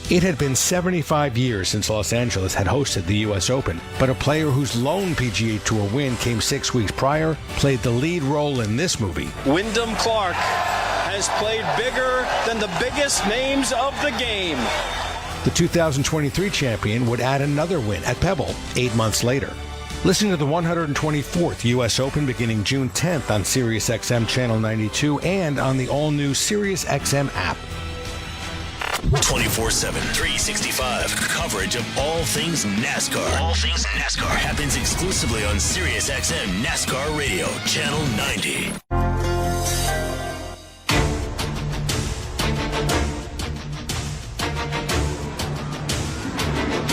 It had been 75 years since Los Angeles had hosted the U.S. Open, but a player whose lone PGA Tour win came 6 weeks prior played the lead role in this movie. Wyndham Clark has played bigger than the biggest names of the game. The 2023 champion would add another win at Pebble 8 months later. Listen to the 124th U.S. Open beginning June 10th on SiriusXM Channel 92 and on the all-new SiriusXM app. 24/7, 365 coverage of all things NASCAR. All things NASCAR happens exclusively on SiriusXM NASCAR Radio Channel 90.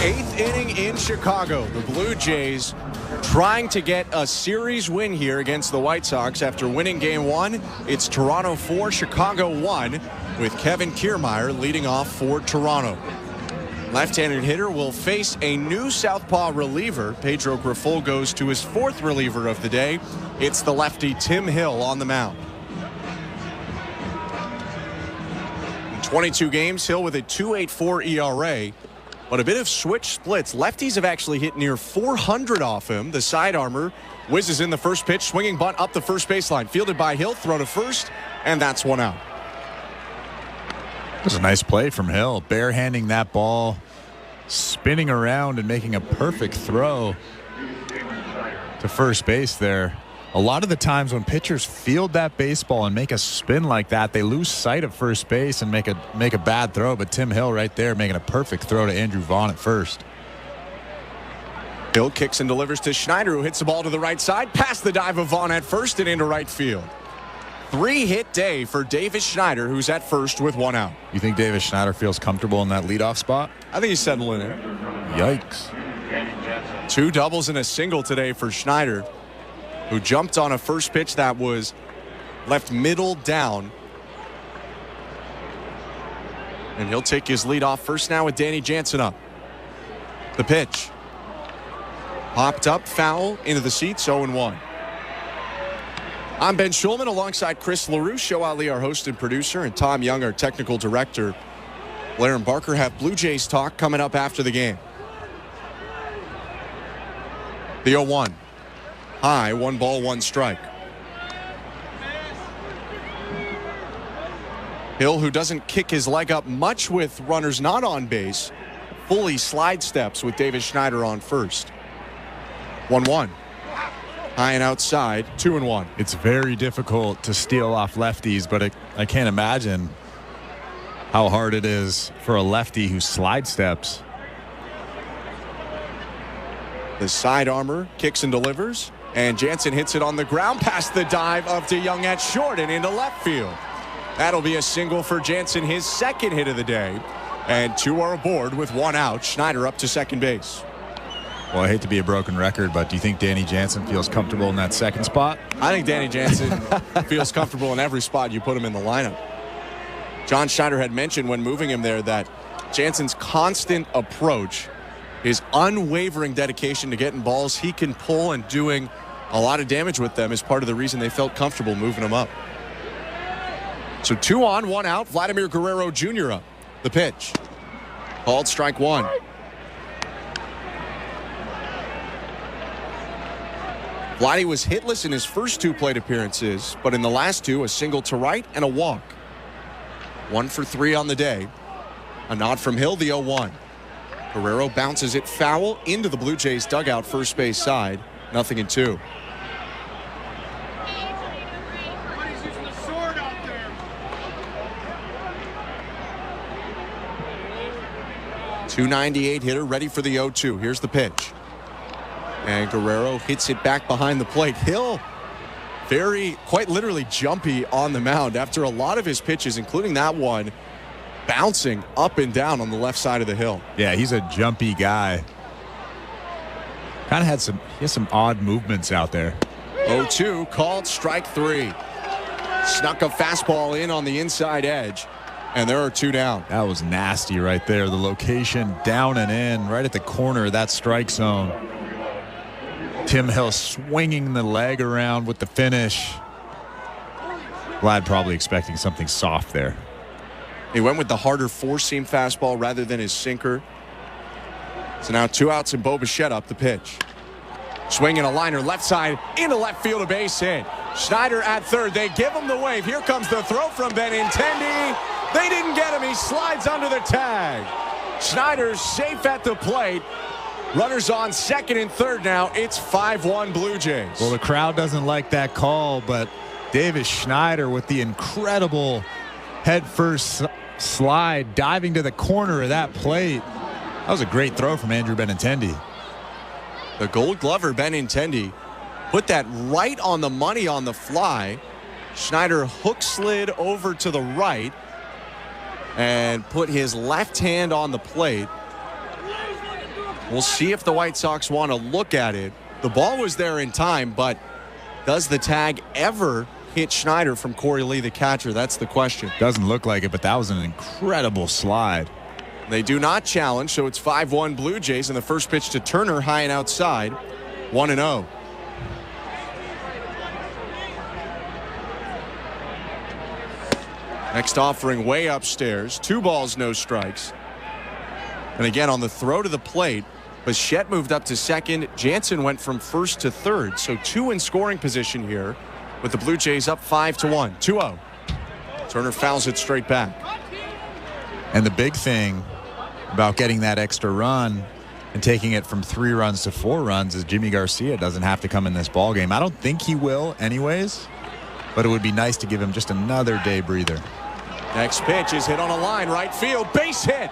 Eighth inning in Chicago. The Blue Jays trying to get a series win here against the White Sox after winning Game 1. It's Toronto 4, Chicago 1, with Kevin Kiermaier leading off for Toronto. Left-handed hitter will face a new southpaw reliever. Pedro Grifol goes to his 4th reliever of the day. It's the lefty Tim Hill on the mound. In 22 games, Hill with a 2.84 ERA. But a bit of switch splits. Lefties have actually hit near 400 off him. The side armor whizzes in the first pitch. Swinging bunt up the first baseline. Fielded by Hill. Throw to first. And that's 1 out. It was a nice play from Hill. Barehanding that ball. Spinning around and making a perfect throw to first base there. A lot of the times when pitchers field that baseball and make a spin like that, they lose sight of first base and make a bad throw. But Tim Hill right there making a perfect throw to Andrew Vaughn at first. Hill kicks and delivers to Schneider, who hits the ball to the right side, past the dive of Vaughn at first and into right field. 3-hit day for Davis Schneider, who's at first with one out. You think Davis Schneider feels comfortable in that leadoff spot? I think he's settling in. Yikes. 2 doubles and a single today for Schneider, who jumped on a first pitch that was left middle down. And he'll take his lead off first now with Danny Jansen up. The pitch. Popped up, foul, into the seats, 0-1. I'm Ben Schulman alongside Chris LaRue, Show Ali, our host and producer, and Tom Young, our technical director. Blair and Barker have Blue Jays talk coming up after the game. The 0-1. High, 1 ball, 1 strike. Hill, who doesn't kick his leg up much with runners not on base, fully slide steps with Davis Schneider on first. 1-1. High and outside, 2-1. It's very difficult to steal off lefties, but I can't imagine how hard it is for a lefty who slide steps. The side armor kicks and delivers, and Jansen hits it on the ground past the dive of DeYoung at short and into left field. That'll be a single for Jansen, his second hit of the day, and 2 are aboard with 1 out. Schneider up to second base. Well, I hate to be a broken record, but do you think Danny Jansen feels comfortable in that second spot? I think Danny Jansen feels comfortable in every spot you put him in the lineup. John Schneider had mentioned when moving him there that Jansen's constant approach, his unwavering dedication to getting balls he can pull and doing a lot of damage with them is part of the reason they felt comfortable moving him up. So 2 on, 1 out. Vladimir Guerrero Jr. up. The pitch. Called strike 1. Vladdy was hitless in his first 2 plate appearances, but in the last 2, a single to right and a walk. 1 for 3 on the day. A nod from Hill, the 0-1. Guerrero bounces it foul into the Blue Jays dugout first base side. 0-2. .298 hitter ready for the 0-2. Here's the pitch. And Guerrero hits it back behind the plate. Hill, quite literally jumpy on the mound after a lot of his pitches, including that one, bouncing up and down on the left side of the hill. Yeah, he's a jumpy guy. Kind of had some odd movements out there. 0-2, called strike 3. Snuck a fastball in on the inside edge, and there are 2 down. That was nasty right there. The location down and in, right at the corner of that strike zone. Tim Hill swinging the leg around with the finish. Vlad probably expecting something soft there. He went with the harder 4-seam fastball rather than his sinker. So now 2 outs and Bo Bichette up the pitch. Swinging a liner left side into left field, a base hit. Schneider at third. They give him the wave. Here comes the throw from Benintendi. They didn't get him. He slides under the tag. Schneider's safe at the plate. Runners on second and third now. It's 5-1 Blue Jays. Well, the crowd doesn't like that call, but Davis Schneider with the incredible head-first slide, diving to the corner of that plate. That was a great throw from Andrew Benintendi. The Gold Glover Benintendi put that right on the money on the fly. Schneider hook slid over to the right and put his left hand on the plate. We'll see if the White Sox want to look at it. The ball was there in time, but does the tag ever hit Schneider from Corey Lee, the catcher? That's the question. Doesn't look like it, but that was an incredible slide. They do not challenge, so it's 5-1 Blue Jays, and the first pitch to Turner, high and outside, 1-0. Next offering way upstairs. 2 balls, no strikes. And again, on the throw to the plate, Bichette moved up to second. Jansen went from first to third. So 2 in scoring position here with the Blue Jays up 5-1. 2-0. Turner fouls it straight back. And the big thing about getting that extra run and taking it from 3 runs to 4 runs is Jimmy Garcia doesn't have to come in this ballgame. I don't think he will anyways, but it would be nice to give him just another day breather. Next pitch is hit on a line, right field, base hit.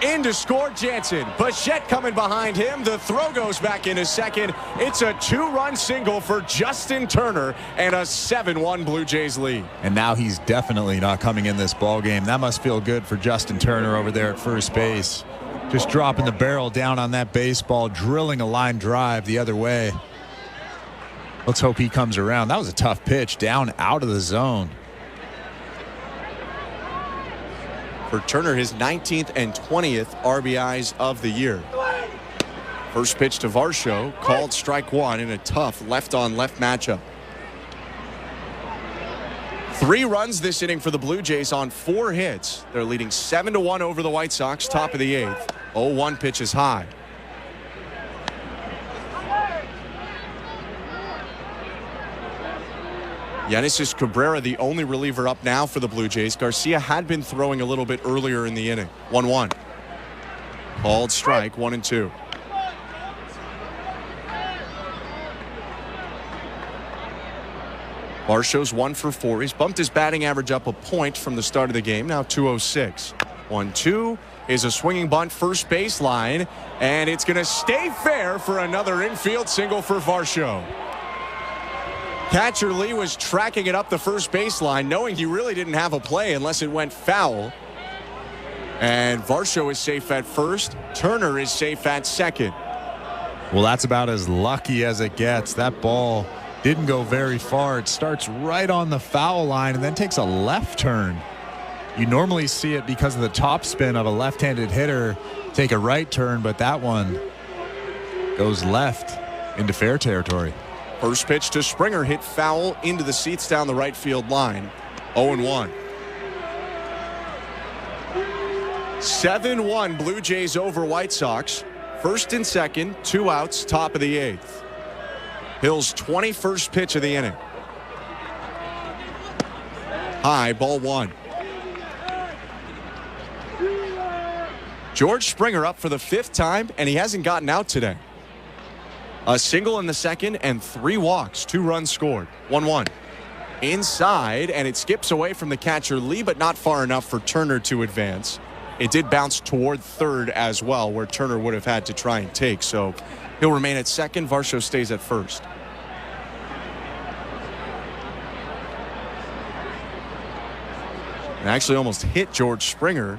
in to score Jansen. Bichette coming behind him. The throw goes back into second. It's a 2-run single for Justin Turner and a 7-1 Blue Jays lead. And now he's definitely not coming in this ball game. That must feel good for Justin Turner over there at first base. Just dropping the barrel down on that baseball, drilling a line drive the other way. Let's hope he comes around. That was a tough pitch down out of the zone. For Turner, his 19th and 20th RBIs of the year. First pitch to Varsho, called strike one in a tough left-on-left matchup. 3 runs this inning for the Blue Jays on 4 hits. They're leading 7-1 over the White Sox, top of the 8th. 0-1 pitch is high. Yoenis Cabrera, the only reliever up now for the Blue Jays. Garcia had been throwing a little bit earlier in the inning. 1-1. Called strike, 1-2. Varsho's 1 for 4. He's bumped his batting average up a point from the start of the game. Now 206. 1-2 is a swinging bunt first baseline, and it's going to stay fair for another infield single for Varsho. Catcher Lee was tracking it up the first baseline, knowing he really didn't have a play unless it went foul. And Varsho is safe at first. Turner is safe at second. Well, that's about as lucky as it gets. That ball didn't go very far. It starts right on the foul line and then takes a left turn. You normally see it because of the topspin of a left-handed hitter take a right turn, but that one goes left into fair territory. First pitch to Springer hit foul into the seats down the right field line. 0-1. 7-1 Blue Jays over White Sox. First and second, 2 outs, top of the 8th. Hill's 21st pitch of the inning. High, ball 1. George Springer up for the 5th time, and he hasn't gotten out today. A single in the second and 3 walks, 2 runs scored. 1-1. Inside, and it skips away from the catcher Lee, but not far enough for Turner to advance. It did bounce toward third as well, where Turner would have had to try and take. So he'll remain at second. Varsho stays at first. And actually almost hit George Springer,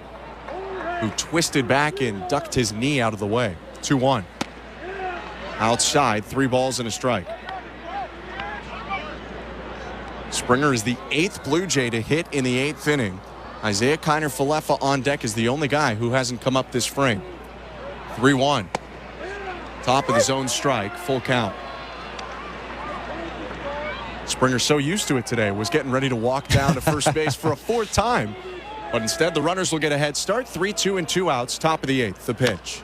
who twisted back and ducked his knee out of the way. 2-1. Outside, 3 balls and a strike. Springer is the 8th Blue Jay to hit in the 8th inning. Isaiah Kiner-Falefa on deck is the only guy who hasn't come up this frame. 3-1. Top of the zone strike, full count. Springer so used to it today, was getting ready to walk down to first base for a 4th time. But instead, the runners will get a head start. 3-2 and 2 outs, top of the 8th, the pitch.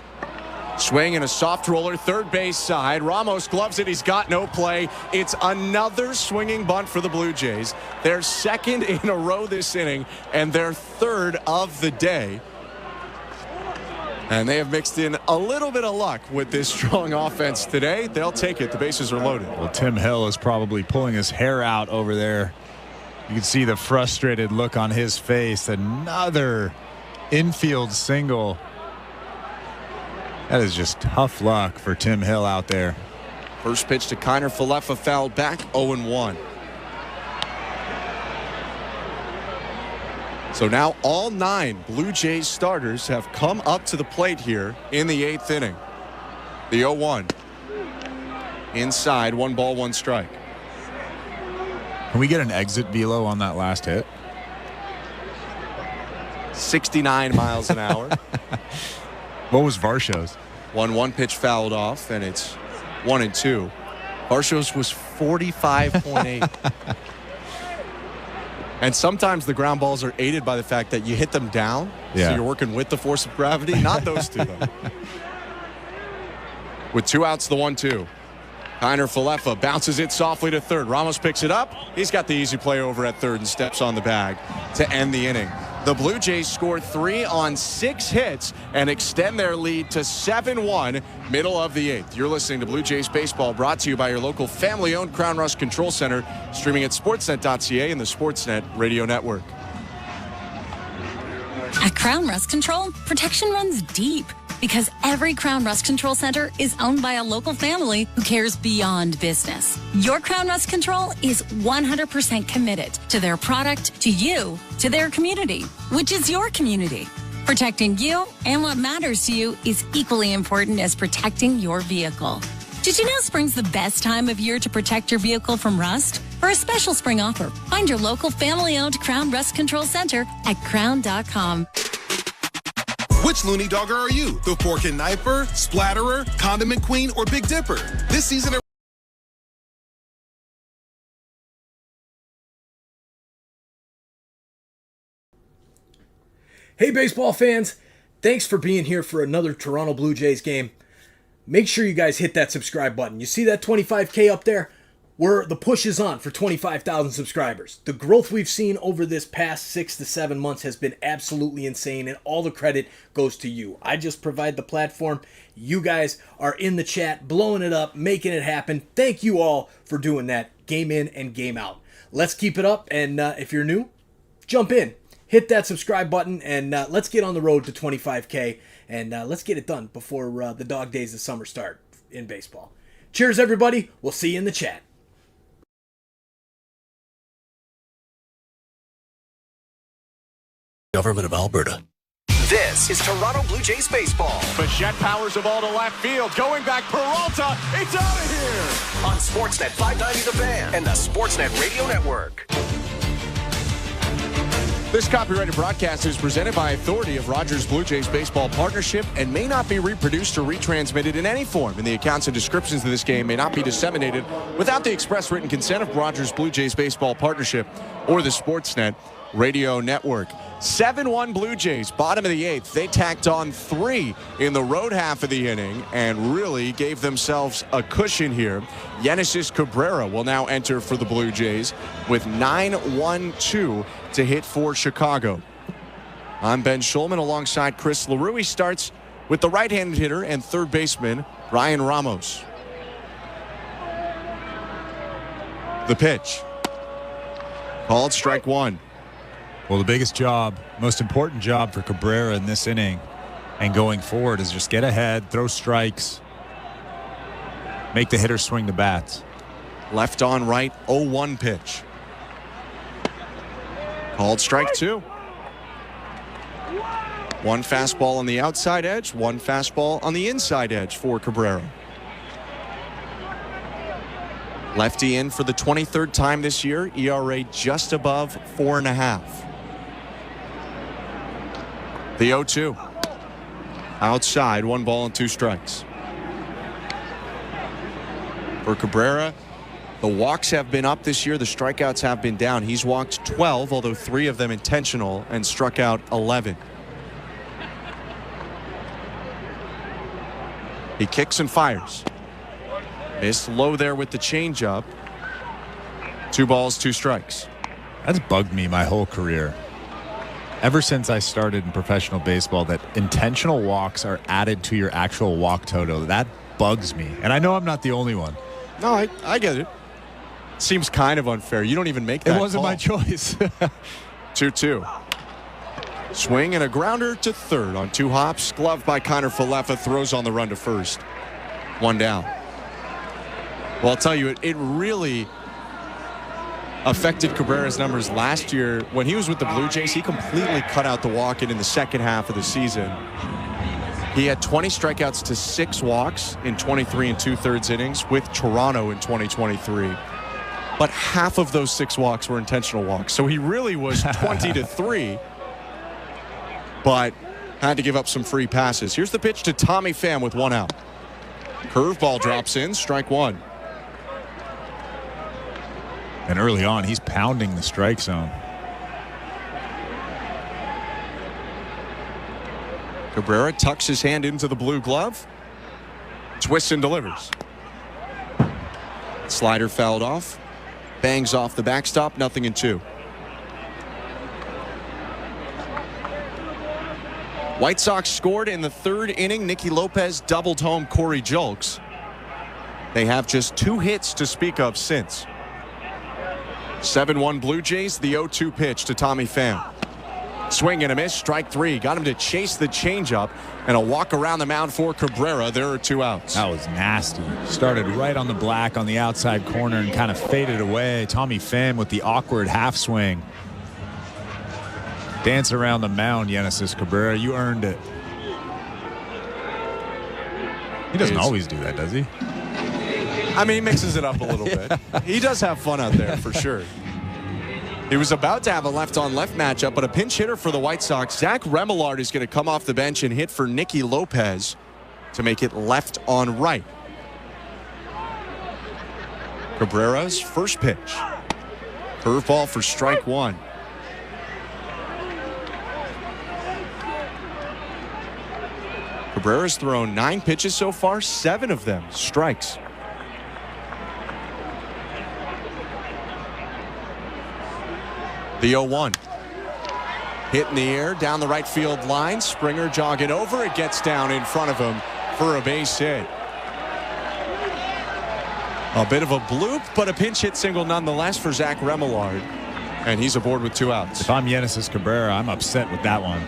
Swing and a soft roller, third base side. Ramos gloves it. He's got no play. It's another swinging bunt for the Blue Jays. Their 2nd in a row this inning and their 3rd of the day. And they have mixed in a little bit of luck with this strong offense today. They'll take it. The bases are loaded. Well, Tim Hill is probably pulling his hair out over there. You can see the frustrated look on his face. Another infield single. That is just tough luck for Tim Hill out there. First pitch to Kiner-Falefa fouled back, 0-1. So now all 9 Blue Jays starters have come up to the plate here in the 8th inning. The 0-1. Inside, 1 ball, 1 strike. Can we get an exit velo on that last hit? 69 miles an hour. What was Varsho's? 1-1 pitch fouled off, and it's 1-2. Varsho's was 45.8. And sometimes the ground balls are aided by the fact that you hit them down, so you're working with the force of gravity. Not those two, though. With 2 outs, the 1-2. Kiner-Falefa bounces it softly to third. Ramos picks it up. He's got the easy play over at third and steps on the bag to end the inning. The Blue Jays scored 3 on 6 hits and extend their lead to 7-1, middle of the 8th. You're listening to Blue Jays Baseball, brought to you by your local family-owned Crown Rust Control Center, streaming at sportsnet.ca and the Sportsnet Radio Network. At Crown Rust Control, protection runs deep because every Crown Rust Control Center is owned by a local family who cares beyond business. Your Crown Rust Control is 100% committed to their product, to you, to their community, which is your community. Protecting you and what matters to you is equally important as protecting your vehicle. Did you know spring's the best time of year to protect your vehicle from rust? For a special spring offer, find your local family-owned Crown Rust Control Center at crown.com. Which Looney Dogger are you? The fork and knifer, splatterer, condiment queen, or Big Dipper? This season... Hey, baseball fans. Thanks for being here for another Toronto Blue Jays game. Make sure you guys hit that subscribe button. You see that 25K up there? The push is on for 25,000 subscribers. The growth we've seen over this past 6 to 7 months has been absolutely insane, and all the credit goes to you. I just provide the platform. You guys are in the chat, blowing it up, making it happen. Thank you all for doing that, game in and game out. Let's keep it up, and if you're new, jump in. Hit that subscribe button, and let's get on the road to 25K, and let's get it done before the dog days of summer start in baseball. Cheers, everybody. We'll see you in the chat. Government of Alberta. This is Toronto Blue Jays baseball. Bichette powers the ball to left field. Going back, Peralta. It's out of here. On Sportsnet 590 The Fan and the Sportsnet Radio Network. This copyrighted broadcast is presented by authority of Rogers Blue Jays Baseball Partnership and may not be reproduced or retransmitted in any form. And the accounts and descriptions of this game may not be disseminated without the express written consent of Rogers Blue Jays Baseball Partnership or the Sportsnet Radio Network. 7-1 Blue Jays, bottom of the 8th. They tacked on 3 in the road half of the inning and really gave themselves a cushion here. Yenesis Cabrera will now enter for the Blue Jays with 9-1-2 to hit for Chicago. I'm Ben Schulman alongside Chris LaRue. He starts with the right-handed hitter and third baseman, Ryan Ramos. The pitch. Called strike one. Well, the biggest job, most important job for Cabrera in this inning and going forward is just get ahead, throw strikes, make the hitter swing the bats. Left on right, 0-1 pitch. Called strike two. One fastball on the outside edge, one fastball on the inside edge for Cabrera. Lefty in for the 23rd time this year, ERA just above 4.5. The 0-2. Outside, 1 ball and 2 strikes. For Cabrera, the walks have been up this year. The strikeouts have been down. He's walked 12, although 3 of them intentional, and struck out 11. He kicks and fires. Missed low there with the changeup. 2 balls, 2 strikes. That's bugged me my whole career. Ever since I started in professional baseball, that intentional walks are added to your actual walk total. That bugs me. And I know I'm not the only one. No, I get it. Seems kind of unfair. You don't even make that It wasn't call. my choice. 2-2. Swing and a grounder to third on 2 hops. Gloved by Connor Falefa. Throws on the run to first. 1 down. Well, I'll tell you, it really affected Cabrera's numbers last year. When he was with the Blue Jays, he completely cut out the walk in the second half of the season. He had 20 strikeouts to 6 walks in 23 2/3 innings with Toronto in 2023. But half of those 6 walks were intentional walks. So he really was 20-3, but had to give up some free passes. Here's the pitch to Tommy Pham with 1 out. Curveball drops in, strike 1. And early on, he's pounding the strike zone. Cabrera tucks his hand into the blue glove. Twists and delivers. Slider fouled off. Bangs off the backstop. 0-2. White Sox scored in the 3rd inning. Nicky Lopez doubled home Corey Julks. They have just 2 hits to speak of since. 7-1 Blue Jays, the 0-2 pitch to Tommy Pham. Swing and a miss, strike 3. Got him to chase the changeup and a walk around the mound for Cabrera. There are 2 outs. That was nasty. Started right on the black on the outside corner and kind of faded away. Tommy Pham with the awkward half swing. Dance around the mound, Genesis Cabrera. You earned it. He doesn't always do that, does he? I mean, he mixes it up a little bit. He does have fun out there for sure. He was about to have a left-on-left matchup, but a pinch hitter for the White Sox, Zach Remillard, is going to come off the bench and hit for Nicky Lopez to make it left on right. Cabrera's first pitch. Curveball for strike 1. Cabrera's thrown 9 pitches so far, 7 of them strikes. The 0-1. Hit in the air down the right field line. Springer jogging over. It gets down in front of him for a base hit. A bit of a bloop, but a pinch hit single nonetheless for Zach Remillard. And he's aboard with 2 outs. If I'm Genesis Cabrera, I'm upset with that one.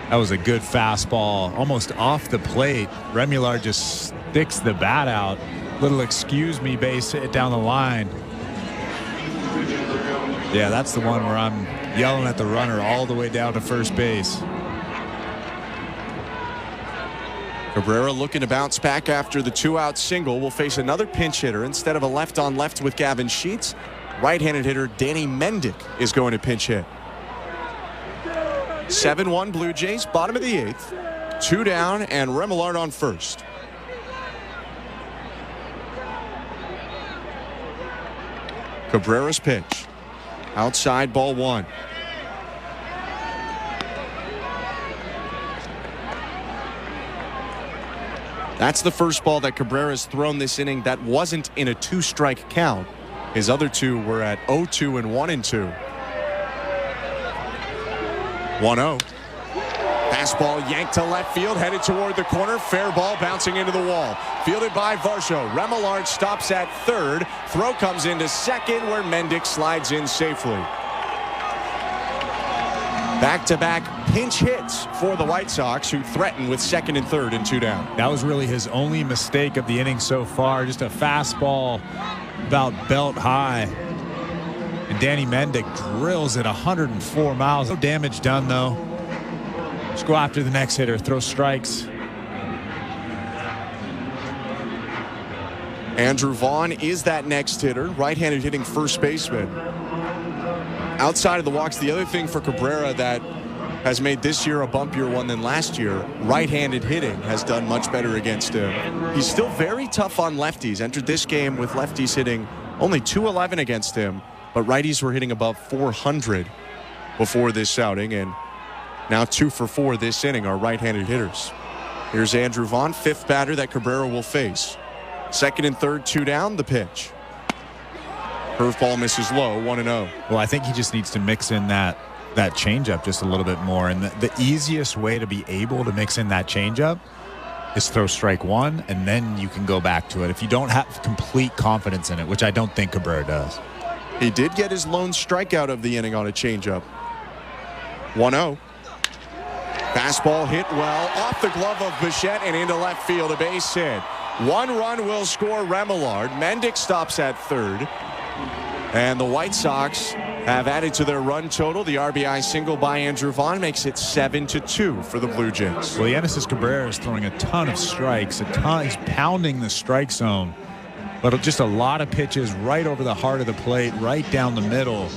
That was a good fastball, almost off the plate. Remillard just sticks the bat out. Little excuse me base hit down the line. Yeah, that's the one where I'm yelling at the runner all the way down to first base. Cabrera looking to bounce back after the 2-out single. Will face another pinch hitter instead of a left-on-left with Gavin Sheets. Right-handed hitter Danny Mendick is going to pinch hit. 7-1 Blue Jays, bottom of the 8th. 2 down and Remillard on first. Cabrera's pitch. Outside, ball 1. That's the first ball that Cabrera's thrown this inning that wasn't in a 2-strike count. His other 2 were at 0-2 and 1-2. 1-0. Fastball yanked to left field, headed toward the corner. Fair ball bouncing into the wall. Fielded by Varsho. Remillard stops at third. Throw comes into second where Mendick slides in safely. Back-to-back pinch hits for the White Sox, who threaten with second and third and 2 down. That was really his only mistake of the inning so far. Just a fastball about belt high. And Danny Mendick drills at 104 miles. No damage done, though. Just go after the next hitter. Throw strikes. Andrew Vaughn is that next hitter. Right-handed hitting first baseman. Outside of the walks, the other thing for Cabrera that has made this year a bumpier one than last year, right-handed hitting has done much better against him. He's still very tough on lefties. Entered this game with lefties hitting only .211 against him, but righties were hitting above .400 before this outing, and now 2 for 4 this inning are right-handed hitters. Here's Andrew Vaughn, 5th batter that Cabrera will face. Second and third, 2 down, the pitch. Curveball misses low, 1-0. Well, I think he just needs to mix in that changeup just a little bit more. And the easiest way to be able to mix in that changeup is throw strike 1, and then you can go back to it. If you don't have complete confidence in it, which I don't think Cabrera does. He did get his lone strikeout of the inning on a changeup. 1-0. Fastball hit well off the glove of Bichette and into left field, a base hit. 1 run will score Remillard. Mendick stops at third. And the White Sox have added to their run total. The RBI single by Andrew Vaughn makes it 7-2 for the Blue Jays. Well, Genesis Cabrera is throwing a ton of strikes. He's pounding the strike zone. But just a lot of pitches right over the heart of the plate, right down the middle.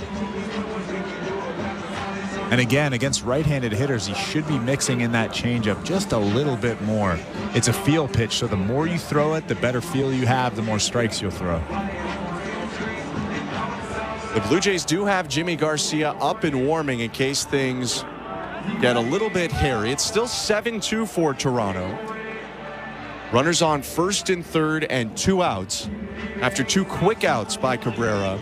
And again, against right-handed hitters, he should be mixing in that changeup just a little bit more. It's a feel pitch, so the more you throw it, the better feel you have, the more strikes you'll throw. The Blue Jays do have Jimmy Garcia up and warming in case things get a little bit hairy. It's still 7-2 for Toronto. Runners on first and third and 2 outs after 2 quick outs by Cabrera.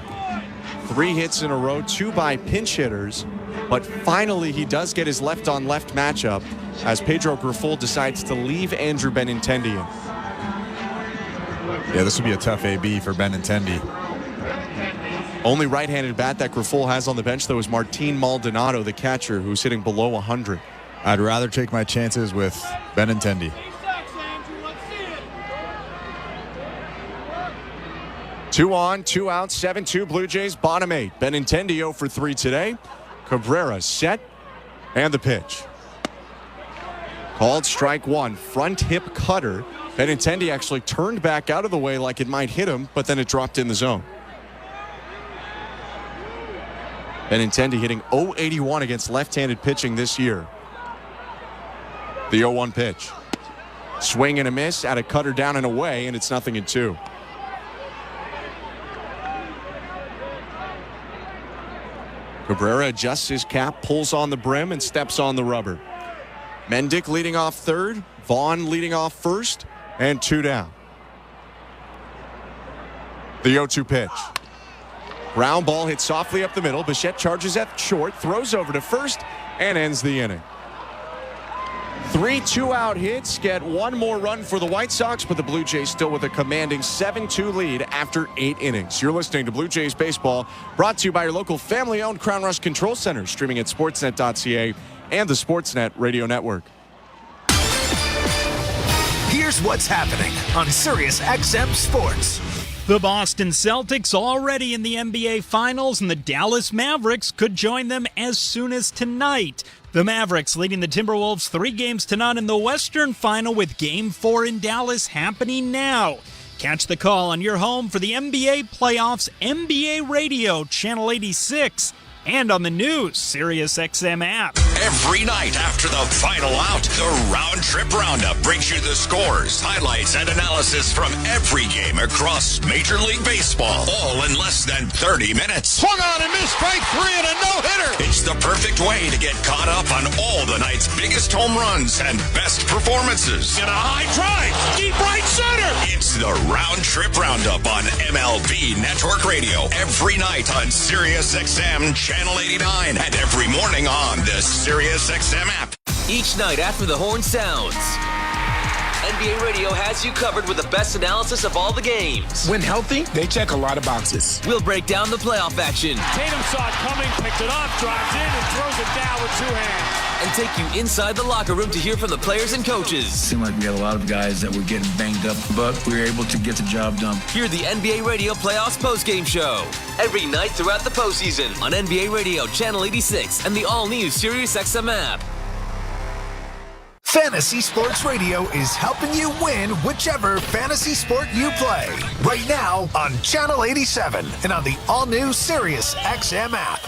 3 hits in a row, 2 by pinch hitters. But finally, he does get his left-on-left matchup as Pedro Grifol decides to leave Andrew Benintendi in. Yeah, this will be a tough AB for Benintendi. Only right-handed bat that Grifol has on the bench, though, is Martin Maldonado, the catcher, who's hitting below 100. I'd rather take my chances with Benintendi. 2 on, 2 out, 7-2 Blue Jays, bottom 8. Benintendi 0 for 3 today. Cabrera set, and the pitch. Called strike 1, front hip cutter. Benintendi actually turned back out of the way like it might hit him, but then it dropped in the zone. Benintendi hitting .081 against left-handed pitching this year. The 0-1 pitch. Swing and a miss, at a cutter down and away, and it's 0-2. Cabrera adjusts his cap, pulls on the brim, and steps on the rubber. Mendick leading off third, Vaughn leading off first, and 2 down. The 0-2 pitch. Ground ball hit softly up the middle. Bichette charges at short, throws over to first, and ends the inning. 3 2-out hits get 1 more run for the White Sox, but the Blue Jays still with a commanding 7-2 lead after 8 innings. You're listening to Blue Jays Baseball, brought to you by your local family-owned Crown Rush Control Center, streaming at sportsnet.ca and the Sportsnet Radio Network. Here's what's happening on Sirius XM Sports. The Boston Celtics already in the NBA Finals, and the Dallas Mavericks could join them as soon as tonight. The Mavericks leading the Timberwolves 3-0 in the Western Final, with Game 4 in Dallas happening now. Catch the call on your home for the NBA playoffs, NBA Radio, Channel 86, and on the new Sirius XM app. Every night after the final out, the Round Trip Roundup brings you the scores, highlights, and analysis from every game across Major League Baseball, all in less than 30 minutes. Swung on and missed, strike 3 and a no-hitter. It's the perfect way to get caught up on all the night's biggest home runs and best performances. And a high drive, deep right center. It's the Round Trip Roundup on MLB Network Radio, every night on Sirius XM Channel 89, and every morning on the Sirius XM app. Each night after the horn sounds, NBA Radio has you covered with the best analysis of all the games. When healthy, they check a lot of boxes. We'll break down the playoff action. Tatum saw it coming, picked it up, drives in, and throws it down with 2 hands. And take you inside the locker room to hear from the players and coaches. It seemed like we had a lot of guys that were getting banged up, but we were able to get the job done. Hear the NBA Radio Playoffs postgame show every night throughout the postseason on NBA Radio, Channel 86, and the all-new Sirius XM app. Fantasy Sports Radio is helping you win whichever fantasy sport you play. Right now on Channel 87 and on the all-new Sirius XM app.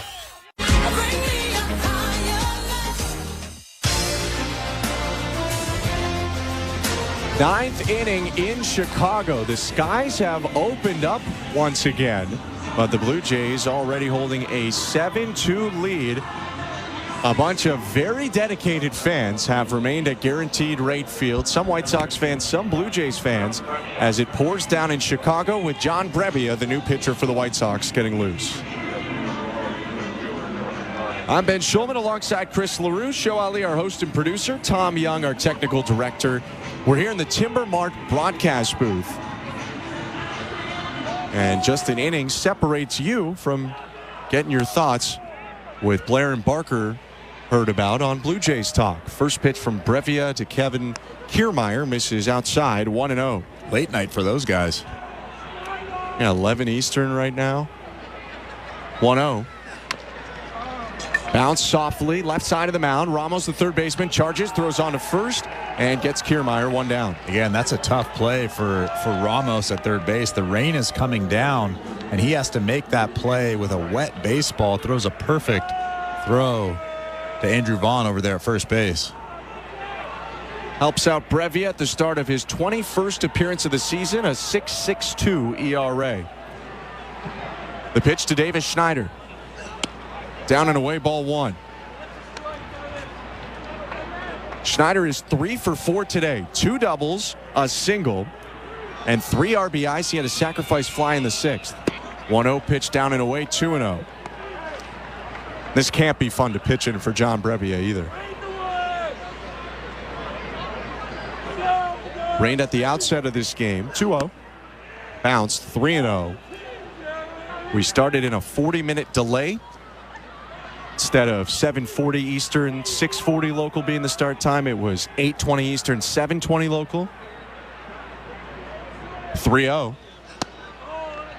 Ninth inning in Chicago. The skies have opened up once again, but the Blue Jays already holding a 7-2 lead. A bunch of very dedicated fans have remained at Guaranteed Rate Field. Some White Sox fans, some Blue Jays fans, as it pours down in Chicago with John Brebbia, the new pitcher for the White Sox, getting loose. I'm Ben Schulman alongside Chris LaRue, Show Ali, our host and producer, Tom Young, our technical director. We're here in the Timber Mart broadcast booth. And just an inning separates you from getting your thoughts with Blair and Barker heard about on Blue Jays Talk. First pitch from Brevia to Kevin Kiermaier, misses outside, 1-0. Late night for those guys. Yeah, 11 Eastern right now. 1-0. Bounce softly, left side of the mound. Ramos, the third baseman, charges, throws on to first, and gets Kiermaier 1 down. Again, that's a tough play for Ramos at third base. The rain is coming down, and he has to make that play with a wet baseball. Throws a perfect throw to Andrew Vaughn over there at first base. Helps out Brevia at the start of his 21st appearance of the season, a 6.62 ERA. The pitch to Davis Schneider. Down and away, ball 1. Schneider is 3 for 4 today. 2 doubles, a single, and 3 RBIs. He had a sacrifice fly in the 6th. 1-0 pitch down and away, 2-0. This can't be fun to pitch in for John Brebbia either. Rained at the outset of this game, 2-0. Bounced, 3-0. We started in a 40-minute delay. Instead of 7:40 Eastern, 6:40 local being the start time, it was 8:20 Eastern, 7:20 local. 3-0.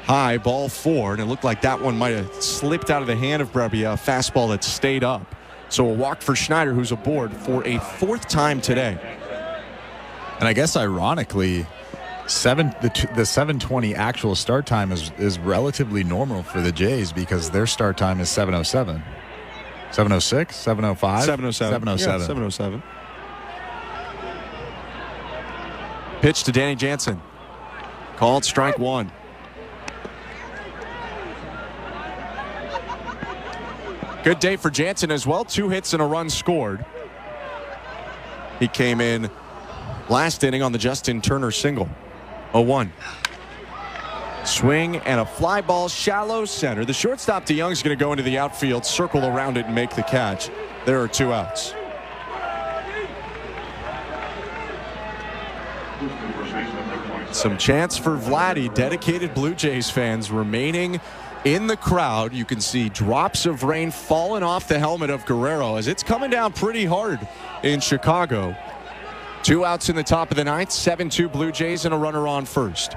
High, ball 4, and it looked like that one might have slipped out of the hand of Brebbia, a fastball that stayed up. So a walk for Schneider, who's aboard for a 4th time today. And I guess ironically, the 7:20 actual start time is relatively normal for the Jays because their start time is 7:07. 7:06, 7:05, 7:07. 7:07. Yeah, 7:07. Pitch to Danny Jansen. Called strike 1. Good day for Jansen as well. 2 hits and a run scored. He came in last inning on the Justin Turner single. 0-1. Swing and a fly ball, shallow center. The shortstop DeYoung's going to go into the outfield, circle around it, and make the catch. There are 2 outs. Some chants for Vladdy. Dedicated Blue Jays fans remaining in the crowd. You can see drops of rain falling off the helmet of Guerrero as it's coming down pretty hard in Chicago. 2 outs in the top of the 9th, 7-2 Blue Jays and a runner on first.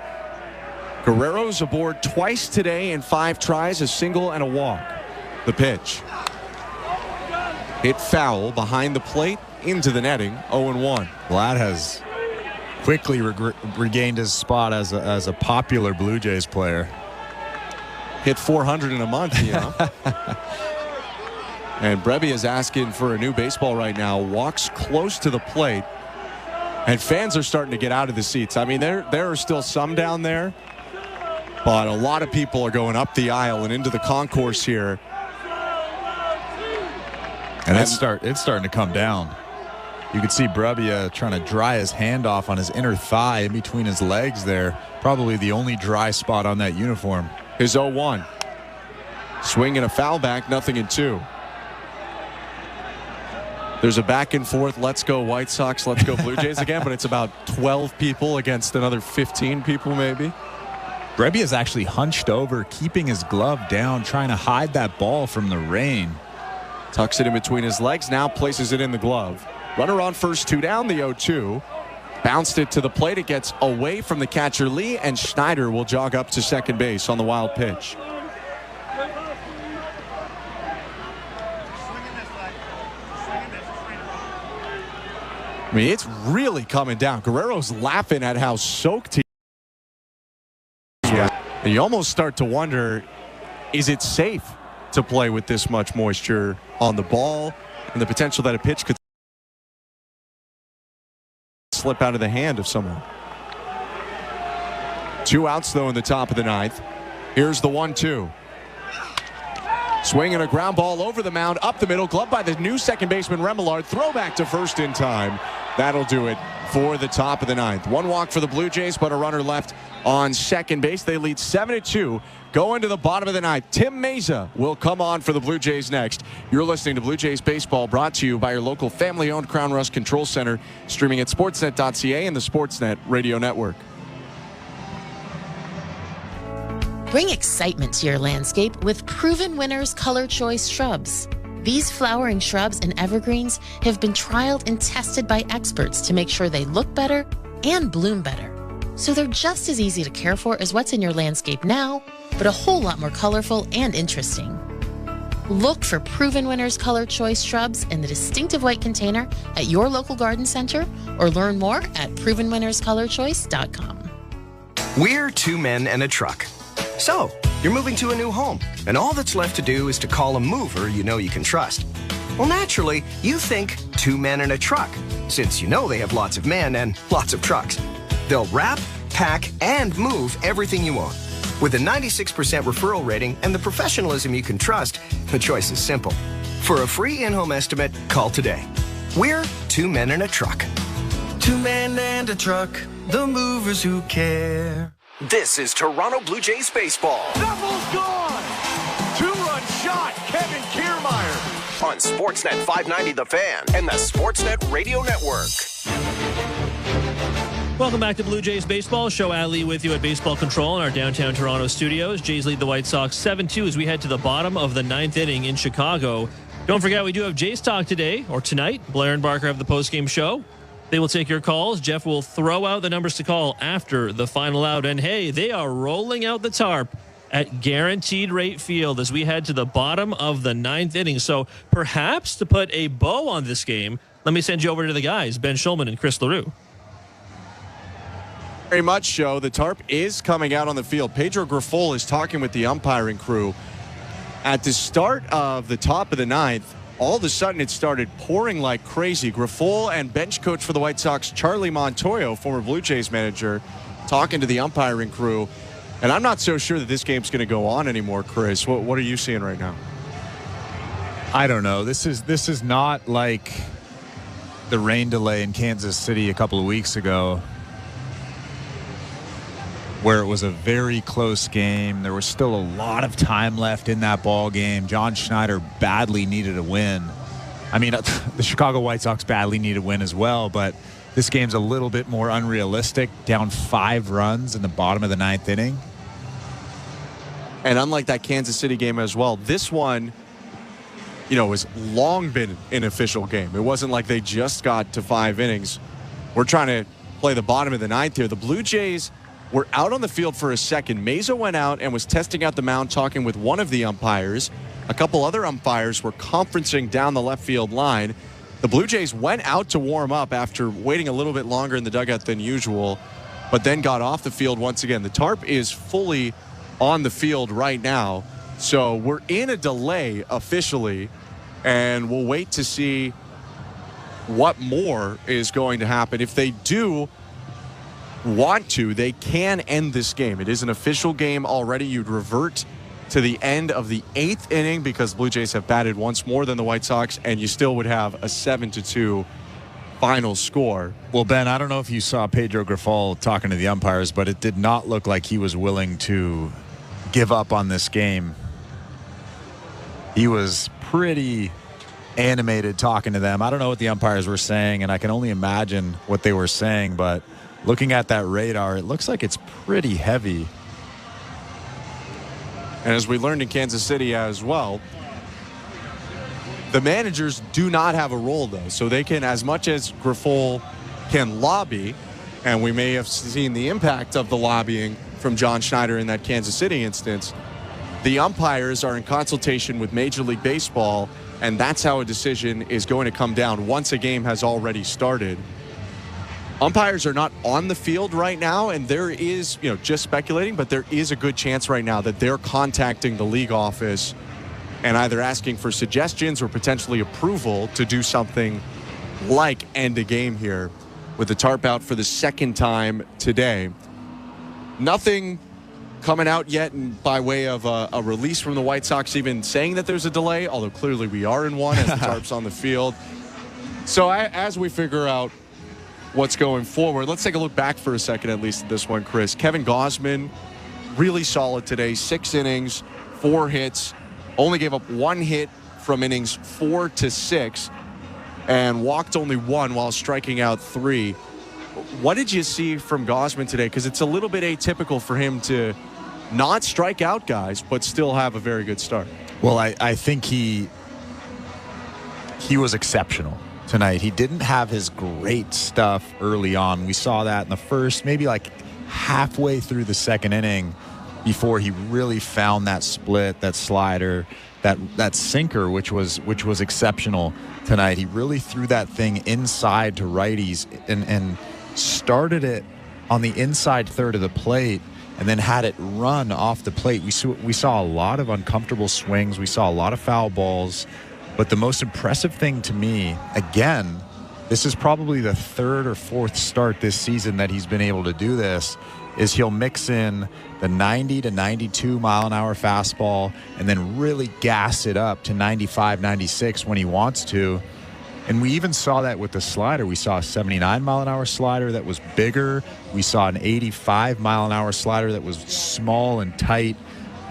Guerrero's aboard twice today in 5 tries, a single and a walk. The pitch. Hit foul behind the plate into the netting, 0-1. Vlad has quickly regained his spot as a popular Blue Jays player. Hit 400 in a month, you know. And Brebbia is asking for a new baseball right now. Walks close to the plate. And fans are starting to get out of the seats. I mean, there are still some down there. But a lot of people are going up the aisle and into the concourse here. And it's starting to come down. You can see Brebbia trying to dry his hand off on his inner thigh in between his legs there. Probably the only dry spot on that uniform. His 0-1. Swing and a foul back, 0-2. There's a back and forth, let's go White Sox, let's go Blue Jays again, but it's about 12 people against another 15 people maybe. Brebbia is actually hunched over, keeping his glove down, trying to hide that ball from the rain. Tucks it in between his legs, now places it in the glove. Runner on first, 2 down, the 0-2. Bounced it to the plate, it gets away from the catcher Lee, and Schneider will jog up to second base on the wild pitch. I mean, it's really coming down. Guerrero's laughing at how soaked he is. And you almost start to wonder, is it safe to play with this much moisture on the ball and the potential that a pitch could slip out of the hand of someone? 2 outs, though, in the top of the 9th. Here's the 1-2. Swing and a ground ball over the mound, up the middle, gloved by the new second baseman Remillard. Throw back to first in time. That'll do it for the top of the 9th. 1 walk for the Blue Jays, but a runner left on second base. They lead 7-2. Go into the bottom of the 9th. Tim Meza will come on for the Blue Jays next. You're listening to Blue Jays Baseball, brought to you by your local family-owned Crown Rust Control Center, streaming at sportsnet.ca and the Sportsnet Radio Network. Bring excitement to your landscape with Proven Winners Color Choice shrubs. These flowering shrubs and evergreens have been trialed and tested by experts to make sure they look better and bloom better. So they're just as easy to care for as what's in your landscape now, but a whole lot more colorful and interesting. Look for Proven Winners Color Choice shrubs in the distinctive white container at your local garden center, or learn more at provenwinnerscolorchoice.com. We're 2 men and a truck. So, you're moving to a new home, and all that's left to do is to call a mover you know you can trust. Well, naturally, you think 2 men and a truck, since you know they have lots of men and lots of trucks. They'll wrap, pack, and move everything you own. With a 96% referral rating and the professionalism you can trust, the choice is simple. For a free in-home estimate, call today. We're 2 men and a truck. 2 men and a truck, the movers who care. This is Toronto Blue Jays baseball. Double's gone! 2-run shot, Kevin Kiermaier. On Sportsnet 590 The Fan and the Sportsnet Radio Network. Welcome back to Blue Jays Baseball. Show Ali with you at Baseball Control in our downtown Toronto studios. Jays lead the White Sox 7-2 as we head to the bottom of the 9th inning in Chicago. Don't forget, we do have Jays Talk today, or tonight. Blair and Barker have the postgame show. They will take your calls. Jeff will throw out the numbers to call after the final out. And hey, they are rolling out the tarp at Guaranteed Rate Field as we head to the bottom of the 9th inning. So perhaps to put a bow on this game, let me send you over to the guys, Ben Schulman and Chris LaRue. Very much so. The tarp is coming out on the field. Pedro Grifol is talking with the umpiring crew. At the start of the top of the 9th, all of a sudden it started pouring like crazy. Grifol and bench coach for the White Sox, Charlie Montoyo, former Blue Jays manager, talking to the umpiring crew. And I'm not so sure that this game's going to go on anymore, Chris. What are you seeing right now? I don't know. This is not like the rain delay in Kansas City a couple of weeks ago, where it was a very close game. There was still a lot of time left in that ball game. John Schneider badly needed a win. I mean, the Chicago White Sox badly needed a win as well, but this game's a little bit more unrealistic. Down 5 runs in the bottom of the 9th inning. And unlike that Kansas City game as well, this one, has long been an official game. It wasn't like they just got to 5 innings. We're trying to play the bottom of the 9th here. The Blue Jays were out on the field for a second. Meza went out and was testing out the mound, talking with one of the umpires. A couple other umpires were conferencing down the left field line. The Blue Jays went out to warm up after waiting a little bit longer in the dugout than usual, but then got off the field once again. The tarp is fully on the field right now, so we're in a delay officially, and we'll wait to see what more is going to happen. If they do want to, they can end this game. It is an official game already. You'd revert to the end of the 8th inning because Blue Jays have batted once more than the White Sox, and you still would have a 7-2 final score. Well, Ben, I don't know if you saw Pedro Grifol talking to the umpires, but it did not look like he was willing to give up on this game. He was pretty animated talking to them. I don't know what the umpires were saying, and I can only imagine what they were saying, but looking at that radar, it looks like it's pretty heavy. And as we learned in Kansas City as well, the managers do not have a role, though. So they can, as much as Grifol can lobby, and we may have seen the impact of the lobbying from John Schneider in that Kansas City instance, the umpires are in consultation with Major League Baseball, and that's how a decision is going to come down once a game has already started. Umpires are not on the field right now, and there is, just speculating, but there is a good chance right now that they're contacting the league office and either asking for suggestions or potentially approval to do something like end a game here with the tarp out for the second time today. Nothing coming out yet by way of a release from the White Sox even saying that there's a delay, although clearly we are in one as the tarp's on the field. So as we figure out what's going forward, let's take a look back for a second at least at this one, Chris. Kevin Gausman, really solid today. 6 innings, 4 hits, only gave up 1 hit from innings 4 to 6, and walked only 1 while striking out 3. What did you see from Gausman today? Because it's a little bit atypical for him to not strike out guys, but still have a very good start. Well, I think he was exceptional tonight. He didn't have his great stuff early on. We saw that in the first, maybe like halfway through the second inning, before he really found that split, that slider, that sinker, which was exceptional tonight. He really threw that thing inside to righties and started it on the inside third of the plate and then had it run off the plate. We saw a lot of uncomfortable swings. We saw a lot of foul balls. But the most impressive thing to me, again, this is probably the 3rd or 4th start this season that he's been able to do this, is he'll mix in the 90 to 92 mile an hour fastball and then really gas it up to 95, 96 when he wants to. And we even saw that with the slider. We saw a 79 mile an hour slider that was bigger. We saw an 85 mile an hour slider that was small and tight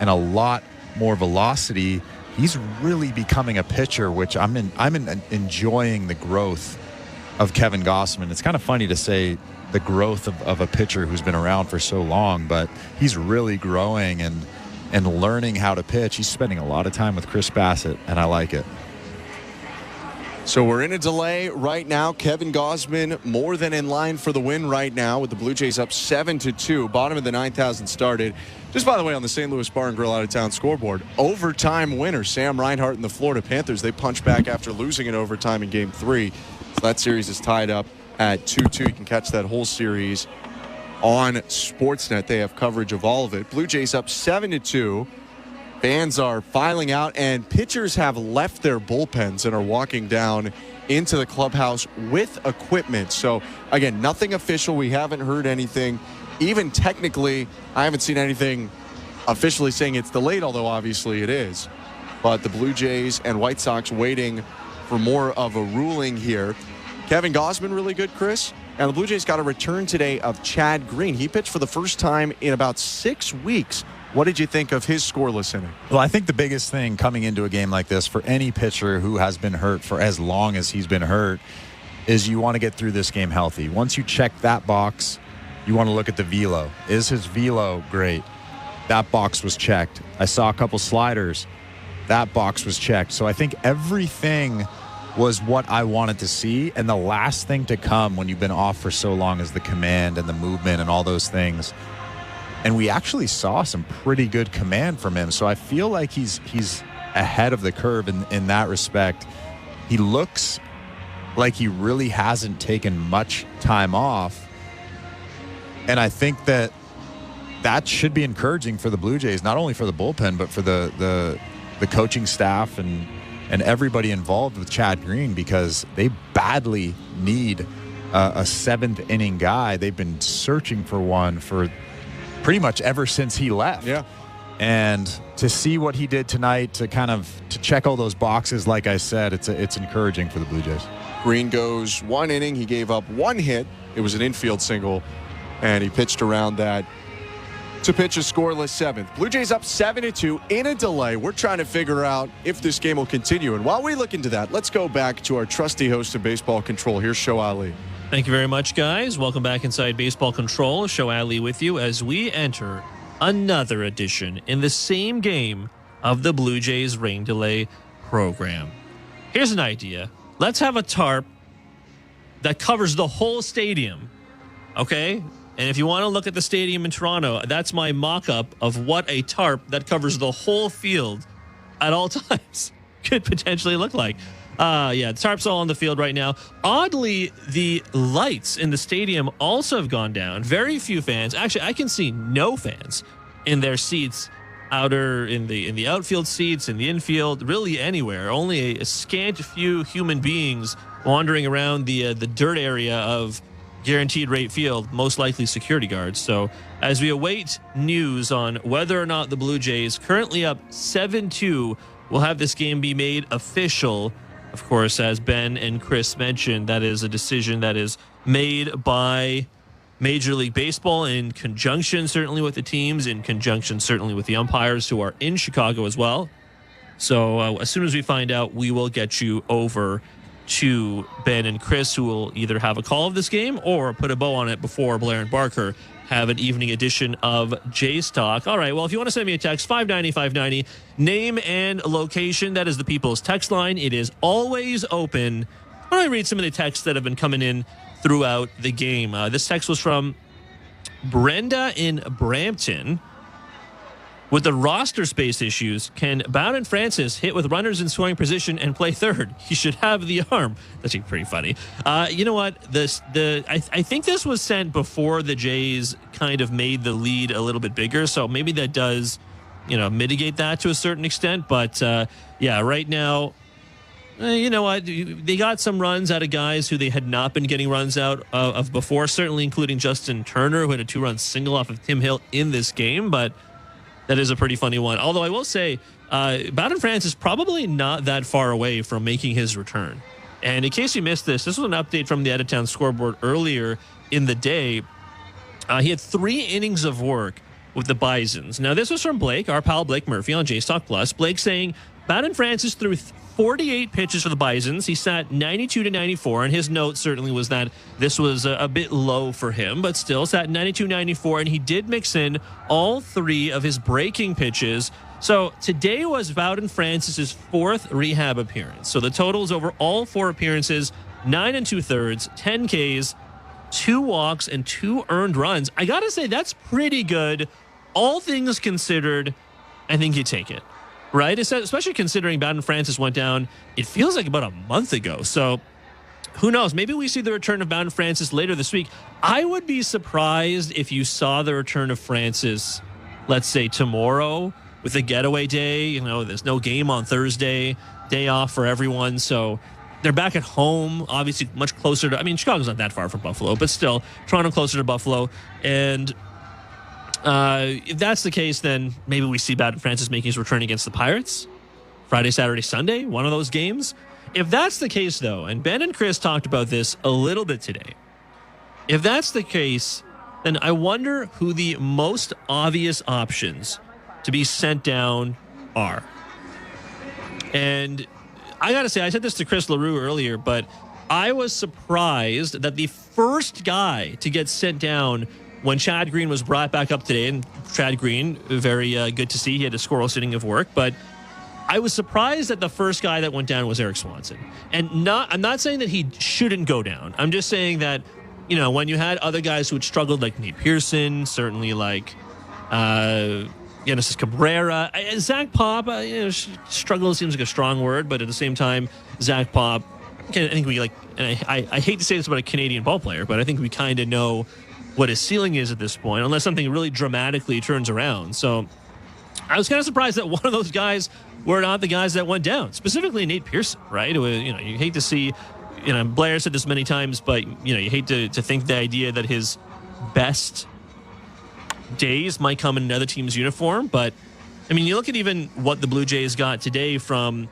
and a lot more velocity. He's really becoming a pitcher, which I'm enjoying the growth of Kevin Gausman. It's kind of funny to say the growth of a pitcher who's been around for so long, but he's really growing and learning how to pitch. He's spending a lot of time with Chris Bassett, and I like it. So we're in a delay right now. Kevin Gausman more than in line for the win right now with the Blue Jays up 7-2. Bottom of the ninth hasn't started. Just by the way, on the St. Louis Bar and Grill out-of-town scoreboard, overtime winner Sam Reinhart and the Florida Panthers. They punched back after losing in overtime in Game 3. So that series is tied up at 2-2. You can catch that whole series on Sportsnet. They have coverage of all of it. Blue Jays up 7-2. Fans are filing out, and pitchers have left their bullpens and are walking down into the clubhouse with equipment. So, again, nothing official. We haven't heard anything. Even technically, I haven't seen anything officially saying it's delayed, although obviously it is. But the Blue Jays and White Sox waiting for more of a ruling here. Kevin Gausman really good, Chris. And the Blue Jays got a return today of Chad Green. He pitched for the first time in about 6 weeks. What did you think of his scoreless inning? Well, I think the biggest thing coming into a game like this for any pitcher who has been hurt for as long as he's been hurt is you want to get through this game healthy. Once you check that box, you want to look at the velo. Is his velo great? That box was checked. I saw a couple sliders. That box was checked. So I think everything was what I wanted to see. And the last thing to come when you've been off for so long is the command and the movement and all those things. And we actually saw some pretty good command from him. So I feel like he's ahead of the curve in that respect. He looks like he really hasn't taken much time off. And I think that should be encouraging for the Blue Jays, not only for the bullpen, but for the coaching staff and everybody involved with Chad Green, because they badly need a seventh inning guy. They've been searching for one for pretty much ever since he left. Yeah. And to see what he did tonight, to check all those boxes, like I said, it's encouraging for the Blue Jays. Green goes 1 inning. He gave up 1 hit. It was an infield single, and he pitched around that to pitch a scoreless 7th. Blue Jays up 7-2 in a delay. We're trying to figure out if this game will continue. And while we look into that, let's go back to our trusty host of Baseball Control. Here's Show Ali. Thank you very much, guys. Welcome back inside Baseball Control. Show Ali with you as we enter another edition in the same game of the Blue Jays rain delay program. Here's an idea. Let's have a tarp that covers the whole stadium, okay? And if you want to look at the stadium in Toronto, that's my mock-up of what a tarp that covers the whole field at all times could potentially look like. The tarp's all on the field right now. Oddly, the lights in the stadium also have gone down. Very few fans. Actually, I can see no fans in their seats, in the outfield seats, in the infield, really anywhere. Only a scant few human beings wandering around the dirt area of Guaranteed Rate Field, most likely security guards. So as we await news on whether or not the Blue Jays, currently up 7-2, will have this game be made official. Of course, as Ben and Chris mentioned, that is a decision that is made by Major League Baseball in conjunction, certainly with the teams, in conjunction, certainly with the umpires who are in Chicago as well. So as soon as we find out, we will get you over to Ben and Chris, who will either have a call of this game or put a bow on it before Blair and Barker have an evening edition of Jays Talk. All right, well, if you want to send me a text, 590-590, name and location. That is the People's Text line. It is always open. Why don't I read some of the texts that have been coming in throughout the game? This text was from Brenda in Brampton. With the roster space issues, can Bowden Francis hit with runners in scoring position and play third? He should have the arm. That's pretty funny. You know what? I think this was sent before the Jays kind of made the lead a little bit bigger, so maybe that does, mitigate that to a certain extent. But right now, you know what? They got some runs out of guys who they had not been getting runs out of before, certainly including Justin Turner, who had a 2-run single off of Tim Hill in this game, but that is a pretty funny one. Although I will say, Bowden Francis is probably not that far away from making his return. And in case you missed this was an update from the out-of-town scoreboard earlier in the day. He had 3 innings of work with the Bisons. Now, this was from Blake, our pal Blake Murphy on Jays Talk Plus. Blake saying, Bowden Francis threw 48 pitches for the Bisons. He sat 92 to 94, and his note certainly was that this was a bit low for him, but still sat 92-94, and he did mix in all 3 of his breaking pitches. So today was Bowden Francis's 4th rehab appearance. So the totals over all 4 appearances, 9 2/3, 10 Ks, 2 walks, and 2 earned runs. I got to say, that's pretty good. All things considered, I think you take it. Right? Especially considering Bowden Francis went down, it feels like about a month ago. So who knows? Maybe we see the return of Bowden Francis later this week. I would be surprised if you saw the return of Francis, let's say tomorrow with a getaway day. You know, there's no game on Thursday, day off for everyone. So they're back at home, obviously much closer to, I mean, Chicago's not that far from Buffalo, but still Toronto closer to Buffalo. And if that's the case, then maybe we see Bowden Francis making his return against the Pirates Friday, Saturday, Sunday, one of those games. If that's the case, though, and Ben and Chris talked about this a little bit today, if that's the case, then I wonder who the most obvious options to be sent down are. And I got to say, I said this to Chris LaRue earlier, but I was surprised that the first guy to get sent down when Chad Green was brought back up today, and Chad Green, very good to see. He had a scoreless inning of work, but I was surprised that the first guy that went down was Eric Swanson. And I'm not saying that he shouldn't go down. I'm just saying that, you know, when you had other guys who had struggled, like Nate Pearson, certainly like Genesis Cabrera, Zach Pop, struggle seems like a strong word, but at the same time, Zach Pop, I think we like, and I hate to say this about a Canadian ball player, but I think we kind of know what his ceiling is at this point, unless something really dramatically turns around. So I was kind of surprised that one of those guys were not the guys that went down, specifically Nate Pearson, right? You know, you hate to see, you know, Blair said this many times, but, you know, you hate to think the idea that his best days might come in another team's uniform. But, I mean, you look at even what the Blue Jays got today from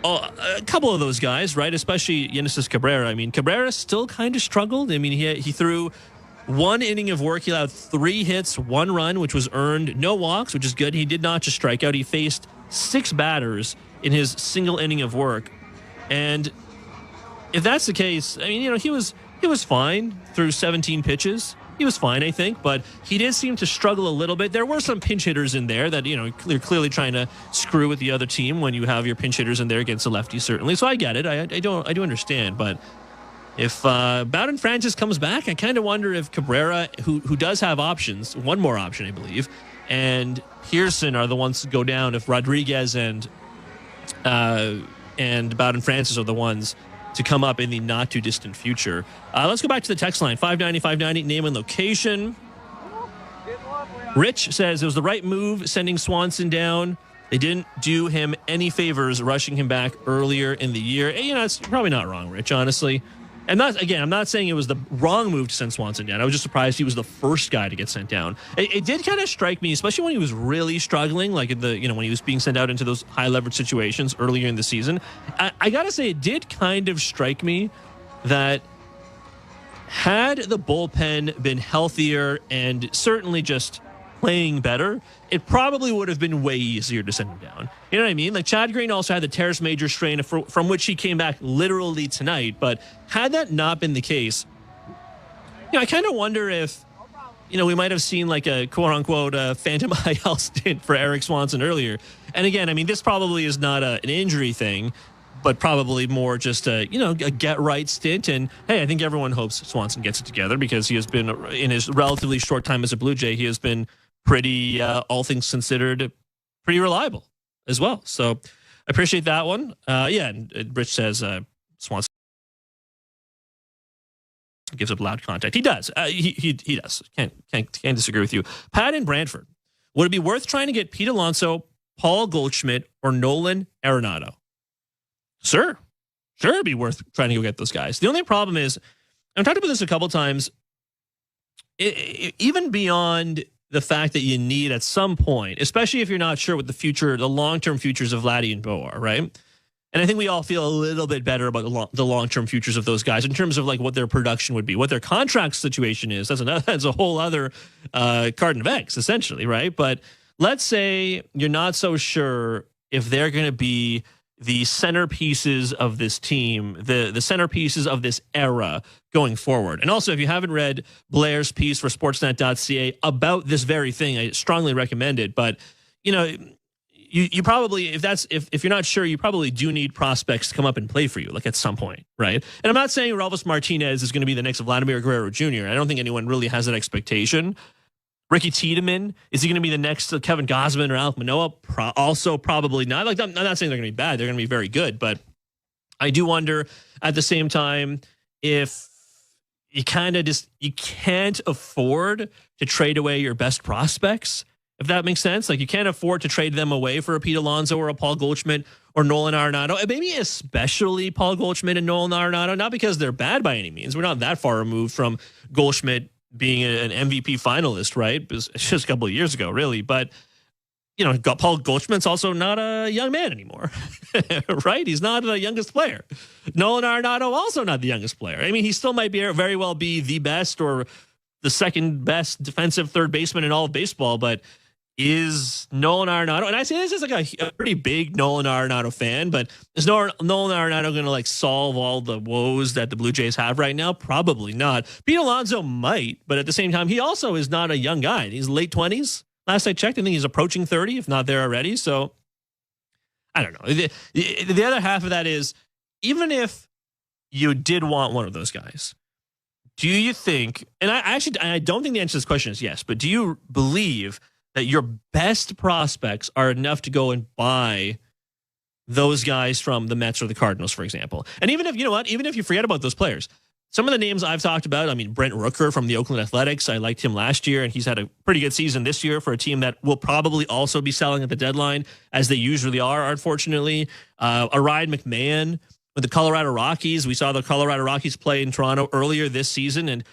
a couple of those guys, right? Especially Genesis Cabrera. I mean, Cabrera still kind of struggled. I mean, he threw 1 inning of work. He allowed 3 hits, 1 run, which was earned, no walks, which is good. He did not just strike out. He faced 6 batters in his single inning of work. And if that's the case, I mean, you know, he was fine through 17 pitches. He was fine, I think, but he did seem to struggle a little bit. There were some pinch hitters in there that, you know, you're clearly trying to screw with the other team when you have your pinch hitters in there against a lefty, certainly. So I get it. I do understand, but if Bowden Francis comes back, I kind of wonder if Cabrera, who does have options, one more option, I believe, and Pearson are the ones to go down if Rodriguez and Bowden Francis are the ones to come up in the not-too-distant future. Let's go back to the text line, 590-590, name and location. Rich says it was the right move sending Swanson down. They didn't do him any favors rushing him back earlier in the year. And, you know, it's probably not wrong, Rich, honestly. I'm not saying it was the wrong move to send Swanson down. I was just surprised he was the first guy to get sent down. It did kind of strike me, especially when he was really struggling, like when he was being sent out into those high leverage situations earlier in the season. I got to say, it did kind of strike me that had the bullpen been healthier and certainly just playing better, it probably would have been way easier to send him down. You know what I mean? Like, Chad Green also had the teres major strain from which he came back literally tonight. But had that not been the case, you know, I kind of wonder if, you know, we might have seen like a quote unquote phantom IL stint for Eric Swanson earlier. And again, I mean, this probably is not an injury thing, but probably more just a get right stint. And hey, I think everyone hopes Swanson gets it together because he has been, in his relatively short time as a Blue Jay, he has been pretty, all things considered, pretty reliable as well. So I appreciate that one. And Rich says Swanson gives up loud contact. He does. He does. Can't disagree with you. Pat in Brantford. Would it be worth trying to get Pete Alonso, Paul Goldschmidt, or Nolan Arenado? Sure, it'd be worth trying to go get those guys. The only problem is, I've talked about this a couple times, even beyond the fact that you need at some point, especially if you're not sure what the long-term futures of Vladdy and Bo are, right? And I think we all feel a little bit better about the long-term futures of those guys in terms of like what their production would be, what their contract situation is. That's a whole other carton of eggs, essentially, right? But let's say you're not so sure if they're going to be the centerpieces of this team, the centerpieces of this era going forward. And also, if you haven't read Blair's piece for sportsnet.ca about this very thing, I strongly recommend it. But, you probably, if you're not sure, you probably do need prospects to come up and play for you, like at some point, right? And I'm not saying Orelvis Martinez is going to be the next Vladimir Guerrero Jr. I don't think anyone really has that expectation. Ricky Tiedemann, is he going to be the next Kevin Gausman or Alek Manoah? Also probably not. Like, I'm not saying they're going to be bad. They're going to be very good. But I do wonder at the same time if you you can't afford to trade away your best prospects, if that makes sense. Like, you can't afford to trade them away for a Pete Alonso or a Paul Goldschmidt or Nolan Arenado. And maybe especially Paul Goldschmidt and Nolan Arenado, not because they're bad by any means. We're not that far removed from Goldschmidt being an MVP finalist, right? It was just a couple of years ago, really. But, Paul Goldschmidt's also not a young man anymore, right? He's not the youngest player. Nolan Arenado, also not the youngest player. I mean, he still might very well be the best or the second best defensive third baseman in all of baseball, but is Nolan Arenado, and I say this as like a pretty big Nolan Arenado fan, but is Nolan Arenado going to like solve all the woes that the Blue Jays have right now? Probably not. Pete Alonso might, but at the same time, he also is not a young guy. He's late 20s. Last I checked, I think he's approaching 30, if not there already. So I don't know. The other half of that is, even if you did want one of those guys, do you think, and I don't think the answer to this question is yes, but do you believe that your best prospects are enough to go and buy those guys from the Mets or the Cardinals, for example? And even if you forget about those players, some of the names I've talked about, I mean, Brent Rooker from the Oakland Athletics, I liked him last year, and he's had a pretty good season this year for a team that will probably also be selling at the deadline, as they usually are, unfortunately. Ryan McMahon with the Colorado Rockies. We saw the Colorado Rockies play in Toronto earlier this season, and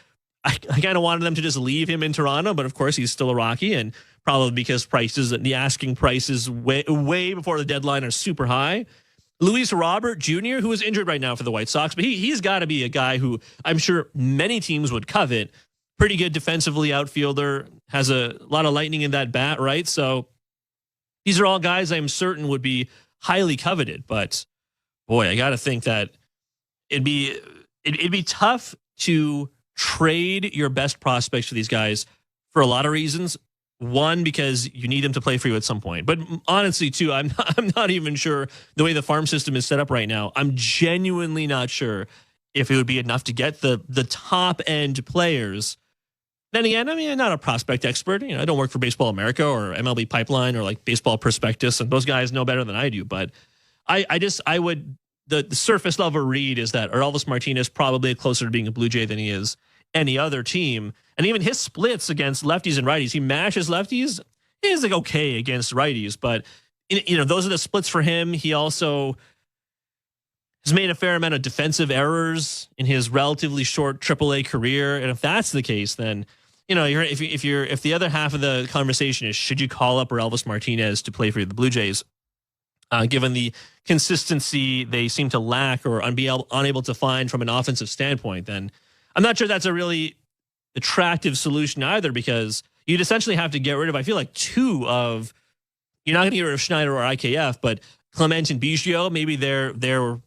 I kind of wanted them to just leave him in Toronto, but of course he's still a Rocky, and probably because the asking prices way before the deadline are super high. Luis Robert Jr., who is injured right now for the White Sox, but he's got to be a guy who I'm sure many teams would covet. Pretty good defensively outfielder, has a lot of lightning in that bat, right? So these are all guys I'm certain would be highly coveted. But boy, I got to think that it'd be tough to trade your best prospects for these guys for a lot of reasons. One, because you need them to play for you at some point. But honestly, too, I'm not even sure the way the farm system is set up right now. I'm genuinely not sure if it would be enough to get the top end players. Then again, I mean, I'm not a prospect expert. I don't work for Baseball America or MLB Pipeline or like Baseball Prospectus, and those guys know better than I do. But the surface level read is that Orelvis Martinez probably closer to being a Blue Jay than he is any other team. And even his splits against lefties and righties, he mashes lefties. He is like okay against righties, but those are the splits for him. He also has made a fair amount of defensive errors in his relatively short AAA career. And if that's the case, then if the other half of the conversation is should you call up Orelvis Martinez to play for the Blue Jays, given the consistency they seem to lack or unable to find from an offensive standpoint, then I'm not sure that's a really attractive solution either, because you'd essentially have to get rid of, I feel like, you're not going to get rid of Schneider or IKF, but Clement and Biggio, maybe their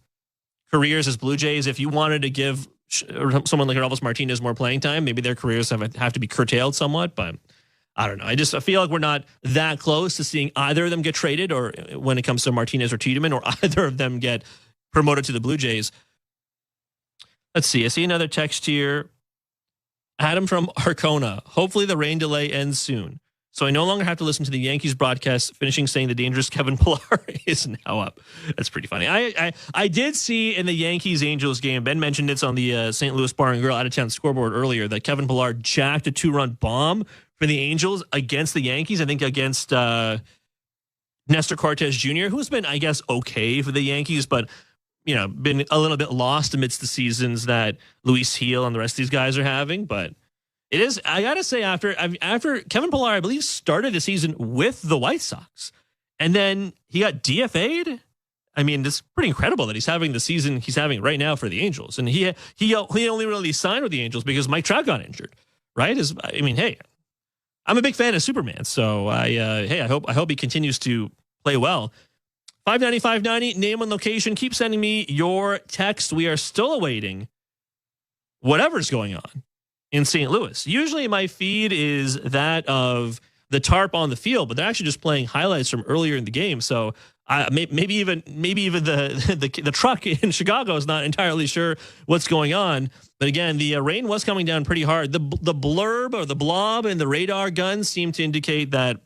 careers as Blue Jays, if you wanted to give someone like Orelvis Martinez more playing time, maybe their careers have to be curtailed somewhat. But I don't know. I feel like we're not that close to seeing either of them get traded, or when it comes to Martinez or Tiedemann, or either of them get promoted to the Blue Jays. Let's see. I see another text here. Adam from Arcona. Hopefully the rain delay ends soon, so I no longer have to listen to the Yankees broadcast finishing saying the dangerous Kevin Pillar is now up. That's pretty funny. I did see in the Yankees-Angels game, Ben mentioned it's on the St. Louis Bar and Grill out-of-town scoreboard earlier, that Kevin Pillar jacked a 2-run bomb for the Angels against the Yankees, I think against Nestor Cortes Jr., who's been, I guess, okay for the Yankees, but been a little bit lost amidst the seasons that Luis Gil and the rest of these guys are having. But it is, I got to say, after Kevin Pillar, I believe, started the season with the White Sox, and then he got DFA'd I mean, it's pretty incredible that he's having the season he's having right now for the Angels. And he only really signed with the Angels because Mike Trout got injured, right? Hey, I'm a big fan of Superman, so I hope he continues to play well. 590-590, name and location. Keep sending me your text. We are still awaiting whatever's going on in St. Louis. Usually my feed is that of the tarp on the field, but they're actually just playing highlights from earlier in the game. So maybe even the truck in Chicago is not entirely sure what's going on. But again, the rain was coming down pretty hard. The blurb or the blob and the radar guns seem to indicate that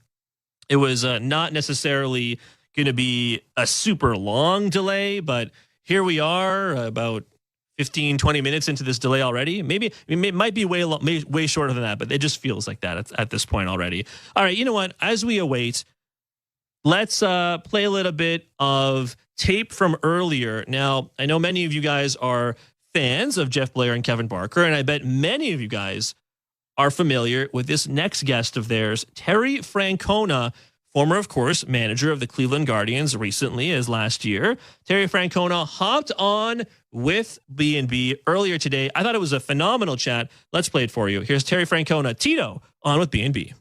it was not necessarily going to be a super long delay, but here we are about 15, 20 minutes into this delay already. Maybe it might be way shorter than that, but it just feels like that at this point already. All right, you know what? As we await, let's play a little bit of tape from earlier. Now, I know many of you guys are fans of Jeff Blair and Kevin Barker, and I bet many of you guys are familiar with this next guest of theirs, Terry Francona, former, of course, manager of the Cleveland Guardians recently as last year. Terry Francona hopped on with B&B earlier today. I thought it was a phenomenal chat. Let's play it for you. Here's Terry Francona, Tito, on with B&B.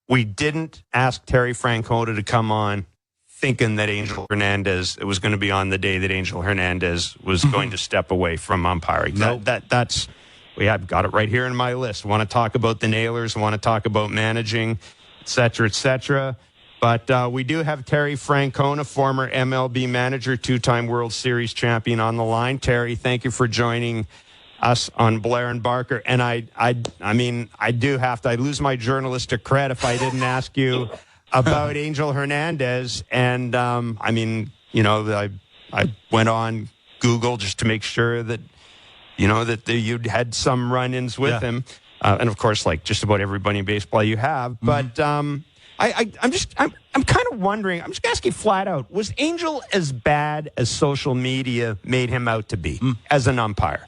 We didn't ask Terry Francona to come on thinking that Angel Hernandez, it was going to be on the day that Angel Hernandez was going to step away from umpiring. Nope. That's we have got it right here in my list. Want to talk about the Nailers, want to talk about managing, et cetera, et cetera. But we do have Terry Francona, former MLB manager, two-time World Series champion, on the line. Terry, thank you for joining us on Blair and Barker. And I do have to. I'd lose my journalistic cred if I didn't ask you about Angel Hernandez. And I went on Google just to make sure that you'd had some run-ins with him, and of course, like just about everybody in baseball, you have. But I'm kind of wondering. I'm just asking flat out: was Angel as bad as social media made him out to be as an umpire?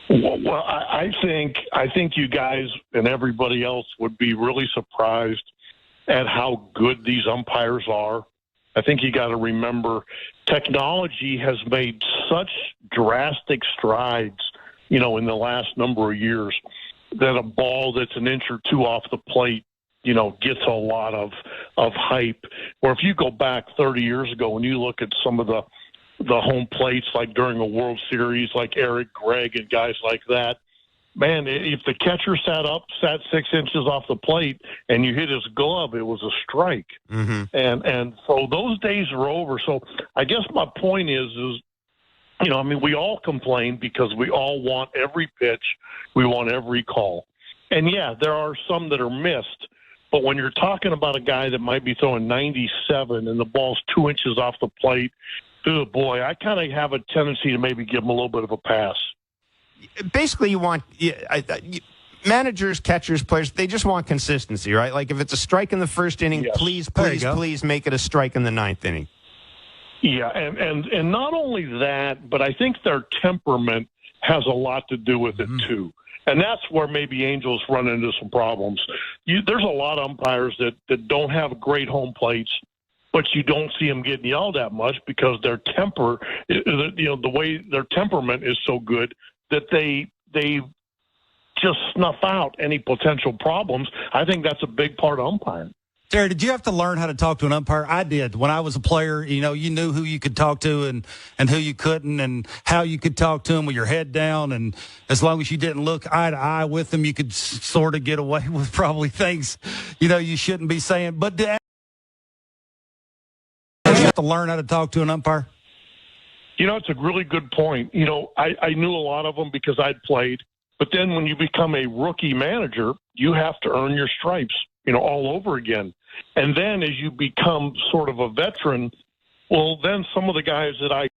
Well, I think you guys and everybody else would be really surprised at how good these umpires are. I think you got to remember, technology has made such drastic strides, in the last number of years, that a ball that's an inch or two off the plate, gets a lot of hype. Or if you go back 30 years ago and you look at some of the home plates, like during a World Series, like Eric Gregg and guys like that, man, if the catcher sat 6 inches off the plate and you hit his glove, it was a strike. Mm-hmm. And so those days are over. So I guess my point is, we all complain because we all want every pitch. We want every call. And yeah, there are some that are missed. But when you're talking about a guy that might be throwing 97 and the ball's 2 inches off the plate, oh boy, I kind of have a tendency to maybe give him a little bit of a pass. Basically, you want managers, catchers, players, they just want consistency, right? Like if it's a strike in the first inning, yes, please make it a strike in the ninth inning. Yeah, and not only that, but I think their temperament has a lot to do with it too. And that's where maybe Angels run into some problems. There's a lot of umpires that don't have great home plates, but you don't see them getting yelled at much because their temper, the way their temperament is so good that they just snuff out any potential problems. I think that's a big part of umpiring. Terry, did you have to learn how to talk to an umpire? I did. When I was a player, you knew who you could talk to and who you couldn't, and how you could talk to them with your head down. And as long as you didn't look eye to eye with them, you could sort of get away with probably things, you shouldn't be saying. But did you have to learn how to talk to an umpire? It's a really good point. I knew a lot of them because I'd played. But then when you become a rookie manager, you have to earn your stripes, all over again. And then as you become sort of a veteran, well, then some of the guys that I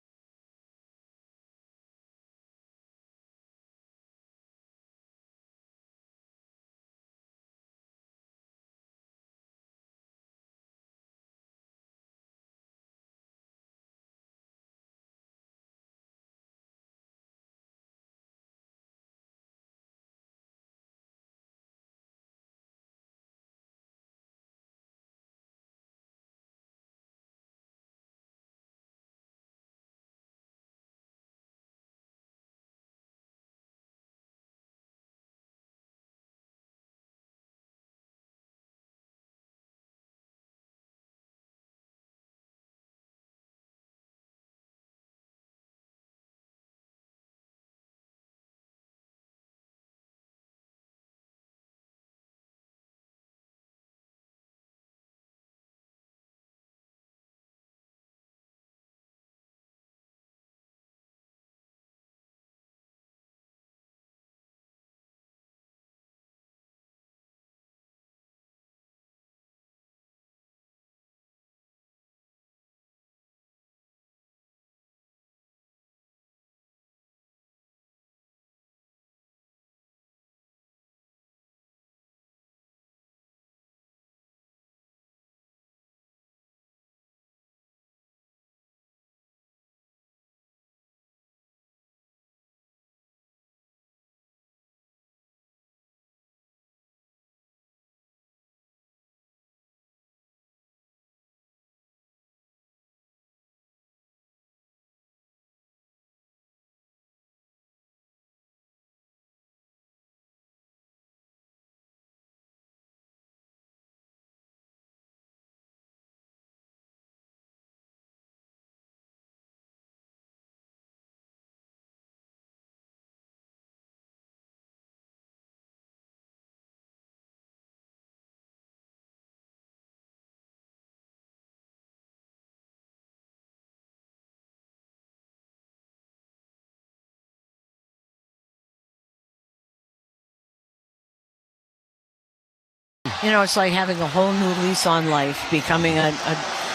You know, it's like having a whole new lease on life, becoming a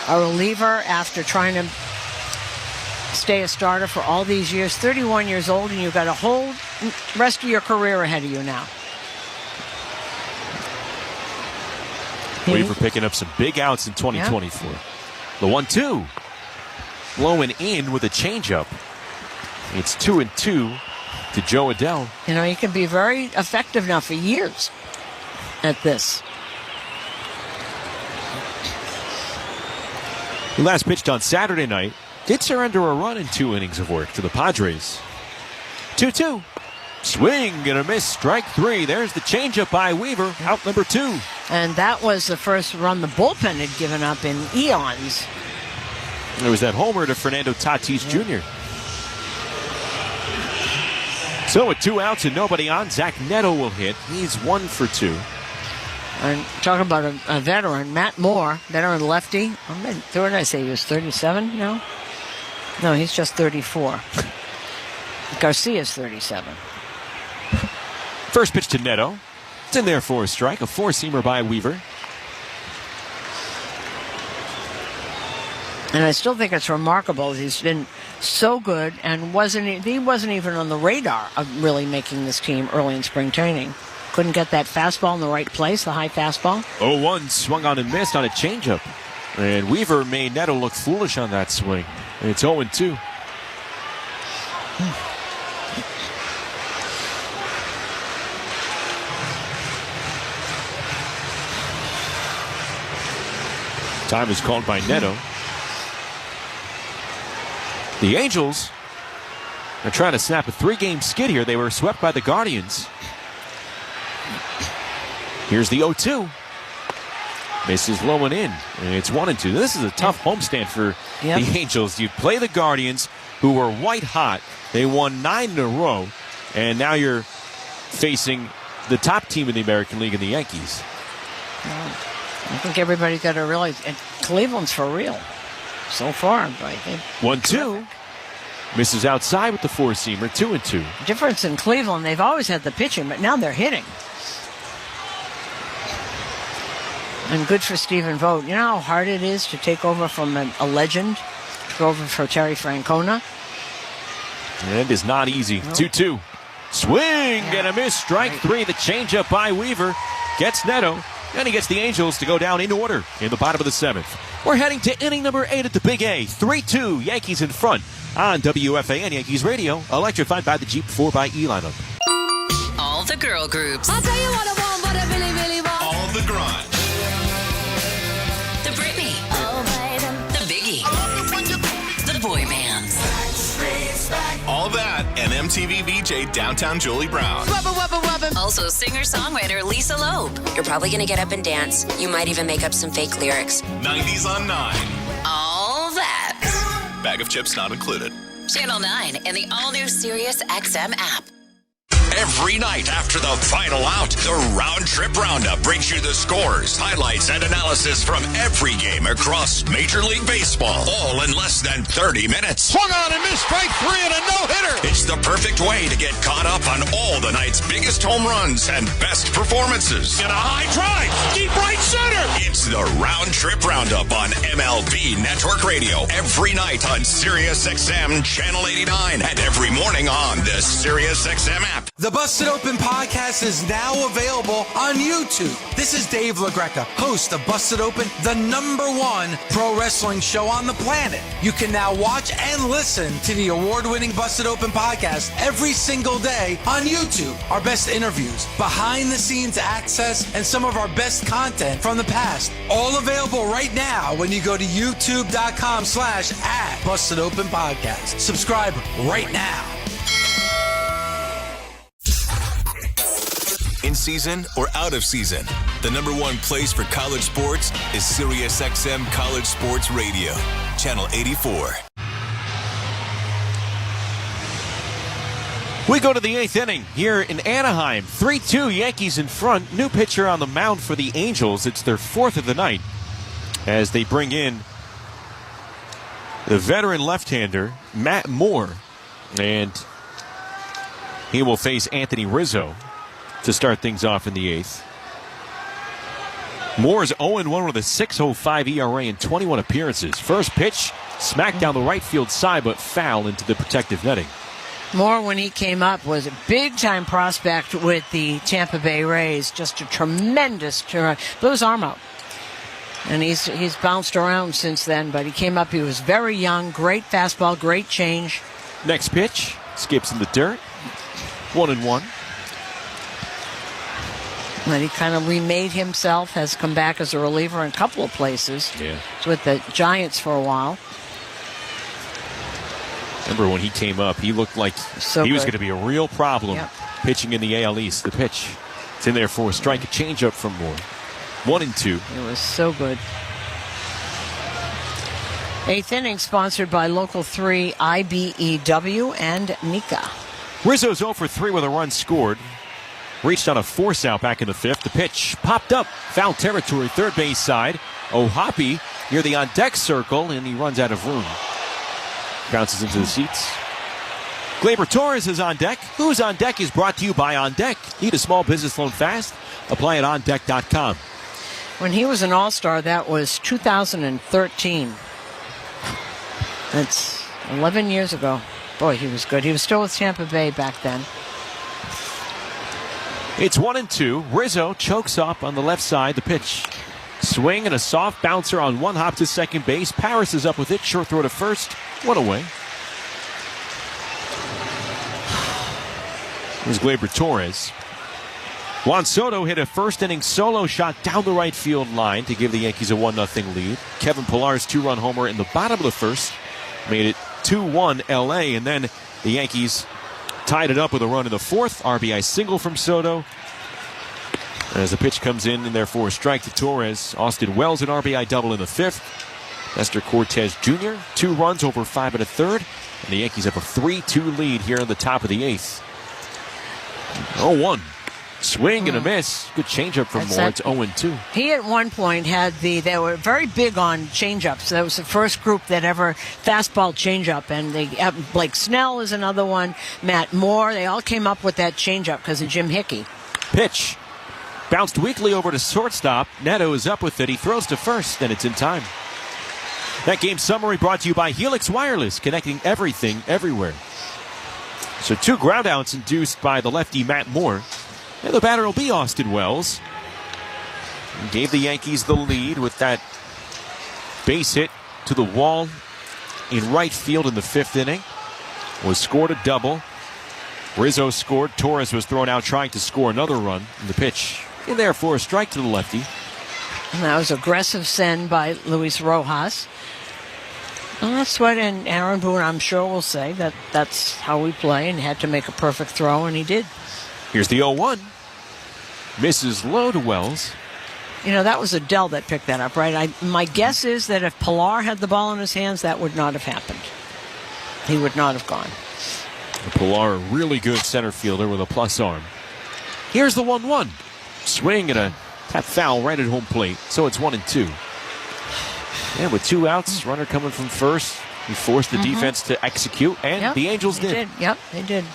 reliever after trying to stay a starter for all these years. 31 years old, and you've got a whole rest of your career ahead of you now. Weaver picking up some big outs in 2024. Yeah. The 1-2. Blowing in with a changeup. It's 2-2 to Joe Adell. You know, he can be very effective now for years at this. He last pitched on Saturday night. Did surrender a run in 2 innings of work to the Padres. 2-2. Swing and a miss. Strike 3. There's the changeup by Weaver. Out number 2. And that was the first run the bullpen had given up in eons. There was that homer to Fernando Tatis Jr. So with 2 outs and nobody on, Zach Neto will hit. He's 1 for 2. And talking about a veteran, Matt Moore, veteran lefty. What did I say? He was 37 now? No, he's just 34. Garcia's 37. First pitch to Neto. It's in there for a strike. A 4-seamer by Weaver. And I still think it's remarkable. He's been so good and he wasn't even on the radar of really making this team early in spring training. Couldn't get that fastball in the right place, the high fastball. 0-1, swung on and missed on a changeup. And Weaver made Neto look foolish on that swing. And it's 0-2. Time is called by Neto. The Angels are trying to snap a 3-game skid here. They were swept by the Guardians. Here's the 0-2. Misses low and in. And it's 1-2. This is a tough homestand for the Angels. You play the Guardians, who were white hot. They won 9 in a row. And now you're facing the top team in the American League in the Yankees. I think everybody's got to realize Cleveland's for real so far. I think 1-2. Misses outside with the 4-seamer. 2-2. Difference in Cleveland, they've always had the pitching, but now they're hitting. And good for Stephen Vogt. You know how hard it is to take over from a legend, to go over for Terry Francona? And it's not easy. 2-2. Swing and a miss. Strike 3. The changeup by Weaver gets Neto. And he gets the Angels to go down in order in the bottom of the 7th. We're heading to inning number 8 at the Big A. 3-2, Yankees in front on WFAN Yankees Radio. Electrified by the Jeep 4xE lineup. All the girl groups. I'll tell you what I want, what I really, really want. All the grunge. The Britney. The Biggie. The boy bands. All that and MTV VJ Downtown Julie Brown. Also singer-songwriter Lisa Loeb. You're probably going to get up and dance. You might even make up some fake lyrics. 90s on 9. All that. Bag of chips not included. Channel 9 and the all-new Sirius XM app. Every night after the final out, the Round Trip Roundup brings you the scores, highlights, and analysis from every game across Major League Baseball, all in less than 30 minutes. Swung on and missed. Strike 3 and a no-hitter. It's the perfect way to get caught up on all the night's biggest home runs and best performances. And a high drive, deep right center. It's the Round Trip Roundup on MLB Network Radio every night on Sirius XM Channel 89 and every morning on the Sirius XM app. The Busted Open podcast is now available on YouTube. This is Dave LaGreca, host of Busted Open, the #1 pro wrestling show on the planet. You can now watch and listen to the award-winning Busted Open podcast every single day on YouTube. Our best interviews, behind-the-scenes access, and some of our best content from the past. All available right now when you go to youtube.com/@BustedOpenPodcast. Subscribe right now. In season or out of season, the #1 place for college sports is SiriusXM College Sports Radio, Channel 84. We go to the 8th inning here in Anaheim. 3-2, Yankees in front. New pitcher on the mound for the Angels. It's their 4th of the night as they bring in the veteran left-hander, Matt Moore. And he will face Anthony Rizzo to start things off in the 8th. Moore is 0-1 with a 6.05 ERA in 21 appearances. First pitch, smacked down the right field side, but foul into the protective netting. Moore, when he came up, was a big-time prospect with the Tampa Bay Rays. Just a tremendous turn. Blew his arm out. And he's bounced around since then, but he came up, he was very young, great fastball, great change. Next pitch, skips in the dirt. 1-1. And he kind of remade himself, has come back as a reliever in a couple of places. Yeah. He's with the Giants for a while. Remember when he came up, he looked like he was going to be a real problem pitching in the AL East. The pitch, it's in there for a strike, a changeup from Moore. 1-2. It was so good. Eighth inning sponsored by Local 3 IBEW and Nika. Rizzo's 0 for 3 with a run scored. Reached on a force out back in the fifth. The pitch popped up. Foul territory, third base side. O'Hoppe near the on-deck circle, and he runs out of room. Bounces into the seats. Gleyber Torres is on deck. Who's on deck is brought to you by On Deck. Need a small business loan fast? Apply at ondeck.com. When he was an All-Star, that was 2013. That's 11 years ago. Boy, he was good. He was still with Tampa Bay back then. It's 1-2. Rizzo chokes up on the left side. The pitch. Swing and a soft bouncer on one hop to second base. Paris is up with it. Short throw to first. One away. Here's Gleyber Torres. Juan Soto hit a first-inning solo shot down the right field line to give the Yankees a 1-0 lead. Kevin Pillar's two-run homer in the bottom of the first made it 2-1 L.A., and then the Yankees tied it up with a run in the fourth. RBI single from Soto. As the pitch comes in there for a strike to Torres. Austin Wells an RBI double in the fifth. Nestor Cortez Jr., 2 runs over 5 1/3. And the Yankees have a 3-2 lead here in the top of the eighth. 0-1. Swing and a miss. Good changeup from Moore. It's 0-2. He at one point they were very big on changeups. That was the first group that ever fastball changeup. And Blake Snell is another one. Matt Moore. They all came up with that changeup because of Jim Hickey. Pitch. Bounced weakly over to shortstop. Neto is up with it. He throws to first, and it's in time. That game summary brought to you by Helix Wireless, connecting everything everywhere. So 2 groundouts induced by the lefty Matt Moore. And the batter will be Austin Wells. He gave the Yankees the lead with that base hit to the wall in right field in the fifth inning. Was scored a double. Rizzo scored. Torres was thrown out trying to score another run. And the pitch in there for a strike to the lefty. And that was aggressive send by Luis Rojas. And that's what Aaron Boone, I'm sure, will say that that's how we play, and had to make a perfect throw, and he did. Here's the 0-1. Misses low to Wells. You know, that was Adele that picked that up, right? My guess is that if Pilar had the ball in his hands, that would not have happened. He would not have gone. Pilar, a really good center fielder with a plus arm. Here's the 1-1. Swing and a tap foul right at home plate. So it's 1-2. And with 2 outs, runner coming from first. He forced the defense to execute, and the Angels did. Yep, they did.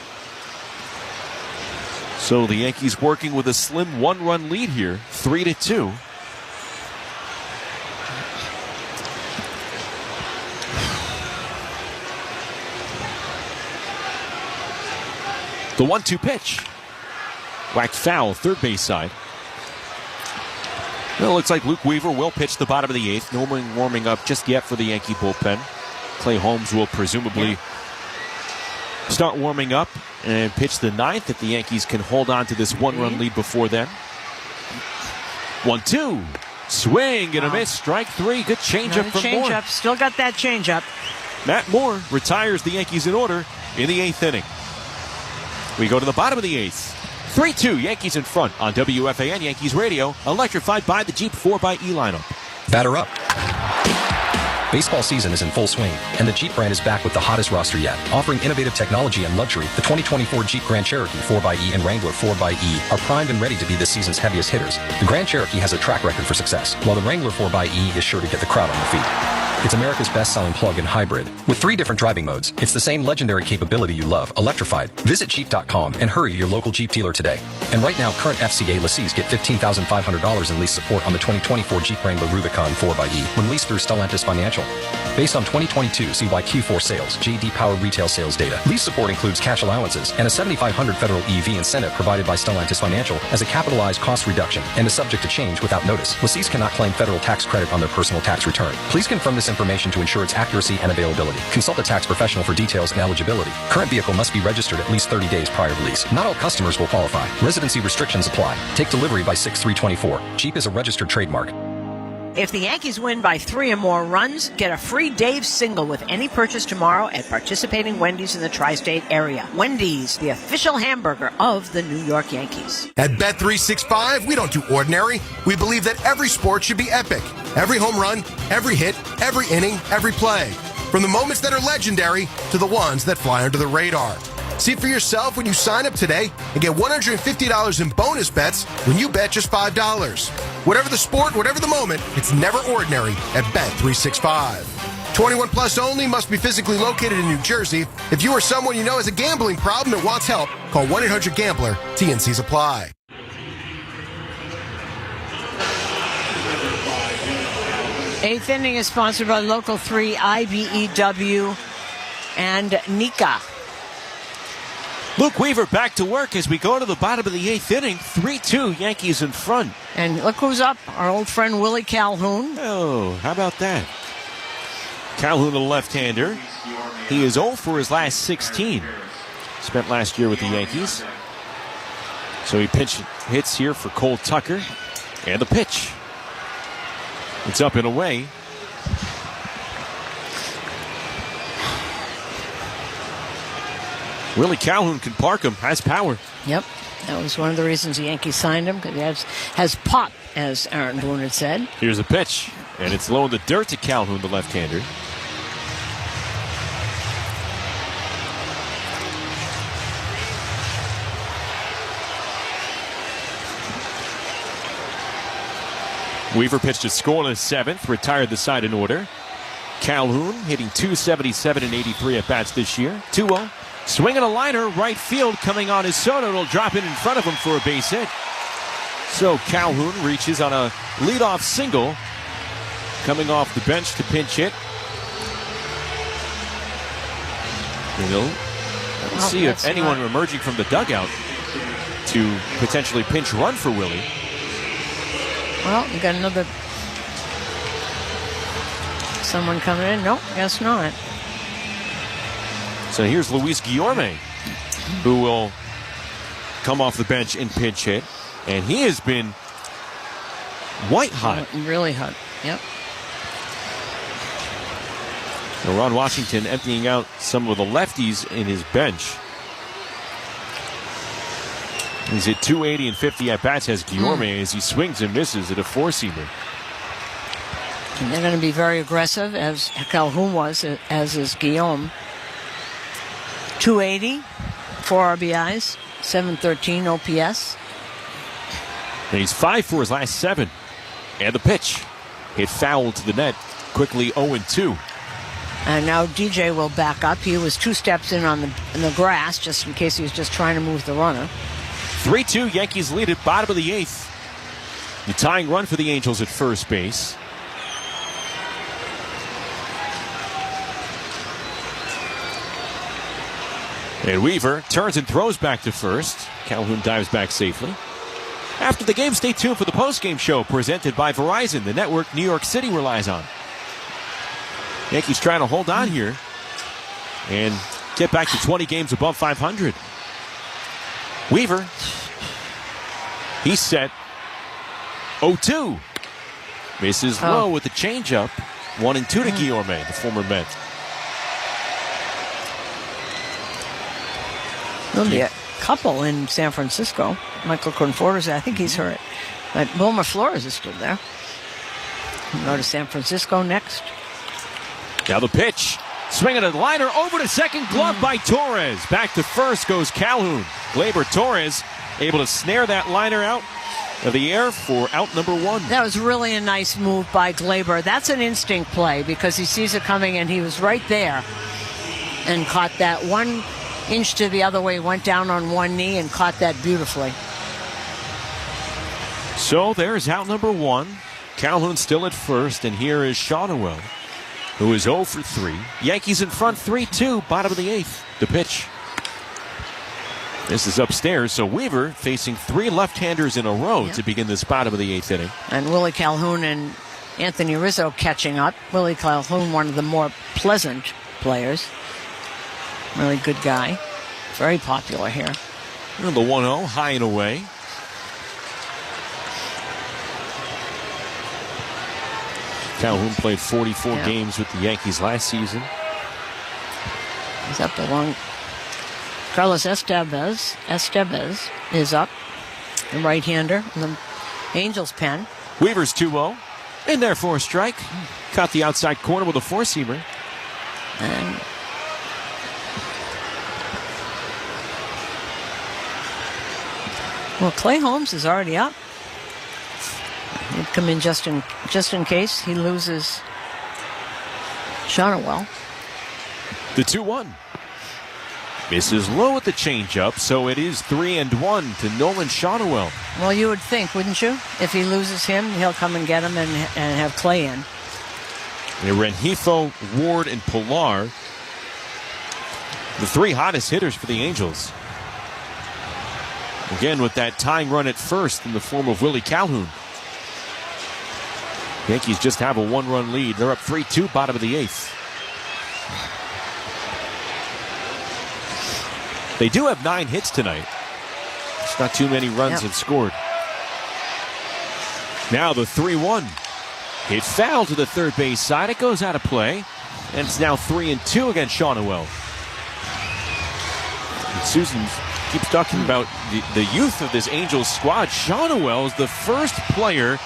So the Yankees working with a slim 1-run lead here, 3-2. The 1-2 pitch. Whacked foul, third base side. Well, it looks like Luke Weaver will pitch the bottom of the eighth. No one warming up just yet for the Yankee bullpen. Clay Holmes will presumably start warming up and pitch the ninth if the Yankees can hold on to this 1-run lead before then. 1-2. Swing and a miss. Strike 3. Good changeup from Moore. Changeup. Still got that changeup. Matt Moore retires the Yankees in order in the 8th inning. We go to the bottom of the 8th. 3-2, Yankees in front on WFAN Yankees Radio, electrified by the Jeep 4xe lineup. Batter up. Baseball season is in full swing, and the Jeep brand is back with the hottest roster yet. Offering innovative technology and luxury, the 2024 Jeep Grand Cherokee 4xe and Wrangler 4xe are primed and ready to be this season's heaviest hitters. The Grand Cherokee has a track record for success, while the Wrangler 4xe is sure to get the crowd on their feet. It's America's best-selling plug-in hybrid. With 3 different driving modes, it's the same legendary capability you love, electrified. Visit Jeep.com and hurry to your local Jeep dealer today. And right now, current FCA lessees get $15,500 in lease support on the 2024 Jeep Wrangler Rubicon 4xe when leased through Stellantis Financial. Based on 2022 CYQ4 sales, JD Power retail sales data. Lease support includes cash allowances and a $7,500 federal EV incentive provided by Stellantis Financial as a capitalized cost reduction and is subject to change without notice. Lessees cannot claim federal tax credit on their personal tax return. Please confirm this information to ensure its accuracy and availability. Consult a tax professional for details and eligibility. Current vehicle must be registered at least 30 days prior to lease. Not all customers will qualify. Residency restrictions apply. Take delivery by 6/3/24. Jeep is a registered trademark. If the Yankees win by 3 or more runs, get a free Dave's single with any purchase tomorrow at participating Wendy's in the tri-state area. Wendy's, the official hamburger of the New York Yankees. At Bet365, we don't do ordinary. We believe that every sport should be epic. Every home run, every hit, every inning, every play. From the moments that are legendary to the ones that fly under the radar. See for yourself when you sign up today and get $150 in bonus bets when you bet just $5. Whatever the sport, whatever the moment, it's never ordinary at Bet365. 21 plus only, must be physically located in New Jersey. If you or someone you know has a gambling problem and wants help, call 1-800-GAMBLER. TNCs apply. Eighth inning is sponsored by Local 3, IBEW, and Nika. Luke Weaver back to work as we go to the bottom of the 8th inning. 3-2, Yankees in front. And look who's up, our old friend Willie Calhoun. Oh, how about that? Calhoun, the left-hander. He is 0 for his last 16. Spent last year with the Yankees. So he pinch hits here for Cole Tucker. And the pitch. It's up and away. Willie Calhoun can park him, has power. Yep, that was one of the reasons the Yankees signed him, because he has pop, as Aaron Boone had said. Here's a pitch, and it's low in the dirt to Calhoun, the left-hander. Weaver pitched a scoreless 7th, retired the side in order. Calhoun hitting .277 and 83 at bats this year. 2-0. Swinging a liner, right field, coming on his Soto. It'll drop in front of him for a base hit. So Calhoun reaches on a leadoff single, coming off the bench to pinch hit. Let's see if anyone emerging from the dugout to potentially pinch run for Willie. Well, you got another someone coming in. Nope, guess not. So here's Luis Guillorme, who will come off the bench in pinch hit. And he has been white hot. Really hot, yep. So Ron Washington emptying out some of the lefties in his bench. He's at 280 and 50 at bats, has Guillorme as he swings and misses at a 4-seamer. And they're going to be very aggressive, as Calhoun was, as is Guillaume. 280, 4 RBIs, 713 OPS. And he's 5 for his last 7. And the pitch hit foul to the net, quickly 0-2. And now DJ will back up. He was 2 steps in on the grass, just in case he was just trying to move the runner. 3-2, Yankees lead at bottom of the 8th. The tying run for the Angels at first base. And Weaver turns and throws back to first. Calhoun dives back safely. After the game, stay tuned for the postgame show presented by Verizon, the network New York City relies on. Yankees trying to hold on here and get back to 20 games above 500. Weaver, he's set. 0-2. Misses low with the changeup. 1-2 to Guillorme, the former Met. There'll be a couple in San Francisco. Michael Conforto, I think he's hurt. But Wilmer Flores is still there. We'll go to San Francisco next. Now the pitch. Swinging a liner over to second, glove by Torres. Back to first goes Calhoun. Gleyber Torres able to snare that liner out of the air for out number 1. That was really a nice move by Glaber. That's an instinct play because he sees it coming and he was right there and caught that 1 inch to the other way, went down on one knee and caught that beautifully. So there's out number 1. Calhoun still at first, and here is Shotwell, who is 0 for 3. Yankees in front 3-2, bottom of the 8th. The pitch. This is upstairs, so Weaver facing 3 left-handers in a row to begin this bottom of the 8th inning. And Willie Calhoun and Anthony Rizzo catching up. Willie Calhoun, one of the more pleasant players. Really good guy. Very popular here. And the 1-0, high and away. Calhoun played 44 games with the Yankees last season. He's up along. Carlos Estevez is up. The right-hander in the Angels pen. Weaver's 2-0. In there for a strike. Caught the outside corner with a four-seamer. And well, Clay Holmes is already up. He'd come in just in case he loses Shotwell. The 2-1. Misses low at the changeup, so it is 3-1 to Nolan Shotwell. Well, you would think, wouldn't you? If he loses him, he'll come and get him and have Clay in. Rengifo, Ward, and Pilar, the 3 hottest hitters for the Angels. Again, with that tying run at first in the form of Willie Calhoun. Yankees just have a 1-run lead. They're up 3-2, bottom of the 8th. They do have 9 hits tonight. It's not too many runs have scored. Now the 3-1. Hit foul to the third base side. It goes out of play. And it's now 3-2 against Shotwell. Susan keeps talking about the youth of this Angels squad. Shotwell is the first player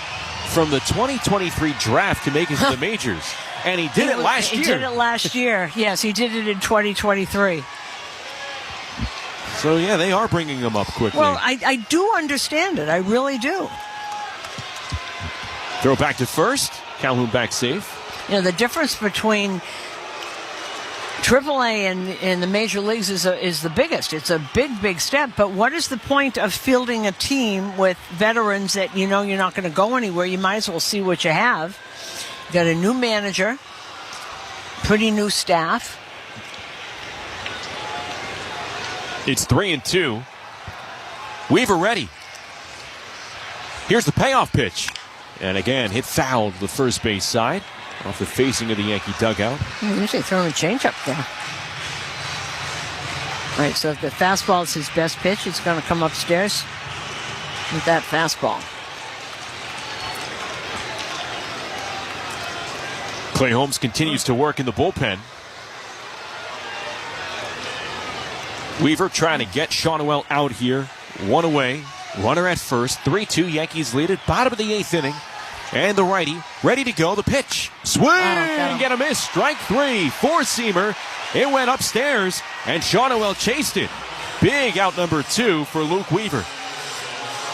from the 2023 draft to make it to the majors. And he did it last year. He did it last year. Yes, he did it in 2023. So, yeah, they are bringing him up quickly. Well, I do understand it. I really do. Throw back to first. Calhoun back safe. You know, the difference between AAA and the major leagues is the biggest. It's a big step. But what is the point of fielding a team with veterans that you know you're not going to go anywhere? You might as well see what you have. You got a new manager, pretty new staff. It's 3-2. Weaver ready. Here's the payoff pitch. And again, hit foul to the first base side off the facing of the Yankee dugout. Usually throwing a changeup there. All right, so if the fastball is his best pitch, it's going to come upstairs with that fastball. Clay Holmes continues to work in the bullpen. Weaver trying to get Shotwell out here. 1 away. Runner at first. 3-2. Yankees lead it. Bottom of the 8th inning. And the righty ready to go. The pitch. Swing and a miss. Strike 3. Four-seamer. It went upstairs. And Shotwell chased it. Big out number 2 for Luke Weaver.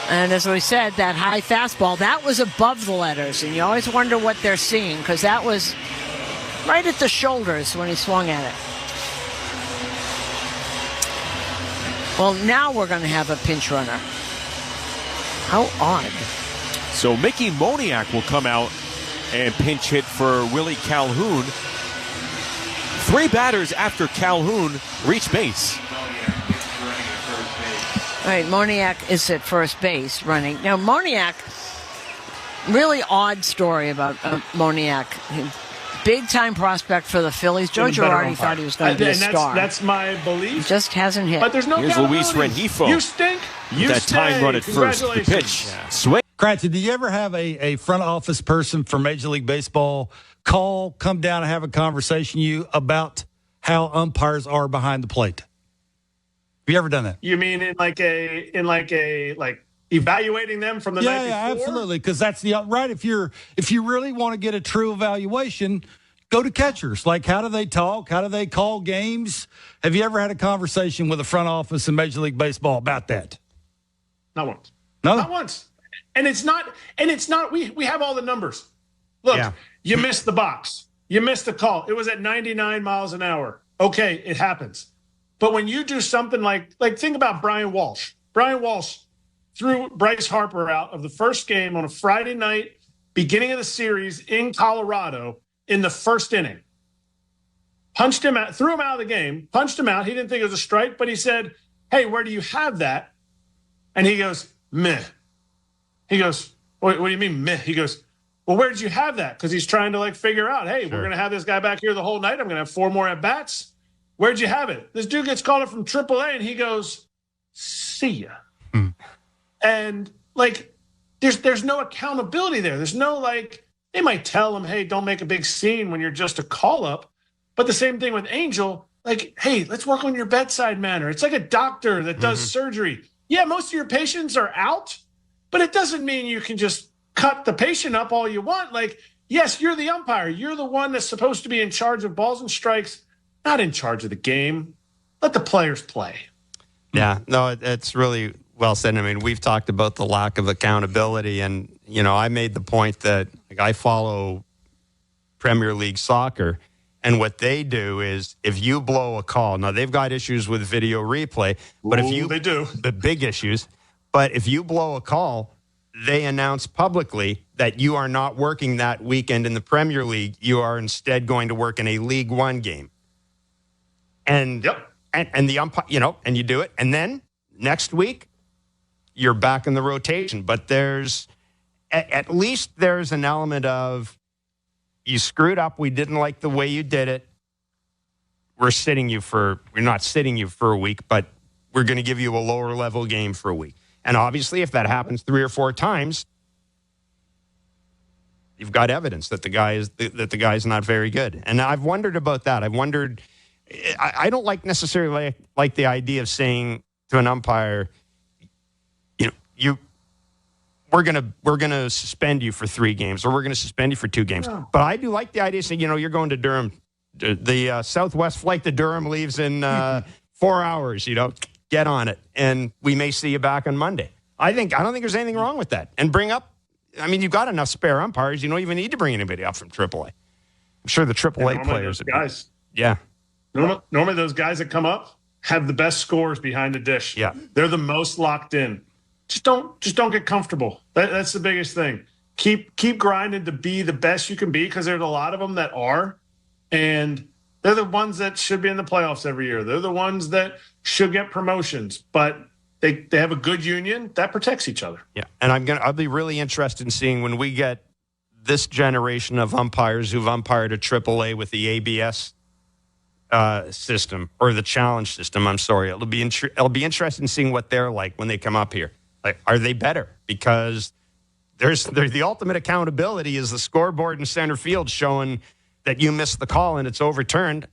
And as we said, that high fastball, that was above the letters. And you always wonder what they're seeing because that was right at the shoulders when he swung at it. Well, now we're going to have a pinch runner. How odd. So Mickey Moniak will come out and pinch hit for Willie Calhoun. 3 batters after Calhoun reach base. All right, Moniak is at first base running. Now, Moniak, really odd story about Moniak. Big-time prospect for the Phillies. Joe Girardi thought he was going to be a star. That's my belief. He just hasn't hit. But there's no Here's Luis Rengifo. You stink. You that time run at first. The pitch. Swing. Cratchit, did you ever have a front office person for Major League Baseball come down and have a conversation with you about how umpires are behind the plate? Have you ever done that? You mean in like evaluating them from the night before? Yeah, absolutely. Because that's the right. If you really want to get a true evaluation, go to catchers. Like, how do they talk? How do they call games? Have you ever had a conversation with the front office in Major League Baseball about that? Not once. No, not once. And it's not. We have all the numbers. Look, you missed the box. You missed the call. It was at 99 miles an hour. Okay, it happens. But when you do something like think about Brian Walsh. Brian Walsh threw Bryce Harper out of the first game on a Friday night, beginning of the series in Colorado in the first inning. Punched him out, threw him out of the game, punched him out. He didn't think it was a strike, but he said, "Hey, where do you have that?" And he goes, "Meh." He goes, "What do you mean, meh?" He goes, "Well, where did you have that?" Because he's trying to figure out, hey, we're going to have this guy back here the whole night. I'm going to have 4 more at bats. Where'd you have it? This dude gets called up from AAA, and he goes, "See ya." And there's no accountability there. There's no they might tell him, "Hey, don't make a big scene when you're just a call up." But the same thing with Angel, "Hey, let's work on your bedside manner." It's like a doctor that does surgery. Yeah, most of your patients are out, but it doesn't mean you can just cut the patient up all you want. Yes, you're the umpire. You're the one that's supposed to be in charge of balls and strikes, not in charge of the game. Let the players play. Yeah, no, it's really well said. I mean, we've talked about the lack of accountability, and, I made the point that I follow Premier League soccer, and what they do is if you blow a call, now they've got issues with video replay, but they do. The big issues, but if you blow a call, they announce publicly that you are not working that weekend in the Premier League. You are instead going to work in a League One game. And and the umpire, and you do it, and then next week you're back in the rotation. But there's at least there's an element of you screwed up. We didn't like the way you did it. We're not sitting you for a week, but we're going to give you a lower level game for a week. And obviously, if that happens 3 or 4 times, you've got evidence that the guy is not very good. And I've wondered about that. I've wondered. I don't necessarily like the idea of saying to an umpire, we're gonna suspend you for 3 games, or we're gonna suspend you for 2 games. Yeah. But I do like the idea of saying, you're going to Durham. The Southwest flight to Durham leaves in 4 hours. Get on it, and we may see you back on Monday. I don't think there's anything wrong with that. And bring up. I mean, you've got enough spare umpires. You don't even need to bring anybody up from AAA. I'm sure the AAA players, guys. Yeah. Normally, those guys that come up have the best scores behind the dish. Yeah, they're the most locked in. Just don't get comfortable. That's the biggest thing. Keep grinding to be the best you can be, because there's a lot of them that are, and they're the ones that should be in the playoffs every year. They're the ones that should get promotions, but they have a good union that protects each other. Yeah, and I'll be really interested in seeing when we get this generation of umpires who've umpired at AAA with the ABS system, or the challenge system. I'm sorry. It'll be interesting seeing what they're like when they come up here. Are they better? Because there's the ultimate accountability is the scoreboard in center field showing that you missed the call and it's overturned.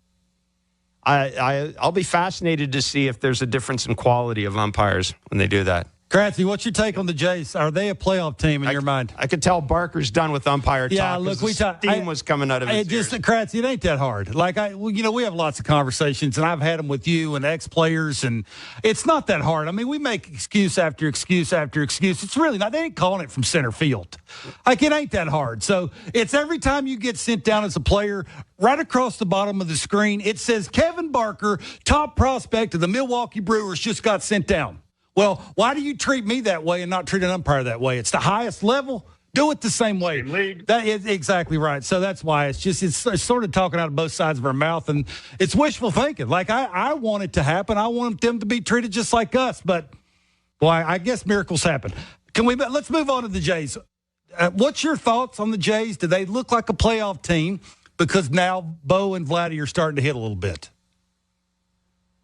I'll be fascinated to see if there's a difference in quality of umpires when they do that. Kratzy, what's your take on the Jays? Are they a playoff team in your mind? I could tell Barker's done with umpire talk. Yeah, look, steam was coming out of his ears. Kratzy, it ain't that hard. We have lots of conversations, and I've had them with you and ex-players, and it's not that hard. I mean, we make excuse after excuse after excuse. It's really not. They ain't calling it from center field. It ain't that hard. So it's every time you get sent down as a player, right across the bottom of the screen, it says Kevin Barker, top prospect of the Milwaukee Brewers, just got sent down. Well, why do you treat me that way and not treat an umpire that way? It's the highest level. Do it the same way. Same league. That is exactly right. So that's why it's sort of talking out of both sides of our mouth, and it's wishful thinking. I want it to happen. I want them to be treated just like us, but boy, I guess miracles happen. Let's move on to the Jays. What's your thoughts on the Jays? Do they look like a playoff team? Because now Bo and Vladdy are starting to hit a little bit.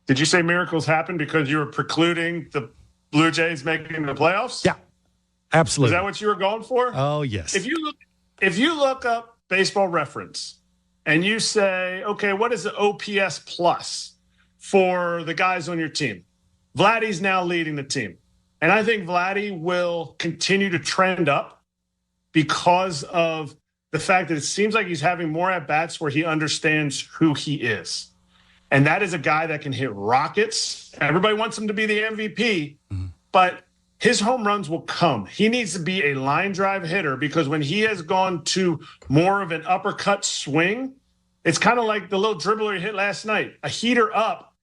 Did you say miracles happen because you were precluding the Blue Jays making the playoffs? Yeah, absolutely. Is that what you were going for? Oh, yes. If you look up Baseball Reference and you say, okay, what is the OPS plus for the guys on your team? Vladdy's now leading the team. And I think Vladdy will continue to trend up because of the fact that it seems like he's having more at-bats where he understands who he is. And that is a guy that can hit rockets. Everybody wants him to be the MVP, but his home runs will come. He needs to be a line drive hitter because when he has gone to more of an uppercut swing, it's kind of like the little dribbler he hit last night, a heater up,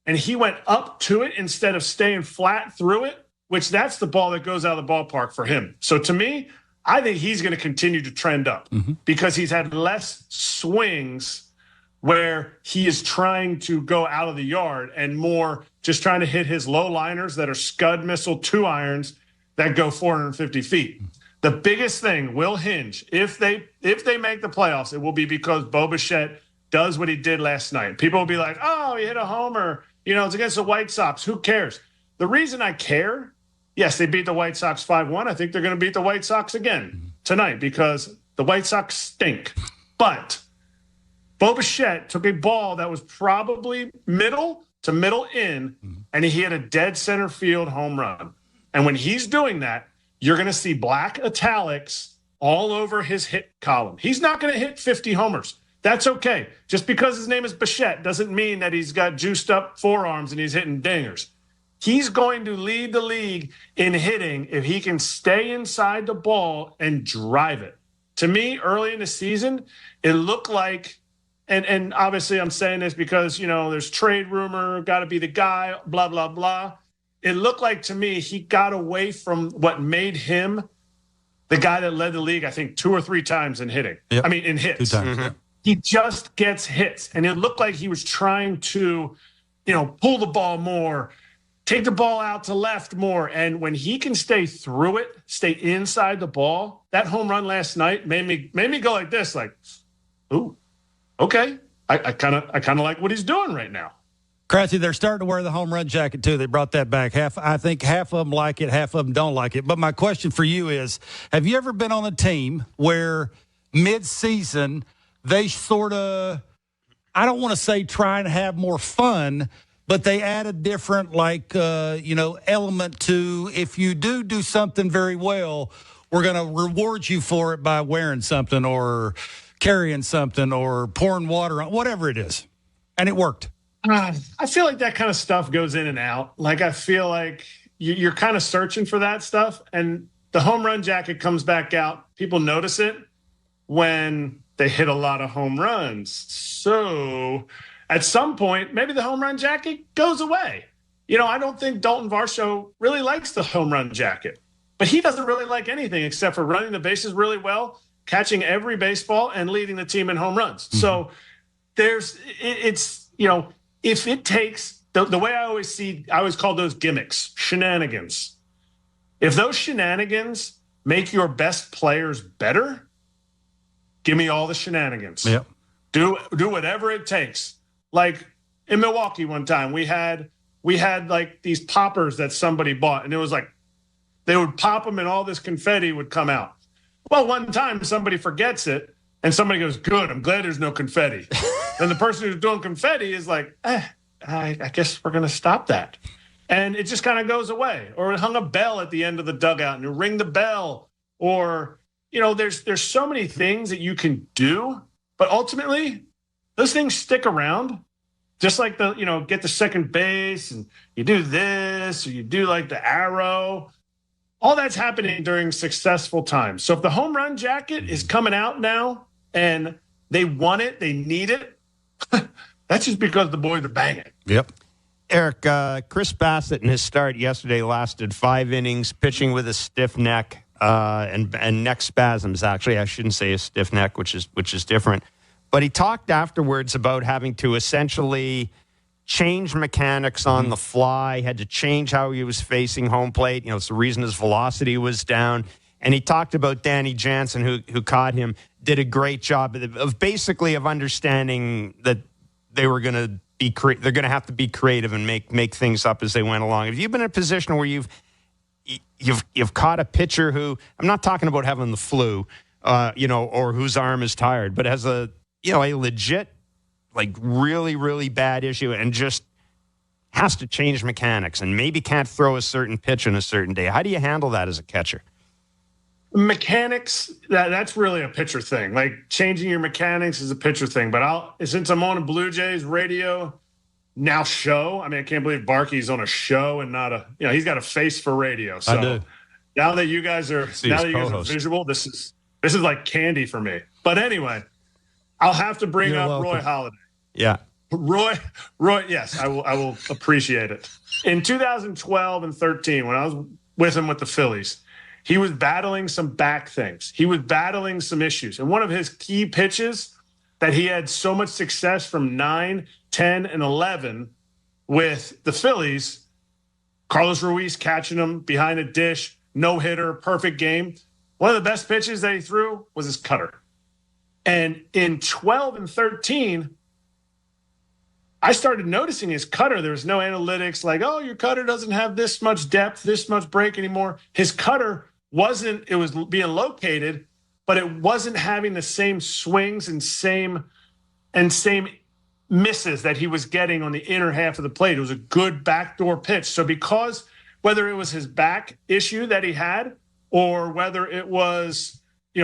and he went up to it instead of staying flat through it, which that's the ball that goes out of the ballpark for him. So to me, I think he's going to continue to trend up because he's had less swings where he is trying to go out of the yard and more just trying to hit his low liners that are scud missile 2 irons that go 450 feet. The biggest thing will hinge if they make the playoffs, it will be because Bo Bichette does what he did last night. People will be like, oh, he hit a homer. It's against the White Sox. Who cares? The reason I care, yes, they beat the White Sox 5-1. I think they're going to beat the White Sox again tonight because the White Sox stink. But Bo Bichette took a ball that was probably middle to middle in, and he hit a dead center field home run. And when he's doing that, you're going to see black italics all over his hit column. He's not going to hit 50 homers. That's okay. Just because his name is Bichette doesn't mean that he's got juiced up forearms and he's hitting dingers. He's going to lead the league in hitting if he can stay inside the ball and drive it. To me, early in the season, it looked like, and obviously I'm saying this because, there's trade rumor, got to be the guy, blah, blah, blah. It looked like to me he got away from what made him the guy that led the league, I think, 2 or 3 times in hitting. Yep. I mean, in hits. 2 times. He just gets hits. And it looked like he was trying to, pull the ball more, take the ball out to left more. And when he can stay through it, stay inside the ball, that home run last night made me go like this, like, ooh, okay. I kind of like what he's doing right now. Kratzy, they're starting to wear the home run jacket, too. They brought that back. I think half of them like it, half of them don't like it. But my question for you is, have you ever been on a team where mid-season they sort of, I don't want to say try and have more fun, but they add a different, element to if you do something very well, we're going to reward you for it by wearing something or carrying something or pouring water on, whatever it is. And it worked. I feel like that kind of stuff goes in and out. Like, I feel like you're kind of searching for that stuff, and the home run jacket comes back out. People notice it when they hit a lot of home runs. So at some point, maybe the home run jacket goes away. I don't think Dalton Varsho really likes the home run jacket, but he doesn't really like anything except for running the bases really well, catching every baseball, and leading the team in home runs. So if it takes the way I always call those gimmicks, shenanigans. If those shenanigans make your best players better, give me all the shenanigans. Yep. Do whatever it takes. Like in Milwaukee one time, we had like these poppers that somebody bought, and it was like they would pop them and all this confetti would come out. Well, one time somebody forgets it and somebody goes, good, I'm glad there's no confetti. And the person who's doing confetti is like, I guess we're going to stop that. And it just kind of goes away. Or it hung a bell at the end of the dugout and you ring the bell. Or, there's so many things that you can do. But ultimately, those things stick around. Just like get the second base and you do this or you do like the arrow. All that's happening during successful times. So if the home run jacket is coming out now and they want it, they need it, that's just because the boys are banging. Yep. Eric, Chris Bassett in his start yesterday lasted 5 innings, pitching with a stiff neck and neck spasms. Actually, I shouldn't say a stiff neck, which is different. But he talked afterwards about having to essentially change mechanics on the fly, had to change how he was facing home plate. It's the reason his velocity was down. And he talked about Danny Jansen, who caught him, did a great job of understanding that they were going to they're going to have to be creative and make things up as they went along. Have you been in a position where you've caught a pitcher who, I'm not talking about having the flu, or whose arm is tired, but has a legit, like really, really bad issue and just has to change mechanics and maybe can't throw a certain pitch on a certain day? How do you handle that as a catcher? Mechanics, that's really a pitcher thing. Like changing your mechanics is a pitcher thing. But since I'm on a Blue Jays radio now show. I mean, I can't believe Barkey's on a show and not he's got a face for radio. So I do. Now that you guys are visual, this is like candy for me. But anyway, I'll have to bring up welcome. Roy Halladay. Yeah. Roy, yes, I will appreciate it. In 2012 and 13, when I was with him with the Phillies, he was battling some back things. He was battling some issues. And one of his key pitches that he had so much success from 9, 10, and 11 with the Phillies, Carlos Ruiz catching him behind a dish, no-hitter, perfect game. One of the best pitches that he threw was his cutter. And in 12 and 13, I started noticing his cutter. There was no analytics like, oh, your cutter doesn't have this much depth, this much break anymore. His cutter it was being located, but it wasn't having the same swings and same misses that he was getting on the inner half of the plate. It was a good backdoor pitch. So because whether it was his back issue that he had or whether it was,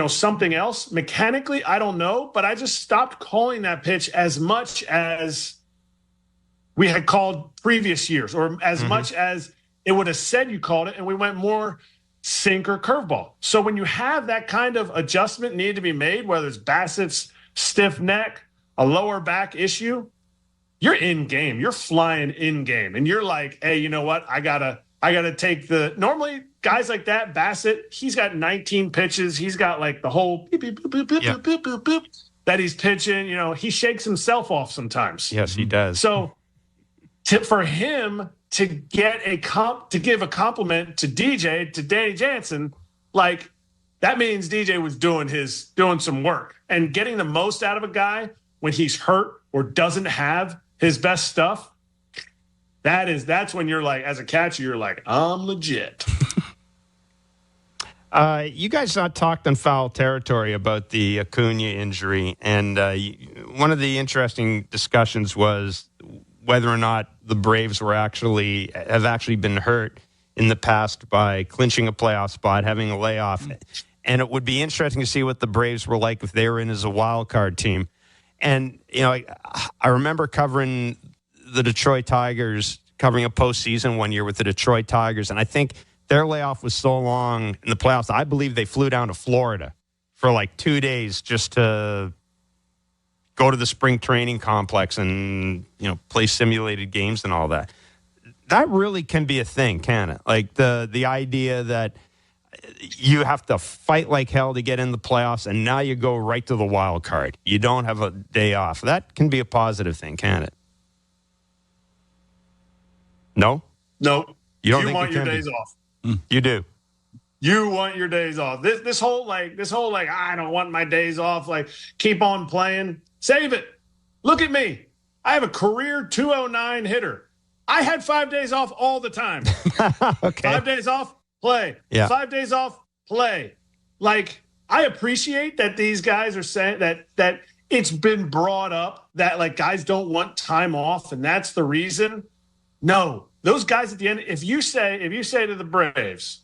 something else, mechanically, I don't know, but I just stopped calling that pitch as much as we had called previous years or as much as it would have said you called it, and we went more sinker curveball. So when you have that kind of adjustment need to be made, whether it's Bassett's stiff neck, a lower back issue, you're in game. You're flying in game. And you're like, hey, you know what? I gotta take normally guys like that, Bassett, he's got 19 pitches. He's got like the whole beep, beep, boop, boop, boop, boop, boop, boop, that he's pitching. He shakes himself off sometimes. Yes, he does. So for him to give a compliment to Danny Jansen, like that means DJ was doing some work and getting the most out of a guy when he's hurt or doesn't have his best stuff. That's when you're like, as a catcher, you're like, I'm legit. You guys talked on Foul Territory about the Acuna injury, and one of the interesting discussions was whether or not the Braves have actually been hurt in the past by clinching a playoff spot, having a layoff. And it would be interesting to see what the Braves were like if they were in as a wild card team. And, I remember covering the Detroit Tigers, covering a postseason one year with the Detroit Tigers. And I think their layoff was so long in the playoffs, I believe they flew down to Florida for like 2 days just to go to the spring training complex and, play simulated games and all that. That really can be a thing, can it? Like the idea that you have to fight like hell to get in the playoffs, and now you go right to the wild card. You don't have a day off. That can be a positive thing, can it? No? No. You don't want your days off. You do. You want your days off. This whole I don't want my days off. Like, keep on playing. Save it. Look at me. I have a career 209 hitter. I had 5 days off all the time. Okay. 5 days off, play. Yeah. 5 days off, play. Like, I appreciate that these guys are saying that it's been brought up that like guys don't want time off, and that's the reason. No, those guys at the end, if you say to the Braves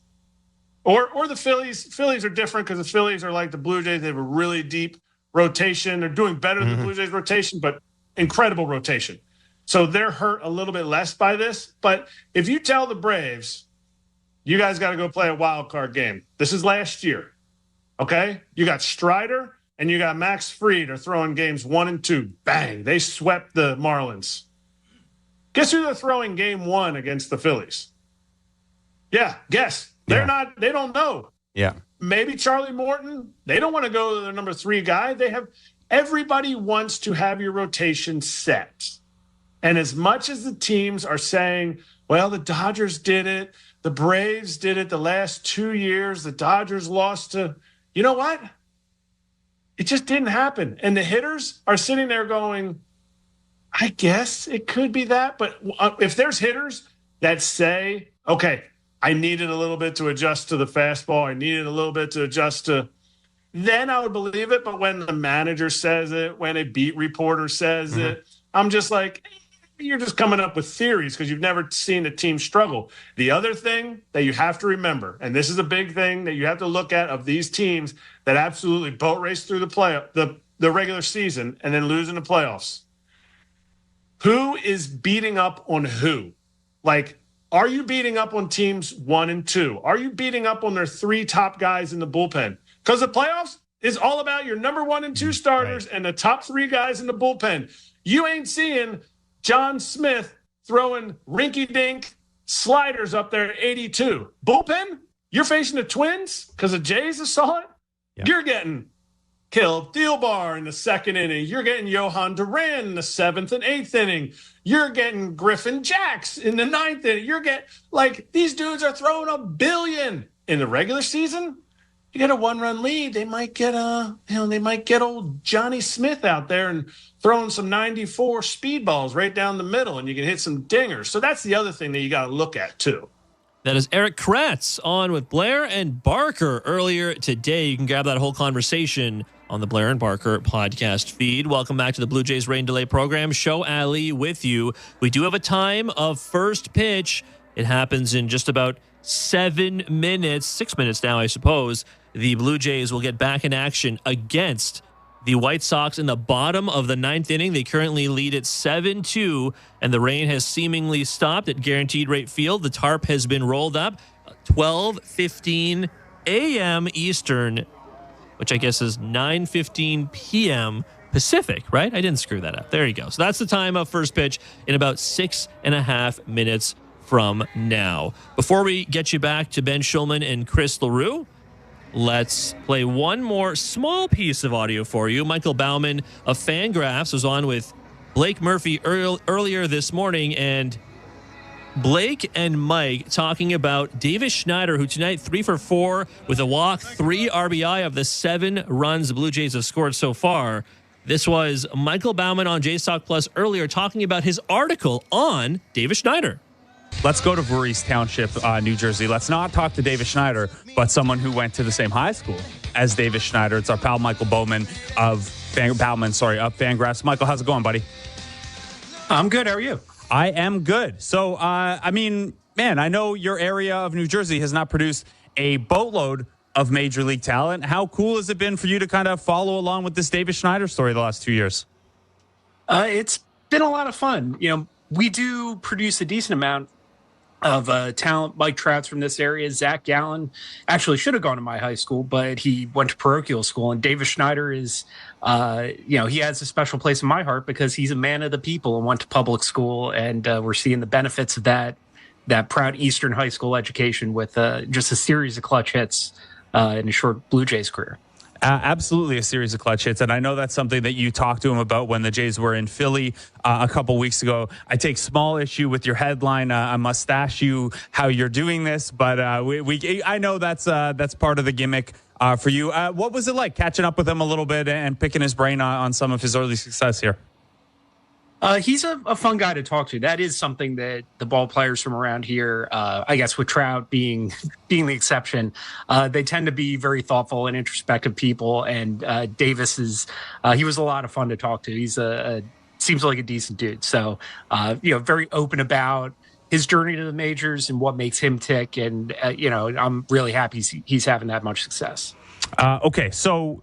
or the Phillies are different because the Phillies are like the Blue Jays. They have a really deep rotation. They're doing better than the Blue Jays rotation, but incredible rotation. So they're hurt a little bit less by this. But if you tell the Braves, you guys got to go play a wild card game. This is last year. Okay? You got Strider and you got Max Fried are throwing games 1 and 2. Bang. They swept the Marlins. Guess who they're throwing game 1 against the Phillies? Yeah, guess. They don't know. Yeah. Maybe Charlie Morton. They don't want to go to their number 3 guy. Everybody wants to have your rotation set. And as much as the teams are saying, well, the Dodgers did it, the Braves did it the last 2 years, the Dodgers lost to, you know what? It just didn't happen. And the hitters are sitting there going, I guess it could be that. But if there's hitters that say, okay, I needed a little bit to adjust to the fastball, I needed a little bit to adjust to, then I would believe it. But when the manager says it, when a beat reporter says it, I'm just like, you're just coming up with theories because you've never seen a team struggle. The other thing that you have to remember, and this is a big thing that you have to look at of these teams that absolutely boat race through the regular season and then lose in the playoffs. who is beating up on who? Like, are you beating up on teams 1 and 2? Are you beating up on their 3 top guys in the bullpen? Because the playoffs is all about your number 1 and 2 starters and the top 3 guys in the bullpen. You ain't seeing John Smith throwing rinky-dink sliders up there at 82. Bullpen, you're facing the Twins because the Jays have saw it. Yep. You're getting killed Thielbar in the 2nd inning. You're getting Johan Duran in the 7th and 8th inning. You're getting Griffin Jacks in the 9th inning. You're getting, like, these dudes are throwing $1 billion in the regular season. You get a 1-run lead, they might get old Johnny Smith out there and throwing some 94 speedballs right down the middle, and you can hit some dingers. So that's the other thing that you got to look at too. That is Eric Kratz on with Blair and Barker earlier today. You can grab that whole conversation on the Blair and Barker podcast feed. Welcome back to the Blue Jays Rain Delay program. Show Ali with you. We do have a time of first pitch. It happens in just about 7 minutes, 6 minutes now, I suppose. The Blue Jays will get back in action against the White Sox in the bottom of the 9th inning. They currently lead at 7-2, and the rain has seemingly stopped at Guaranteed Rate Field. The tarp has been rolled up. 12:15 a.m. Eastern, which I guess is 9:15 p.m. Pacific, right? I didn't screw that up. There you go. So that's the time of first pitch in about 6.5 minutes from now. Before we get you back to Ben Schulman and Chris LaRue, let's play one more small piece of audio for you. Michael Bauman of Fangraphs was on with Blake Murphy earlier this morning, and Blake and Mike talking about Davis Schneider, who tonight 3 for 4 with a walk, 3 RBI of the 7 runs the Blue Jays have scored so far. This was Michael Bauman on JStalk Plus earlier talking about his article on Davis Schneider. Let's go to Voorhees Township, New Jersey. Let's not talk to Davis Schneider, but someone who went to the same high school as Davis Schneider. It's our pal Michael Bauman of Fangraphs. Michael, how's it going, buddy? I'm good. How are you? I am good. So, I know your area of New Jersey has not produced a boatload of major league talent. How cool has it been for you to kind of follow along with this Davis Schneider story the last 2 years? It's been a lot of fun. You know, we do produce a decent amount of talent. Mike Trout's from this area. Zach Gallen actually should have gone to my high school, but he went to parochial school. And Davis Schneider is, he has a special place in my heart because he's a man of the people and went to public school. And we're seeing the benefits of that proud Eastern high school education with just a series of clutch hits in a short Blue Jays career. Absolutely a series of clutch hits. And I know that's something that you talked to him about when the Jays were in Philly a couple weeks ago. I take small issue with your headline. I must ask you how you're doing this, but I know that's part of the gimmick for you. What was it like catching up with him a little bit and picking his brain on some of his early success here? He's a fun guy to talk to. That is something that the ball players from around here, I guess with Trout being the exception, they tend to be very thoughtful and introspective people. And Davis he was a lot of fun to talk to. He's seems like a decent dude. So, very open about his journey to the majors and what makes him tick. And, I'm really happy he's having that much success. Okay. So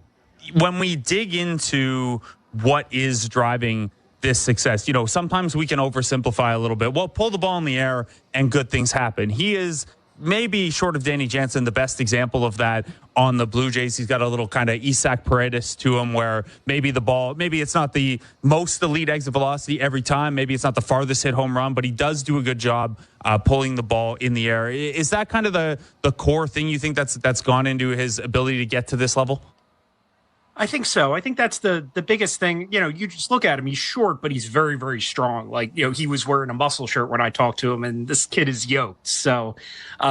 when we dig into what is driving this success, sometimes we can oversimplify a little bit. Well, pull the ball in the air and good things happen. He is maybe, short of Danny Jansen, the best example of that on the Blue Jays. He's got a little kind of Isaac Paredes to him where maybe the ball, maybe it's not the most elite exit velocity every time. Maybe it's not the farthest hit home run, but he does do a good job pulling the ball in the air. Is that kind of the core thing you think that's gone into his ability to get to this level? I think so. I think that's the biggest thing. You just look at him. He's short, but he's very, very strong. Like, he was wearing a muscle shirt when I talked to him, and this kid is yoked. So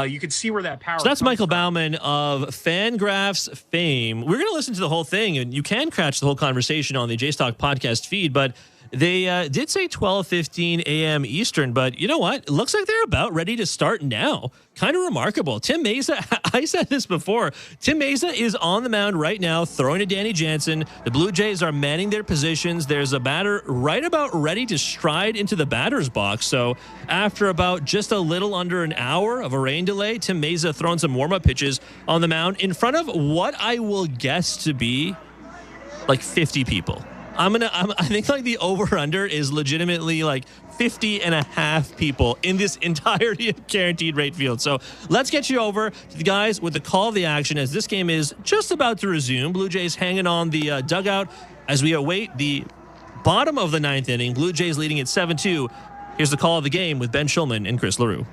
you could see where that power. So that's Michael Bauman of Fangraphs fame. We're going to listen to the whole thing, and you can catch the whole conversation on the JStalk podcast feed, but they did say 12:15 a.m. Eastern, but you know what? It looks like they're about ready to start now. Kind of remarkable. Tim Mesa, I said this before, Tim Mesa is on the mound right now, throwing to Danny Jansen. The Blue Jays are manning their positions. There's a batter right about ready to stride into the batter's box. So after about just a little under an hour of a rain delay, Tim Mesa throwing some warm-up pitches on the mound in front of what I will guess to be like 50 people. I think like the over-under is legitimately like 50.5 people in this entirety of guaranteed rate field. So let's get you over to the guys with the call of the action as this game is just about to resume. Blue Jays hanging on the dugout as we await the bottom of the ninth inning. Blue Jays leading at 7-2. Here's the call of the game with Ben Schulman and Chris LaRue.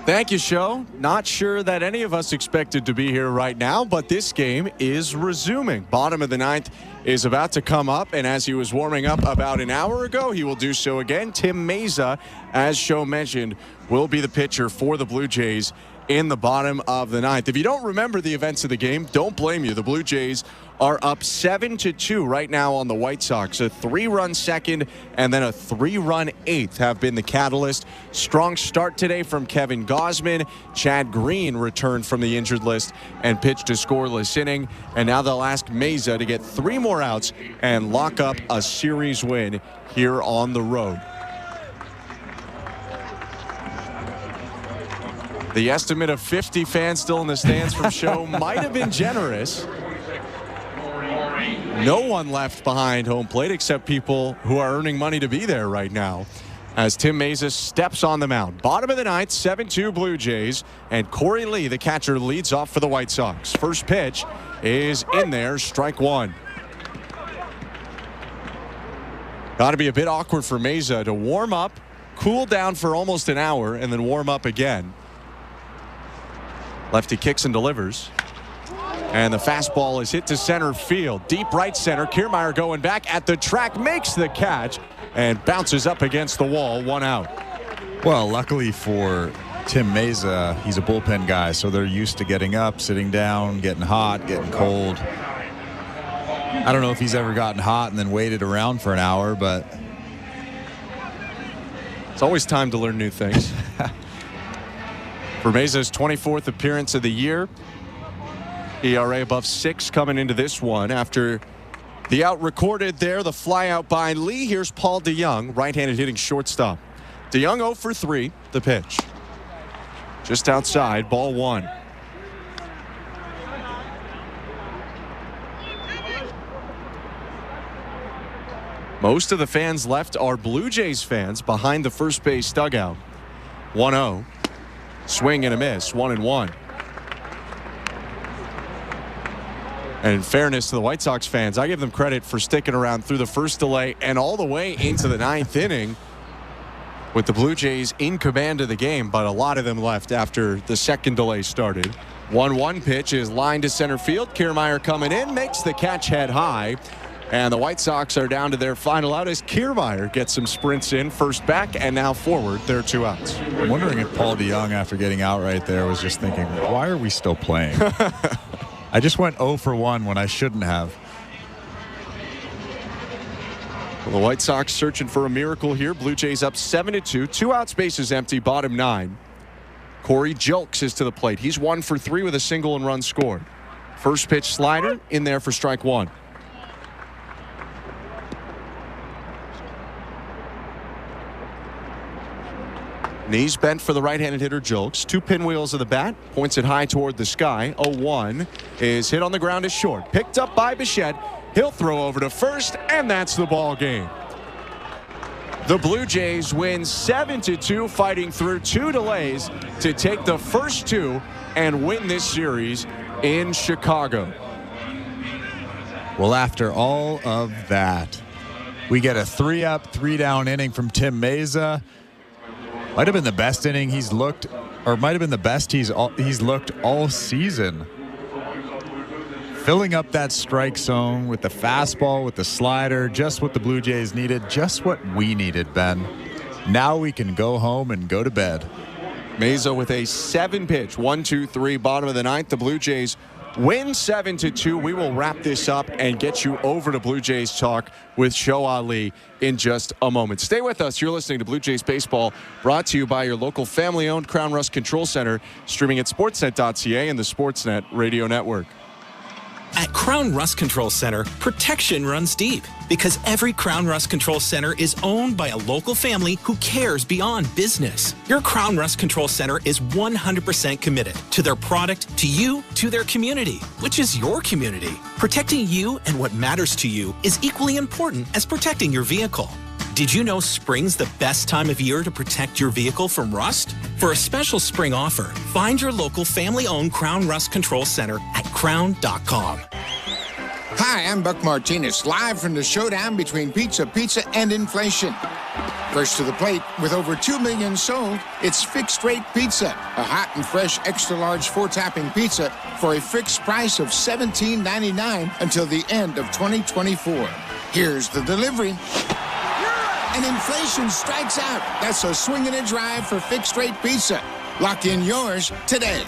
Thank you, Show. Not sure that any of us expected to be here right now, but this game is resuming. Bottom of the ninth is about to come up, and as he was warming up about an hour ago, he will do so again. Tim Meza, as Show mentioned, will be the pitcher for the Blue Jays in the bottom of the ninth. If you don't remember the events of the game, don't blame you. The Blue Jays are up 7-2 right now on the White Sox. A 3-run second and then a 3-run eighth have been the catalyst. Strong start today from Kevin Gausman. Chad Green returned from the injured list and pitched a scoreless inning. And now they'll ask Meza to get 3 more outs and lock up a series win here on the road. The estimate of 50 fans still in the stands from Show might have been generous. No one left behind home plate except people who are earning money to be there right now as Tim Meza steps on the mound. Bottom of the ninth, 7-2 Blue Jays, and Corey Lee, the catcher, leads off for the White Sox. First pitch is in there, strike one. Got to be a bit awkward for Meza to warm up, cool down for almost an hour, and then warm up again. Lefty kicks and delivers. And the fastball is hit to center field. Deep right center. Kiermaier going back at the track, makes the catch, and bounces up against the wall. 1 out. Well, luckily for Tim Meza, he's a bullpen guy, so they're used to getting up, sitting down, getting hot, getting cold. I don't know if he's ever gotten hot and then waited around for an hour, but it's always time to learn new things. For Meza's 24th appearance of the year, ERA above 6 coming into this one after the out recorded there, the fly out by Lee. Here's Paul DeYoung, right-handed hitting shortstop. DeYoung 0 for 3, the pitch. Just outside, ball 1. Most of the fans left are Blue Jays fans behind the first base dugout. 1-0. Swing and a miss, 1-1. And in fairness to the White Sox fans, I give them credit for sticking around through the first delay and all the way into the ninth inning with the Blue Jays in command of the game, but a lot of them left after the second delay started. 1-1 pitch is lined to center field. Kiermaier coming in, makes the catch head high. And the White Sox are down to their final out as Kiermaier gets some sprints in, first back and now forward. There are 2 outs. I'm wondering if Paul DeYoung, after getting out right there, was just thinking, why are we still playing? I just went 0 for 1 when I shouldn't have. Well, the White Sox searching for a miracle here. Blue Jays up 7-2. 2 outs, bases empty, bottom 9. Corey Julks is to the plate. He's 1 for 3 with a single and run scored. First pitch slider in there for strike 1. Knees bent for the right-handed hitter Julks. 2 pinwheels of the bat. Points it high toward the sky. 0-1 is hit on the ground is short. Picked up by Bichette. He'll throw over to first, and that's the ball game. The Blue Jays win 7-2, fighting through 2 delays to take the first 2 and win this series in Chicago. Well, after all of that, we get a 3-up, 3-down inning from Tim Meza. Might have been the best inning he's looked, or might have been the best he's looked all season. Filling up that strike zone with the fastball, with the slider, just what the Blue Jays needed, just what we needed, Ben. Now we can go home and go to bed. Meza with a 7-pitch, 1-2-3, bottom of the ninth. The Blue Jays win 7-2. We will wrap this up and get you over to Blue Jays Talk with Show Ali in just a moment. Stay with us. You're listening to Blue Jays Baseball, brought to you by your local family-owned Crown Rust Control Center, streaming at sportsnet.ca and the Sportsnet Radio Network. At Crown Rust Control Center, protection runs deep because every Crown Rust Control Center is owned by a local family who cares beyond business. Your Crown Rust Control Center is 100% committed to their product, to you, to their community, which is your community. Protecting you and what matters to you is equally important as protecting your vehicle. Did you know spring's the best time of year to protect your vehicle from rust? For a special spring offer, find your local family-owned Crown Rust Control Center at crown.com. Hi, I'm Buck Martinez, live from the showdown between pizza and inflation. First to the plate, with over 2 million sold, it's Fixed Rate Pizza, a hot and fresh extra-large 4-topping pizza for a fixed price of $17.99 until the end of 2024. Here's the delivery. And inflation strikes out. That's a swing and a drive for Fixed Rate Pizza. Lock in yours today.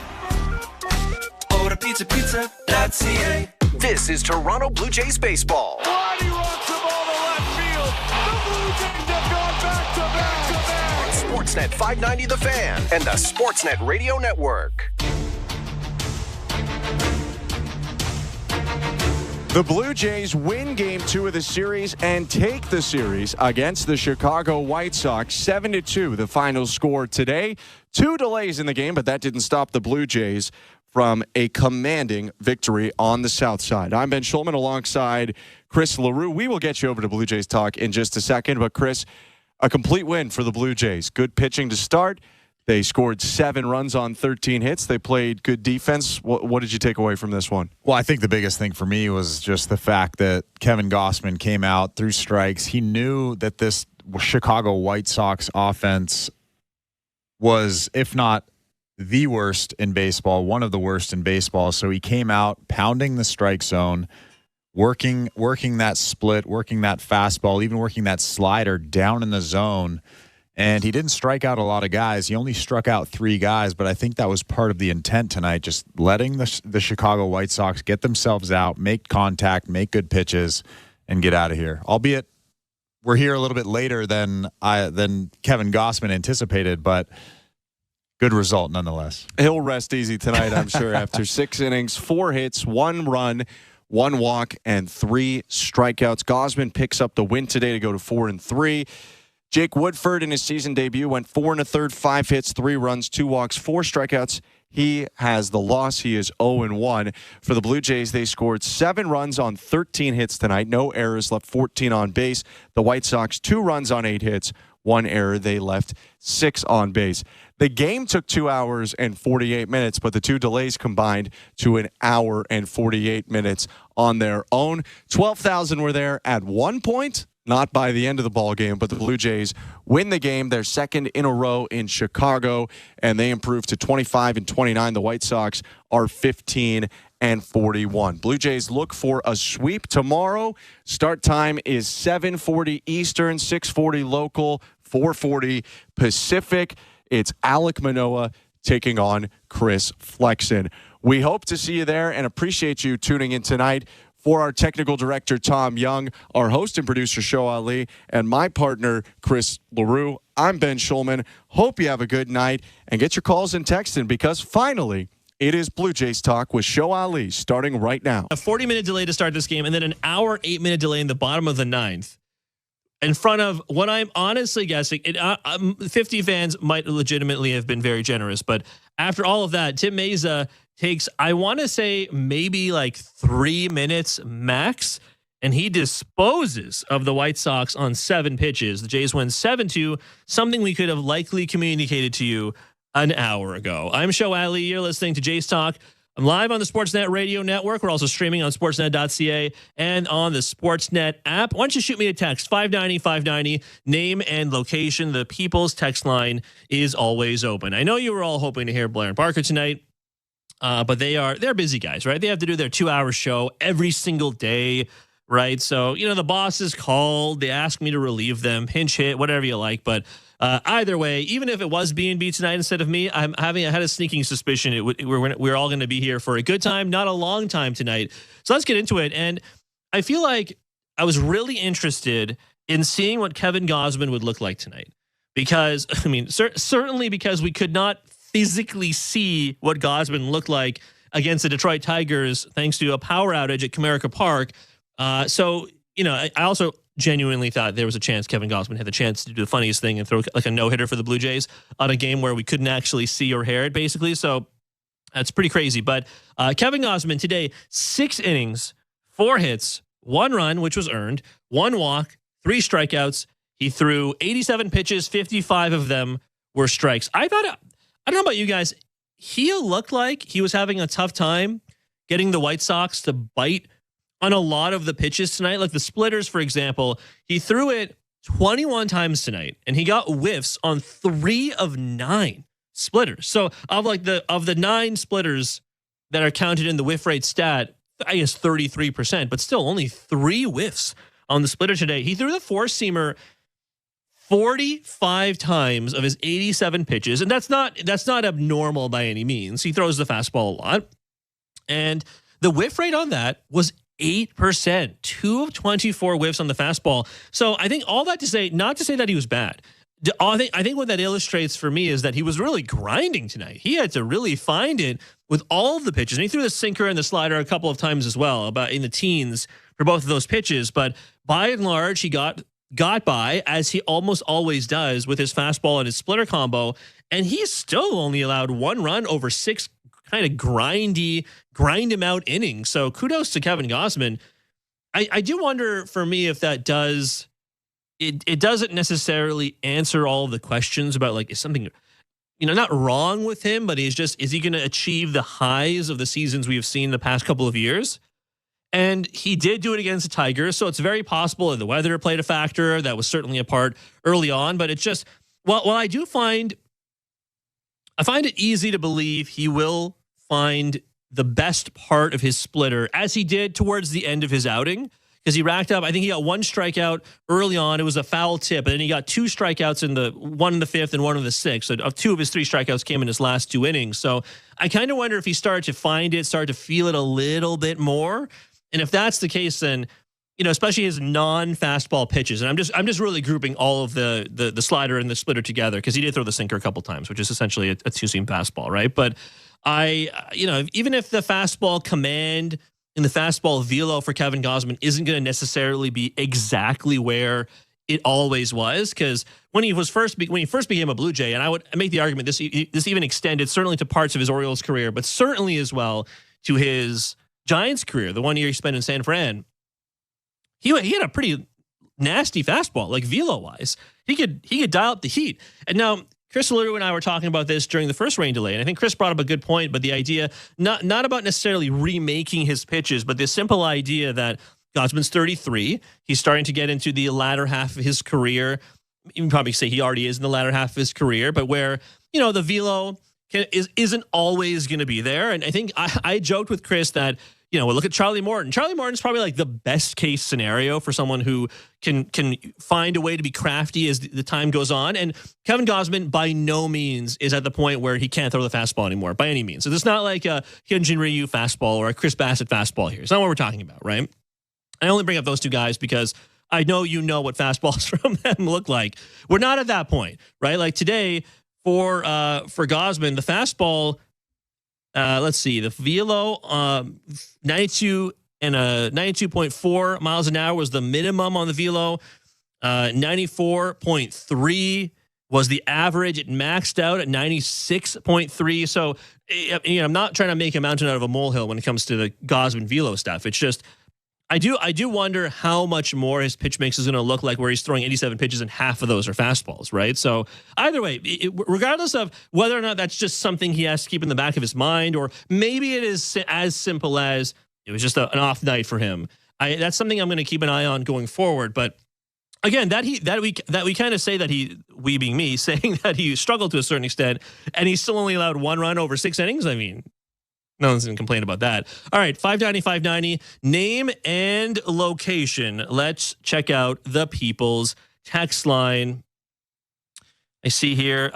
Order pizza.ca. This is Toronto Blue Jays baseball. Roddy rocks the ball to left field. The Blue Jays have gone back-to-back. On Sportsnet 590 The Fan and the Sportsnet Radio Network. The Blue Jays win Game 2 of the series and take the series against the Chicago White Sox 7-2, the final score today. 2 delays in the game, but that didn't stop the Blue Jays from a commanding victory on the South Side. I'm Ben Schulman alongside Chris LaRue. We will get you over to Blue Jays Talk in just a second, but Chris, a complete win for the Blue Jays. Good pitching to start. They scored 7 runs on 13 hits. They played good defense. What did you take away from this one? Well, I think the biggest thing for me was just the fact that Kevin Gausman came out through strikes. He knew that this Chicago White Sox offense was, if not the worst in baseball, one of the worst in baseball. So he came out pounding the strike zone, working that split, working that fastball, even working that slider down in the zone. And he didn't strike out a lot of guys. He only struck out 3 guys, but I think that was part of the intent tonight, just letting the Chicago White Sox get themselves out, make contact, make good pitches, and get out of here. Albeit we're here a little bit later than Kevin Gausman anticipated, but good result nonetheless. He'll rest easy tonight, I'm sure, after 6 innings, 4 hits, 1 run, 1 walk, and 3 strikeouts. Gausman picks up the win today to go to 4-3. Jake Woodford in his season debut went 4 1/3, 5 hits, 3 runs, 2 walks, 4 strikeouts. He has the loss. He is 0-1. For the Blue Jays, they scored 7 runs on 13 hits tonight. No errors, left 14 on base. The White Sox, 2 runs on 8 hits, 1 error. They left 6 on base. The game took 2 hours and 48 minutes, but the 2 delays combined to 1 hour and 48 minutes on their own. 12,000 were there at one point. Not by the end of the ball game, but the Blue Jays win the game, their second in a row in Chicago, and they improve to 25-29. The White Sox are 15-41. Blue Jays look for a sweep tomorrow. Start time is 7:40 Eastern, 6:40 local, 4:40 Pacific. It's Alek Manoah taking on Chris Flexen. We hope to see you there and appreciate you tuning in tonight. For our technical director, Tom Young, our host and producer, Show Ali, and my partner, Chris LaRue, I'm Ben Schulman. Hope you have a good night and get your calls and texts in because finally, it is Blue Jays Talk with Show Ali starting right now. A 40-minute delay to start this game and then an hour, 8-minute delay in the bottom of the 9th. In front of what I'm honestly guessing, 50 fans might legitimately have been very generous, but after all of that, Tim Meza takes, I want to say, maybe like 3 minutes max, and he disposes of the White Sox on 7 pitches. The Jays win 7-2, something we could have likely communicated to you an hour ago. I'm Show Ali. You're listening to Jays Talk. I'm live on the Sportsnet Radio Network. We're also streaming on sportsnet.ca and on the Sportsnet app. Why don't you shoot me a text, 590-590, name and location. The People's text line is always open. I know you were all hoping to hear Blair and Parker tonight, but they're busy guys, right? They have to do their 2-hour show every single day, right? So, the boss is called. They ask me to relieve them, pinch hit, whatever you like, but either way, even if it was B&B tonight instead of me, I had a sneaking suspicion we're all going to be here for a good time, not a long time tonight. So let's get into it. And I feel like I was really interested in seeing what Kevin Gausman would look like tonight. Because, certainly because we could not physically see what Gausman looked like against the Detroit Tigers thanks to a power outage at Comerica Park. So, I also genuinely thought there was a chance Kevin Gausman had the chance to do the funniest thing and throw like a no-hitter for the Blue Jays on a game where we couldn't actually see or hear it, basically. So that's pretty crazy. But Kevin Gausman today, 6 innings, 4 hits, 1 run, which was earned, 1 walk, 3 strikeouts. He threw 87 pitches, 55 of them were strikes. I don't know about you guys, he looked like he was having a tough time getting the White Sox to bite on a lot of the pitches tonight. Like the splitters, for example, he threw it 21 times tonight, and he got whiffs on 3 of 9 splitters. So of the 9 splitters that are counted in the whiff rate stat, I guess 33%, but still only 3 whiffs on the splitter today. He threw the 4-seamer 45 times of his 87 pitches, and that's not abnormal by any means. He throws the fastball a lot, and the whiff rate on that was 8%, 2 of 24 whiffs on the fastball. So I think all that to say, not to say that he was bad. I think what that illustrates for me is that he was really grinding tonight. He had to really find it with all of the pitches. And he threw the sinker and the slider a couple of times as well, about in the teens for both of those pitches. But by and large, he got by, as he almost always does with his fastball and his splitter combo. And he's still only allowed 1 run over 6 kind of grind him out innings. So kudos to Kevin Gausman. I do wonder for me if that does, it doesn't necessarily answer all of the questions about like, is something, not wrong with him, but is he going to achieve the highs of the seasons we have seen the past couple of years? And he did do it against the Tigers. So it's very possible that the weather played a factor. That was certainly a part early on, but it's just, well, I find it easy to believe he will find the best part of his splitter as he did towards the end of his outing, because he racked up, I think he got 1 strikeout early on. It was a foul tip, and then he got 2 strikeouts one in the 5th and 1 in the 6th. So 2 of his 3 strikeouts came in his last 2 innings. So I kind of wonder if he started to find it, started to feel it a little bit more. And if that's the case, then, especially his non-fastball pitches, and I'm just really grouping all of the slider and the splitter together, because he did throw the sinker a couple times, which is essentially a 2-seam fastball, right? But even if the fastball command and the fastball velo for Kevin Gausman isn't going to necessarily be exactly where it always was, because when he first became a Blue Jay, and I would make the argument this even extended certainly to parts of his Orioles career, but certainly as well to his Giants career, the 1 year he spent in San Fran, he had a pretty nasty fastball, like velo-wise. He could dial up the heat. And now Chris Ludo and I were talking about this during the first rain delay, and I think Chris brought up a good point, but the idea, not about necessarily remaking his pitches, but the simple idea that Gausman's 33, he's starting to get into the latter half of his career. You can probably say he already is in the latter half of his career, but where, the velo isn't always going to be there. And I think I joked with Chris that, we'll look at Charlie Morton. Charlie Morton's probably like the best case scenario for someone who can find a way to be crafty as the time goes on. And Kevin Gausman by no means is at the point where he can't throw the fastball anymore, by any means. So it's not like a Hyunjin Ryu fastball or a Chris Bassett fastball here. It's not what we're talking about, right? I only bring up those 2 guys because I know what fastballs from them look like. We're not at that point, right? Like today, for Gausman, the fastball, let's see, the velo, 92 and 92.4 miles an hour was the minimum on the velo. 94.3 was the average. It maxed out at 96.3. So, I'm not trying to make a mountain out of a molehill when it comes to the Gausman velo stuff. It's just, I do wonder how much more his pitch mix is going to look like, where he's throwing 87 pitches and half of those are fastballs, right? So either way, regardless of whether or not that's just something he has to keep in the back of his mind, or maybe it is as simple as it was just an off night for him. That's something I'm going to keep an eye on going forward. But again, that we kind of say that we being me, saying that he struggled to a certain extent, and he still only allowed 1 run over 6 innings. I mean, no one's going to complain about that. All right, 590, name and location. Let's check out the people's text line. I see here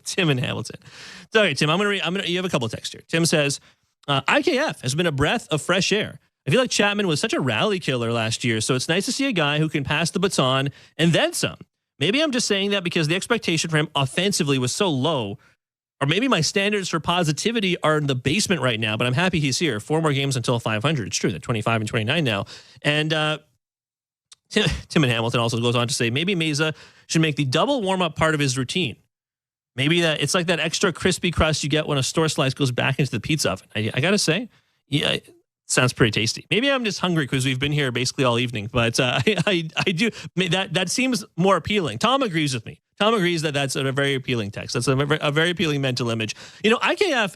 Tim in Hamilton. It's all right, Tim. You have a couple of texts here. Tim says, IKF has been a breath of fresh air. I feel like Chapman was such a rally killer last year, so it's nice to see a guy who can pass the baton and then some. Maybe I'm just saying that because the expectation for him offensively was so low or maybe my standards for positivity are in the basement right now, but I'm happy he's here. 4 more games until 500. It's true. They're 25 and 29 now. And Tim and Hamilton also goes on to say, maybe Meza should make the double warm-up part of his routine. Maybe that it's like that extra crispy crust you get when a store slice goes back into the pizza oven. I got to say, yeah, it sounds pretty tasty. Maybe I'm just hungry because we've been here basically all evening, but I do, that seems more appealing. Tom agrees with me. Tom agrees that that's a very appealing text. That's a very appealing mental image. IKF,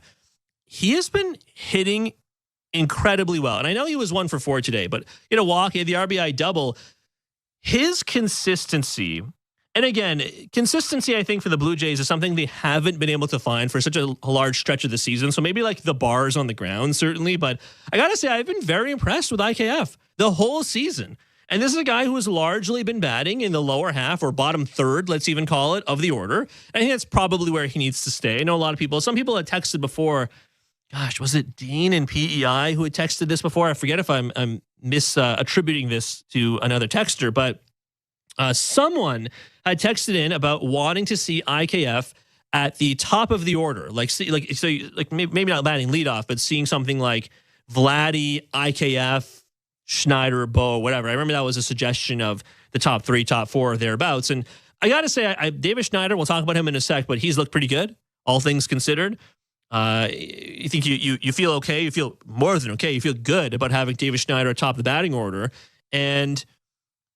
he has been hitting incredibly well. And I know he was 1 for 4 today, but he had a walk, he had the RBI double. His consistency, and again, consistency, I think, for the Blue Jays is something they haven't been able to find for such a large stretch of the season. So maybe like the bars on the ground, certainly. But I got to say, I've been very impressed with IKF the whole season. And this is a guy who has largely been batting in the lower half or bottom third, let's even call it, of the order. I think that's probably where he needs to stay. I know some people had texted before. Gosh, was it Dean and PEI who had texted this before? I forget if I'm attributing this to another texter, but someone had texted in about wanting to see IKF at the top of the order, maybe not batting leadoff, but seeing something like Vladdy, IKF, Schneider, Bo, whatever. I remember that was a suggestion of the top 3, top 4, or thereabouts. And I got to say, David Schneider, we'll talk about him in a sec, but he's looked pretty good, all things considered. You think you feel okay? You feel more than okay. You feel good about having David Schneider atop the batting order. And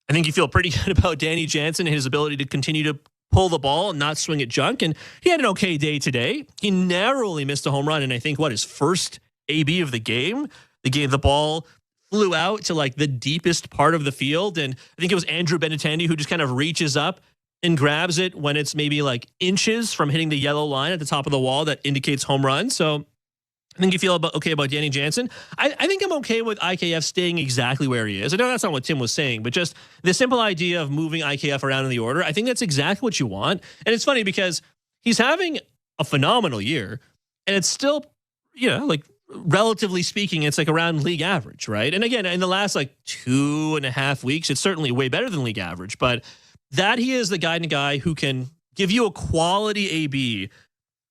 I think you feel pretty good about Danny Jansen and his ability to continue to pull the ball and not swing at junk. And he had an okay day today. He narrowly missed a home run. And I think his first AB of the game, the ball flew out to like the deepest part of the field. And I think it was Andrew Benintendi who just kind of reaches up and grabs it when it's maybe like inches from hitting the yellow line at the top of the wall that indicates home run. So I think you feel okay about Danny Jansen. I think I'm okay with IKF staying exactly where he is. I know that's not what Tim was saying, but just the simple idea of moving IKF around in the order, I think that's exactly what you want. And it's funny because he's having a phenomenal year, and it's still, relatively speaking, it's like around league average, right? And again, in the last 2.5 weeks, it's certainly way better than league average, but that he is the guy who can give you a quality AB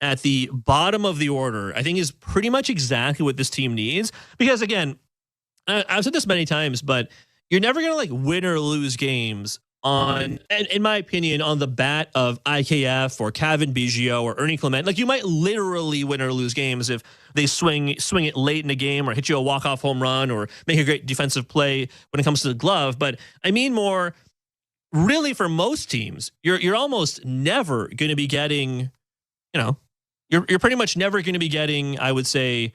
at the bottom of the order, I think is pretty much exactly what this team needs. Because again, I've said this many times, but you're never going to win or lose games on, and in my opinion, on the bat of IKF or Kevin Biggio or Ernie Clement. You might literally win or lose games if they swing it late in a game or hit you a walk-off home run or make a great defensive play when it comes to the glove. But I mean more, really, for most teams, you're almost never going to be getting, you're pretty much never going to be getting, I would say,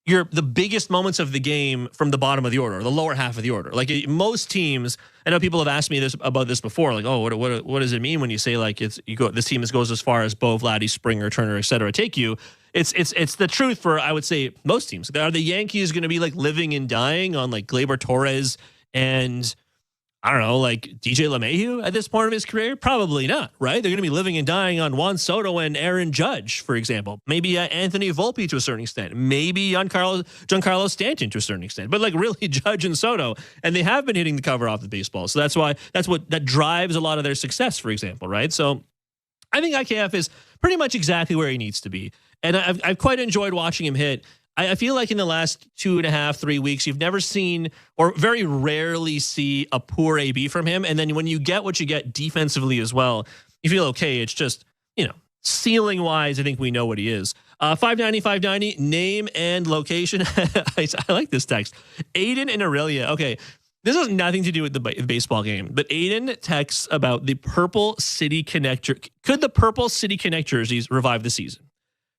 the biggest moments of the game from the bottom of the order, or the lower half of the order. Most teams, I know people have asked me about this before. What does it mean when you say this team goes as far as Bo, Vladdy, Springer, Turner, et cetera, take you? It's the truth for, I would say, most teams. Are the Yankees going to be living and dying on Gleyber Torres and I don't know, DJ LeMahieu at this point of his career? Probably not, right? They're going to be living and dying on Juan Soto and Aaron Judge, for example. Maybe Anthony Volpe to a certain extent. Maybe Giancarlo Stanton to a certain extent. But really Judge and Soto. And they have been hitting the cover off the baseball. So that drives a lot of their success, for example, right? So I think IKF is pretty much exactly where he needs to be. And I've quite enjoyed watching him hit. I feel like in the last 2.5, 3 weeks, you've never seen or very rarely see a poor AB from him. And then when you get what you get defensively as well, you feel okay. It's just, ceiling wise, I think we know what he is. 590, name and location. I like this text. Aiden in Aurelia. Okay. This has nothing to do with the baseball game, but Aiden texts about the Purple City Connector. Could the Purple City Connect jerseys revive the season?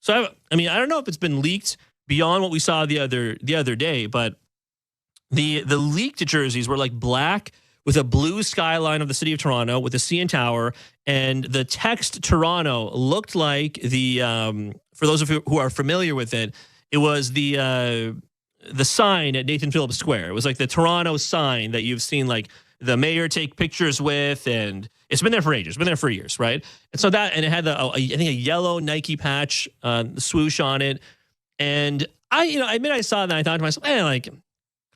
So, I don't know if it's been leaked beyond what we saw the other day, but the leaked jerseys were black with a blue skyline of the city of Toronto with the CN Tower, and the text Toronto looked like the for those of you who are familiar with it, it was the sign at Nathan Phillips Square. It was the Toronto sign that you've seen the mayor take pictures with, and it's been there for ages. It's been there for years, right? And so it had I think a yellow Nike patch swoosh on it. And I admit I saw that and I thought to myself,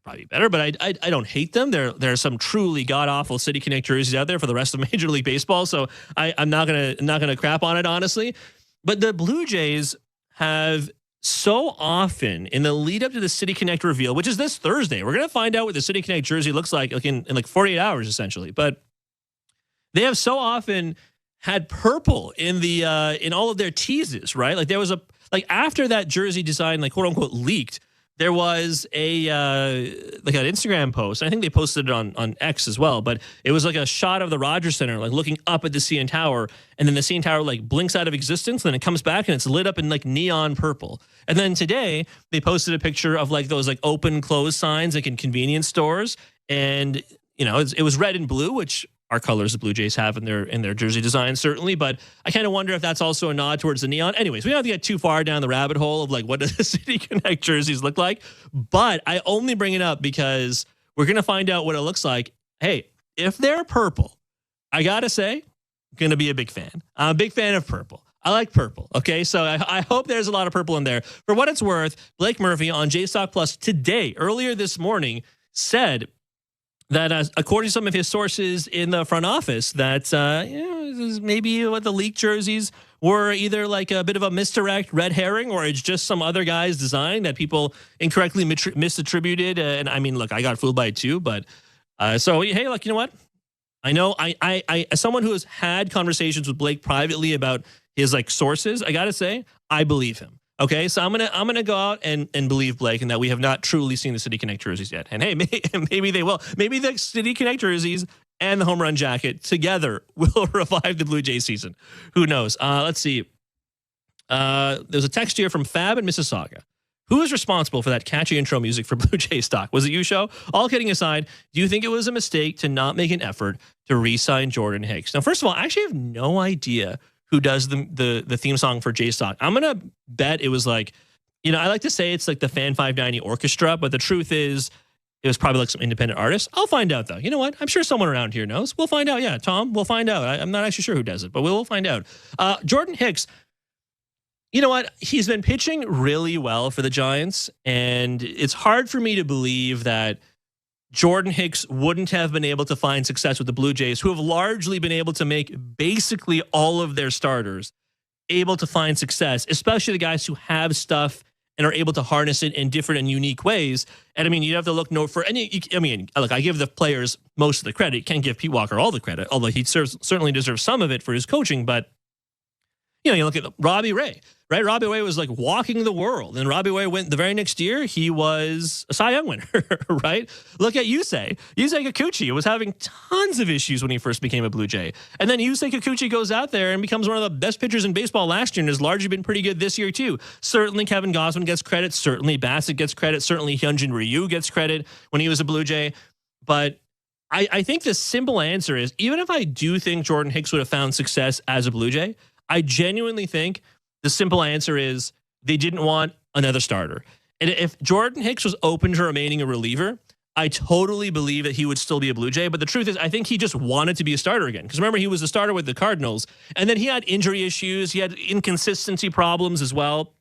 probably better, but I don't hate them. There are some truly god awful City Connect jerseys out there for the rest of Major League Baseball, so I'm not gonna crap on it, honestly. But the Blue Jays have so often in the lead up to the City Connect reveal, which is this Thursday, we're going to find out what the City Connect jersey looks like in like 48 hours, essentially. But they have so often had purple in the in all of their teases, right? Like there was after that jersey design, like quote unquote leaked, there was a like an Instagram post. I think they posted it on X as well, but it was like a shot of the Rogers Center, like looking up at the CN Tower, and then the CN Tower like blinks out of existence, and then it comes back and it's lit up in like neon purple. And then today they posted a picture of like those like open close signs like in convenience stores, and it was red and blue, which are colors the Blue Jays have in their jersey design, certainly. But I kind of wonder if that's also a nod towards the neon. Anyways, we don't have to get too far down the rabbit hole of like what does the City Connect jerseys look like. But I only bring it up because we're going to find out what it looks like. Hey, if they're purple, I got to say, I'm going to be a big fan. I'm a big fan of purple. I like purple. Okay, so I hope there's a lot of purple in there. For what it's worth, Blake Murphy on JStock Plus today, earlier this morning, said that according to some of his sources in the front office, that this is maybe what the leaked jerseys were either like a bit of a misdirect, red herring, or it's just some other guy's design that people incorrectly misattributed. And I mean, look, I got fooled by it too. But so hey, look, you know what? I know I as someone who has had conversations with Blake privately about his like sources, I gotta say I believe him. Okay, so I'm gonna go out and believe Blake, and that we have not truly seen the City Connect jerseys yet. And hey, maybe they will. Maybe the City Connect jerseys and the home run jacket together will revive the Blue Jays season. Who knows? Let's see. There's a text here from Fab in Mississauga. Who is responsible for that catchy intro music for Blue Jays stock? Was it you, Show? All kidding aside, do you think it was a mistake to not make an effort to re-sign Jordan Hicks? Now, first of all, I actually have no idea who does the theme song for J-Stock. I'm going to bet it was like, I like to say it's like the Fan 590 Orchestra, but the truth is it was probably like some independent artist. I'll find out, though. You know what? I'm sure someone around here knows. We'll find out. Yeah, Tom, we'll find out. I'm not actually sure who does it, but we'll find out. Jordan Hicks, you know what? He's been pitching really well for the Giants, and it's hard for me to believe that Jordan Hicks wouldn't have been able to find success with the Blue Jays, who have largely been able to make basically all of their starters able to find success, especially the guys who have stuff and are able to harness it in different and unique ways. And I mean, you have to look for any. I mean, look, I give the players most of the credit. You can't give Pete Walker all the credit, although he certainly deserves some of it for his coaching. But you look at Robbie Ray, right? Robbie Ray was like walking the world, and Robbie Ray went the very next year. He was a Cy Young winner, right? Look at Yusei Kikuchi was having tons of issues when he first became a Blue Jay, and then Yusei Kikuchi goes out there and becomes one of the best pitchers in baseball last year, and has largely been pretty good this year too. Certainly, Kevin Gausman gets credit. Certainly, Bassett gets credit. Certainly, Hyunjin Ryu gets credit when he was a Blue Jay. But I think the simple answer is, even if I do think Jordan Hicks would have found success as a Blue Jay, I genuinely think the simple answer is they didn't want another starter. And if Jordan Hicks was open to remaining a reliever, I totally believe that he would still be a Blue Jay. But the truth is, I think he just wanted to be a starter again. Because remember, he was a starter with the Cardinals, and then he had injury issues. He had inconsistency problems as well.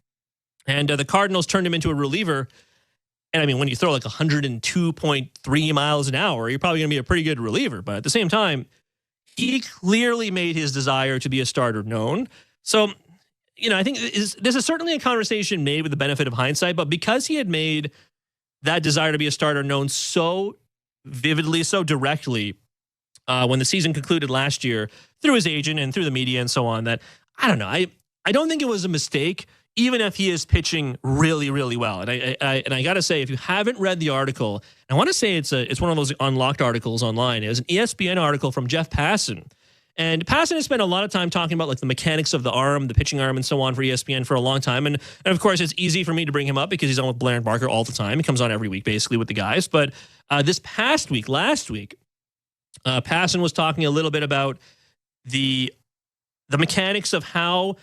And the Cardinals turned him into a reliever. And I mean, when you throw like 102.3 miles an hour, you're probably going to be a pretty good reliever. But at the same time, he clearly made his desire to be a starter known. So, I think this is certainly a conversation made with the benefit of hindsight, but because he had made that desire to be a starter known so vividly, so directly, when the season concluded last year through his agent and through the media and so on, that I don't know. I don't think it was a mistake, even if he is pitching really, really well. And I got to say, if you haven't read the article, I want to say it's one of those unlocked articles online. It was an ESPN article from Jeff Passan. And Passan has spent a lot of time talking about like the mechanics of the arm, the pitching arm, and so on for ESPN for a long time. And of course, it's easy for me to bring him up because he's on with Blair and Barker all the time. He comes on every week, basically, with the guys. But last week, Passan was talking a little bit about the mechanics of how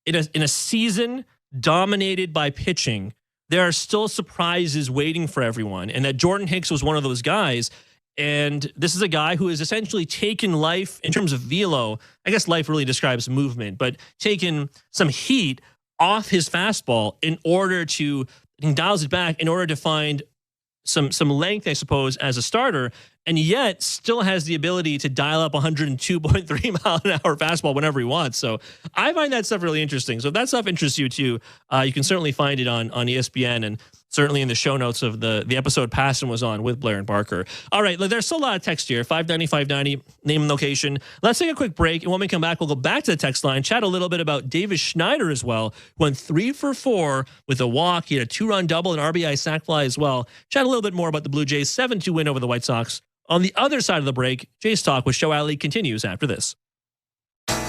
in a season dominated by pitching, there are still surprises waiting for everyone. And that Jordan Hicks was one of those guys. And this is a guy who has essentially taken life in terms of velo. I guess life really describes movement, but taken some heat off his fastball in order to, he dials it back in order to find some length, I suppose, as a starter, and yet still has the ability to dial up 102.3 mile an hour fastball whenever he wants. So I find that stuff really interesting. So if that stuff interests you too, you can certainly find it on ESPN and certainly in the show notes of the episode Passon was on with Blair and Barker. All right, there's still a lot of text here. 590, name and location. Let's take a quick break, and when we come back, we'll go back to the text line, chat a little bit about Davis Schneider as well. Went 3 for 4 with a walk. He had a 2-run double, an RBI sac fly as well. Chat a little bit more about the Blue Jays' 7-2 win over the White Sox. On the other side of the break, Jays Talk with Show Ali continues after this.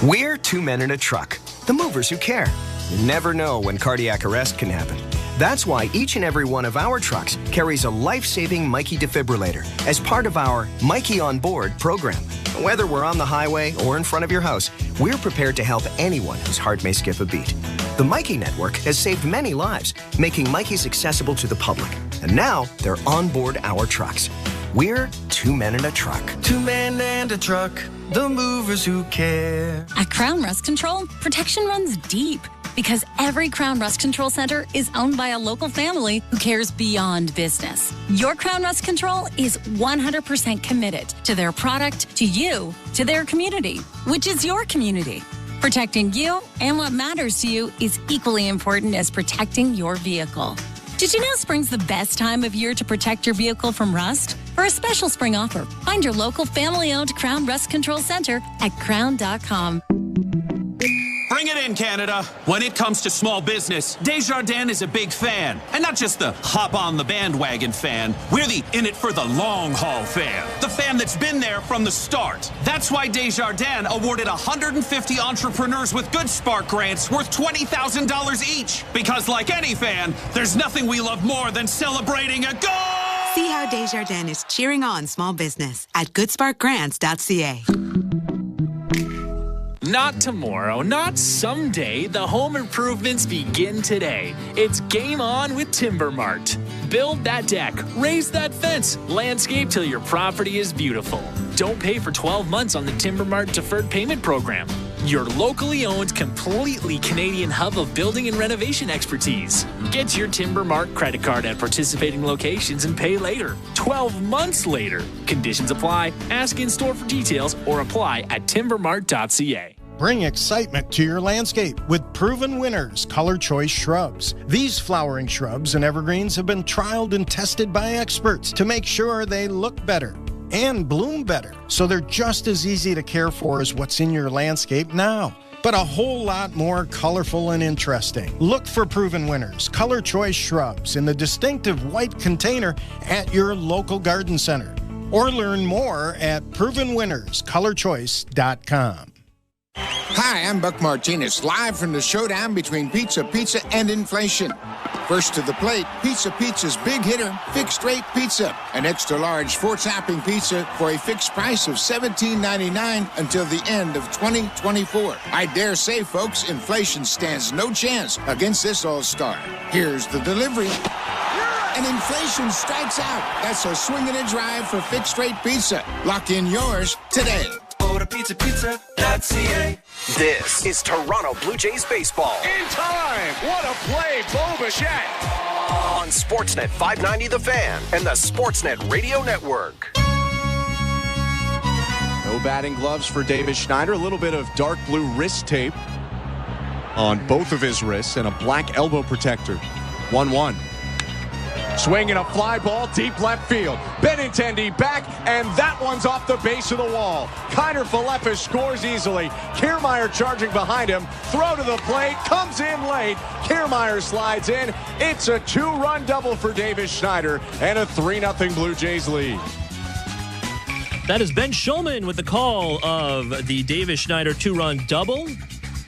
We're 2 men in a truck, the movers who care. You never know when cardiac arrest can happen. That's why each and every one of our trucks carries a life-saving Mikey defibrillator as part of our Mikey on Board program. Whether we're on the highway or in front of your house, we're prepared to help anyone whose heart may skip a beat. The Mikey Network has saved many lives, making Mikeys accessible to the public. And now they're on board our trucks. We're 2 men in a truck. 2 men and a truck, the movers who care. At Crown Rust Control, protection runs deep because every Crown Rust Control Center is owned by a local family who cares beyond business. Your Crown Rust Control is 100% committed to their product, to you, to their community, which is your community. Protecting you and what matters to you is equally important as protecting your vehicle. Did you know spring's the best time of year to protect your vehicle from rust? For a special spring offer, find your local family-owned Crown Rust Control Center at crown.com. Bring it in, Canada. When it comes to small business, Desjardins is a big fan. And not just the hop-on-the-bandwagon fan. We're the in-it-for-the-long-haul fan. The fan that's been there from the start. That's why Desjardins awarded 150 entrepreneurs with Good Spark grants worth $20,000 each. Because like any fan, there's nothing we love more than celebrating a goal! See how Desjardins is cheering on small business at goodsparkgrants.ca. Not tomorrow, not someday. The home improvements begin today. It's game on with Timber Mart. Build that deck, raise that fence, landscape till your property is beautiful. Don't pay for 12 months on the Timber Mart deferred payment program. Your locally owned, completely Canadian hub of building and renovation expertise. Get your Timber Mart credit card at participating locations and pay later. 12 months later. Conditions apply. Ask in store for details or apply at timbermart.ca. Bring excitement to your landscape with proven winners, Color Choice Shrubs. These flowering shrubs and evergreens have been trialed and tested by experts to make sure they look better and bloom better, so they're just as easy to care for as what's in your landscape now, but a whole lot more colorful and interesting. Look for proven winners, Color Choice Shrubs, in the distinctive white container at your local garden center, or learn more at provenwinnerscolorchoice.com. Hi, I'm Buck Martinez, live from the showdown between Pizza and inflation. First to the plate, Pizza's big hitter, fixed rate pizza. An extra large 4-topping pizza for a fixed price of $17.99 until the end of 2024. I dare say, folks, inflation stands no chance against this all-star. Here's the delivery. And inflation strikes out. That's a swing and a drive for fixed rate pizza. Lock in yours today. Pizza.ca. This is Toronto Blue Jays baseball. In time! What a play, Bo Bichette! On Sportsnet 590 The Fan and the Sportsnet Radio Network. No batting gloves for Davis Schneider. A little bit of dark blue wrist tape on both of his wrists and a black elbow protector. 1-1. Swinging a fly ball deep left field. Benintendi back, and that one's off the base of the wall. Kiner Falefa scores easily. Kiermaier charging behind him. Throw to the plate, comes in late. Kiermaier slides in. It's a 2-run double for Davis Schneider and a 3-0 Blue Jays lead. That is Ben Schulman with the call of the Davis Schneider 2-run double.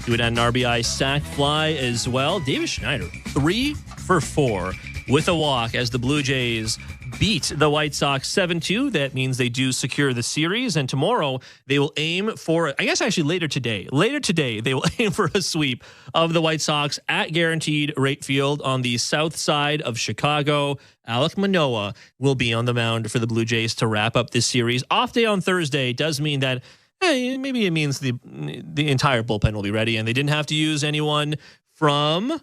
Do it on an RBI sac fly as well. Davis Schneider, 3 for 4. With a walk as the Blue Jays beat the White Sox 7-2. That means they do secure the series. And tomorrow they will aim for, I guess actually later today, they will aim for a sweep of the White Sox at Guaranteed Rate Field on the south side of Chicago. Alek Manoah will be on the mound for the Blue Jays to wrap up this series. Off day on Thursday does mean that maybe it means the entire bullpen will be ready and they didn't have to use anyone from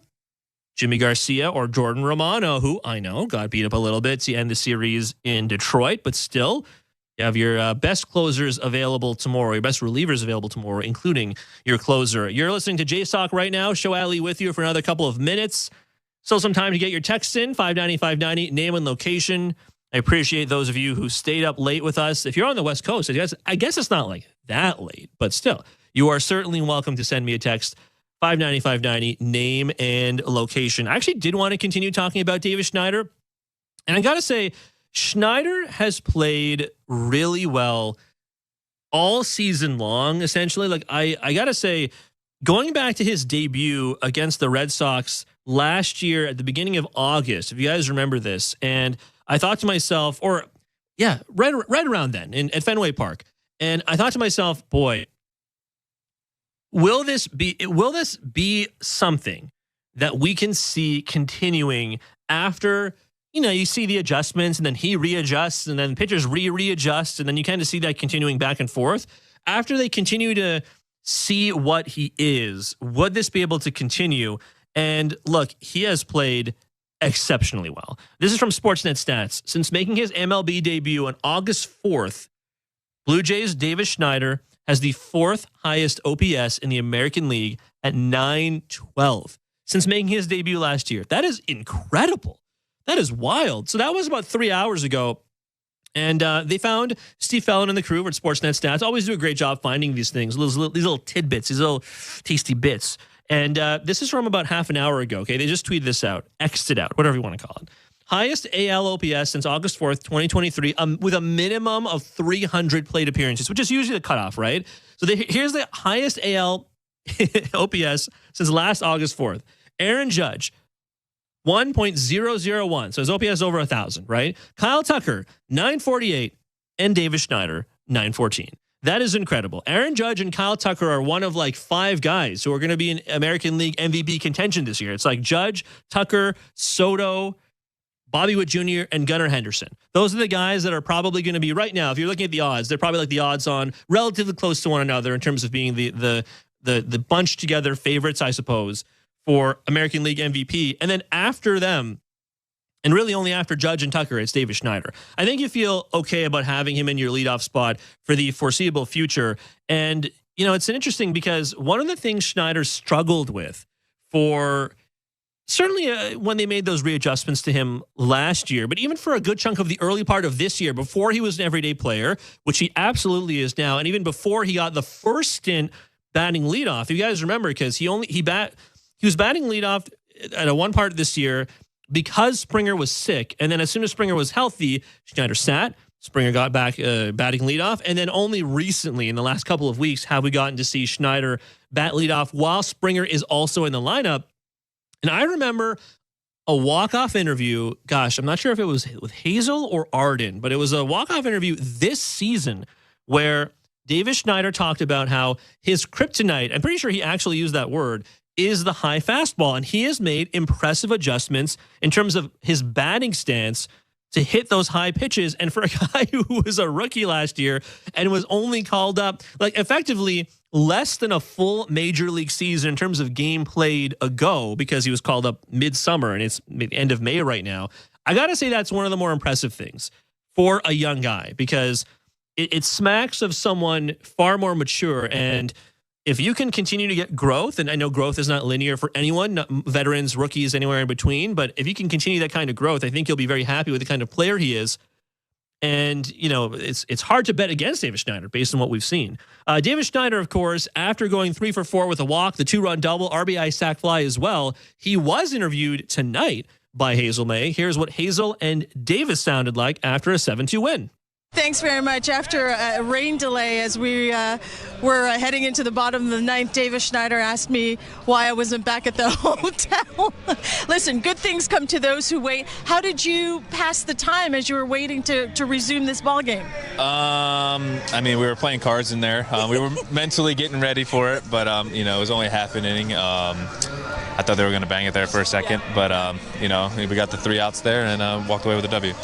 Jimmy Garcia or Jordan Romano, who I know got beat up a little bit to end the series in Detroit, but still, you have your best closers available tomorrow, your best relievers available tomorrow, including your closer. You're listening to J-Sock right now. Show Ali with you for another couple of minutes. Still some time to get your texts in, 590-590, name and location. I appreciate those of you who stayed up late with us. If you're on the West Coast, I guess it's not like that late, but still, you are certainly welcome to send me a text, 590-590, name and location. I actually did want to continue talking about Davis Schneider, and I got to say, Schneider has played really well all season long, essentially. Like, I got to say, going back to his debut against the Red Sox last year at the beginning of August, if you guys remember this, and I thought to myself, right around then at Fenway Park, and I thought to myself, boy, will this be something that we can see continuing after, you see the adjustments and then he readjusts and then pitchers readjust and then you kind of see that continuing back and forth. After they continue to see what he is, would this be able to continue? And look, he has played exceptionally well. This is from Sportsnet Stats. Since making his MLB debut on August 4th, Blue Jays' Davis Schneider has the 4th highest OPS in the American League at 912. Since making his debut last year. That is incredible. That is wild. So that was about 3 hours ago. And they found Steve Fallon and the crew at Sportsnet Stats. Always do a great job finding these things, these little tidbits, these little tasty bits. And this is from about half an hour ago. Okay, they just tweeted this out, X'd it out, whatever you want to call it. Highest AL OPS since August 4th, 2023, with a minimum of 300 plate appearances, which is usually the cutoff, right? So here's the highest AL OPS since last August 4th. Aaron Judge, 1.001. So his OPS over 1,000, right? Kyle Tucker, 948, and Davis Schneider, 914. That is incredible. Aaron Judge and Kyle Tucker are one of like 5 guys who are going to be in American League MVP contention this year. It's like Judge, Tucker, Soto, Bobby Witt Jr., and Gunnar Henderson. Those are the guys that are probably going to be right now. If you're looking at the odds, they're probably like the odds on relatively close to one another in terms of being the bunched together favorites, I suppose, for American League MVP. And then after them, and really only after Judge and Tucker, it's Davis Schneider. I think you feel okay about having him in your leadoff spot for the foreseeable future. And, it's interesting because one of the things Schneider struggled with for certainly when they made those readjustments to him last year, but even for a good chunk of the early part of this year, before he was an everyday player, which he absolutely is now, and even before he got the first stint batting leadoff, if you guys remember, because he was batting leadoff at a one part this year because Springer was sick. And then as soon as Springer was healthy, Schneider sat. Springer got back batting leadoff. And then only recently, in the last couple of weeks, have we gotten to see Schneider bat leadoff while Springer is also in the lineup. And I remember a walk-off interview. Gosh, I'm not sure if it was with Hazel or Arden, but it was a walk-off interview this season where Davis Schneider talked about how his kryptonite, I'm pretty sure he actually used that word, is the high fastball. And he has made impressive adjustments in terms of his batting stance to hit those high pitches. And for a guy who was a rookie last year and was only called up, like effectively less than a full major league season in terms of game played ago, because he was called up midsummer and it's the end of May right now, I got to say that's one of the more impressive things for a young guy, because it smacks of someone far more mature. And if you can continue to get growth, and I know growth is not linear for anyone, veterans, rookies, anywhere in between, but if you can continue that kind of growth, I think you'll be very happy with the kind of player he is. And, it's hard to bet against Davis Schneider based on what we've seen. Davis Schneider, of course, after going 3 for 4 with a walk, the 2-run double, RBI sac fly as well, he was interviewed tonight by Hazel May. Here's what Hazel and Davis sounded like after a 7-2 win. Thanks very much. After a rain delay, as we were heading into the bottom of the ninth, Davis Schneider asked me why I wasn't back at the hotel. Listen, good things come to those who wait. How did you pass the time as you were waiting to resume this ball game? We were playing cards in there. We were mentally getting ready for it, but it was only half an inning. I thought they were going to bang it there for a second, but we got the 3 outs there and walked away with a W.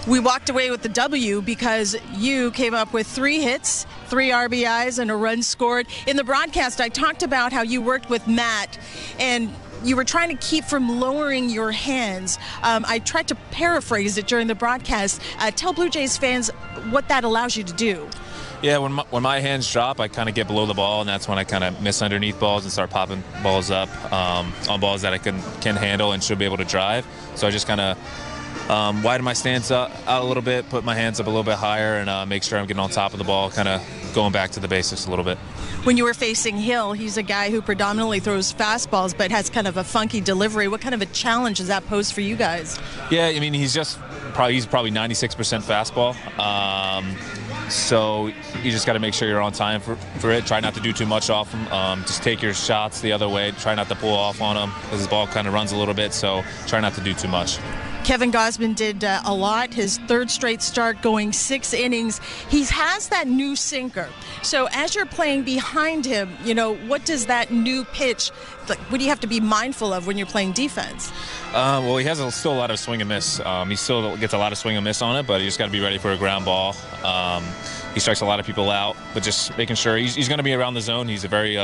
we walked away with the W because you came up with 3 hits, 3 RBIs, and a run scored. In the broadcast, I talked about how you worked with Matt, and you were trying to keep from lowering your hands. I tried to paraphrase it during the broadcast. Tell Blue Jays fans what that allows you to do. Yeah, when my hands drop, I kind of get below the ball, and that's when I kind of miss underneath balls and start popping balls up on balls that I can handle and should be able to drive. So I just kind of widen my stance out a little bit, put my hands up a little bit higher, and make sure I'm getting on top of the ball, kind of going back to the basics a little bit. When you were facing Hill, he's a guy who predominantly throws fastballs but has kind of a funky delivery. What kind of a challenge does that pose for you guys? Yeah, I mean, he's probably 96% fastball. So you just got to make sure you're on time for it. Try not to do too much off him. Just take your shots the other way. Try not to pull off on him because his ball kind of runs a little bit, so try not to do too much. Kevin Gausman did a lot. His 3rd straight start, going 6 innings. He has that new sinker. So as you're playing behind him, what does that new pitch, what do you have to be mindful of when you're playing defense? Well, he has still a lot of swing and miss. He still gets a lot of swing and miss on it, but you just got to be ready for a ground ball. He strikes a lot of people out, but just making sure he's going to be around the zone. He's a very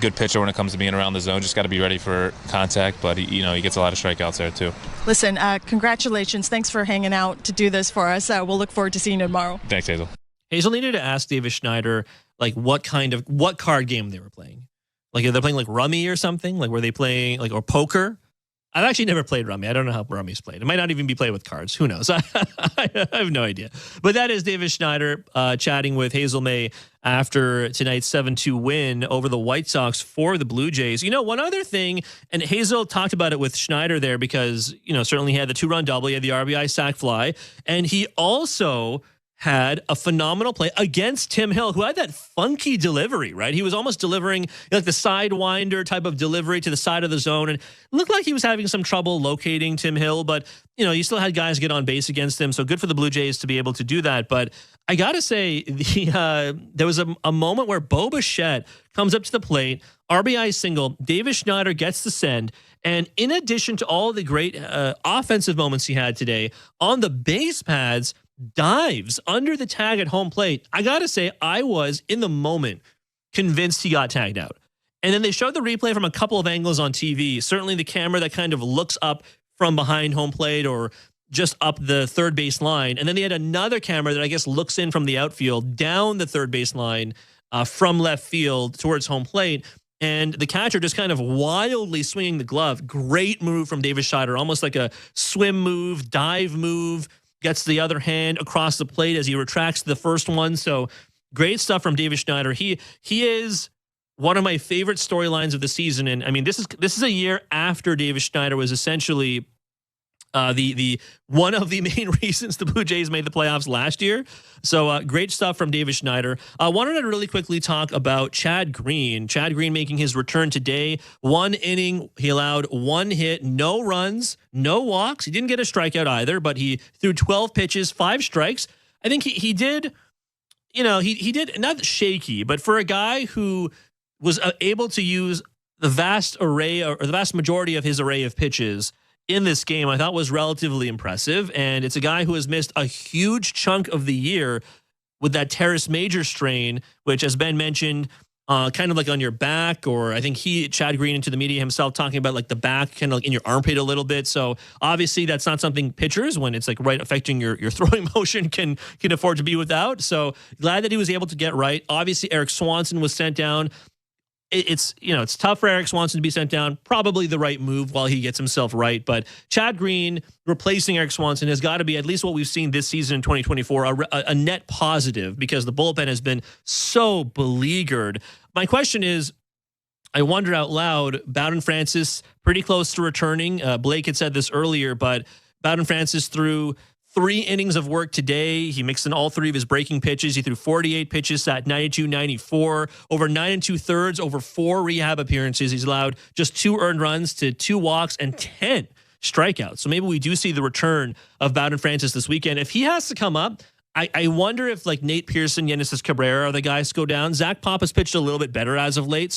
good pitcher when it comes to being around the zone. Just got to be ready for contact, but he gets a lot of strikeouts there too. Listen, congratulations. Thanks for hanging out to do this for us. We'll look forward to seeing you tomorrow. Thanks, Hazel. Hazel needed to ask Davis Schneider what card game they were playing. Like, are they playing like rummy or something? Like, were they playing or poker? I've actually never played rummy. I don't know how rummy's played. It might not even be played with cards. Who knows? I have no idea. But that is Davis Schneider chatting with Hazel May after tonight's 7-2 win over the White Sox for the Blue Jays. One other thing, and Hazel talked about it with Schneider there because, certainly he had the 2-run double, he had the RBI sac fly, and he also had a phenomenal play against Tim Hill, who had that funky delivery, right? He was almost delivering like the sidewinder type of delivery to the side of the zone, and it looked like he was having some trouble locating Tim Hill, but, you still had guys get on base against him, so good for the Blue Jays to be able to do that. But I got to say, there was a moment where Bo Bichette comes up to the plate, RBI single, Davis Schneider gets the send, and in addition to all the great offensive moments he had today, on the base pads, dives under the tag at home plate. I got to say, I was, in the moment, convinced he got tagged out. And then they showed the replay from a couple of angles on TV. Certainly the camera that kind of looks up from behind home plate or just up the third base line. And then they had another camera that I guess looks in from the outfield down the third base line from left field towards home plate. And the catcher just kind of wildly swinging the glove. Great move from Davis Schneider, almost like a swim move, dive move. Gets the other hand across the plate as he retracts the first one. So great stuff from Davis Schneider. He is one of my favorite storylines of the season. And I mean, this is a year after Davis Schneider was essentially the one of the main reasons the Blue Jays made the playoffs last year. So great stuff from Davis Schneider. I wanted to really quickly talk about Chad Green. Chad Green making his return today. 1 inning, he allowed 1 hit, no runs, no walks. He didn't get a strikeout either, but he threw 12 pitches, 5 strikes. I think he did, he did not shaky, but for a guy who was able to use the vast array or the vast majority of his array of pitches in this game, I thought was relatively impressive. And it's a guy who has missed a huge chunk of the year with that teres major strain, which, as Ben mentioned, kind of like on your back, or I think Chad Green into the media himself talking about like the back kind of like in your armpit a little bit. So obviously that's not something pitchers, when it's like right affecting your throwing motion, can afford to be without. So glad that he was able to get right. Obviously Eric Swanson was sent down. It's tough for Eric Swanson to be sent down. Probably the right move while he gets himself right. But Chad Green replacing Eric Swanson has got to be, at least what we've seen this season in 2024, a net positive, because the bullpen has been so beleaguered. My question is, I wonder out loud, Bowden Francis pretty close to returning. Blake had said this earlier, but Bowden Francis threw 3 innings of work today. He mixed in all 3 of his breaking pitches. He threw 48 pitches, sat 92, 94, over 9 2/3, over 4 rehab appearances. He's allowed just 2 earned runs to 2 walks and 10 strikeouts. So maybe we do see the return of Bowden Francis this weekend. If he has to come up, I wonder if like Nate Pearson, Genesis Cabrera are the guys to go down. Zach Pop has pitched a little bit better as of late. So